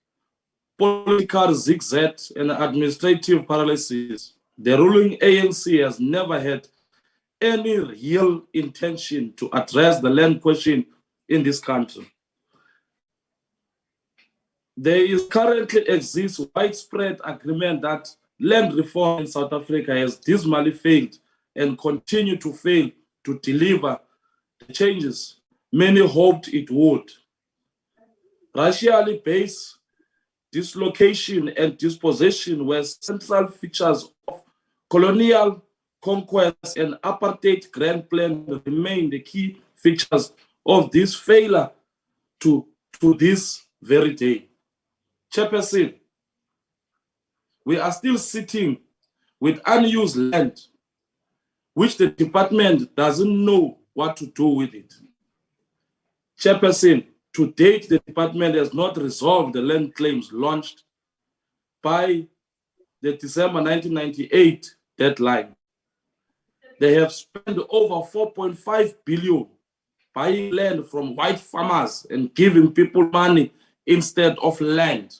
political zigzag, and administrative paralysis. The ruling ANC has never had any real intention to address the land question in this country. There is currently exists widespread agreement that land reform in South Africa has dismally failed and continue to fail to deliver the changes many hoped it would. Racially based dislocation and dispossession were central features of colonial conquest, and apartheid grand plan remain the key features of this failure to this very day. Chairperson, we are still sitting with unused land, which the department doesn't know what to do with it. Chairperson, to date, the department has not resolved the land claims launched by the December 1998 deadline. They have spent over 4.5 billion buying land from white farmers and giving people money instead of land.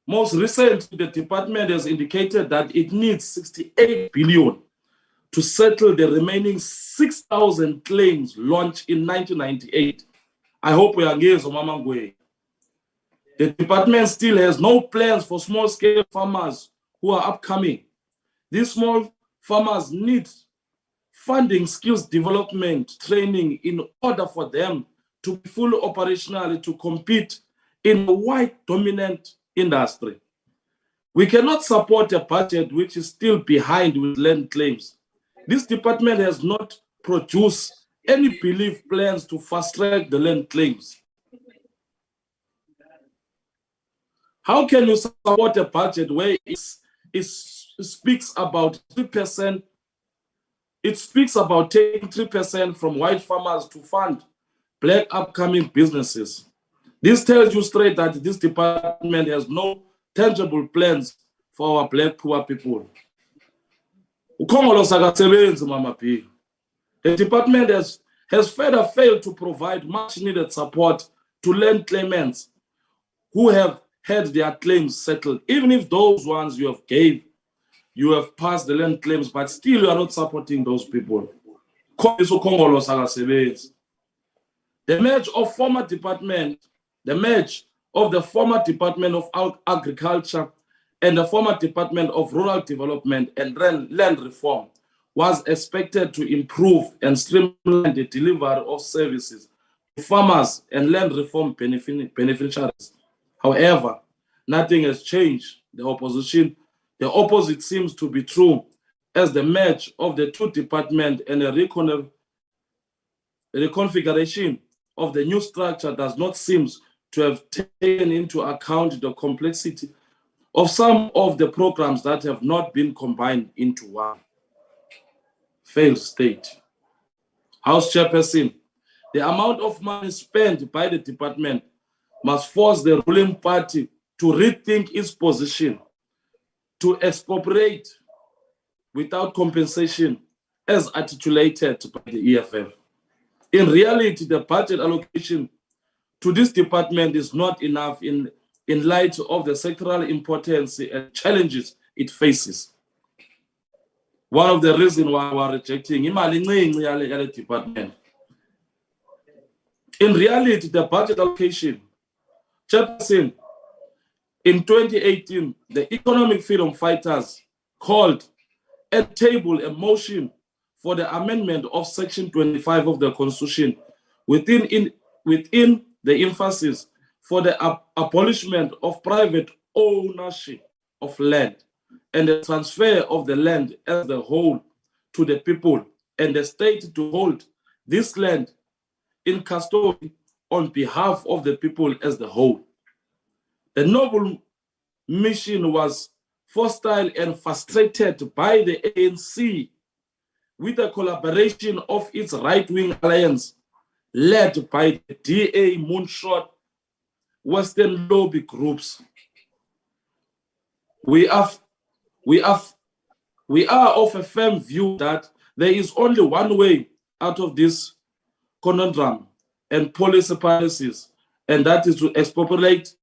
Most recently, the department has indicated that it needs 68 billion to settle the remaining 6,000 claims launched in 1998. I hope we are engaged, Mama Ngwe. The department still has no plans for small-scale farmers who are upcoming. These small farmers need funding, skills development, training in order for them to be fully operational to compete in a white dominant industry. We cannot support a budget which is still behind with land claims. This department has not produced any belief plans to fast-track the land claims. How can you support a budget where it speaks about 3%? It speaks about taking 3% from white farmers to fund black upcoming businesses. This tells you straight that this department has no tangible plans for our black poor people. The department has further failed to provide much needed support to land claimants who have had their claims settled. Even if those ones you have passed the land claims, but still you are not supporting those people. The merge of the former Department of Agriculture and the former Department of Rural Development and Land Reform was expected to improve and streamline the delivery of services to farmers and land reform beneficiaries. However, nothing has changed. The opposite seems to be true, as the merge of the two departments and a reconfiguration of the new structure does not seem to have taken into account the complexity of some of the programs that have not been combined into one. Failed state. House Chairperson, the amount of money spent by the department must force the ruling party to rethink its position, to expropriate without compensation as articulated by the EFF. In reality, the budget allocation to this department is not enough in light of the sectoral importance and challenges it faces. One of the reasons why we are rejecting the department. In reality, the budget allocation, Chairperson, in 2018, the economic freedom fighters called and tabled a motion for the amendment of Section 25 of the Constitution within the emphasis for the abolishment of private ownership of land and the transfer of the land as a whole to the people and the state to hold this land in custody on behalf of the people as the whole. The noble mission was fostered and frustrated by the ANC with the collaboration of its right-wing alliance led by the DA moonshot Western lobby groups. We are of a firm view that there is only one way out of this conundrum and policies, and that is to expropriate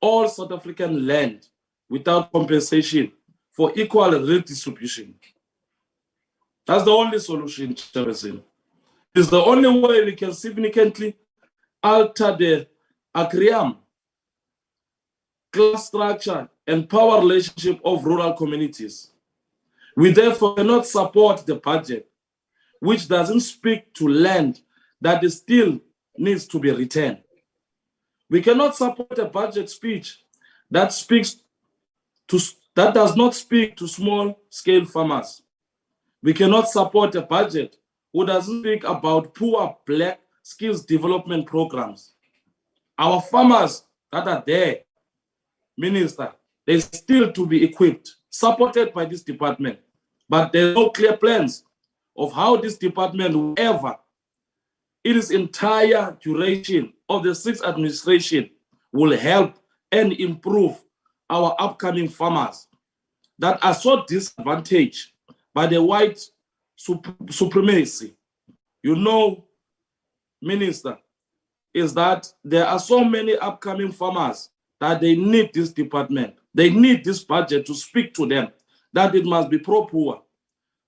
all South African land without compensation for equal redistribution. That's the only solution, Chairperson. It's the only way we can significantly alter the agriam, class structure, and power relationship of rural communities. We therefore cannot support the budget, which doesn't speak to land that still needs to be returned. We cannot support a budget speech that does not speak to small-scale farmers. We cannot support a budget who doesn't speak about poor black skills development programs. Our farmers that are there, Minister, they still to be equipped, supported by this department, but there are no clear plans of how this department will ever, in its entire duration of the sixth administration, will help and improve our upcoming farmers that are so disadvantaged by the white supremacy. You know, Minister, is that there are so many upcoming farmers that they need this department, They need this budget to speak to them, that it must be pro-poor.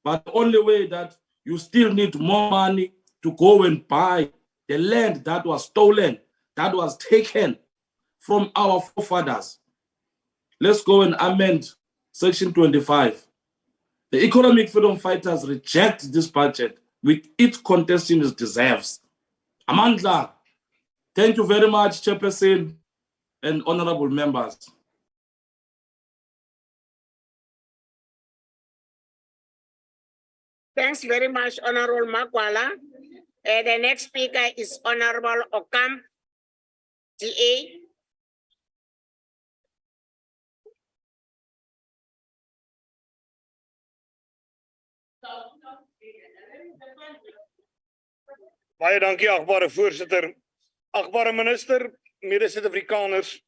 But the only way that you still need more money to go and buy the land that was stolen, that was taken from our forefathers. Let's go and amend Section 25. The economic freedom fighters reject this budget with its contesting its deserves. Amandla, thank you very much, Chairperson and honorable members. Thanks very much, Honorable Makwala. The next speaker is Honorable Okam, DA. Baie dankie, agbare voorsitter. Agbare minister, mede-Suid-Afrikaners.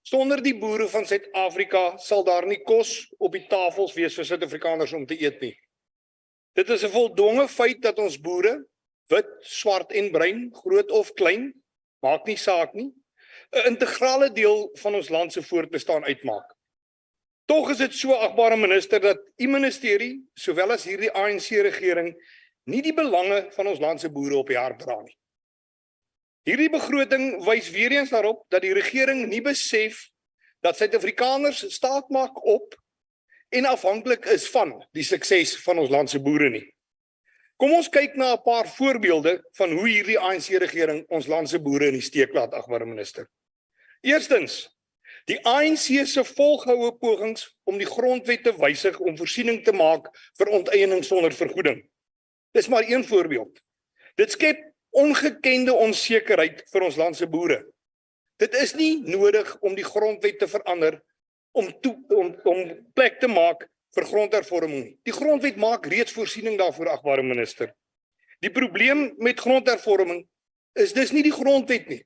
Sonder die boere van Suid-Afrika sal daar nie kos op die tafels wees vir Suid-Afrikaners om te eet nie. Dit is 'n voldonge feit dat ons boere, wit, swart en bruin, groot of klein, maak nie saak nie, 'n integrale deel van ons land se voortbestaan uitmaak. Tog is dit so, agbare minister, dat u ministerie, sowel as hierdie ANC-regering, nie die belange van ons land se boere op die hart dra nie. Hierdie begroting wys weer eens daarop dat die regering nie besef dat Suid-Afrikaners staat maak op en afhanklik is van die sukses van ons land se boere nie. Kom ons kyk na 'n paar voorbeelde van hoe hierdie ANC-regering ons land se boere in die steek laat, agbare minister. Eerstens, die ANC se volgehoue pogings om die grondwet te wysig om voorsiening te maak vir onteiening sonder vergoeding. Dis maar een voorbeeld. Dit skep ongekende onsekerheid vir ons land se boere. Dit is nie nodig om die grondwet te verander om plek te maak vir grondhervorming nie. Die grondwet maak reeds voorsiening daarvoor, agbare minister. Die probleem met grondhervorming is dis nie die grondwet nie.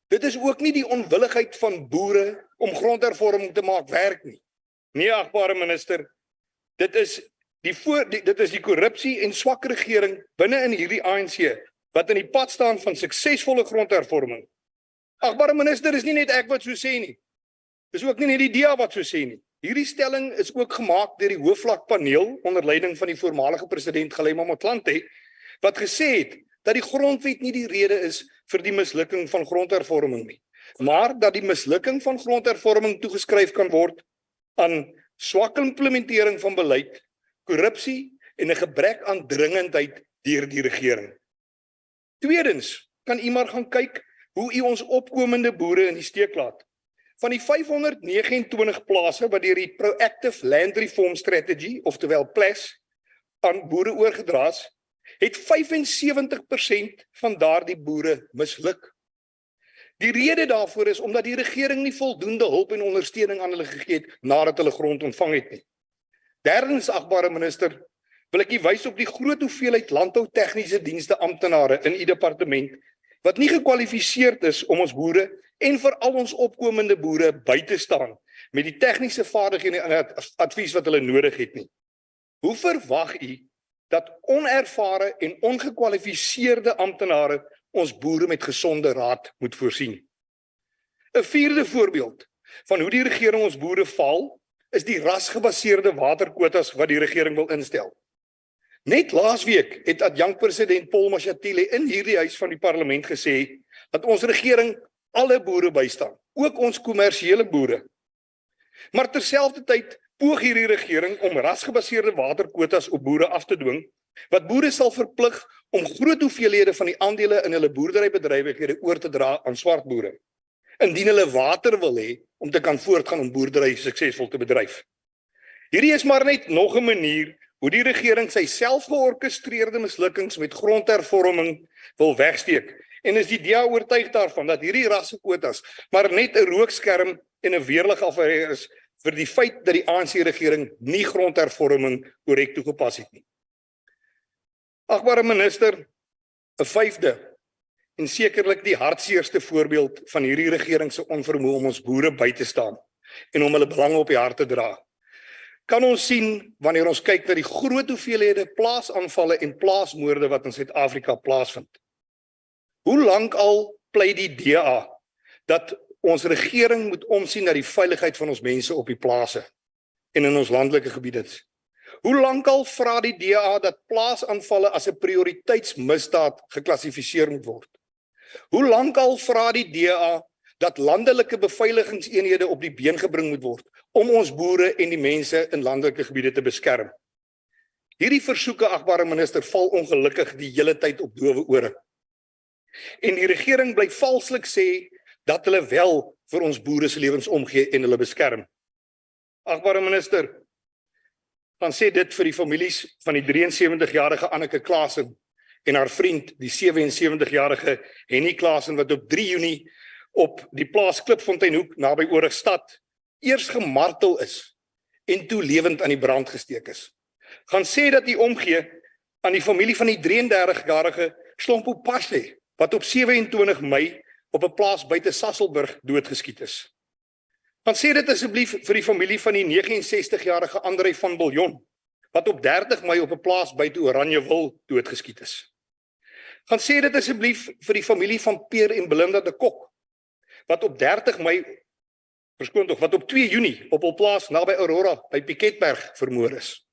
Dit is ook nie die onwilligheid van boere om grondhervorming te maak werk nie. Nee, agbare minister, dit is die korrupsie en swak regering binne in hierdie ANC wat in die pad staan van suksesvolle grondhervorming. Agbare minister, is nie net ek wat so sê nie. Dis ook nie net die DA wat so sê nie. Hierdie stelling is ook gemaak deur die hoofvlakpaneel onder leiding van die voormalige president Kgalema Motlanthe wat gesê het dat die grondwet nie die rede is vir die mislukking van grondhervorming nie, maar dat die mislukking van grondhervorming toegeskryf kan word aan swak implementering van beleid, korrupsie en 'n gebrek aan dringendheid deur die regering. Tweedens, kan u maar gaan kyk hoe u ons opkomende boere in die steek laat. Van die 529 plase wat deur die Proactive Land Reform Strategy, oftewel PLAS, aan boere oorgedra is, het 75% van daardie boere misluk. Die rede daarvoor is omdat die regering nie voldoende hulp en ondersteuning aan hulle gegee het nadat hulle grond ontvang het nie. Derdens, agbare minister, wil ek u wys op die groot hoeveelheid landbou tegniese dienste amptenare in u departement wat nie gekwalifiseerd is om ons boere en veral ons opkomende boere by te staan met die tegniese vaardighede en advies wat hulle nodig het nie. Hoe verwag u dat onervare en ongekwalifiseerde amptenare ons boere met gesonde raad moet voorsien? 'n vierde voorbeeld van hoe die regering ons boere val, is die rasgebaseerde waterkwotas wat die regering wil instel. Net laasweek het adjunkt-president Paul Mashatile in hierdie huis van die parlement gesê dat ons regering alle boere bystaan, ook ons kommersiële boere. Maar terselfdertyd poog hierdie regering om rasgebaseerde waterkwotas op boere af te dwing, wat boere sal verplig om groot hoeveelhede van die aandele in hulle boerderybedrywighede oor te dra aan swart boere, indien hulle water wil hê om te kan voortgaan om boerdery suksesvol te bedryf. Hierdie is maar net nog 'n manier hoe die regering sy selfgeorkestreerde mislukkings met grondhervorming wil wegsteek, en is die DA oortuig daarvan dat hierdie rassekwotas maar net 'n rookskerm en 'n weerligafhanger is vir die feit dat die ANC-regering nie grondhervorming korrek toegepas het nie. Agbare minister, 'n vyfde en sekerlik die hartseerste voorbeeld van hierdie regering se onvermoë om ons boere by te staan en om hulle belange op die hart te dra, kan ons sien wanneer ons kyk na die groot hoeveelhede plaasaanvalle en plaasmoorde wat in Suid-Afrika plaasvind. Hoe lank al pleit die DA dat ons regering moet omsien na die veiligheid van ons mense op die plase en in ons landelike gebiede. Hoe lankal vra die DA dat plaasaanvalle as 'n prioriteitsmisdaad geklassifiseer moet word? Hoe lankal vra die DA dat landelike beveiligingseenhede op die been gebring moet word om ons boere en die mense in landelike gebiede te beskerm? Hierdie versoeke, agbare minister, val ongelukkig die hele tyd op dowe ore. En die regering bly valslik sê dat hulle wel vir ons boere se lewens omgee en hulle beskerm. Agbare minister, gaan sê dit vir die families van die 73-jarige Anneke Klaasen en haar vriend, die 77-jarige Henny Klaasen, wat op 3 Junie op die plaas Klipfonteinhoek naby Oorigstad eers gemartel is en toe lewend aan die brand gesteek is. Gaan sê dat u omgee aan die familie van die 33-jarige Slompo Pashe, wat op 27 Mei op 'n plaas buite Sasolburg doodgeskiet is. Gaan sê dit asseblief vir die familie van die 69-jarige Andrei van Biljon, wat op 30 Mei op 'n plaas buite Oranjewil doodgeskiet is. Gaan sê dit asseblief vir die familie van Peer en Belinda de Kok, wat op 30 Mei, wat op 2 Junie op 'n plaas naby Aurora by Piketberg vermoor is.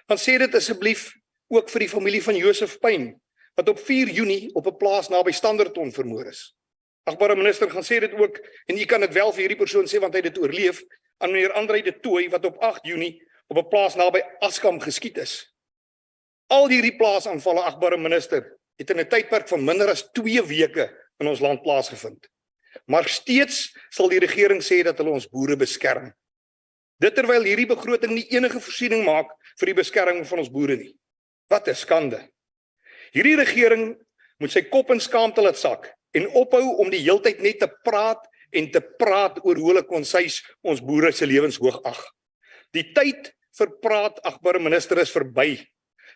Gaan sê dit asseblief ook vir die familie van Josef Pyn, wat op 4 Junie op 'n plaas naby Standerton vermoor is. Agbare minister, gaan sê dit ook, en u kan dit wel vir hierdie persoon sê want hy het dit oorleef, aan meneer Andrei de Tooy, wat op 8 Junie op 'n plaas naby Askam geskiet is. Al hierdie plaasaanvalle, agbare minister, het in 'n tydperk van minder as 2 weke in ons land plaasgevind. Maar steeds sal die regering sê dat hulle ons boere beskerm. Dit terwyl hierdie begroting nie enige voorsiening maak vir die beskerming van ons boere nie. Wat 'n skande. Hierdie regering moet sy kop in skaamte laat sak en ophou om die heeltyd net te praat oor hoe hulle konseis ons boere se lewens hoog ag. Die tyd vir praat, agbare minister, is verby.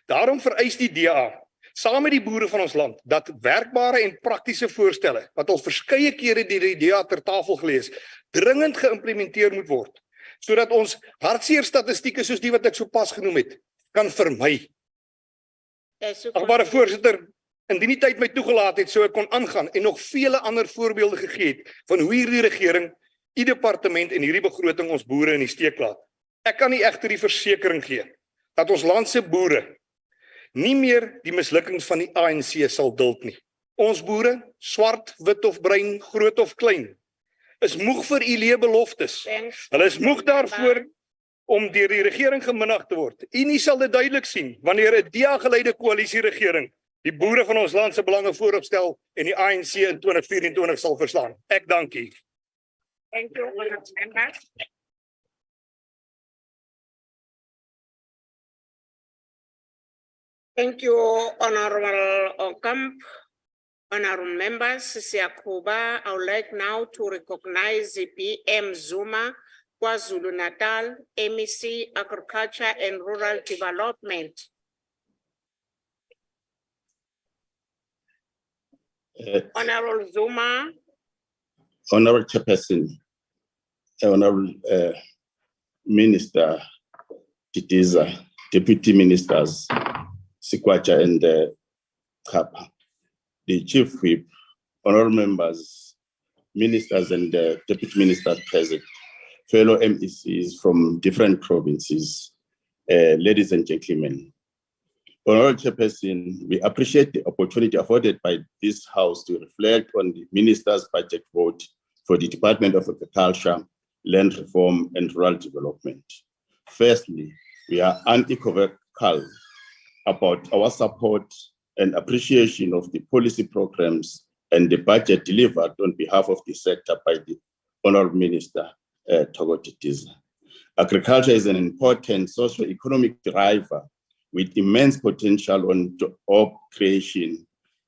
Daarom vereis die DA saam met die boere van ons land dat werkbare en praktiese voorstelle wat al verskeie kere deur die DA ter tafel gelees, dringend geïmplementeer moet word, sodat ons hartseer statistieke soos die wat ek sopas genoem het, kan vermy. Agbare voorsitter, indien die tyd my toegelaat het, sou ek kon aangaan en nog vele ander voorbeelde gegee het van hoe hierdie regering, u departement en hierdie begroting ons boere in die steek laat. Ek kan nie egter die versekering gee dat ons land se boere nie meer die mislukkings van die ANC sal duld nie. Ons boere, swart, wit of bruin, groot of klein, is moeg vir u leebeloftes. Hulle is moeg daarvoor om deur die regering geminag te word. U nie sal dit duidelik sien wanneer 'n DA-geleide koalisieregering die boere van ons land se belange voorop stel en die ANC in 2024 sal verslaan. Ek dank u. Thank you, honourable members. Thank you, Honourable Ncop. Honourable members, Siyakuba, I would like now to recognize the PM Zuma, KwaZulu-Natal, MEC, Agriculture and Rural Development. Honourable Zuma. Honourable Chairperson, Honourable Minister Titiza, Deputy Ministers Sikwacha and Ncop, the Chief Whip, Honourable Members, Ministers and Deputy Ministers present, fellow MECs from different provinces, ladies and gentlemen. Honourable Chairperson, we appreciate the opportunity afforded by this House to reflect on the Minister's budget vote for the Department of Agriculture, Land Reform and Rural Development. Firstly, we are unequivocal about our support and appreciation of the policy programs and the budget delivered on behalf of the sector by the Honourable Minister, Togo Titiza. Agriculture is an important socio-economic driver with immense potential on job creation,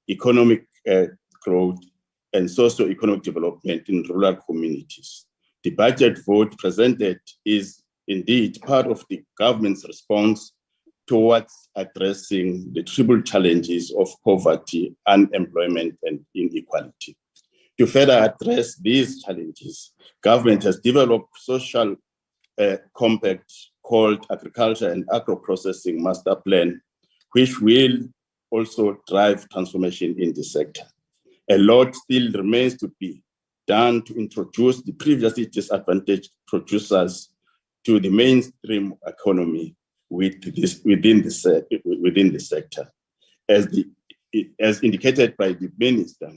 economic growth, and socio-economic development in rural communities. The budget vote presented is indeed part of the government's response towards addressing the triple challenges of poverty, unemployment, and inequality. To further address these challenges, government has developed social compact called Agriculture and Agro-Processing Master Plan, which will also drive transformation in the sector. A lot still remains to be done to introduce the previously disadvantaged producers to the mainstream economy within the sector. As indicated by the minister,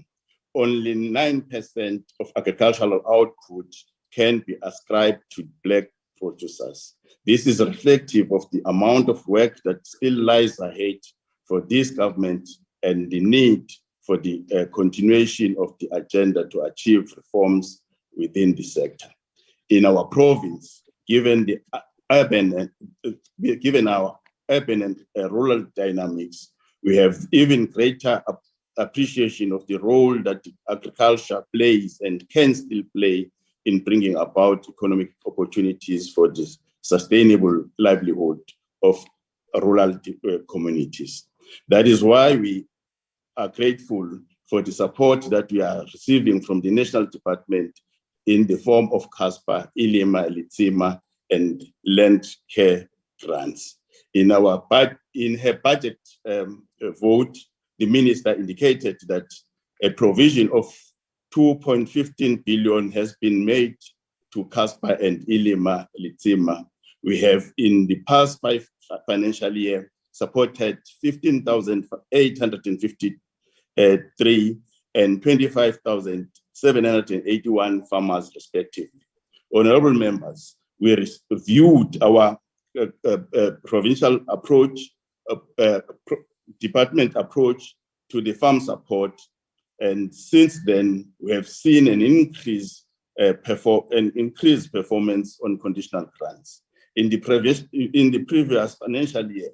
only 9% of agricultural output can be ascribed to black producers. This is reflective of the amount of work that still lies ahead for this government and the need for the continuation of the agenda to achieve reforms within the sector. In our province, given our urban and rural dynamics, we have even greater appreciation of the role that agriculture plays and can still play in bringing about economic opportunities for the sustainable livelihood of rural communities. That is why we are grateful for the support that we are receiving from the National Department in the form of CASPA, Ilima, Litsima, and land care grants. In her budget vote, the minister indicated that a provision of 2.15 billion has been made to CASPA and Ilima, Litsima. We have in the past 5 financial year supported 15,853 and 25,781 farmers respectively. Honorable members, we reviewed our provincial approach, department approach to the farm support, and since then we have seen an increased performance on conditional grants. In the previous financial year,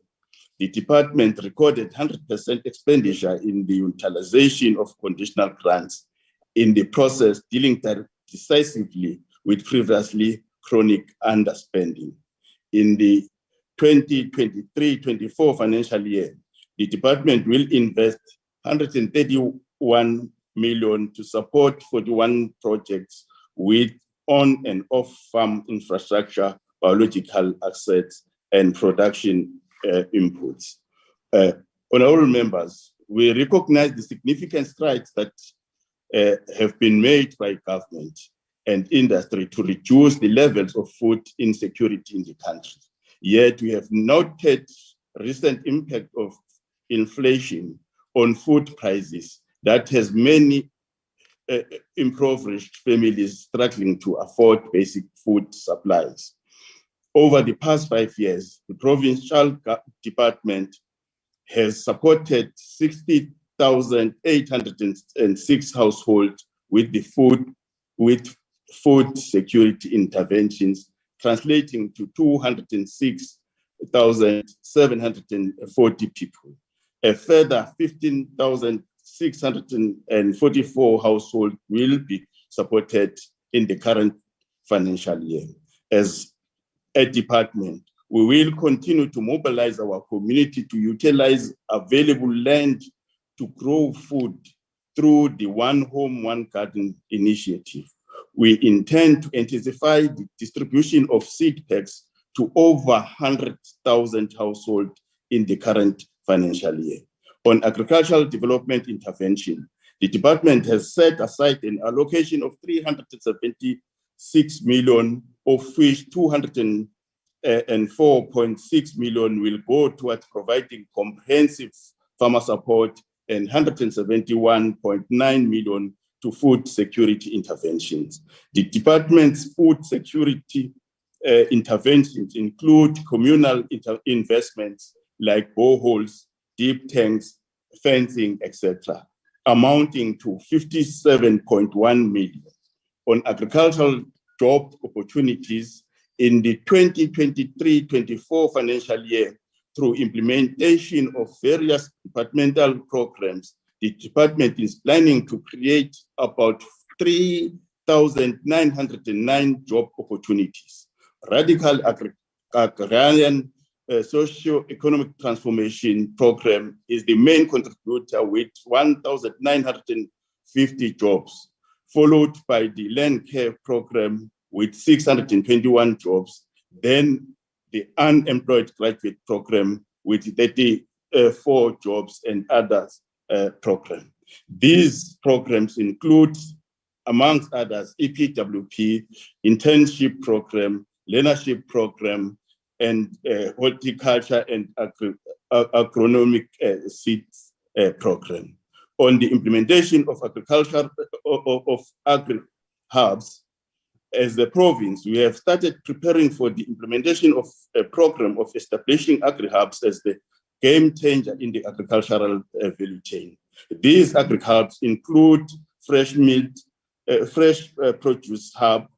the department recorded 100% expenditure in the utilization of conditional grants, in the process dealing decisively with previously chronic underspending. In the 2023-24 financial year, the department will invest 131 million to support 41 projects with on and off farm infrastructure, biological assets, and production inputs. Honorable members, we recognize the significant strides that have been made by government and industry to reduce the levels of food insecurity in the country. Yet we have noted recent impact of inflation on food prices that has many impoverished families struggling to afford basic food supplies. Over the past 5 years, the provincial department has supported 60,806 households with food security interventions, translating to 206,740 people. A further 15,644 households will be supported in the current financial year. As a department, we will continue to mobilize our community to utilize available land to grow food through the One Home, One Garden initiative. We intend to intensify the distribution of seed packs to over 100,000 households in the current financial year. On agricultural development intervention, the department has set aside an allocation of 376 million, of which 204.6 million will go towards providing comprehensive farmer support and 171.9 million to food security interventions. The department's food security interventions include communal investments like boreholes, deep tanks, fencing, etc., amounting to 57.1 million. On agricultural job opportunities in the 2023-24 financial year, through implementation of various departmental programs, the department is planning to create about 3,909 job opportunities. Radical agrarian socio-economic transformation program is the main contributor with 1,950 jobs, followed by the land care program with 621 jobs, then the unemployed graduate program with 34 jobs and others program. These programs include amongst others, EPWP, internship program, learnership program, and horticulture and agronomic seeds program. On the implementation of agriculture of agri-hubs, as the province, we have started preparing for the implementation of a program of establishing agri-hubs as the game changer in the agricultural value chain. These agri-hubs include fresh meat, fresh produce hub,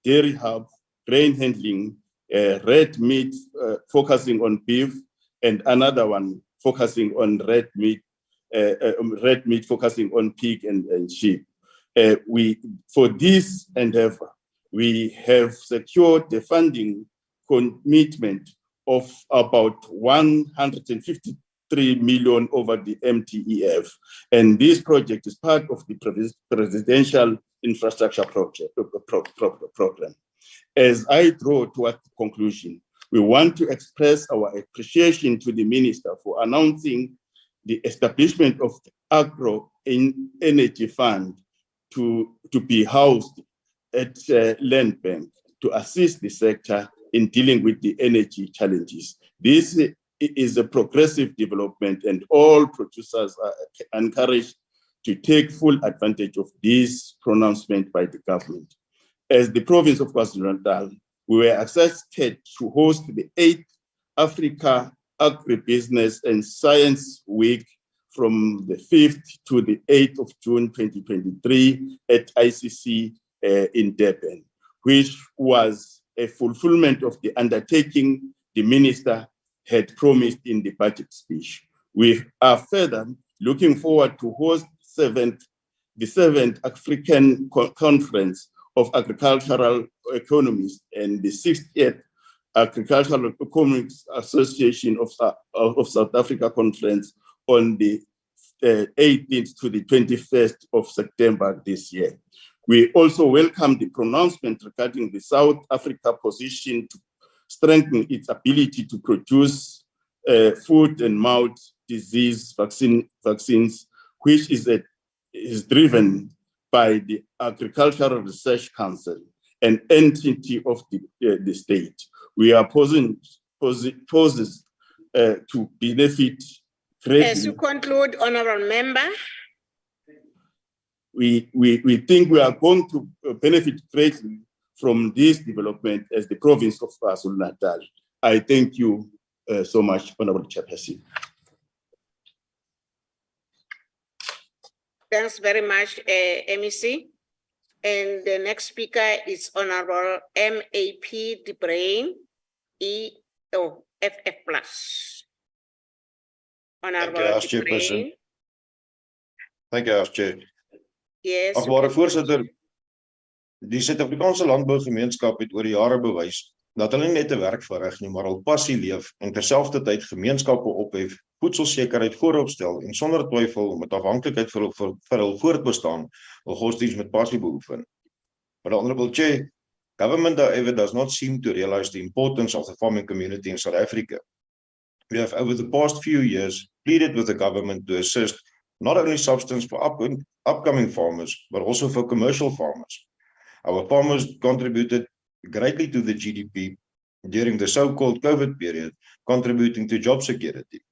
dairy hub, grain handling, red meat focusing on beef, and another one focusing on red meat focusing on pig and sheep. For this endeavor, we have secured the funding commitment of about 153 million over the MTEF. And this project is part of the presidential infrastructure project program. As I draw toward the conclusion, we want to express our appreciation to the minister for announcing the establishment of the Agro Energy Fund to be housed at Land Bank to assist the sector in dealing with the energy challenges. This is a progressive development, and all producers are encouraged to take full advantage of this pronouncement by the government. As the province of KwaZulu-Natal, we were accredited to host the 8th Africa Agribusiness and Science Week from the 5th to the 8th of June 2023 at ICC in Durban, which was a fulfillment of the undertaking the minister had promised in the budget speech. We are further looking forward to host the 7th African Conference of Agricultural Economists and the 60th Agricultural Economics Association of South Africa Conference on the 18th to the 21st of September this year. We also welcome the pronouncement regarding the South Africa position to strengthen its ability to produce foot and mouth disease vaccines, which is driven by the Agricultural Research Council, an entity of the state. We are poised to benefit greatly. As you conclude, honorable member. We think we are going to benefit greatly from this development as the province of KwaZulu-Natal. I thank you so much, Honorable Chairperson. Thanks very much, MEC. And the next speaker is Honorable MAP De Bruin, FF+. Honorable De Bruin. Thank you, Chair. Yes. Agbare voorsitter, die Suid-Afrikaanse Landbougemeenskap het oor die jare bewys dat hulle nie net 'n werk verrig nie, maar hul passie leef en terselfdertyd gemeenskappe ophef, voedselsekerheid voorop stel en sonder twyfel met afhanklikheid vir hul voortbestaan hul godsdienst met passie beoefen. But the Honorable Chair, government however does not seem to realize the importance of the farming community in South Africa. We have over the past few years pleaded with the government to assist not only substance for upcoming farmers, but also for commercial farmers. Our farmers contributed greatly to the GDP during the so-called COVID period, contributing to job security.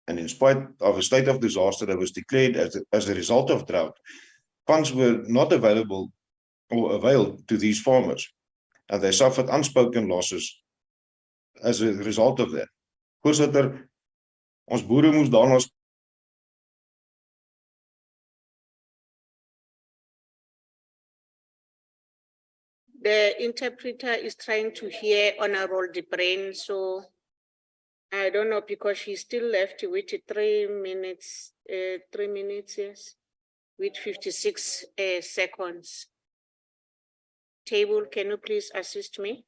And in spite of a state of disaster that was declared as a result of drought, funds were not available or availed to these farmers, and they suffered unspoken losses as a result of that. Voorsitter, ons boere moes daarna The interpreter is trying to hear Honorable De Bruin, so I don't know, because she's still left with 3 minutes, yes, with 56 seconds. Table, can you please assist me?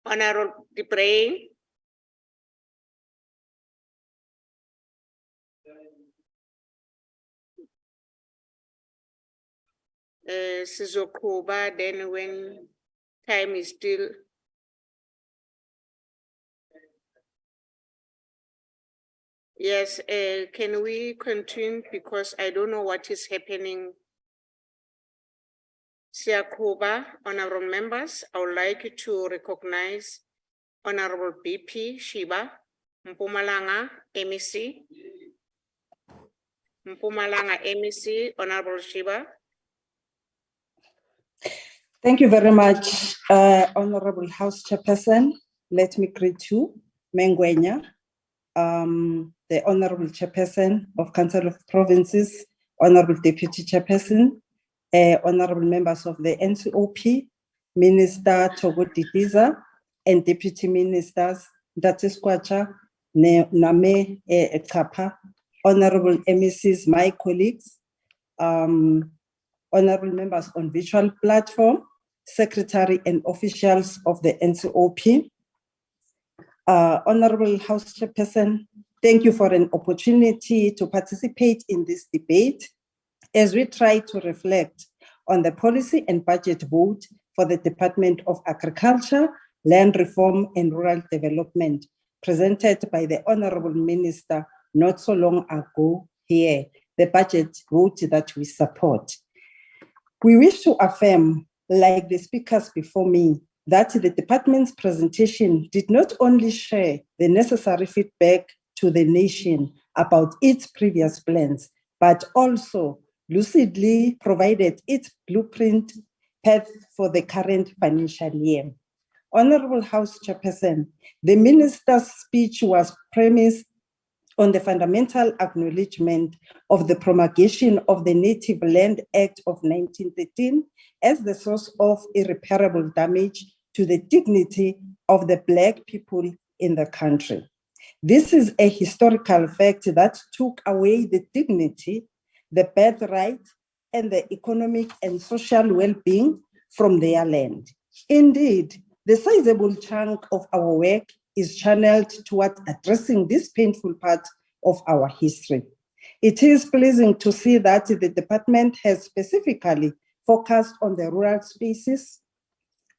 Honorable De Bruin. Sizokuba, then when time is still Yes, can we continue because I don't know what is happening. Siyakuba, honorable members, I would like to recognize Honorable BP Shiba, Mpumalanga MEC. Mpumalanga MEC, Honorable Shiba. Thank you very much, Honorable House Chairperson. Let me greet you, Mengwenya, the Honorable Chairperson of Council of Provinces, Honorable Deputy Chairperson, Honorable members of the NCOP, Minister Togo Didiza, and Deputy Ministers Ndati Skwacha, Name Ncop, Honorable MECs, my colleagues, honorable members on virtual platform, secretary and officials of the NCOP. Honorable House Chairperson, thank you for an opportunity to participate in this debate as we try to reflect on the policy and budget vote for the Department of Agriculture, Land Reform and Rural Development presented by the Honorable Minister not so long ago here, the budget vote that we support. We wish to affirm, like the speakers before me, that the department's presentation did not only share the necessary feedback to the nation about its previous plans, but also lucidly provided its blueprint path for the current financial year. Honorable House Chairperson, the minister's speech was premised on the fundamental acknowledgement of the promulgation of the Native Land Act of 1913 as the source of irreparable damage to the dignity of the Black people in the country. This is a historical fact that took away the dignity, the birthright, and the economic and social well-being from their land. Indeed, the sizable chunk of our work is channeled towards addressing this painful part of our history. It is pleasing to see that the department has specifically focused on the rural spaces,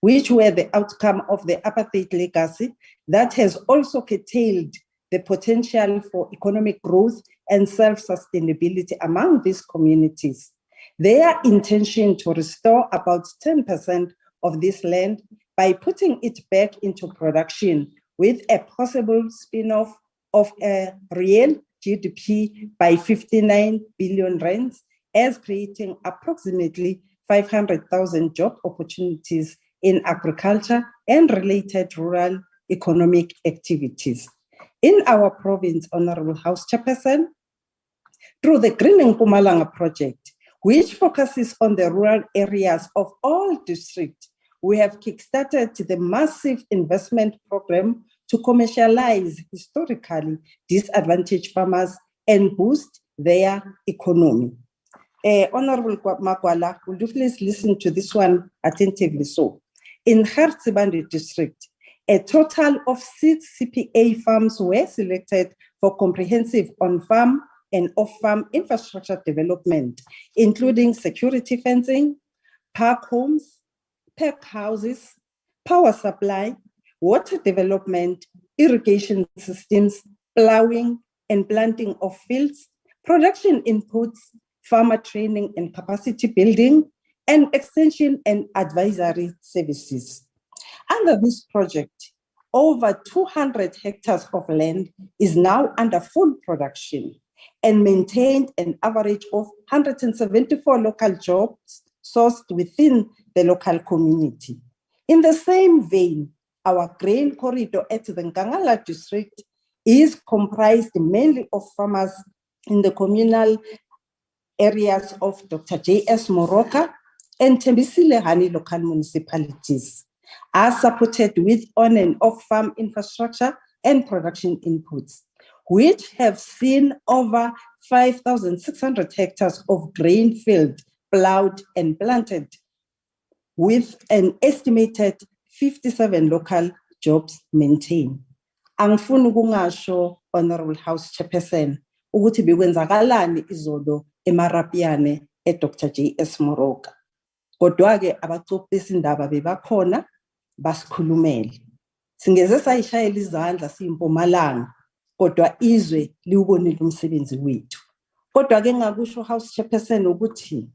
which were the outcome of the apartheid legacy that has also curtailed the potential for economic growth and self-sustainability among these communities. Their intention to restore about 10% of this land by putting it back into production with a possible spin-off of a real GDP by 59 billion rands, as creating approximately 500,000 job opportunities in agriculture and related rural economic activities. In our province, Honorable House Chairperson, through the Greening Mpumalanga project, which focuses on the rural areas of all districts, we have kickstarted the massive investment program to commercialize historically disadvantaged farmers and boost their economy. Honorable Makwala, will you please listen to this one attentively? So, in Hartsibandi district, a total of 6 CPA farms were selected for comprehensive on-farm and off-farm infrastructure development, including security fencing, park homes, pack houses, power supply, water development, irrigation systems, plowing and planting of fields, production inputs, farmer training and capacity building, and extension and advisory services. Under this project, over 200 hectares of land is now under full production and maintained an average of 174 local jobs sourced within the local community. In the same vein, our grain corridor at the Nkangala district is comprised mainly of farmers in the communal areas of Dr. J.S. Moroka and Tembisile-Hani local municipalities, are supported with on and off farm infrastructure and production inputs, which have seen over 5,600 hectares of grain field plowed and planted, with an estimated 57 local jobs maintained. Angifuni kungasho, Honorable House Chairperson, ukuthi bekwenzakalani izolo eMarapiane Dr. J.S. Moroka. Kodwa-ke abacuphi indaba bebakhona basikhulumele. Singeze sayishayela izandla siyiMpumalanga, kodwa izwe liwubonile umsebenzi wethu. Kodwa ke ngakusho House Chairperson ukuthi,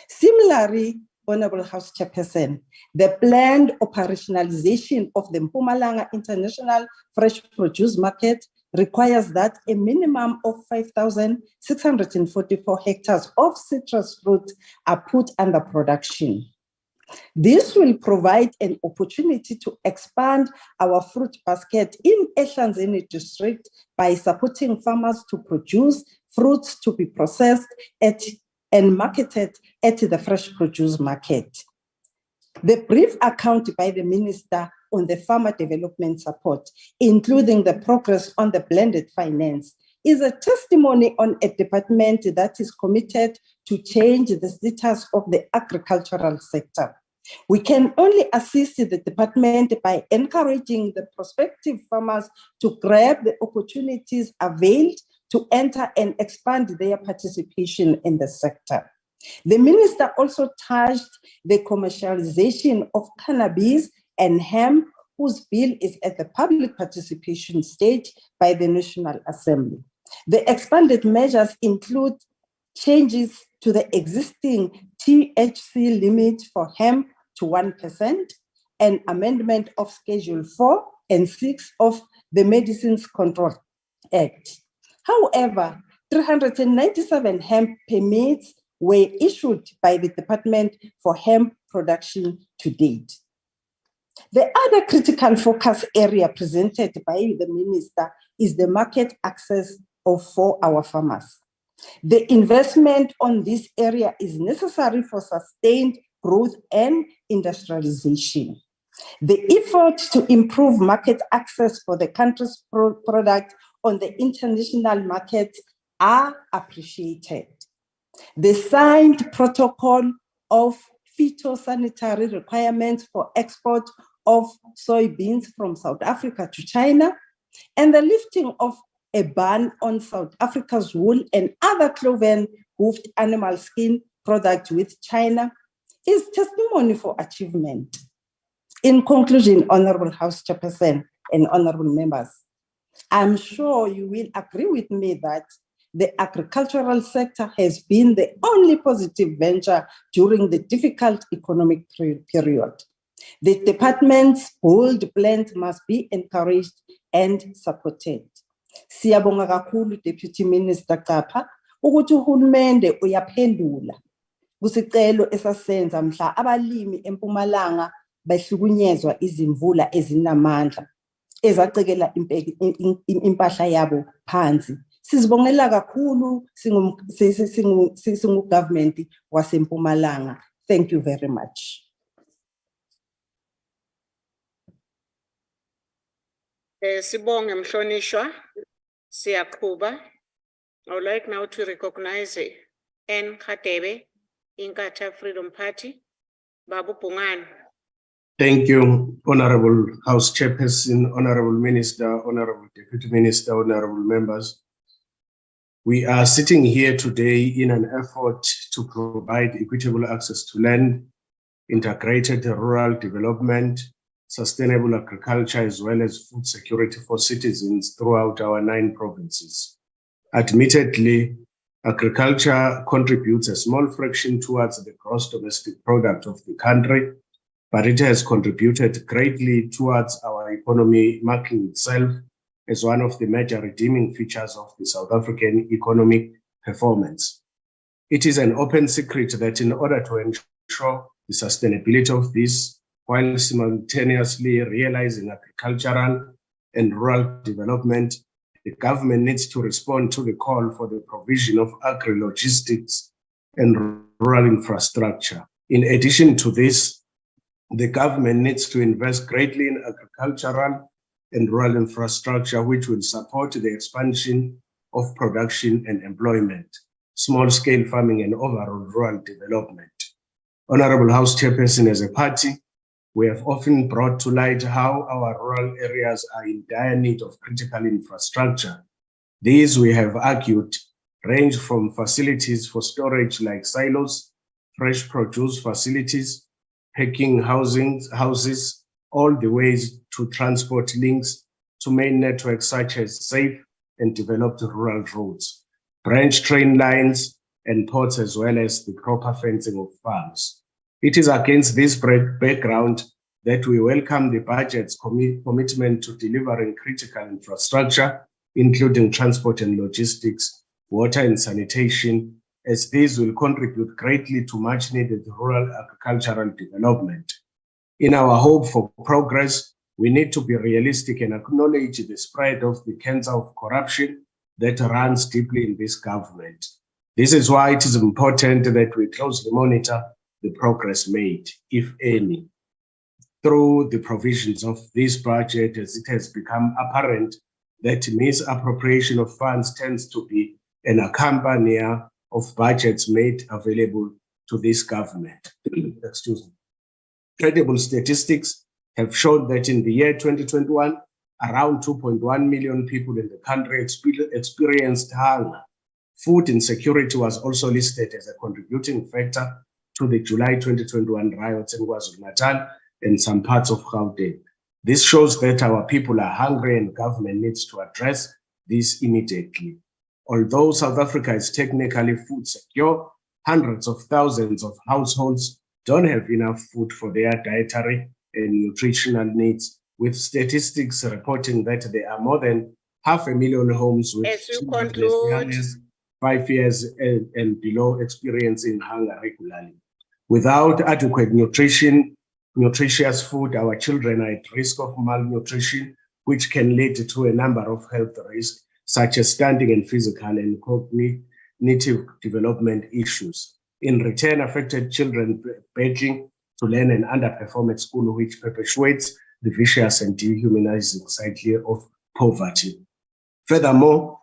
similarly, Honorable House Chairperson, the planned operationalization of the Mpumalanga International Fresh Produce Market requires that a minimum of 5,644 hectares of citrus fruit are put under production. This will provide an opportunity to expand our fruit basket in Ehlanzeni district by supporting farmers to produce fruits to be processed and marketed at the fresh produce market. The brief account by the Minister on the farmer development support, including the progress on the blended finance, is a testimony on a department that is committed to change the status of the agricultural sector. We can only assist the department by encouraging the prospective farmers to grab the opportunities availed to enter and expand their participation in the sector. The Minister also touched the commercialization of cannabis and hemp, whose bill is at the public participation stage by the National Assembly. The expanded measures include changes to the existing THC limit for hemp to 1%, an amendment of Schedule 4 and 6 of the Medicines Control Act. However, 397 hemp permits were issued by the department for hemp production to date. The other critical focus area presented by the Minister is the market access for our farmers. The investment on this area is necessary for sustained growth and industrialization. The effort to improve market access for the country's product on the international market are appreciated. The signed protocol of phytosanitary requirements for export of soybeans from South Africa to China and the lifting of a ban on South Africa's wool and other cloven hoofed animal skin products with China is testimony for achievement. In conclusion, Honorable House Chairperson and honorable members, I'm sure you will agree with me that the agricultural sector has been the only positive venture during the difficult economic period. The department's bold plans must be encouraged and supported. Siyabonga kakhulu Deputy Minister Ncapa ukuthi uhulumende uyaphendula kusicelo esasenza mhla abalimi eMpumalanga behlukunyezwa izimvula ezinamandla ezacekela impahla yabo phansi. Sizibongela kakhulu singu government waseMpumalanga. Thank you very much. Sibonge mhlonishwa, Siyakuba. I would like now to recognize Ncop, Inkatha Freedom Party, Babu Pungan. Thank you, Honorable House Chairperson, Honorable Minister, Honorable Deputy Minister, Honorable members. We are sitting here today in an effort to provide equitable access to land, integrated rural development, sustainable agriculture, as well as food security for citizens throughout our 9 provinces. Admittedly, agriculture contributes a small fraction towards the gross domestic product of the country, but it has contributed greatly towards our economy, marking itself as one of the major redeeming features of the South African economic performance. It is an open secret that in order to ensure the sustainability of this, while simultaneously realizing agricultural and rural development, the government needs to respond to the call for the provision of agri-logistics and rural infrastructure. In addition to this, the government needs to invest greatly in agricultural and rural infrastructure, which will support the expansion of production and employment, small-scale farming, and overall rural development. Honorable House Chairperson, as a party, we have often brought to light how our rural areas are in dire need of critical infrastructure. These, we have argued, range from facilities for storage like silos, fresh produce facilities, packing houses, all the ways to transport links to main networks such as safe and developed rural roads, branch train lines, and ports, as well as the proper fencing of farms. It is against this background that we welcome the budget's commitment to delivering critical infrastructure, including transport and logistics, water and sanitation, as these will contribute greatly to much needed rural agricultural development. In our hope for progress, we need to be realistic and acknowledge the spread of the cancer of corruption that runs deeply in this government. This is why it is important that we closely monitor the progress made, if any. Through the provisions of this budget, as it has become apparent that misappropriation of funds tends to be an accompanier of budgets made available to this government. Excuse me. Credible statistics have shown that in the year 2021, around 2.1 million people in the country experienced hunger. Food insecurity was also listed as a contributing factor to the July 2021 riots in KwaZulu-Natal and some parts of Gauteng. This shows that our people are hungry and government needs to address this immediately. Although South Africa is technically food secure, hundreds of thousands of households don't have enough food for their dietary and nutritional needs, with statistics reporting that there are more than 500,000 homes with children as young as 5 years and below experiencing hunger regularly. Without adequate nutritious food, our children are at risk of malnutrition, which can lead to a number of health risks, such as stunting and physical and cognitive development issues. In return, affected children begging to learn and underperform at school, which perpetuates the vicious and dehumanizing cycle of poverty. Furthermore,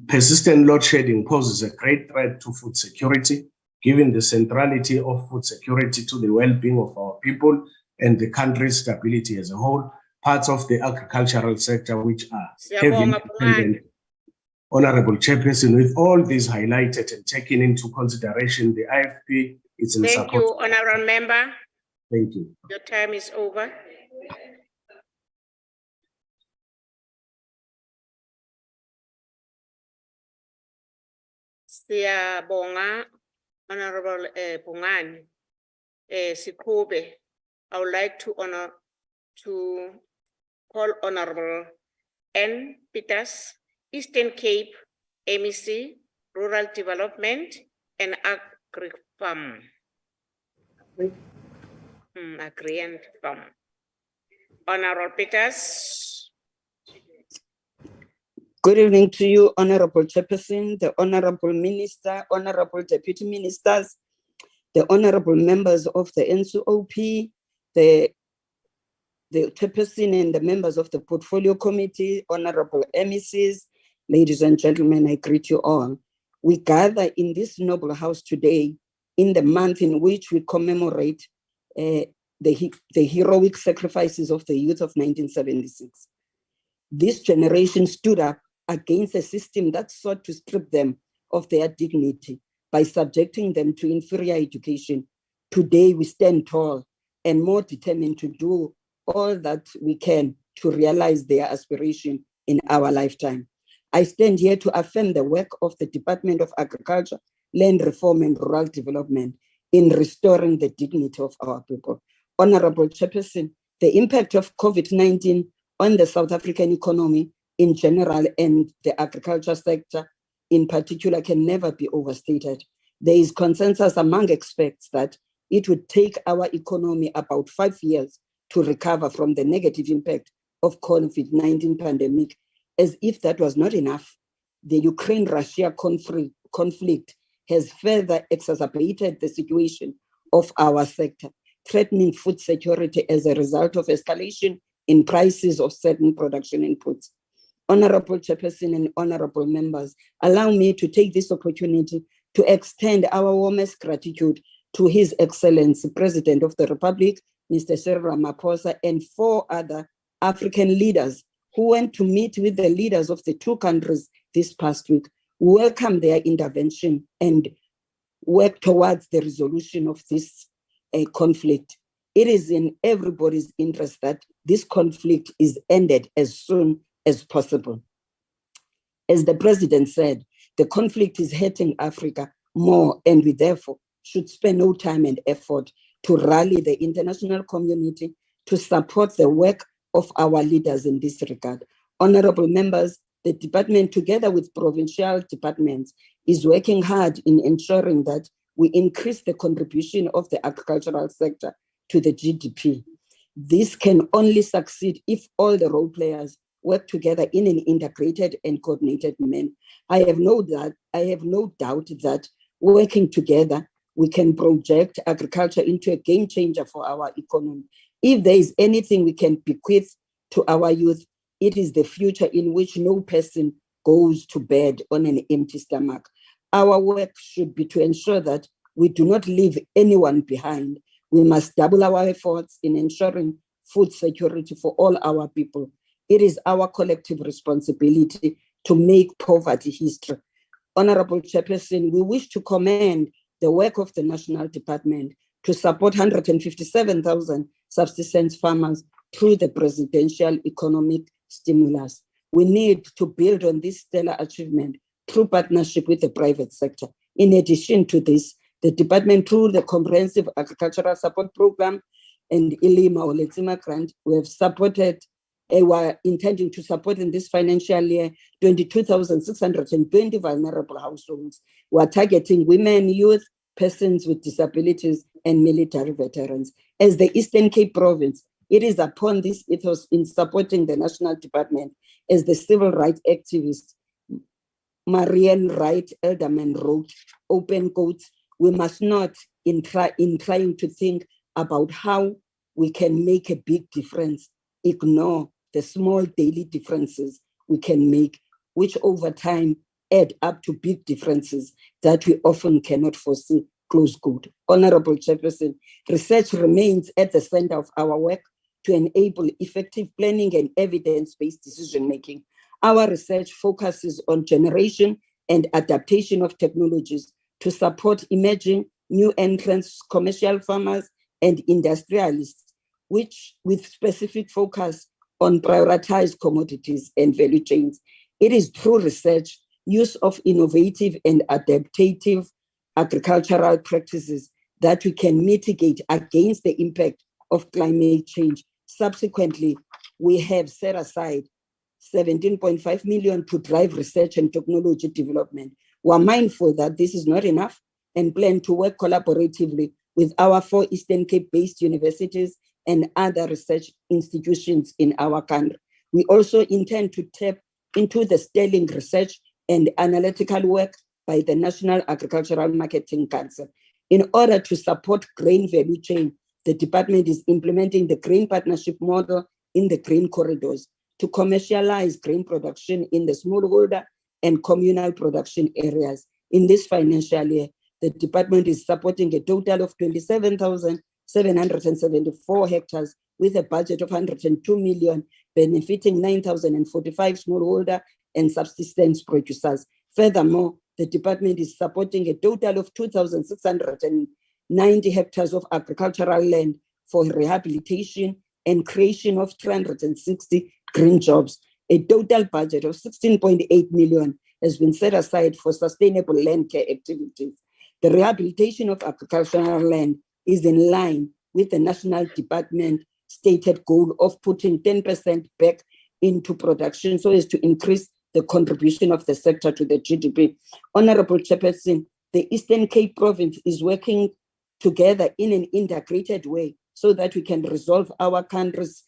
persistent load shedding poses a great threat to food security, given the centrality of food security to the well-being of our people and the country's stability as a whole. Parts of the agricultural sector which are heavily dependent. Honorable Chairperson, with all these highlighted and taken into consideration, the IFP is in support. Thank you, Honorable Member. Thank you. Your time is over. Siyabonga, Honorable Bongani Sikube. I would like to call Honorable N. Peters, Eastern Cape, MEC, Rural Development and Agri-Farm. Agri and Farm. Honorable Peters. Good evening to you, Honorable Chairperson, the Honorable Minister, Honorable Deputy Ministers, the Honorable members of the Ncop, the Chairperson and the members of the Portfolio Committee, Honorable MECs, ladies and gentlemen, I greet you all. We gather in this noble house today in the month in which we commemorate the heroic sacrifices of the youth of 1976. This generation stood up against a system that sought to strip them of their dignity by subjecting them to inferior education. Today we stand tall and more determined to do all that we can to realize their aspiration in our lifetime. I stand here to affirm the work of the Department of Agriculture, Land Reform and Rural Development in restoring the dignity of our people. Honorable Chairperson, the impact of COVID-19 on the South African economy in general and the agriculture sector in particular can never be overstated. There is consensus among experts that it would take our economy about 5 years to recover from the negative impact of COVID-19 pandemic. As if that was not enough, the Ukraine-Russia conflict has further exacerbated the situation of our sector, threatening food security as a result of escalation in prices of certain production inputs. Honorable Chairperson and honorable members, allow me to take this opportunity to extend our warmest gratitude to His Excellency, President of the Republic, Mr. Cyril Ramaphosa, and 4 other African leaders who went to meet with the leaders of the 2 countries this past week, welcome their intervention and work towards the resolution of this conflict. It is in everybody's interest that this conflict is ended as soon as possible. As the president said, the conflict is hurting Africa more, and we therefore should spend no time and effort to rally the international community to support the work of our leaders in this regard. Honorable members, the department, together with provincial departments, is working hard in ensuring that we increase the contribution of the agricultural sector to the GDP. This can only succeed if all the role players work together in an integrated and coordinated manner. I have no doubt that working together, we can project agriculture into a game changer for our economy. If there is anything we can bequeath to our youth, it is the future in which no person goes to bed on an empty stomach. Our work should be to ensure that we do not leave anyone behind. We must double our efforts in ensuring food security for all our people. It is our collective responsibility to make poverty history. Honorable Chairperson, we wish to commend the work of the National Department to support 157,000 subsistence farmers through the presidential economic stimulus. We need to build on this stellar achievement through partnership with the private sector. In addition to this, the department, through the Comprehensive Agricultural Support Program and ILIMA or Letsima grant, we have supported, we're intending to support in this financial year 22,620 vulnerable households. We are targeting women, youth, persons with disabilities, and military veterans. As the Eastern Cape Province, it is upon this ethos in supporting the National Department as the civil rights activist Marian Wright Elderman wrote, open quotes, we must not, in trying to think about how we can make a big difference, ignore the small daily differences we can make, which over time add up to big differences that we often cannot foresee, close quote. Honorable Chairperson, research remains at the center of our work to enable effective planning and evidence-based decision-making. Our research focuses on generation and adaptation of technologies to support emerging new entrants, commercial farmers, and industrialists, which with specific focus on prioritized commodities and value chains. It is through research, use of innovative and adaptive agricultural practices that we can mitigate against the impact of climate change. Subsequently, we have set aside 17.5 million to drive research and technology development. We're mindful that this is not enough and plan to work collaboratively with our 4 Eastern Cape-based universities and other research institutions in our country. We also intend to tap into the sterling research and analytical work by the National Agricultural Marketing Council. In order to support grain value chain, the department is implementing the grain partnership model in the grain corridors to commercialize grain production in the smallholder and communal production areas. In this financial year, the department is supporting a total of 27,774 hectares with a budget of 102 million, benefiting 9,045 smallholder and subsistence producers. Furthermore, the department is supporting a total of 2,690 hectares of agricultural land for rehabilitation and creation of 360 green jobs. A total budget of 16.8 million has been set aside for sustainable land care activities. The rehabilitation of agricultural land is in line with the National Department stated goal of putting 10% back into production so as to increase the contribution of the sector to the GDP. Honorable Chairperson, the Eastern Cape Province is working together in an integrated way so that we can resolve our country's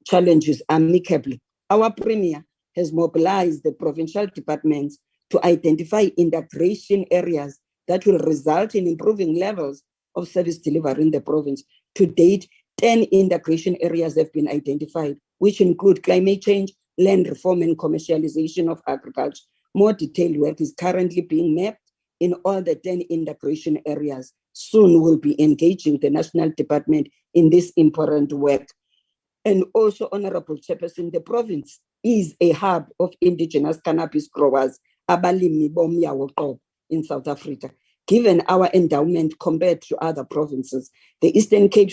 challenges amicably. Our Premier has mobilized the provincial departments to identify integration areas that will result in improving levels of service delivery in the province. To date, 10 integration areas have been identified, which include climate change, land reform, and commercialization of agriculture. More detailed work is currently being mapped in all the 10 integration areas. Soon we'll be engaging the National Department in this important work. And also, Honorable Chairperson, the province is a hub of indigenous cannabis growers, abalimi bomya woqobo, in South Africa. Given our endowment compared to other provinces, the Eastern Cape,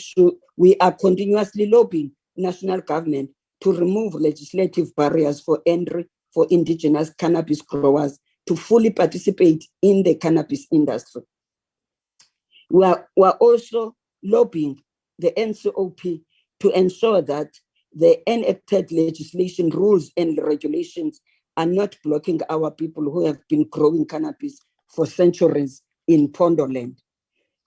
we are continuously lobbying national government to remove legislative barriers for entry for indigenous cannabis growers to fully participate in the cannabis industry. We are also lobbying the Ncop to ensure that the enacted legislation, rules and regulations are not blocking our people who have been growing cannabis for centuries in Pondoland.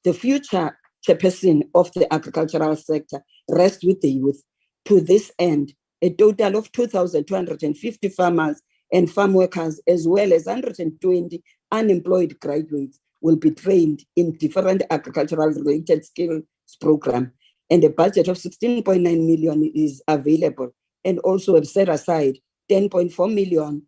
The future chairperson of the agricultural sector rests with the youth. To this end, a total of 2,250 farmers and farm workers, as well as 120 unemployed graduates, will be trained in different agricultural related skills program. And a budget of 16.9 million is available, and also have set aside 10.4 million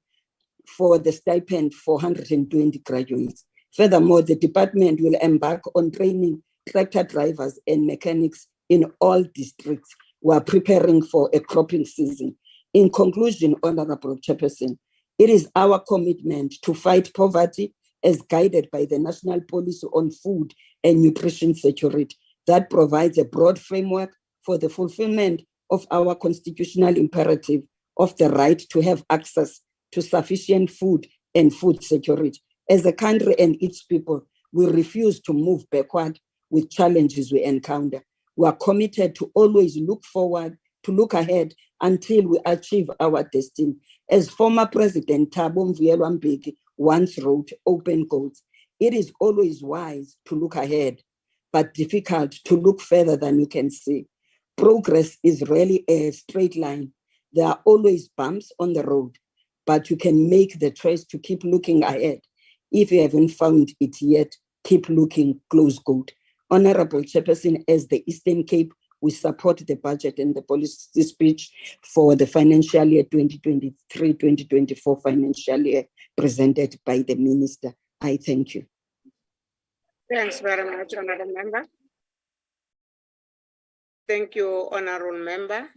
for the stipend for 120 graduates. Furthermore, the department will embark on training tractor drivers and mechanics in all districts who are preparing for a cropping season. In conclusion, Honorable Chairperson, it is our commitment to fight poverty as guided by the National Policy on Food and Nutrition Security that provides a broad framework for the fulfillment of our constitutional imperative of the right to have access to sufficient food and food security. As a country and its people, we refuse to move backward with challenges we encounter. We are committed to always look forward, to look ahead until we achieve our destiny. As former President Thabo Mbeki once wrote, open quotes, it is always wise to look ahead, but difficult to look further than you can see. Progress is rarely a straight line. There are always bumps on the road, but you can make the choice to keep looking ahead. If you haven't found it yet, keep looking, close quote. Honorable Chairperson, as the Eastern Cape, we support the budget and the policy speech for the financial year 2023-2024 financial year presented by the Minister. I thank you. Thanks very much, Honorable Member. Thank you, Honorable Member.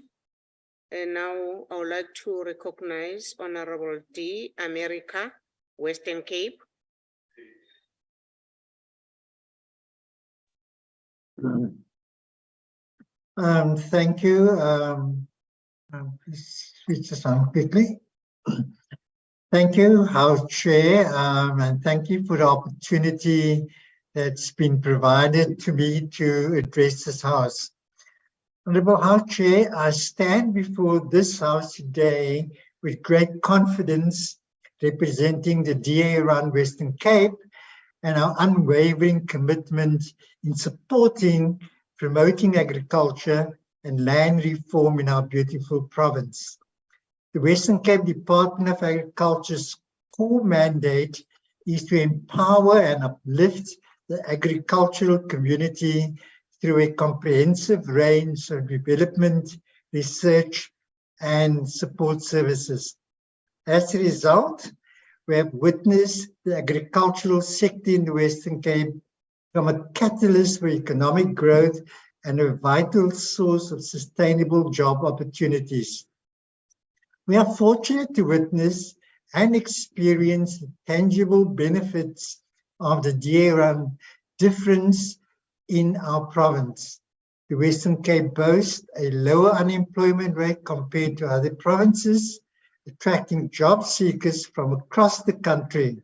And now I would like to recognize Honorable D. America, Western Cape. Thank you. Please switch this on quickly. Thank you, House Chair, and thank you for the opportunity that's been provided to me to address this House. Honourable House Chair, I stand before this House today with great confidence, representing the DA-run Western Cape and our unwavering commitment in supporting, promoting agriculture and land reform in our beautiful province. The Western Cape Department of Agriculture's core mandate is to empower and uplift the agricultural community through a comprehensive range of development, research, and support services. As a result, we have witnessed the agricultural sector in the Western Cape become a catalyst for economic growth and a vital source of sustainable job opportunities. We are fortunate to witness and experience the tangible benefits of the DA-run difference in our province. The Western Cape boasts a lower unemployment rate compared to other provinces, attracting job seekers from across the country.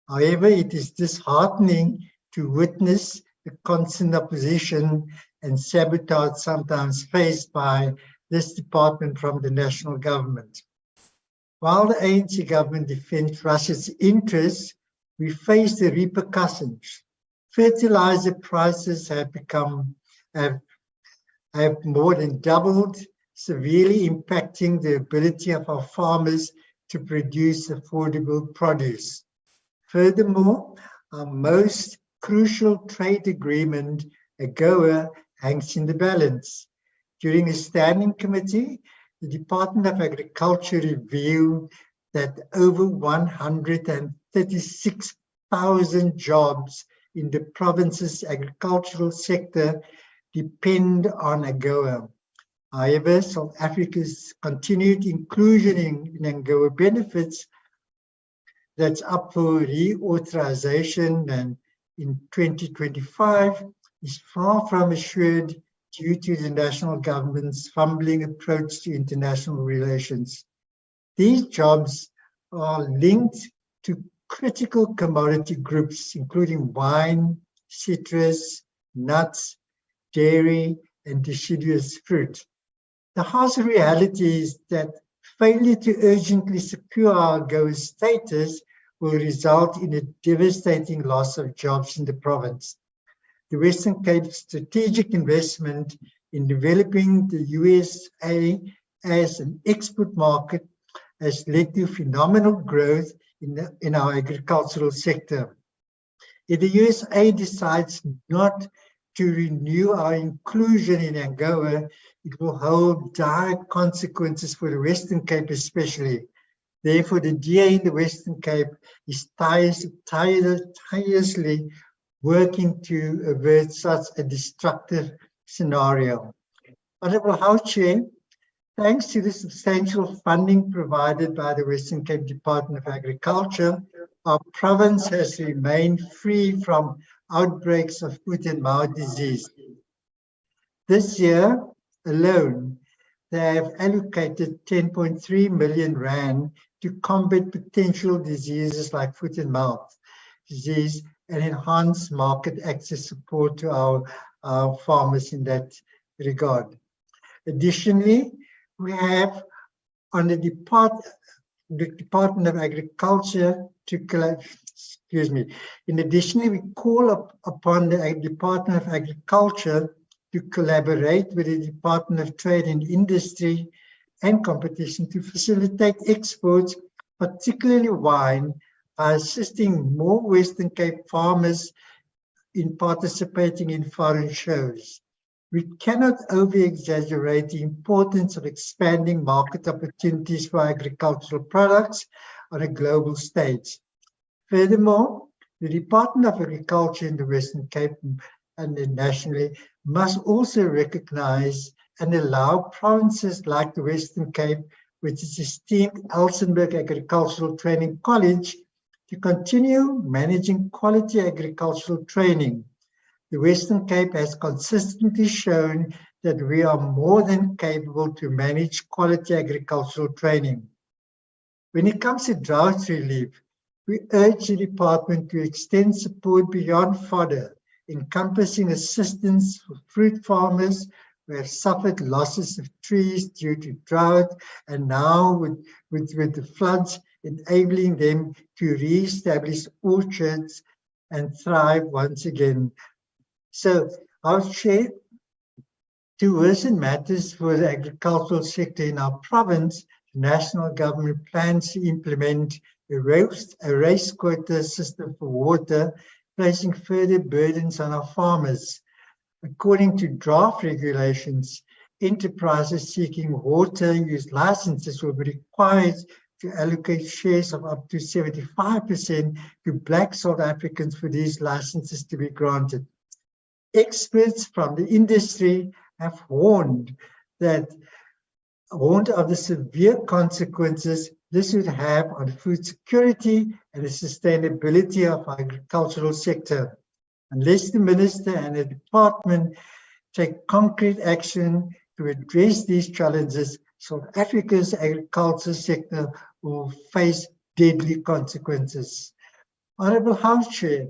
However, it is disheartening to witness the constant opposition and sabotage sometimes faced by this department from the national government. While the ANC government defends Russia's interests, we face the repercussions. Fertilizer prices have more than doubled, severely impacting the ability of our farmers to produce affordable produce. Furthermore, our most crucial trade agreement, AGOA, hangs in the balance. During a standing committee, the Department of Agriculture revealed that over 136,000 jobs in the province's agricultural sector depend on AGOA. However, South Africa's continued inclusion in AGOA benefits that's up for reauthorization and in 2025 is far from assured due to the national government's fumbling approach to international relations. These jobs are linked to critical commodity groups, including wine, citrus, nuts, dairy, and deciduous fruit. The harsh reality is that failure to urgently secure our AGOA status will result in a devastating loss of jobs in the province. The Western Cape's strategic investment in developing the USA as an export market has led to phenomenal growth in our agricultural sector. If the USA decides not to renew our inclusion in AGOA, it will hold direct consequences for the Western Cape especially. Therefore, the DA in the Western Cape is tirelessly working to avert such a destructive scenario. Honourable House Chair, thanks to the substantial funding provided by the Western Cape Department of Agriculture, our province has remained free from outbreaks of foot and mouth disease. This year alone, they have allocated 10.3 million rand to combat potential diseases like foot and mouth disease and enhance market access support to our farmers in that regard. Additionally, we have on the Department of Agriculture we call upon the Department of Agriculture to collaborate with the Department of Trade and Industry and Competition to facilitate exports, particularly wine, by assisting more Western Cape farmers in participating in foreign shows. We cannot over-exaggerate the importance of expanding market opportunities for agricultural products on a global stage. Furthermore, the Department of Agriculture in the Western Cape and nationally must also recognize and allow provinces like the Western Cape, with its esteemed Elsenburg Agricultural Training College, to continue managing quality agricultural training. The Western Cape has consistently shown that we are more than capable to manage quality agricultural training. When it comes to drought relief, we urge the department to extend support beyond fodder, encompassing assistance for fruit farmers who have suffered losses of trees due to drought, and now with the floods, enabling them to re-establish orchards and thrive once again. So, our Chair, to worsen matters for the agricultural sector in our province, the national government plans to implement a race quota system for water, placing further burdens on our farmers. According to draft regulations, enterprises seeking water use licenses will be required to allocate shares of up to 75% to Black South Africans for these licenses to be granted. Experts from the industry have warned of the severe consequences this would have on food security and the sustainability of our agricultural sector. Unless the Minister and the Department take concrete action to address these challenges, South Africa's agriculture sector will face deadly consequences. Honourable House Chair,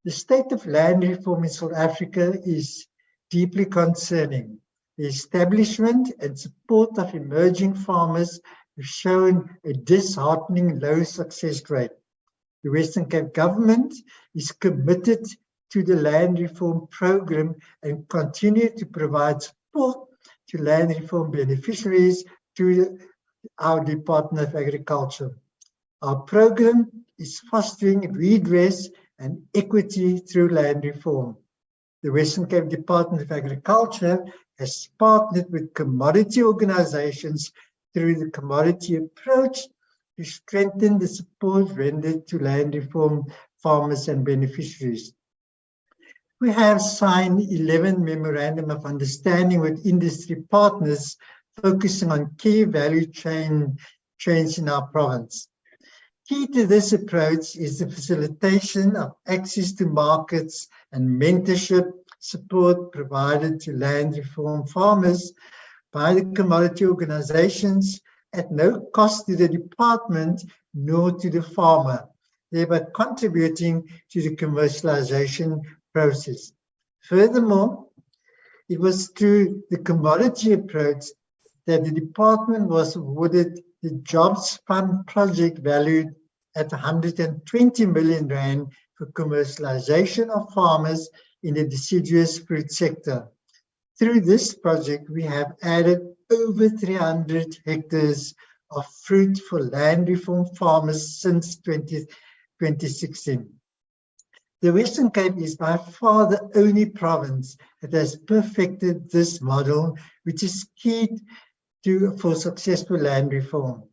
the state of land reform in South Africa is deeply concerning. The establishment and support of emerging farmers have shown a disheartening low success rate. The Western Cape government is committed to the land reform program and continue to provide support to land reform beneficiaries through our Department of Agriculture. Our program is fostering redress and equity through land reform. The Western Cape Department of Agriculture has partnered with commodity organizations through the commodity approach to strengthen the support rendered to land reform farmers and beneficiaries. We have signed 11 Memorandum of Understanding with industry partners focusing on key value chains in our province. Key to this approach is the facilitation of access to markets and mentorship support provided to land reform farmers by the commodity organizations at no cost to the department, nor to the farmer, thereby contributing to the commercialization process. Furthermore, it was through the commodity approach that the department was awarded the Jobs Fund project valued at 120 million rand for commercialization of farmers in the deciduous fruit sector. Through this project, we have added over 300 hectares of fruit for land reform farmers since 2016. The Western Cape is by far the only province that has perfected this model, which is key for successful land reform.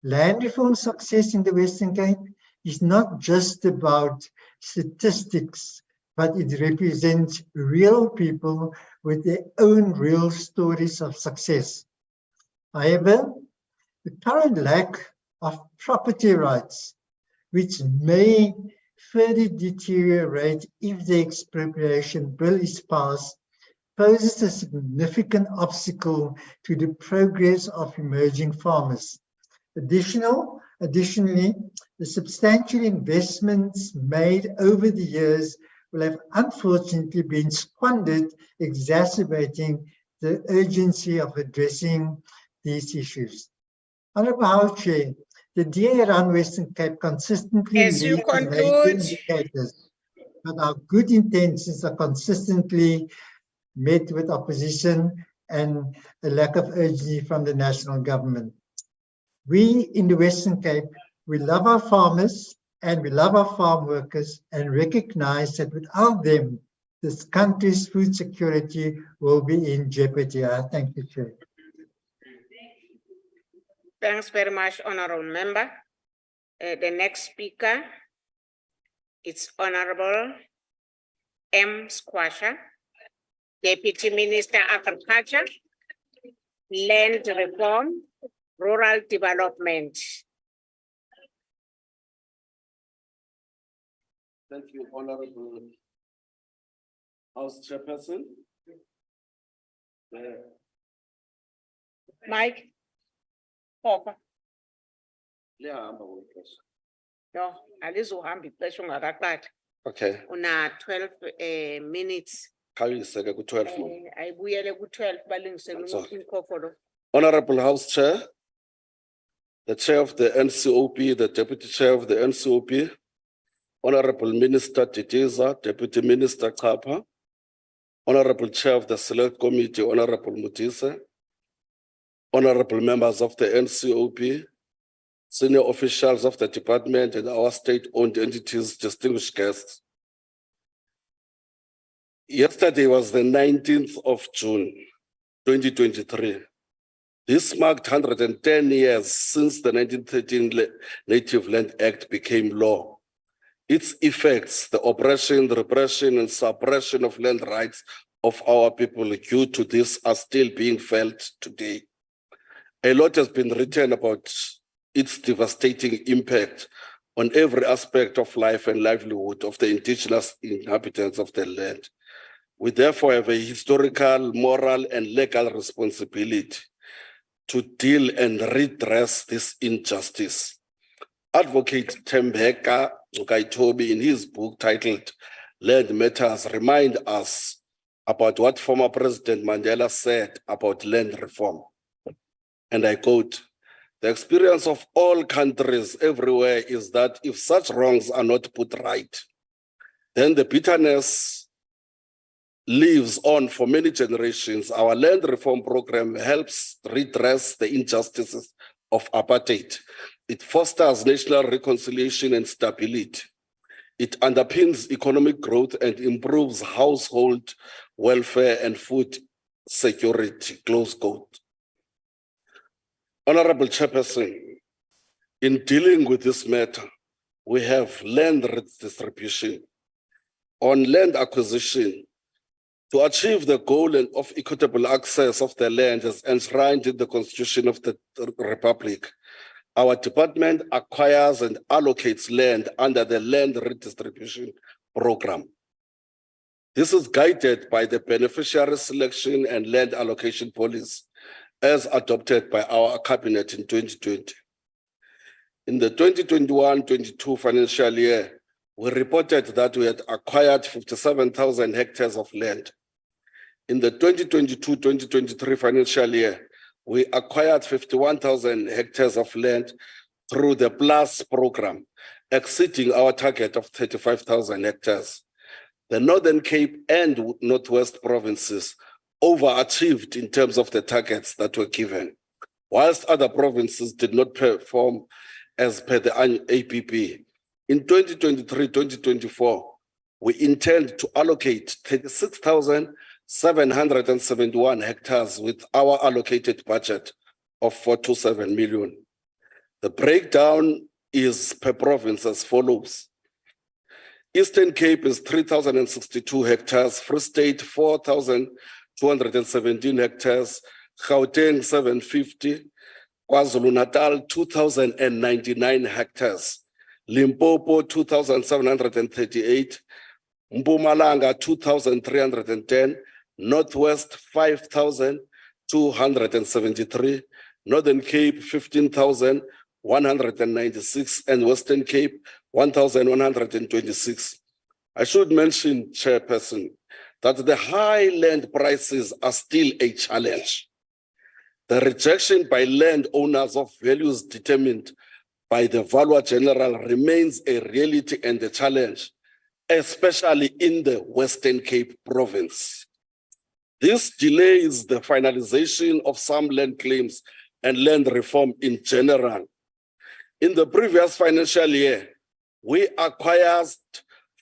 Land reform success in the Western Cape is not just about statistics, but it represents real people with their own real stories of success. However, the current lack of property rights, which may further deteriorate if the expropriation bill is passed, poses a significant obstacle to the progress of emerging farmers. Additionally, the substantial investments made over the years will have unfortunately been squandered, exacerbating the urgency of addressing these issues. Honourable House Chair, the DA around Western Cape consistently As you leads major conclude, indicators, but our good intentions are consistently met with opposition and a lack of urgency from the national government. We in the Western Cape, we love our farmers and we love our farm workers and recognize that without them, this country's food security will be in jeopardy. I thank you, Chair. Thanks very much, Honorable Member. The next speaker is Honorable M. Squasher, Deputy Minister Agriculture, Land Reform, Rural Development. Thank you, Honorable House Chairperson. Mike. Papa. No, No, alizohamba ixesha ungakaqali. okay. Una 12 minutes. Khawuyiseke ku-12 mo. Ayibuyele ku-12 balingisele umkhofolo. Honorable House Chair, the Chair of the NCOP, the Deputy Chair of the NCOP, Honorable Minister Titiza, Deputy Minister Ncop, Honorable Chair of the Select Committee, Honorable Mutise, Honorable members of the NCOP, senior officials of the department and our state-owned entities, distinguished guests. Yesterday was the 19th of June, 2023. This marked 110 years since the 1913 Native Land Act became law. Its effects, the oppression, the repression, and suppression of land rights of our people due to this are still being felt today. A lot has been written about its devastating impact on every aspect of life and livelihood of the indigenous inhabitants of the land. We therefore have a historical, moral, and legal responsibility to deal and redress this injustice. Advocate Tembeka Nkaitobi, in his book titled Land Matters, remind us about what former President Mandela said about land reform. And I quote, "The experience of all countries everywhere is that if such wrongs are not put right, then the bitterness lives on for many generations. Our land reform program helps redress the injustices of apartheid. It fosters national reconciliation and stability. It underpins economic growth and improves household welfare and food security," close quote. Honorable Chairperson, in dealing with this matter, we have land redistribution. On land acquisition, to achieve the goal of equitable access of the land as enshrined in the Constitution of the Republic, our department acquires and allocates land under the Land Redistribution Program. This is guided by the beneficiary selection and land allocation policy as adopted by our cabinet in 2020. In the 2021-22 financial year, we reported that we had acquired 57,000 hectares of land. In the 2022-2023 financial year, we acquired 51,000 hectares of land through the PLUS program, exceeding our target of 35,000 hectares. The Northern Cape and Northwest provinces overachieved in terms of the targets that were given, whilst other provinces did not perform as per the APP. In 2023-2024, we intend to allocate 36,771 hectares with our allocated budget of 427 million. The breakdown is per province as follows. Eastern Cape is 3,062 hectares, Free State 4,217 hectares, Gauteng 750, KwaZulu-Natal 2,099 hectares, Limpopo 2,738, Mpumalanga 2,310, Northwest 5,273, Northern Cape 15,196, and Western Cape 1,126. I should mention, Chairperson, that the high land prices are still a challenge. The rejection by landowners of values determined by the Valuer General remains a reality and a challenge, especially in the Western Cape province. This delays the finalization of some land claims and land reform in general. In the previous financial year, we acquired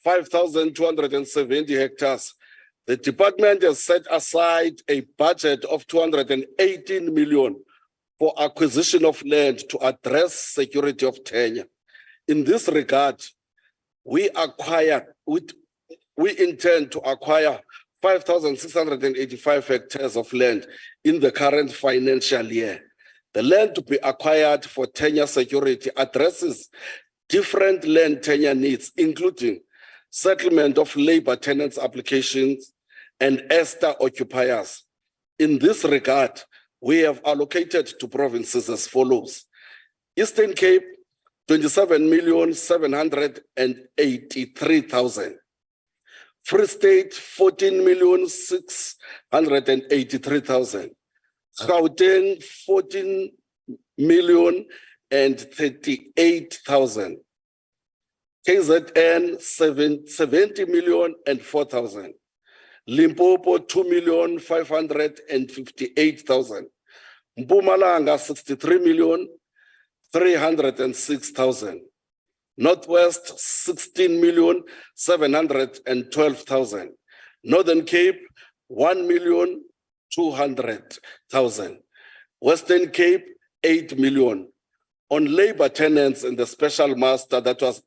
5,270 hectares. The department has set aside a budget of 218 million for acquisition of land to address security of tenure. In this regard, we intend to acquire 5,685 hectares of land in the current financial year. The land to be acquired for tenure security addresses different land tenure needs, including settlement of labor tenants applications and ESTA occupiers. In this regard, we have allocated to provinces as follows. Eastern Cape, 27,783,000. Free State, 14,683,000. Gauteng, 14,038,000. KZN, 70,004,000. Limpopo, 2,558,000. Mpumalanga, 63,306,000. Northwest, 16,712,000. Northern Cape, 1,200,000. Western Cape, 8 million. On labor tenants and the special master that was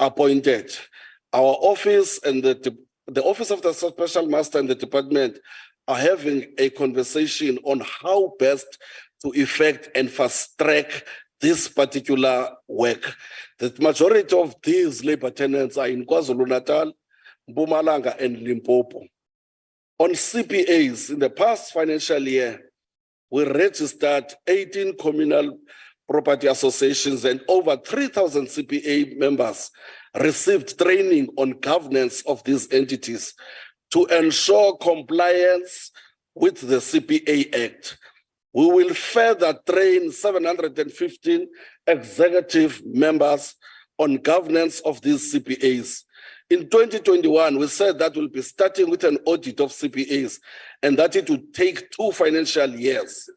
appointed, our office and the office of the special master and the department are having a conversation on how best to effect and fast track this particular work. The majority of these labor tenants are in KwaZulu-Natal, Mpumalanga, and Limpopo. On CPAs, in the past financial year, we registered 18 communal property associations and over 3,000 CPA members received training on governance of these entities to ensure compliance with the CPA Act. We will further train 715 executive members on governance of these CPAs. In 2021, we said that we'll be starting with an audit of CPAs and that it would take 2 financial years.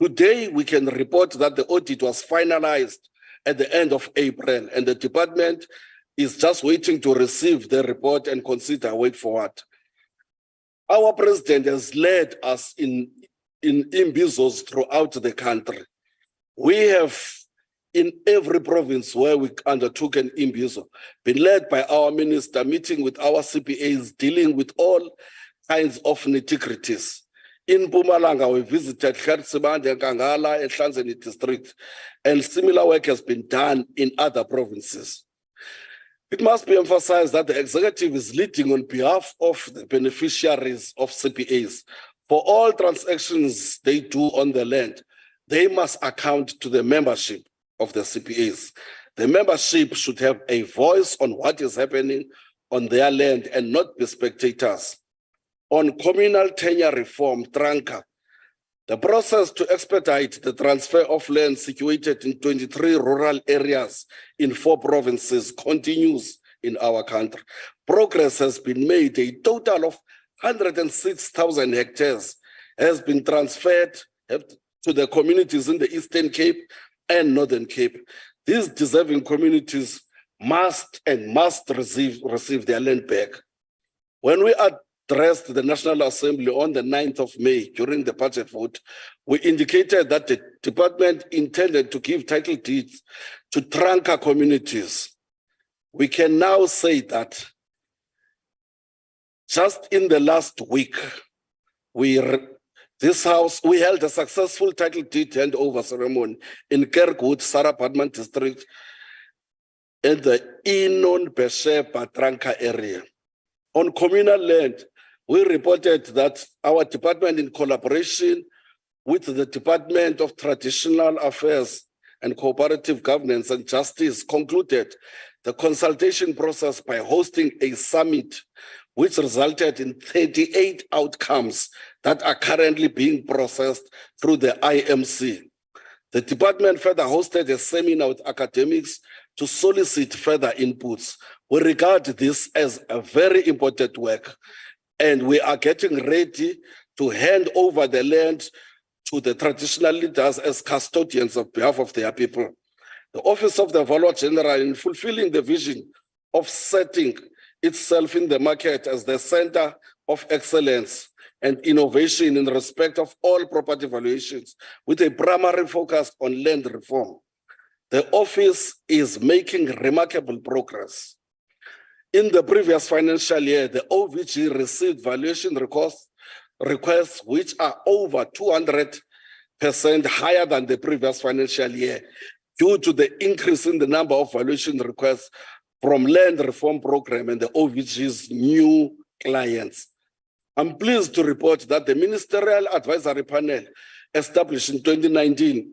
Today, we can report that the audit was finalized at the end of April and the department is just waiting to receive the report and consider way forward. Our president has led us in imbizos throughout the country. We have, in every province where we undertook an imbizo, been led by our minister, meeting with our CPAs, dealing with all kinds of nitty-gritties. In Mpumalanga, we visited Khartsibande and Kangala and Hlanzeni district, and similar work has been done in other provinces. It must be emphasized that the executive is leading on behalf of the beneficiaries of CPAs. For all transactions they do on the land, they must account to the membership of the CPAs. The membership should have a voice on what is happening on their land and not be spectators. On communal tenure reform, Tranca, the process to expedite the transfer of land situated in 23 rural areas in 4 provinces continues in our country. Progress has been made. A total of 106,000 hectares has been transferred to the communities in the Eastern Cape and Northern Cape. These deserving communities must receive their land back. When we addressed the National Assembly on the 9th of May during the budget vote, we indicated that the department intended to give title deeds to Tranca communities. We can now say that just in the last week, we held a successful title deed handover ceremony in Kirkwood, Sarah Padman district, in the Inon Besheba Tranca area. On communal land, we reported that our department, in collaboration with the Department of Traditional Affairs and Cooperative Governance and Justice, concluded the consultation process by hosting a summit, which resulted in 38 outcomes that are currently being processed through the IMC. The department further hosted a seminar with academics to solicit further inputs. We regard this as a very important work, and we are getting ready to hand over the land to the traditional leaders as custodians on behalf of their people. The Office of the Valuer General, in fulfilling the vision of setting itself in the market as the center of excellence and innovation in respect of all property valuations, with a primary focus on land reform, the office is making remarkable progress. In the previous financial year, the OVG received valuation requests which are over 200% higher than the previous financial year, due to the increase in the number of valuation requests from land reform program and the OVG's new clients. I'm pleased to report that the Ministerial Advisory Panel, established in 2019,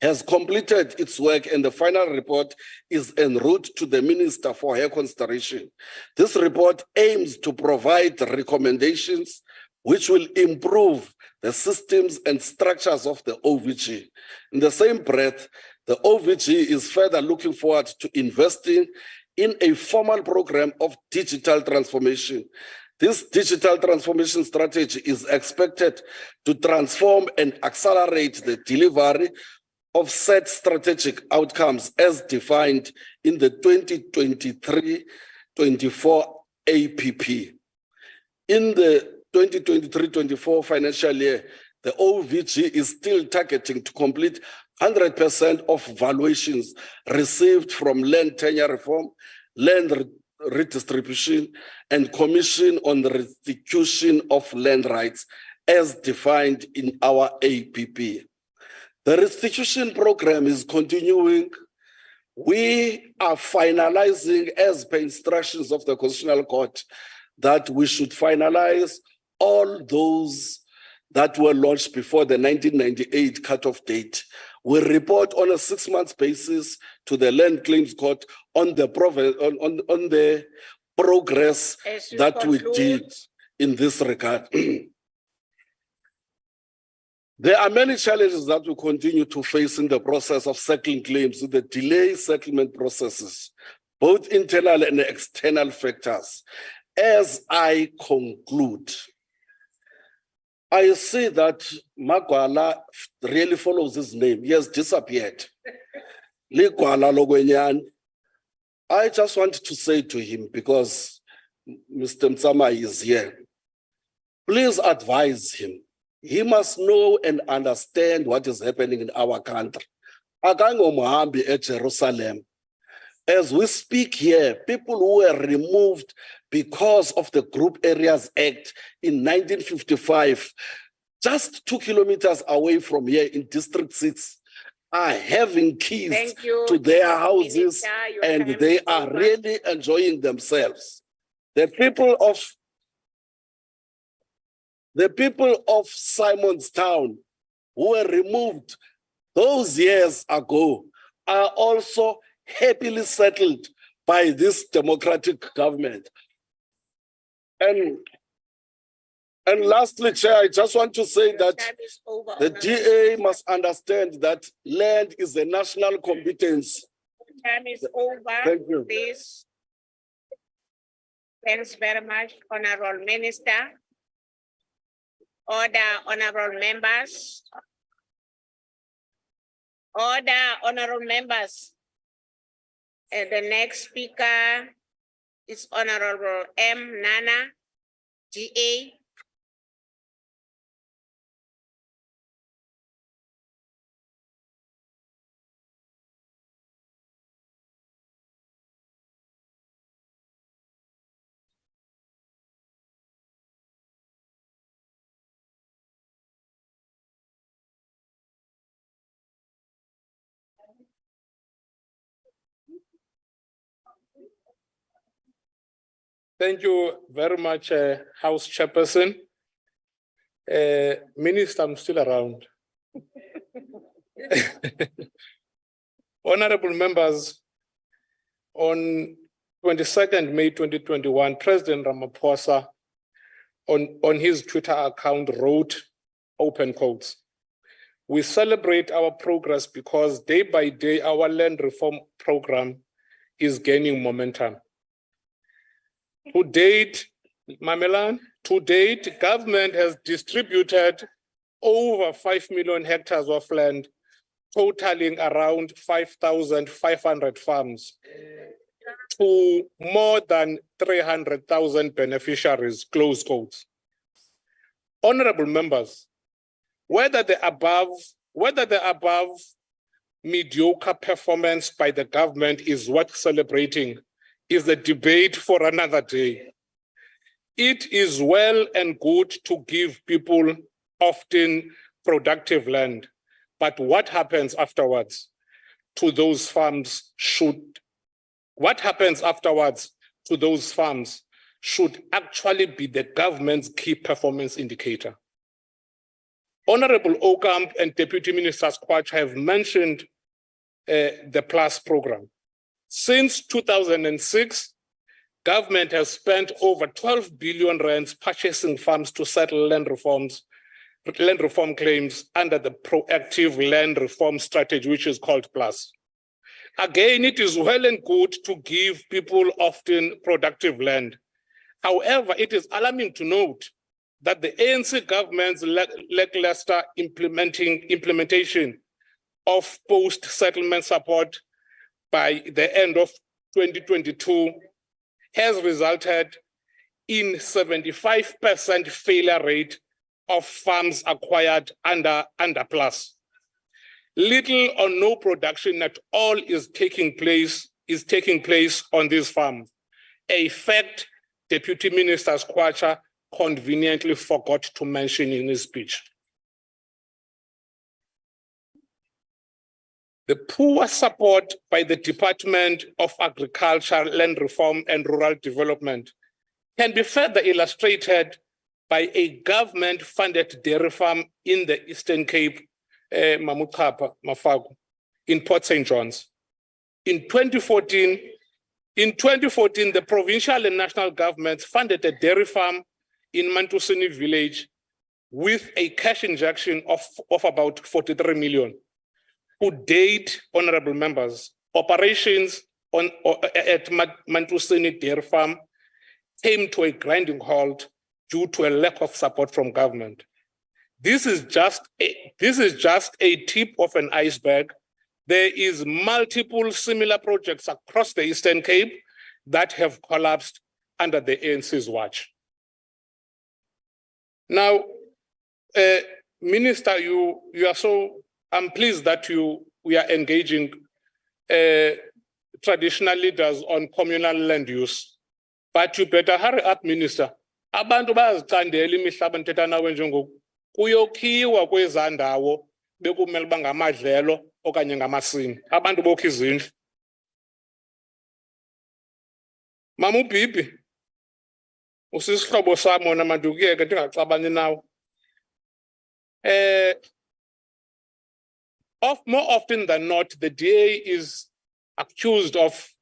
has completed its work, and the final report is en route to the Minister for her consideration. This report aims to provide recommendations which will improve the systems and structures of the OVG. In the same breath, the OVG is further looking forward to investing in a formal program of digital transformation. This digital transformation strategy is expected to transform and accelerate the delivery of set strategic outcomes as defined in the 2023-24 APP. In the 2023-24 financial year, the OVG is still targeting to complete 100% of valuations received from land tenure reform, land redistribution, and commission on the restitution of land rights as defined in our APP. The restitution program is continuing. We are finalizing, as per instructions of the Constitutional Court, that we should finalize all those that were launched before the 1998 cutoff date. We report on a 6-month basis to the Land Claims Court on the progress that we did in this regard. There are many challenges that we continue to face in the process of settling claims with the delay settlement processes, both internal and external factors. As I conclude, I see that Magwala really follows his name. He has disappeared. I just want to say to him, because Mr. Mtsama is here, please advise him. He must know and understand what is happening in our country. Akangomuhambi at Jerusalem. As we speak here, people who were removed because of the Group Areas Act in 1955, just 2 kilometers away from here in District 6, are having keys to their houses, and they are really enjoying themselves. The people of Simonstown who were removed those years ago are also happily settled by this democratic government. And lastly, Chair, I just want to say that the DA must understand that land is a national competence. Time is over. Thank you. Please. Thanks very much, Honorable Minister. Order, honorable members. Order, honorable members. And the next speaker is Honorable M. Nana, GA. Thank you very much, House Chairperson. Minister, I'm still around. Honorable members, on 22nd May 2021, President Ramaphosa on his Twitter account wrote, open quotes, "We celebrate our progress because day by day our land reform program is gaining momentum. To date, Mamelan, government has distributed over 5 million hectares of land, totaling around 5,500 farms to more than 300,000 beneficiaries," close quotes. Honorable members, whether the above mediocre performance by the government is worth celebrating is a debate for another day. It is well and good to give people often productive land, but what happens afterwards to those farms should actually be the government's key performance indicator. Honorable Ncop and Deputy Minister Kwacha have mentioned the PLUS program. Since 2006, government has spent over 12 billion rands purchasing farms to settle land reform claims under the proactive land reform strategy, which is called PLUS. Again, it is well and good to give people often productive land. However, it is alarming to note that the ANC government's lackluster implementation of post-settlement support by the end of 2022 has resulted in 75% failure rate of farms acquired under PLUS. Little or no production at all is taking place on these farms, a fact Deputy Minister Kwacha conveniently forgot to mention in his speech. The poor support by the Department of Agriculture, Land Reform and Rural Development can be further illustrated by a government-funded dairy farm in the Eastern Cape, Ncop, Mafagu, in Port St. John's. In 2014, the provincial and national governments funded a dairy farm in Mantusini village with a cash injection of about 43 million. To date, honorable members, operations at Mantusini Dairy Farm came to a grinding halt due to a lack of support from government. This is just a tip of an iceberg. There is multiple similar projects across the Eastern Cape that have collapsed under the ANC's watch. Now, Minister, I'm pleased that we are engaging traditional leaders on communal land use, but you better hurry up, Minister. Abantu bayazithandela imihlaba nithetha nawe njengoku. Kuyokhiwa kwezaa ndawo bekumele uba ngamadlelo okanye ngamasimi. Abantu bokha izindlu. Mama uBibi, usisihlobo sami wona mandukuyeke ndingacabani nawe. More often than not, the DA is accused of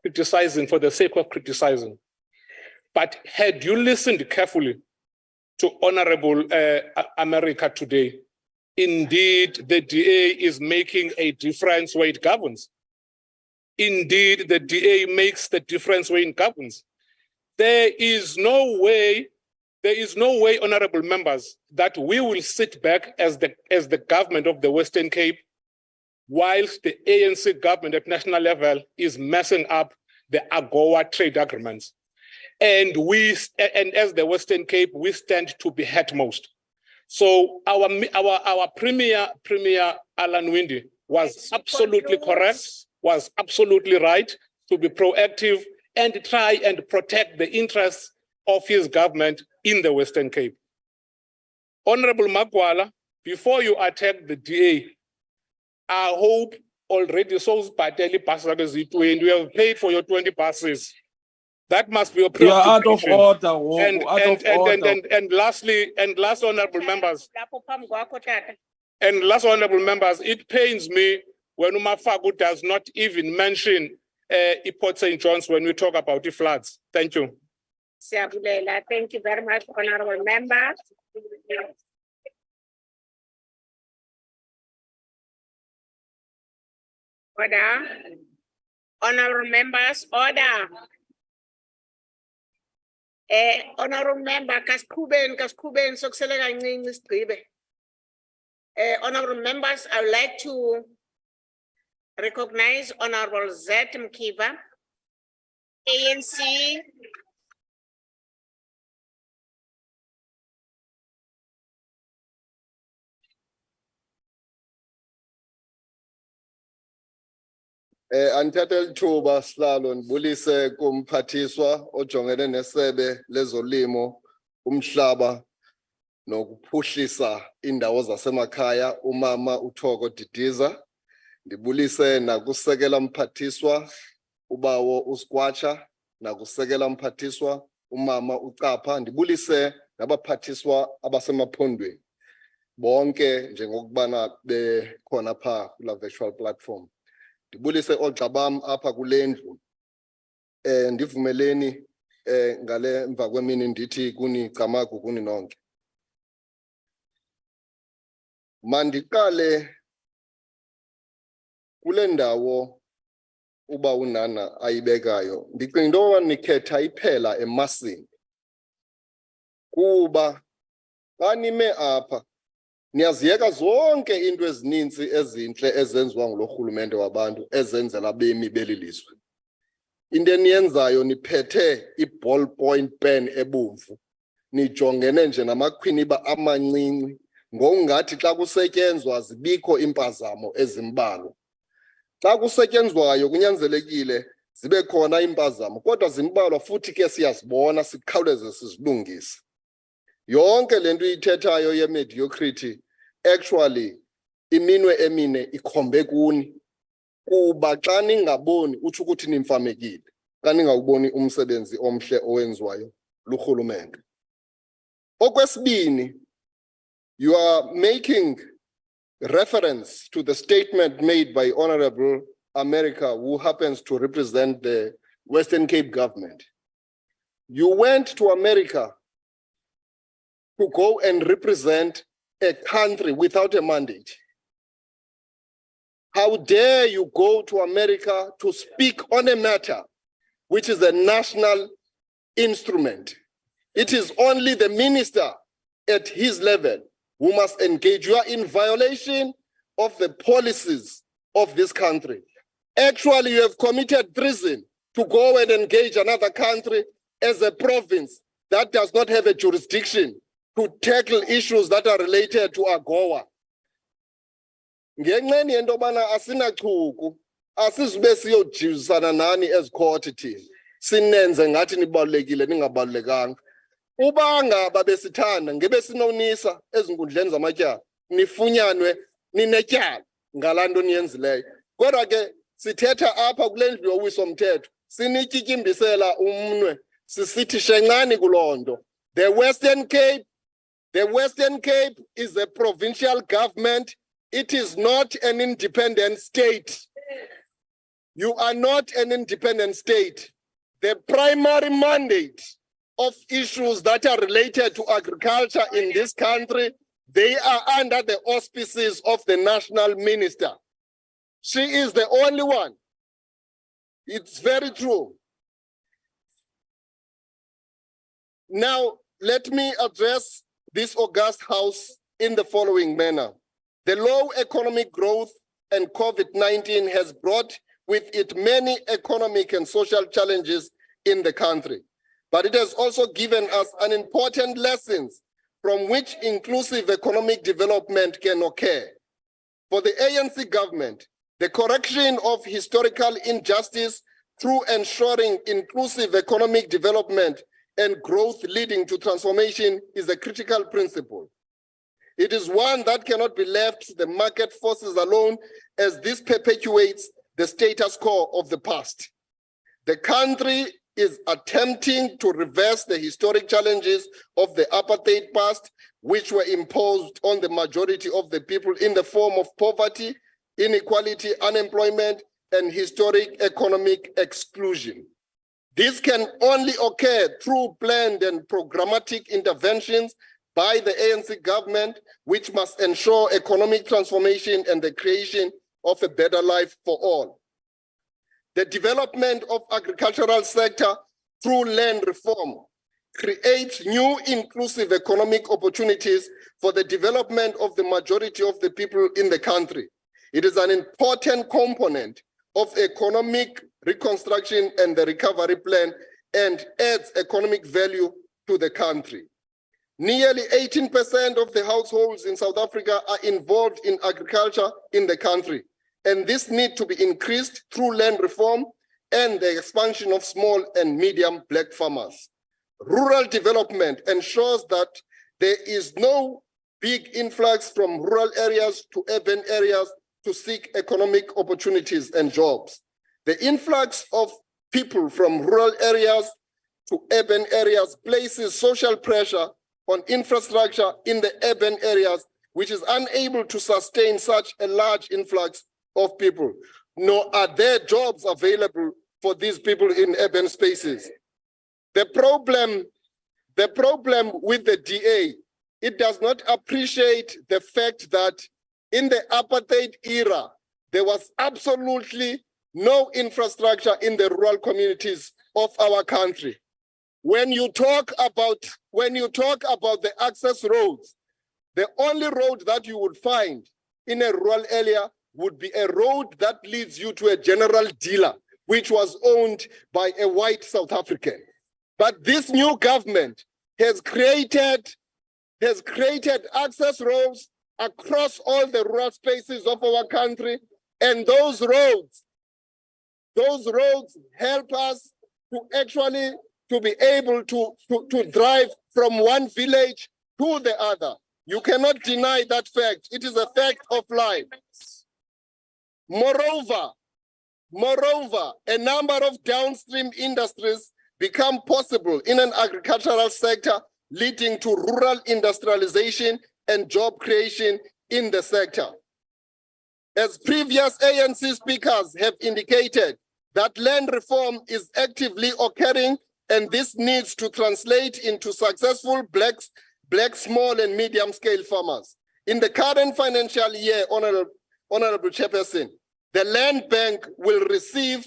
criticizing for the sake of criticizing. But had you listened carefully to Honorable America today, indeed, the DA is making a difference where it governs. Indeed, the DA makes the difference where it governs. There is no way, honorable members, that we will sit back as the government of the Western Cape whilst the ANC government at national level is messing up the AGOA trade agreements. And as the Western Cape, we stand to be headmost. So our premier Alan Winde was absolutely correct, was absolutely right to be proactive and try and protect the interests of his government in the Western Cape. Honorable Magwala, before you attack the DA, I hope already souls pateli passes and you have paid for your 20 passes. That must be a preoccupation. You are out of order. And lastly, honorable members, it pains me when Umafagu does not even mention Port St. John's when we talk about the floods. Thank you. Thank you very much, honorable member. Order. Honorable members, order. Honorable member, Kaskuben, Soksele Ganyin Stribe. Honorable members, I would like to recognize Honorable Z. Mkiva, ANC. Untitled Chapter Slalo Bulise kumphathiswa ojongene nesebe lezolimo umhlaba nokuphuhlisa indawo zasemakhaya umama uThoko Didiza. Ndibulise nakusekela mphathiswa ubawo uSkwatsha nakusekela mphathiswa umama uCapha. Ndibulise nabaphathiswa abasemaphondweni bonke njengokubana bekhona pha kula virtual platform. Ndibulise ogxa bam apha kule ndlu. Ndivumeleni ngale emva kwemini ndithi kuni Camagu kuni nonke. Mandiqale kule ndawo uba unana ayibekayo. Ndicinga into yoba nikhetha iphela emasini. Kuba xa nime apha niyaziyeka zonke into ezininzi ezinhle ezenziwa ngulo rhulumente wabantu ezenzela bemi belilizwe. Into eniyenzayo niphethe i-ballpoint pen ebomvu nijongene nje namakhwiniba amancinci ngokungathi xa kusetyenzwa zibikho impazamo ezimbalwa. Xa kusetyenzwayo kunyanzelekile zibe khona impazamo kodwa zimbalwa futhi ke siyazibona sikhawuleze sizilungise. Yonke lento ithethayo ye-mediocrity actually iminwe emine ikhombe kuni kuba xa ningaboni uthi ukuthi nimfamekile xa ningawuboni umsebenzi omhle owenziwayo lurhulumente. Okwesibini, you are making reference to the statement made by Honorable America, who happens to represent the Western Cape government. You went to America to go and represent a country without a mandate. How dare you go to America to speak on a matter which is a national instrument? It is only the minister at his level who must engage. You are in violation of the policies of this country. Actually, you have committed treason to go and engage another country as a province that does not have a jurisdiction to tackle issues that are related to AGOA. Ngenxeni yento yobana asinachuku asizube siyojizisana nani ezikhoti thina sinenze ngathi nibalulekile ningabalulekanga. Uba ngaba besithanda ngebe sinonisa ezinkundleni zamatyala nifunyanwe ninetyala ngalanto niyenzileyo. Kodwa ke sithetha apha kule ndlu yowiso mthetho sinityityimbisela umnwe sisithi shencani kulonto. The Western Cape is a provincial government it is not an independent state. You are not an independent state. The primary mandate of issues that are related to agriculture in this country, they are under the auspices of the national minister. She is the only one. It's very true. Now, let me address this august house in the following manner. The low economic growth and COVID-19 has brought with it many economic and social challenges in the country. But it has also given us an important lessons from which inclusive economic development can occur. For the ANC government, the correction of historical injustice through ensuring inclusive economic development and growth leading to transformation is a critical principle. It is one that cannot be left to the market forces alone, as this perpetuates the status quo of the past. The country is attempting to reverse the historic challenges of the apartheid past, which were imposed on the majority of the people in the form of poverty, inequality, unemployment, and historic economic exclusion. This can only occur through planned and programmatic interventions by the ANC government, which must ensure economic transformation and the creation of a better life for all. The development of agricultural sector through land reform creates new inclusive economic opportunities for the development of the majority of the people in the country. It is an important component of economic reconstruction and the recovery plan and adds economic value to the country. Nearly 18% of the households in South Africa are involved in agriculture in the country, and this needs to be increased through land reform and the expansion of small and medium black farmers. Rural development ensures that there is no big influx from rural areas to urban areas to seek economic opportunities and jobs. The influx of people from rural areas to urban areas places social pressure on infrastructure in the urban areas, which is unable to sustain such a large influx of people, nor are there jobs available for these people in urban spaces. The problem with the DA, it does not appreciate the fact that in the apartheid era, there was absolutely no infrastructure in the rural communities of our country. When you talk about the access roads, the only road that you would find in a rural area would be a road that leads you to a general dealer, which was owned by a white South African. But this new government has created access roads across all the rural spaces of our country, and those roads help us to actually to be able to drive from one village to the other. You cannot deny that fact. It is a fact of life. Moreover, a number of downstream industries become possible in an agricultural sector, leading to rural industrialization and job creation in the sector. As previous ANC speakers have indicated, that land reform is actively occurring, and this needs to translate into successful black small and medium scale farmers. In the current financial year, Honorable Chairperson, the Land Bank will receive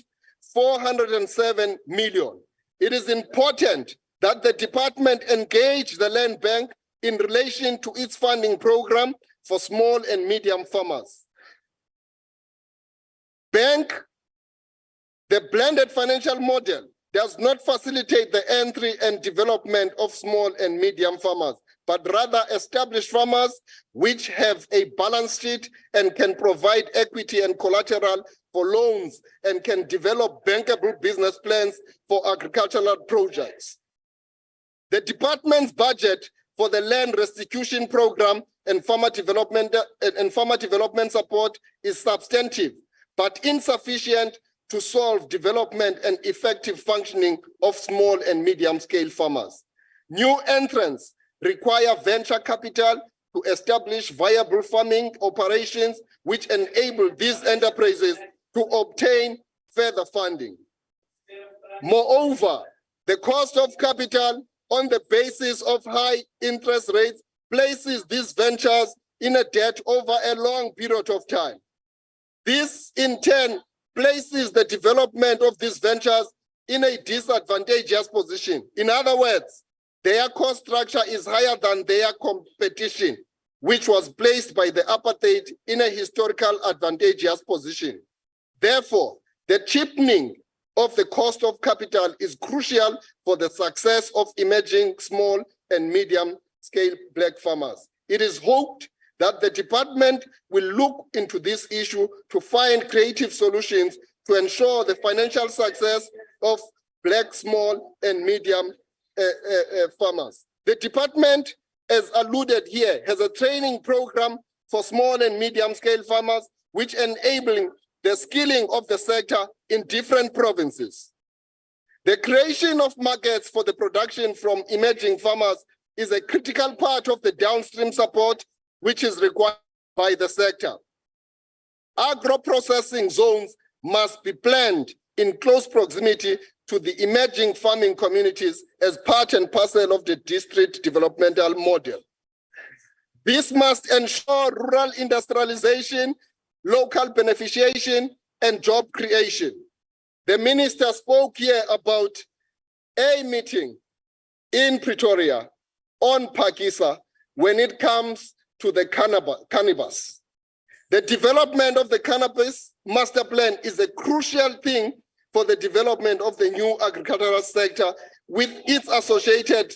407 million. It is important that the department engage the Land Bank in relation to its funding program for small and medium farmers. The blended financial model does not facilitate the entry and development of small and medium farmers, but rather establish farmers which have a balance sheet and can provide equity and collateral for loans and can develop bankable business plans for agricultural projects. The department's budget for the land restitution program and farmer development support is substantive, but insufficient to solve development and effective functioning of small and medium scale farmers. New entrants require venture capital to establish viable farming operations which enable these enterprises to obtain further funding. Moreover, the cost of capital on the basis of high interest rates places these ventures in a debt over a long period of time. This, in turn, places the development of these ventures in a disadvantageous position. In other words, their cost structure is higher than their competition, which was placed by the apartheid in a historical advantageous position. Therefore, the cheapening of the cost of capital is crucial for the success of emerging small and medium-scale black farmers. It is hoped that the department will look into this issue to find creative solutions to ensure the financial success of black small and medium farmers. The department, as alluded here, has a training program for small and medium-scale farmers, which enabling the skilling of the sector in different provinces. The creation of markets for the production from emerging farmers is a critical part of the downstream support which is required by the sector. Agro-processing zones must be planned in close proximity to the emerging farming communities as part and parcel of the district developmental model. This must ensure rural industrialization, local beneficiation, and job creation. The minister spoke here about a meeting in Pretoria on Pakisa when it comes to the cannabis. The development of the cannabis master plan is a crucial thing for the development of the new agricultural sector with its associated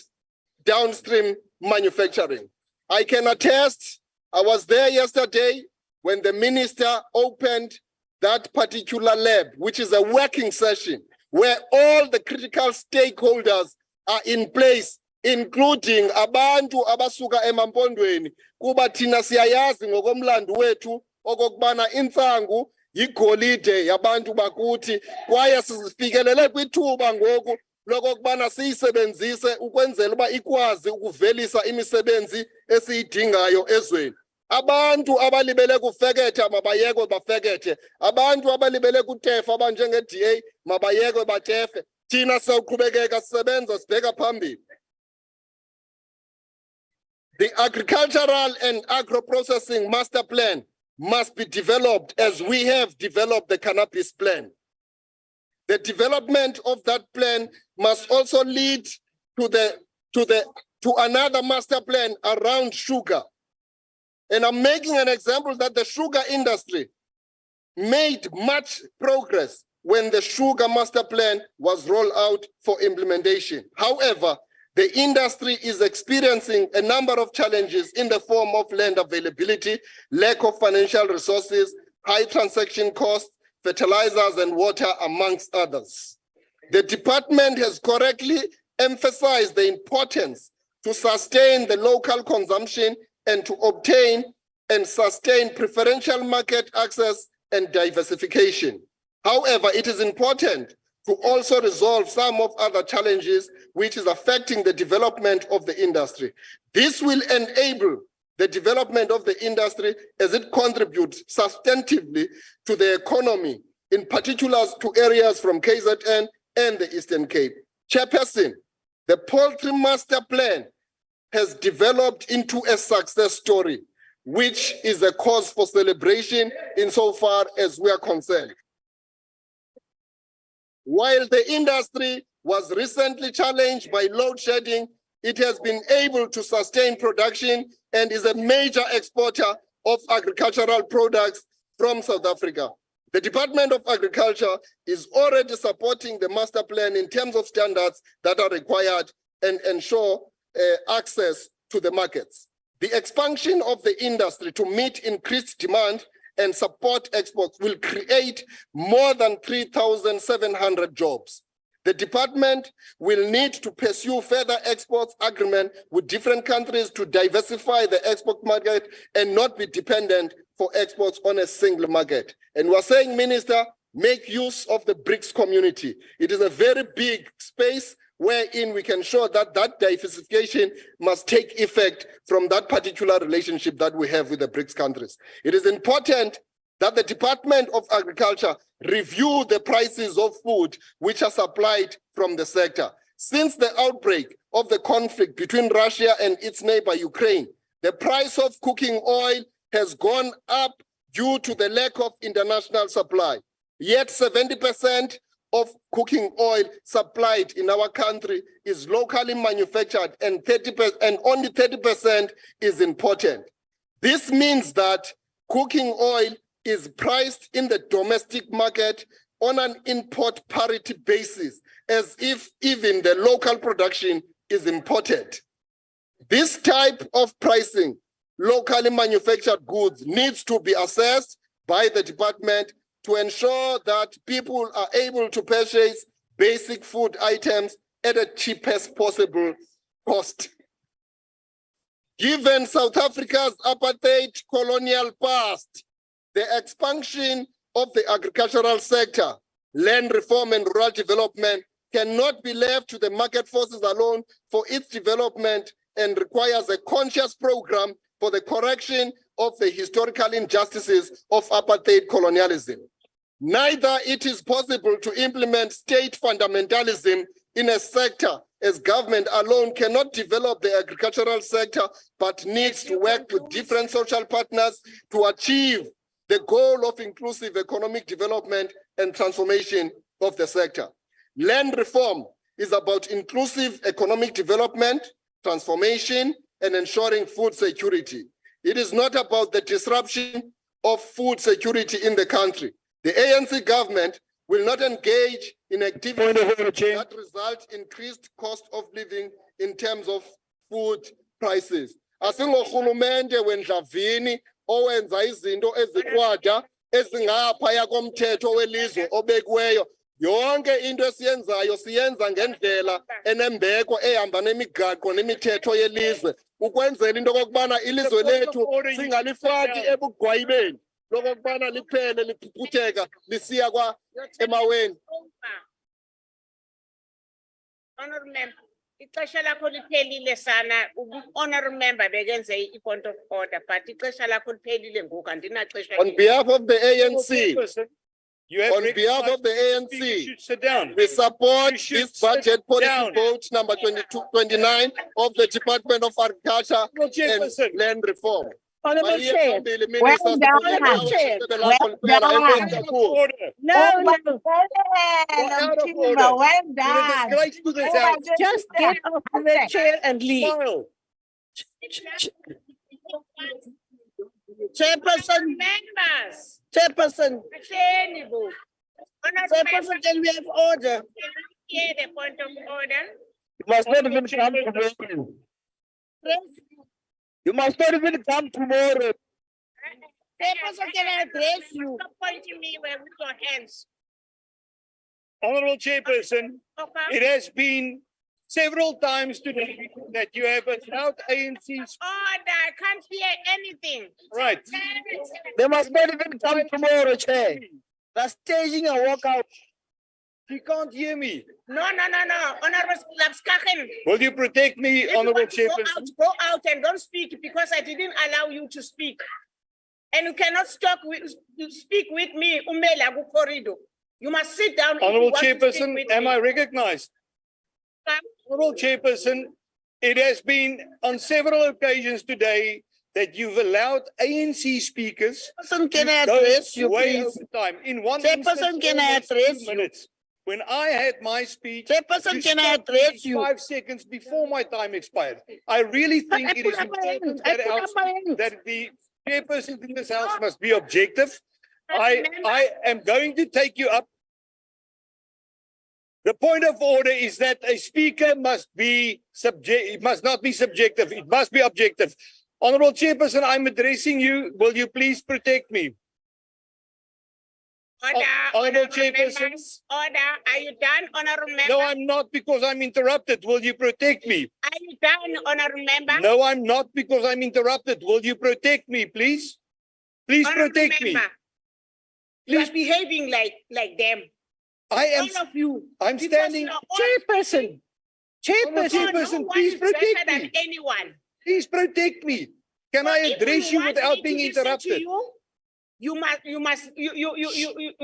downstream manufacturing. I can attest, I was there yesterday when the minister opened that particular lab, which is a working session where all the critical stakeholders are in place, including abantu abasuka emampondweni, kuba thina siyayazi ngokomlando wethu okokubana intsangu yigolide yabantu bakuthi, kwaye sifikelele kwithuba ngoku lokokubana siyisebenzise ukwenzela uba ikwazi ukuvelisa imisebenzi esiyidingayo ezweni. Abantu abalibele kufeketha mabayekwe bafekethe. Abantu abalibele kutefa abanjenge-DA mabayekwe batefe. Thina sawuqhubekeka sisebenza sibheka phambili. The agricultural and agro-processing master plan must be developed as we have developed the cannabis plan. The development of that plan must also lead to another master plan around sugar. And I'm making an example that the sugar industry made much progress when the sugar master plan was rolled out for implementation. However, the industry is experiencing a number of challenges in the form of land availability, lack of financial resources, high transaction costs, fertilizers and water, amongst others. The department has correctly emphasized the importance to sustain the local consumption and to obtain and sustain preferential market access and diversification. However, it is important to also resolve some of other challenges which is affecting the development of the industry. This will enable the development of the industry as it contributes substantively to the economy, in particular to areas from KZN and the Eastern Cape. Chairperson, the Poultry Master Plan has developed into a success story, which is a cause for celebration insofar as we are concerned. While the industry was recently challenged by load shedding, it has been able to sustain production and is a major exporter of agricultural products from South Africa. The Department of Agriculture is already supporting the master plan in terms of standards that are required and ensure access to the markets. The expansion of the industry to meet increased demand and support exports will create more than 3,700 jobs. The department will need to pursue further exports agreement with different countries to diversify the export market and not be dependent for exports on a single market. And we're saying, Minister, make use of the BRICS community. It is a very big space wherein we can show that that diversification must take effect from that particular relationship that we have with the BRICS countries. It is important that the Department of Agriculture review the prices of food which are supplied from the sector. Since the outbreak of the conflict between Russia and its neighbor Ukraine, the price of cooking oil has gone up due to the lack of international supply. Yet 70% of cooking oil supplied in our country is locally manufactured and only 30% is imported. This means that cooking oil is priced in the domestic market on an import parity basis, as if even the local production is imported. This type of pricing, locally manufactured goods, needs to be assessed by the department to ensure that people are able to purchase basic food items at the cheapest possible cost. Given South Africa's apartheid colonial past, the expansion of the agricultural sector, land reform and rural development cannot be left to the market forces alone for its development and requires a conscious program for the correction of the historical injustices of apartheid colonialism. Neither it is possible to implement state fundamentalism in a sector, as government alone cannot develop the agricultural sector, but needs to work with different social partners to achieve the goal of inclusive economic development and transformation of the sector. Land reform is about inclusive economic development, transformation, and ensuring food security. It is not about the disruption of food security in the country. The ANC government will not engage in activities that result in increased cost of living in terms of food prices. Asingurhulumente wendlavini owenza izinto ezikwada ezingaphaya komthetho welizwe obekiweyo. Yonke into esiyenzayo siyenza ngendlela enembeko ehamba nemigaqo nemithetho yelizwe ukwenzela into kokubana ilizwe lethu singalifaki ebugqwayibeni lokokubana liphele liphuphutheka lisiya kwa emaweni. Honorable Member, ixesha lakho liphelile sana. Honorable Member bekenze i-point of order, but ixesha lakho liphelile ngoku andinaxesha. On behalf of the ANC, On behalf of the ANC, we support this budget policy vote number 29 of the Department of Agriculture and Land Reform. Honorable Chair. Well done. Honorable Chair. Well done. No, Well done. just get off the chair and leave. Chairperson, Members. Chairperson, Honorable Chairperson, can we have order? Hear the point of order. You must not even come tomorrow. You must not even come tomorrow. Chairperson, can I address you? Stop pointing me with your hands. Honorable Chairperson, it has been several times today that you have allowed ANC's. Order, I can't hear anything. Right. They must not even come tomorrow, Chair. They're staging a walkout. She can't hear me. No. Honorable Lapskachen. Will you protect me, If you Honorable want to Chairperson? go out and don't speak because I didn't allow you to speak. And you cannot speak with me, Umela Corridor. You must sit down. if you Honorable want to speak Chairperson, with am me. I recognized? Honorable Chairperson, it has been on several occasions today that you've allowed ANC speakers. Chairperson, can to I go address you, way please? over time. In one Chairperson, instance, can I almost 2 address you? minutes. When I had my speech, Chairperson, you can I stopped address me you? 5 seconds before my time expired. I really think it is important that the chairperson in this house must be objective. I am going to take you up. The point of order is that a speaker must be it must not be subjective. It must be objective. Honorable Chairperson, I'm addressing you. Will you please protect me? Order, Honorable Chairperson. members. Order, are you done, honorable member? No, I'm not because I'm interrupted. Will you protect me? Are you done, honorable member? No, I'm not because I'm interrupted. Will you protect me, please? Please Honorable protect me. member, You are behaving like them. I am. All of you. I'm Because standing. you are all Chairperson, Chairperson, No one please is better protect than me. anyone. Please protect me. Can So I if address we you want without me being to listen to interrupted? You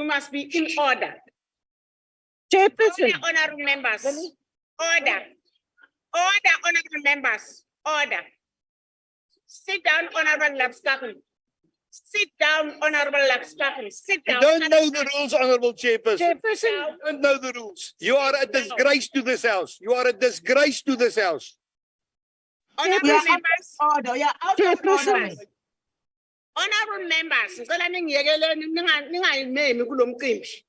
must be in order. Chairperson. Order, honorable members. Order. Order, honorable members. Order. Sit down, honorable Lapskaken. Sit down, honorable Lapskaken. Sit You down. don't know the rules, Honorable Chairperson. Chairperson. You don't know the rules. You are a disgrace to this house. You are a disgrace to this house. Honorable members. Order, yeah, out of order. Honorable members, ngicela ningiyekeleni ningayimemi kulo mcimbi.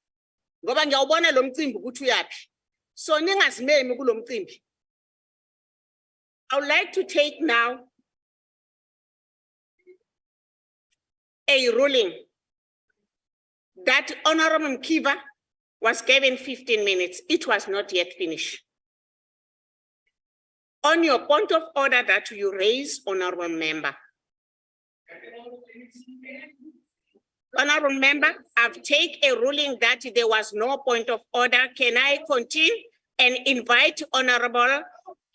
Ngoba ngiyawubona lo mcimbi ukuthi uyapi. So ningazimemi kulo mcimbi. I would like to take now a ruling that Honorable Mkiva was given 15 minutes. It was not yet finished. On your point of order that you raise, Honorable Member. Honorable Member, I've taken a ruling that there was no point of order. Can I continue and invite Honorable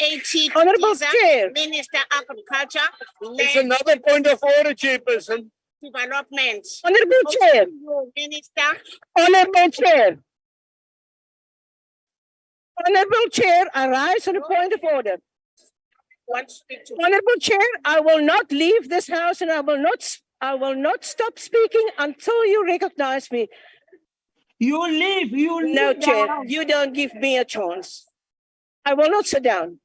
A.T. Honorable Chair. Minister of Agriculture, It's Land another point of order, Chairperson. Development. Honorable Chair. Minister. Honorable Chair. Honorable Chair, I rise on a point of order. Want to speak to Honorable Chair, I will not leave this house and I will not stop speaking until you recognize me. You leave. No, the Chair, house. you don't give me a chance. I will not sit down.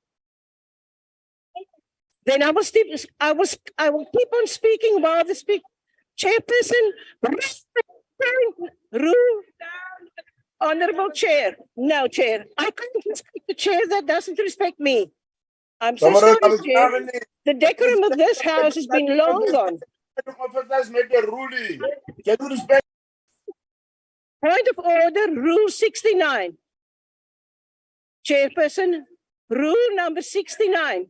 Then I will keep on speaking while the Chairperson, rule. Honorable Chair, no, Chair, I can't respect the chair that doesn't respect me. I'm so sorry, Chair. The decorum of this house has been long gone. Officers made a ruling. Can you respect? Point of order, Rule 69. Chairperson, Rule number 69.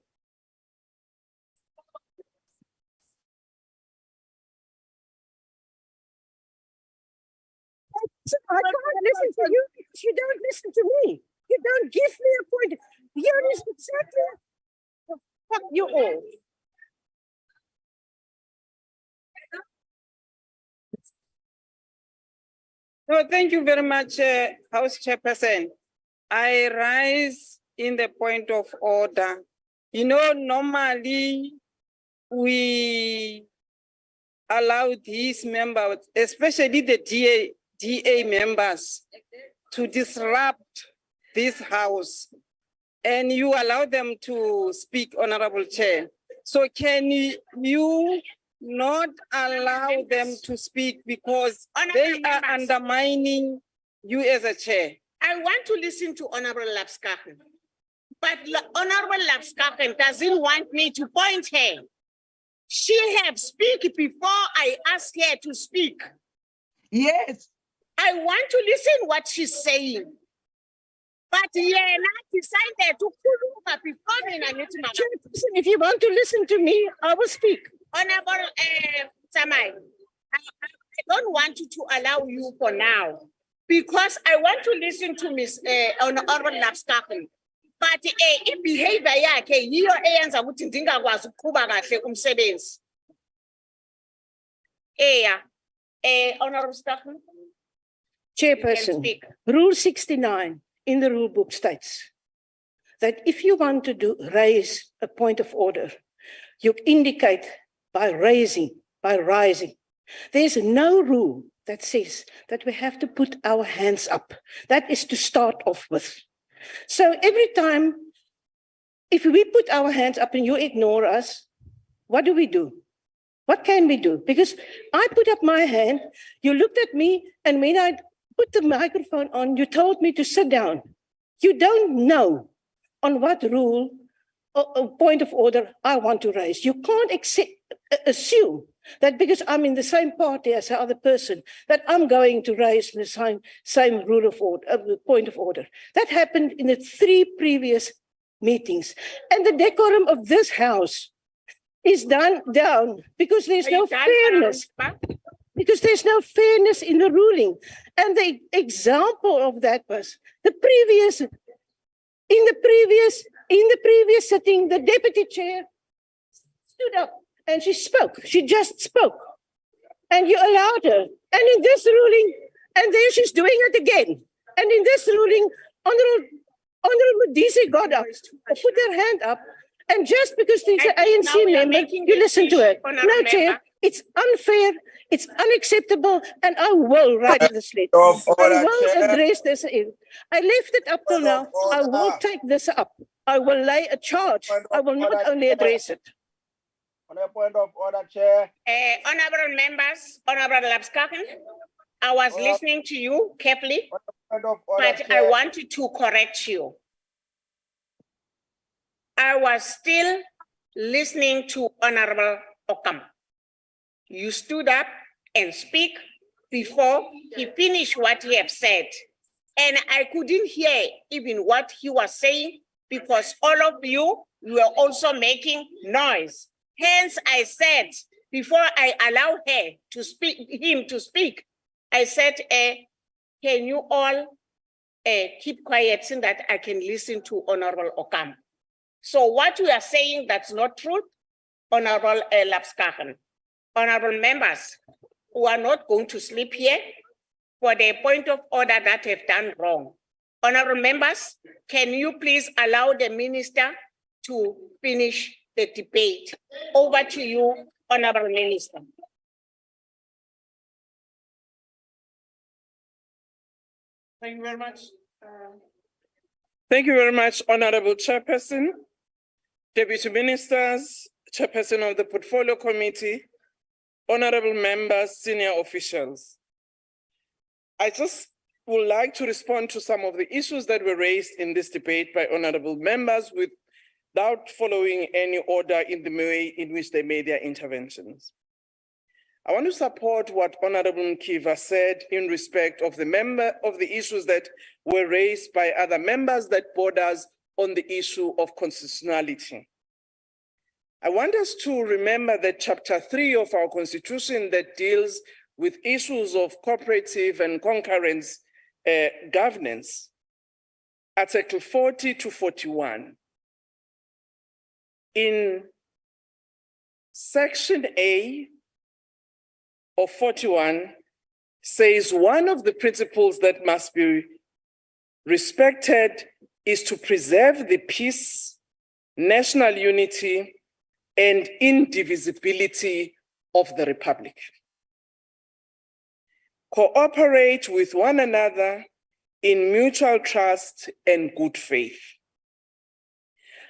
I can't listen to you because you don't listen to me. You don't give me a point. Here is exactly. Fuck you all. No, thank you very much, House Chairperson. I rise in the point of order. You know, normally we allow these members, especially the DA members, to disrupt this house, and you allow them to speak, Honorable Chair. So can you not allow them to speak because they are undermining you as a chair? I want to listen to Honorable Lapskaken, but Honorable Lapskaken doesn't want me to point her. She have speak before I ask her to speak. Yes. I want to listen what she's saying. But yeah, not decided to pull over before me. If you want to listen to me, I will speak. Honorable Samai, I don't want you to allow you for now because I want to listen to Miss Honorable Lapskaken. But behavior yakhe yiyo eyenza ukuthi ndingakwazi ukuqhuba kahle umsebenzi. Honorable Lapskaken. Chairperson, Rule 69 in the rule book states that if you want to raise a point of order, you indicate by rising. There's no rule that says that we have to put our hands up. That is to start off with. So every time, if we put our hands up and you ignore us, what do we do? What can we do? Because I put up my hand, you looked at me, and when I put the microphone on, you told me to sit down. You don't know on what rule or point of order I want to raise. You can't assume that because I'm in the same party as the other person, that I'm going to raise the same rule of order, point of order. That happened in the 3 previous meetings. And the decorum of this house is down because there's no fairness. Because there's no fairness in the ruling. And the example of that was in the previous in the previous sitting, the deputy chair stood up and she spoke. She just spoke. And you allowed her. And in this ruling, and then she's doing it again. And in this ruling, Honorable Modise got up, put her hand up, and just because she's an ANC member, you listen to her. No, Chair, it's unfair, it's unacceptable, and I will write this letter. I will address this. I left it up till now. I will take this up. I will lay a charge. I will not only address it. On a point of order, Chair. Honorable members, Honorable Lapskaken, I was listening to you carefully, but I wanted to correct you. I was still listening to Honorable Okam. You stood up and speak before he finished what he had said. And I couldn't hear even what he was saying because all of you were also making noise. Hence, I said, before I allow him to speak, I said, can you all keep quiet so that I can listen to Honorable Okam? So what you are saying, that's not true, Honorable Lapskaken. Honorable members who are not going to sleep here for the point of order that have done wrong. Honorable members, can you please allow the minister to finish the debate? Over to you, Honorable Minister. Thank you very much. Thank you very much, Honorable Chairperson, Deputy Ministers, Chairperson of the Portfolio Committee, Honorable members, senior officials. I just would like to respond to some of the issues that were raised in this debate by honorable members without following any order in the way in which they made their interventions. I want to support what Honorable Mkiva said in respect of the issues that were raised by other members that borders on the issue of constitutionality. I want us to remember that Chapter 3 of our Constitution that deals with issues of cooperative and concurrence governance, Article 40 to 41. In Section A of 41 says one of the principles that must be respected is to preserve the peace, national unity, and indivisibility of the Republic. Cooperate with one another in mutual trust and good faith.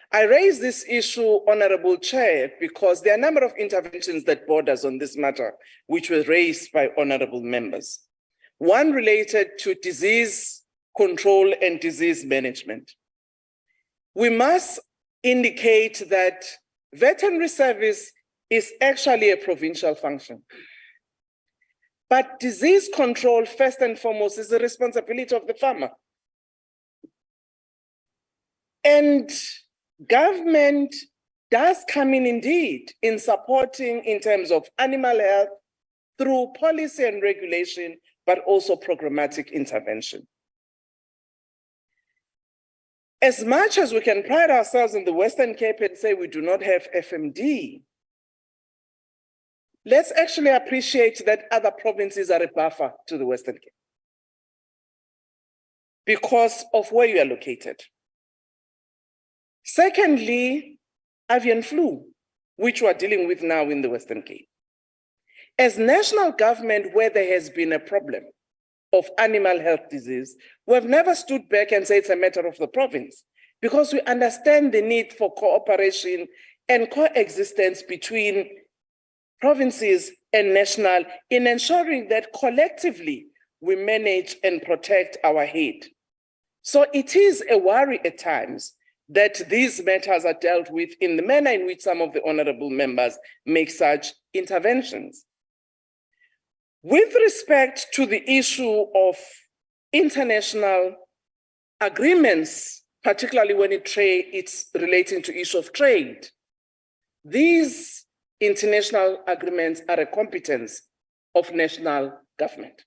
I raise this issue, Honorable Chair, because there are a number of interventions that borders on this matter, which were raised by honorable members. One related to disease control and disease management. We must indicate that veterinary service is actually a provincial function. But disease control, first and foremost, is the responsibility of the farmer. And government does come in indeed in supporting in terms of animal health through policy and regulation, but also programmatic intervention. As much as we can pride ourselves in the Western Cape and say we do not have FMD, let's actually appreciate that other provinces are a buffer to the Western Cape because of where you are located. Secondly, avian flu, which we are dealing with now in the Western Cape. As national government, where there has been a problem of animal health disease, we have never stood back and said it's a matter of the province, because we understand the need for cooperation and coexistence between provinces and national in ensuring that collectively we manage and protect our head. So it is a worry at times that these matters are dealt with in the manner in which some of the honorable members make such interventions. With respect to the issue of international agreements, particularly when it's relating to issue of trade, these international agreements are a competence of national government.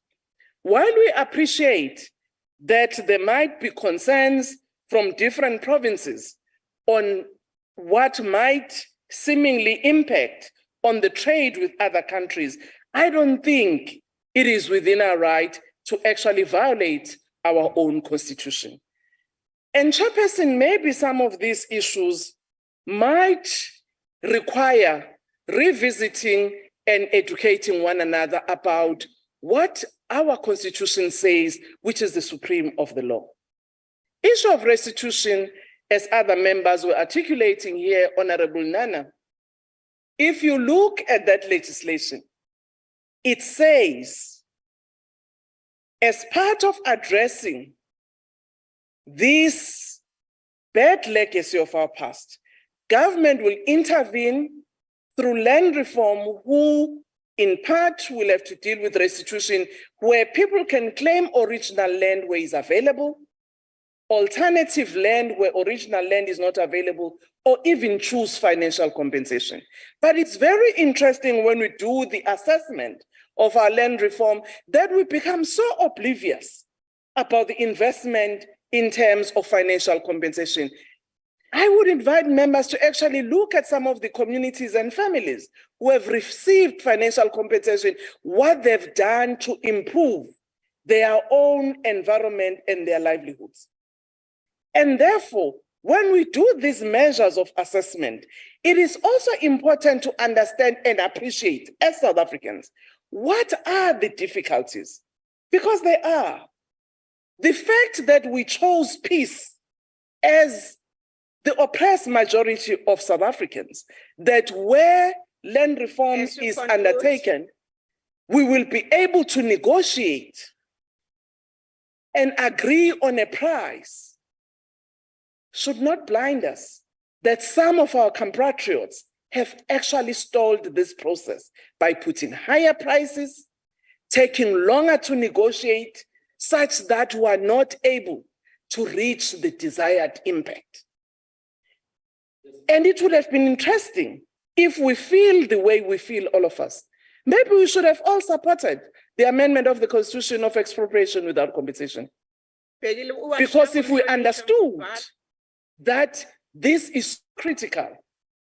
While we appreciate that there might be concerns from different provinces on what might seemingly impact on the trade with other countries, I don't think it is within our right to actually violate our own constitution. And Chairperson, maybe some of these issues might require revisiting and educating one another about what our constitution says, which is the supreme of the law. Issue of restitution, as other members were articulating here, Honorable Nana, if you look at that legislation, it says, as part of addressing this bad legacy of our past, government will intervene through land reform, who in part will have to deal with restitution, where people can claim original land where it's available, alternative land where original land is not available, or even choose financial compensation. But it's very interesting when we do the assessment of our land reform that we become so oblivious about the investment in terms of financial compensation. I would invite members to actually look at some of the communities and families who have received financial compensation, what they've done to improve their own environment and their livelihoods. And therefore, when we do these measures of assessment, it is also important to understand and appreciate, as South Africans, what are the difficulties? Because they are. The fact that we chose peace as the oppressed majority of South Africans, that where land reform is undertaken, we will be able to negotiate and agree on a price, should not blind us that some of our compatriots have actually stalled this process by putting higher prices, taking longer to negotiate, such that we are not able to reach the desired impact. And it would have been interesting if we feel the way we feel, all of us. Maybe we should have all supported the amendment of the Constitution of expropriation without compensation. Because if we understood that this is critical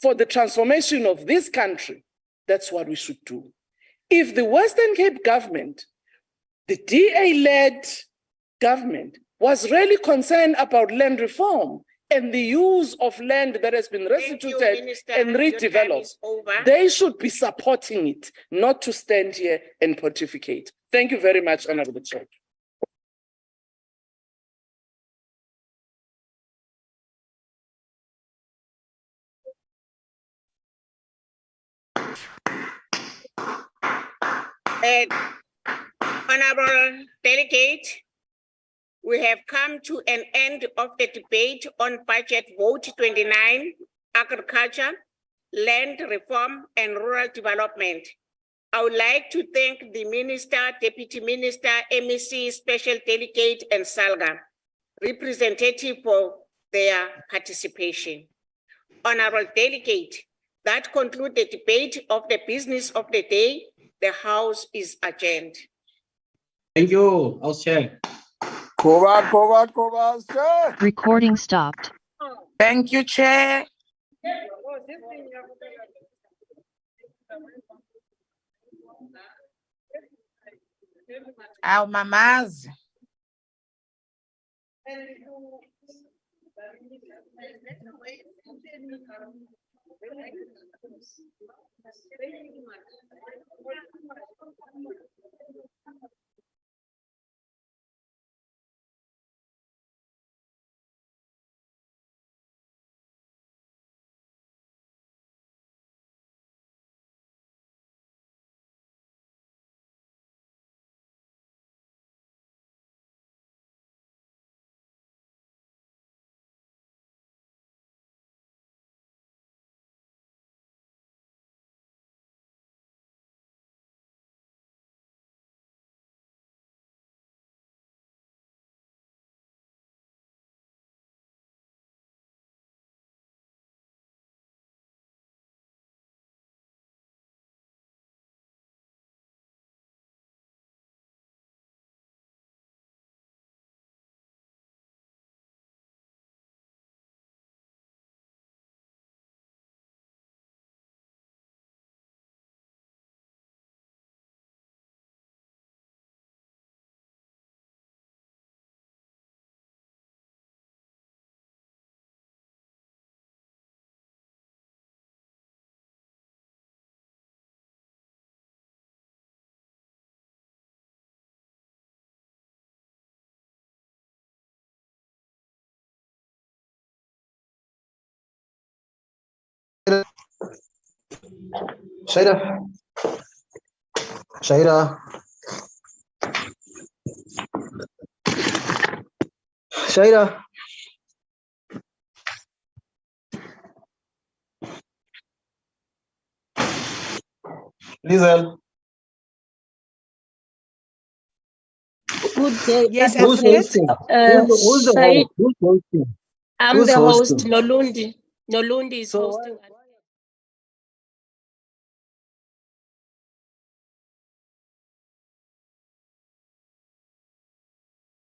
for the transformation of this country, that's what we should do. If the Western Cape government, the DA-led government, was really concerned about land reform and the use of land that has been restituted and redeveloped, they should be supporting it, not to stand here and pontificate. Thank you very much, Honorable Chair. Honorable Delegate, we have come to an end of the debate on Budget Vote 29, Agriculture, Land Reform and Rural Development. I would like to thank the Minister, Deputy Minister, MEC, Special Delegate, and SALGA representative for their participation. Honorable Delegate, that concludes the debate of the business of the day. The House is adjourned. Thank you, House Chair. Recording stopped. Thank you, Chair. Our mamas. Shaira. Shaira. Shaira. Lizel. Good day. Yes, Who's hosting? Who's the host? Who's hosting? I'm Who's the host, hosting? Nolundi. Nolundi is So hosting.